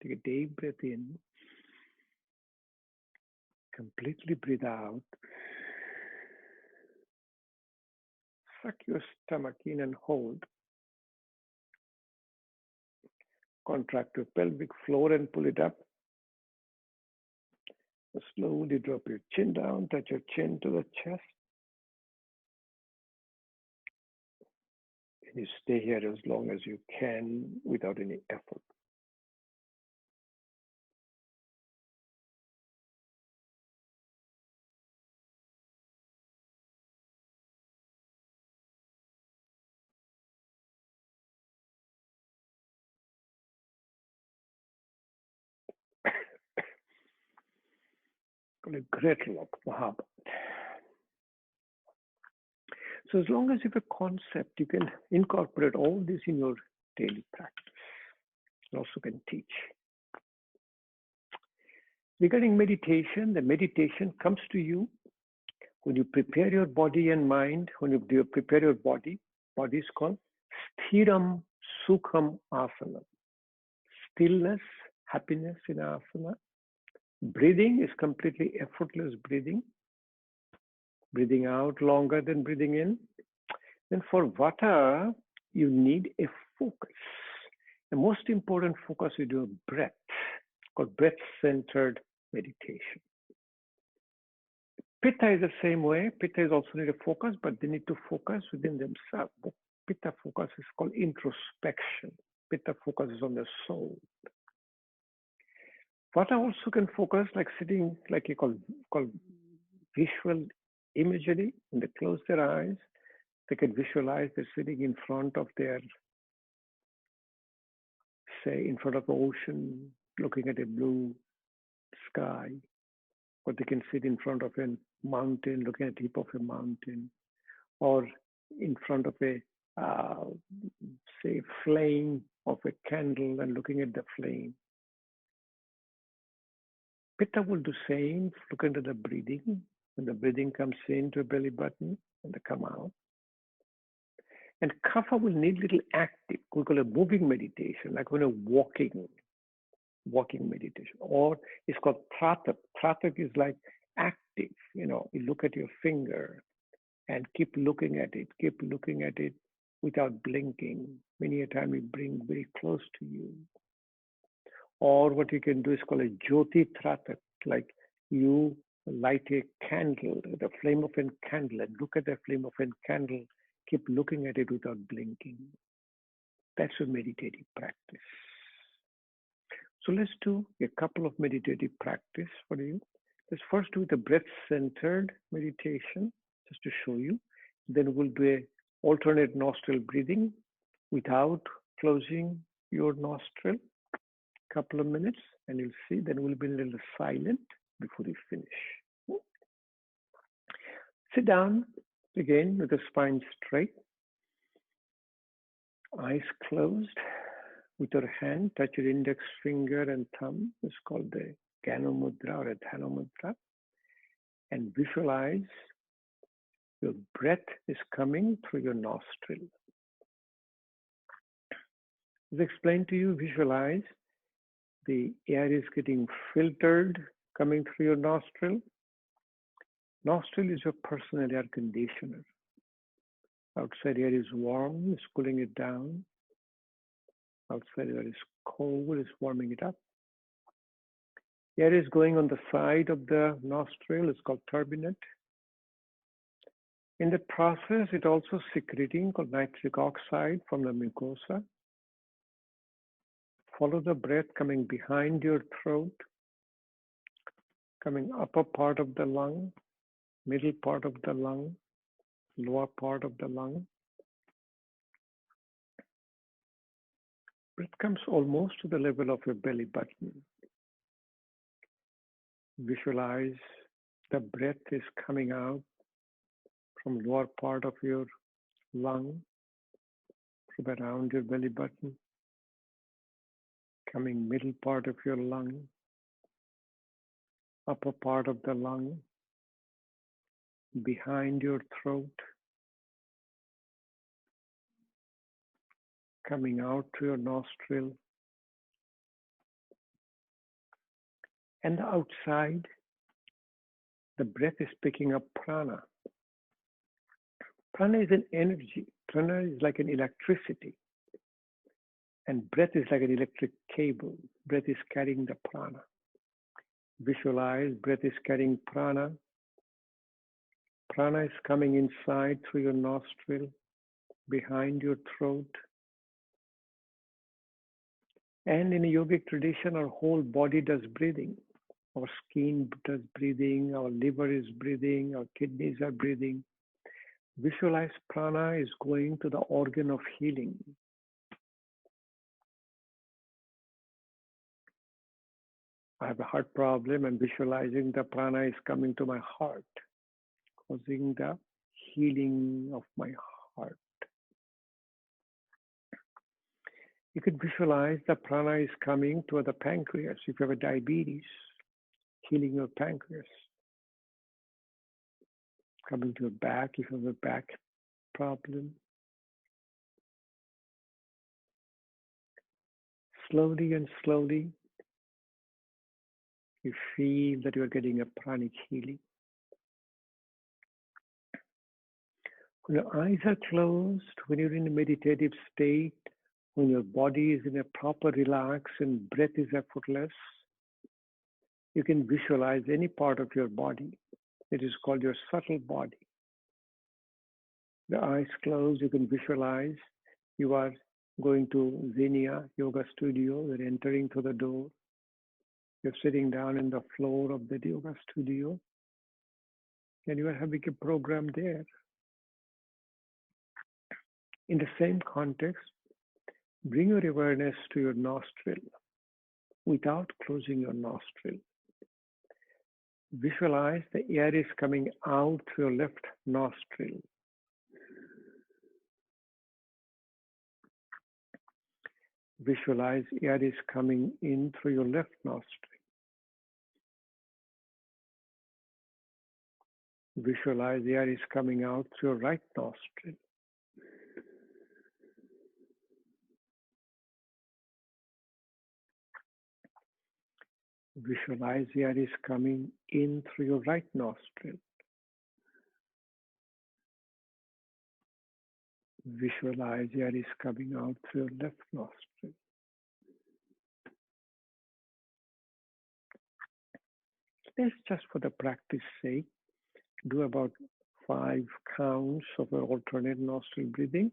Take a deep breath in. Completely breathe out. Suck your stomach in and hold. Contract your pelvic floor and pull it up. Slowly drop your chin down, touch your chin to the chest. And you stay here as long as you can without any effort. Called a great lock, Mahapan. So as long as you have a concept, you can incorporate all this in your daily practice. You also can teach. Regarding meditation, the meditation comes to you when you prepare your body and mind. When you prepare your body is called Sthiram Sukham Asana. Stillness, happiness in asana. Breathing is completely effortless breathing. Breathing out longer than breathing in. Then for Vata, you need a focus. The most important focus is your breath, called breath-centered meditation. Pitta is the same way. Pitta is also need a focus, but they need to focus within themselves. Pitta focus is called introspection. Pitta focuses on the soul. Vata also can focus like sitting, like you call visual imagery. When they close their eyes, they can visualize they're sitting in front of their, say, in front of the ocean, looking at a blue sky. Or they can sit in front of a mountain, looking at the tip of a mountain. Or in front of a, say, flame of a candle and looking at the flame. Pitta will do the same, look into the breathing. When the breathing comes into the belly button and they come out. And Kapha will need little active, we call it moving meditation, like when you're walking meditation. Or it's called Pratak. Pratak is like active, you look at your finger and keep looking at it without blinking. Many a time you bring very close to you. Or what you can do is called a Jyoti Tratak, like you light a candle, the flame of a candle, and look at the flame of a candle, keep looking at it without blinking. That's a meditative practice. So let's do a couple of meditative practice for you. Let's first do the breath-centered meditation, just to show you. Then we'll do a alternate nostril breathing without closing your nostril. Couple of minutes, and you'll see. Then we'll be a little silent before we finish. Sit down again with the spine straight, eyes closed. With your hand, touch your index finger and thumb. It's called the Gano Mudra or a Dhanu Mudra. And visualize your breath is coming through your nostril. As explained to you, visualize the air is getting filtered coming through your nostril. Nostril is your personal air conditioner. Outside air is warm, it's cooling it down. Outside air is cold, it's warming it up. Air is going on the side of the nostril, it's called turbinate. In the process, it also secreting called nitric oxide from the mucosa. Follow the breath coming behind your throat, coming upper part of the lung, middle part of the lung, lower part of the lung. Breath comes almost to the level of your belly button. Visualize the breath is coming out from lower part of your lung, from around your belly button, coming middle part of your lung, upper part of the lung, behind your throat, coming out to your nostril, and the outside, the breath is picking up prana. Prana is an energy. Prana is like an electricity. And breath is like an electric cable. Breath is carrying the prana. Visualize breath is carrying prana. Prana is coming inside through your nostril, behind your throat. And in a yogic tradition, our whole body does breathing. Our skin does breathing, our liver is breathing, our kidneys are breathing. Visualize prana is going to the organ of healing. I have a heart problem and visualizing the prana is coming to my heart, causing the healing of my heart. You could visualize the prana is coming to the pancreas. If you have a diabetes, healing your pancreas. Coming to your back if you have a back problem. Slowly and slowly, you feel that you are getting a pranic healing. When your eyes are closed, when you're in a meditative state, when your body is in a proper relax and breath is effortless, you can visualize any part of your body. It is called your subtle body. The eyes closed, you can visualize you are going to Zenya yoga studio, you're entering through the door. You're sitting down in the floor of the yoga studio and you are having a program there. In the same context, bring your awareness to your nostril without closing your nostril. Visualize the air is coming out through your left nostril. Visualize air is coming in through your left nostril. Visualize air is coming out through your right nostril. Visualize air is coming in through your right nostril. Visualize air is coming out through your left nostril. Let's just for the practice sake, do about 5 counts of an alternate nostril breathing.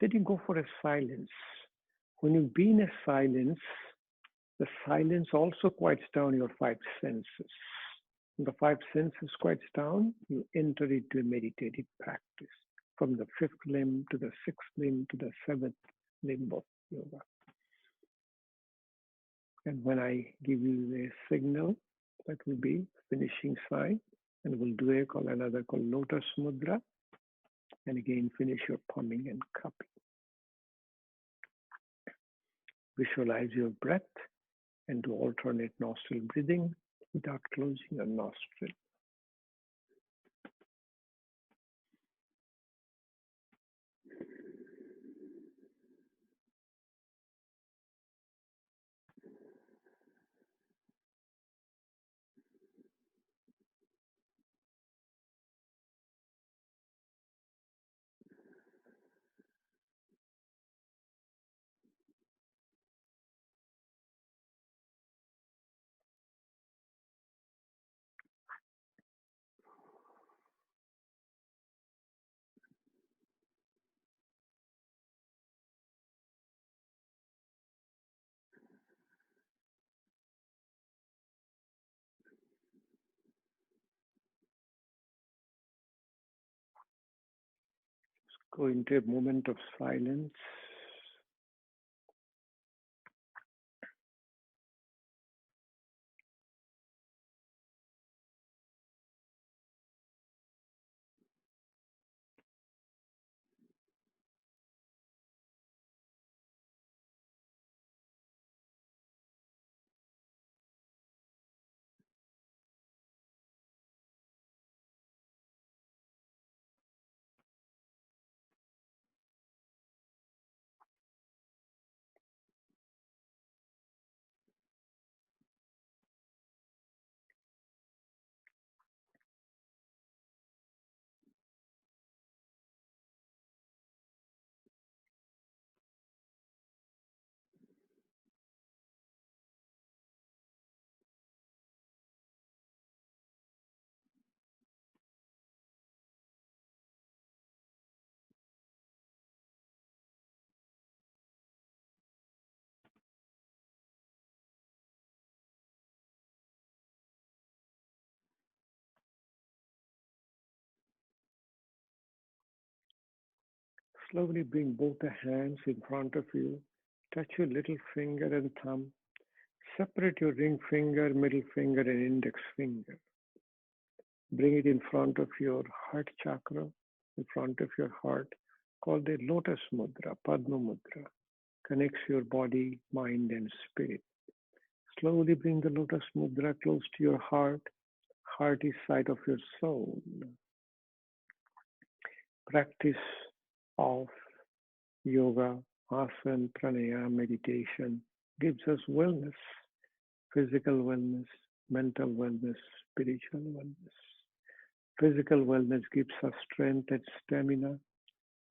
Then you go for a silence. When you be in a silence, the silence also quiets down your 5 senses. When the 5 senses quiets down, you enter into a meditative practice from the 5th limb to the 6th limb to the 7th limb of yoga. And when I give you the signal, that will be finishing sign. And we'll do another called Lotus Mudra. And again, finish your palming and cupping. Visualize your breath and do alternate nostril breathing without closing your nostril. Go into a moment of silence. Slowly bring both the hands in front of you. Touch your little finger and thumb. Separate your ring finger, middle finger, and index finger. Bring it in front of your heart chakra, in front of your heart, called the Lotus Mudra, Padma Mudra. Connects your body, mind, and spirit. Slowly bring the Lotus Mudra close to your heart. Heart is site of your soul. Practice of yoga, asana, pranayama, meditation gives us wellness, physical wellness, mental wellness, spiritual wellness. Physical wellness gives us strength and stamina.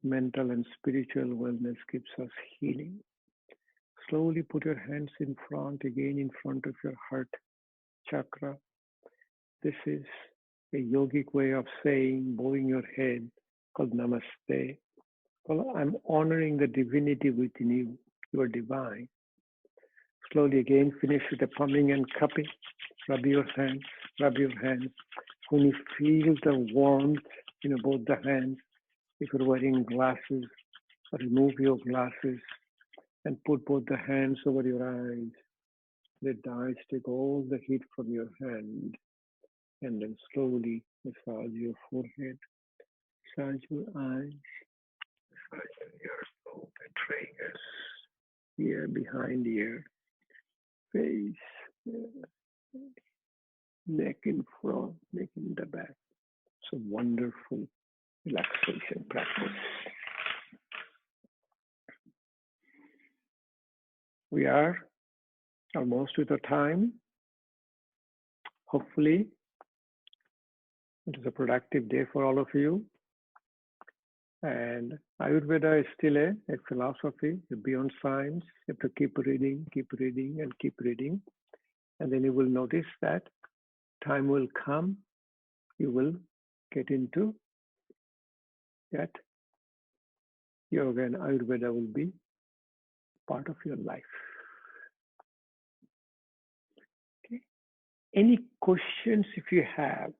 Mental and spiritual wellness gives us healing. Slowly put your hands in front, again in front of your heart chakra. This is a yogic way of saying, bowing your head, called Namaste. Well, I'm honoring the divinity within you. You are divine. Slowly again finish with the palming and cupping. Rub your hands, rub your hands. When you feel the warmth in both the hands, if you're wearing glasses, remove your glasses and put both the hands over your eyes. Let the eyes take all the heat from your hand and then slowly massage your forehead, massage your eyes, massage your both the tragus, ear behind ear, face, neck in front, neck in the back. It's a wonderful relaxation practice. We are almost with the time. Hopefully, it is a productive day for all of you. And Ayurveda is still a philosophy, beyond science. You have to keep reading, and keep reading. And then you will notice that time will come, you will get into that yoga and Ayurveda will be part of your life. Okay. Any questions if you have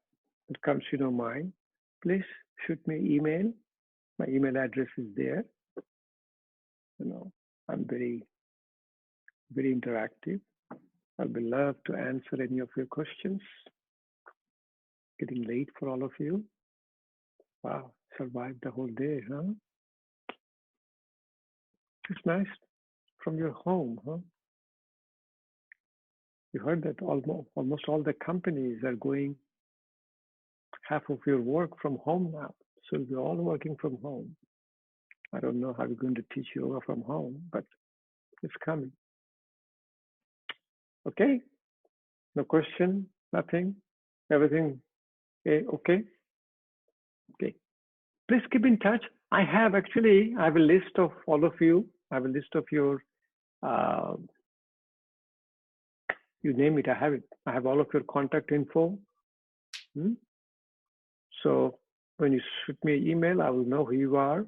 that comes to your mind, please shoot me an email. My email address is there. I'm very, very interactive. I'll be love to answer any of your questions. getting late for all of you. Wow, survived the whole day, huh? It's nice from your home, huh? You heard that almost all the companies are going half of your work from home now. So we're all working from home. I don't know how we're going to teach yoga from home, but it's coming. Okay? No question, nothing, everything okay? Okay. Please keep in touch. I have a list of all of you. I have a list of your, you name it, I have it. I have all of your contact info. So when you shoot me an email, I will know who you are.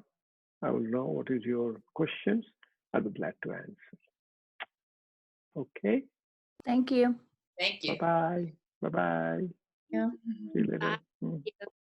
I will know what is your questions. I'll be glad to answer. Okay.
Thank you.
Thank you.
Bye-bye. Bye-bye.
Yeah.
See you later.
Bye.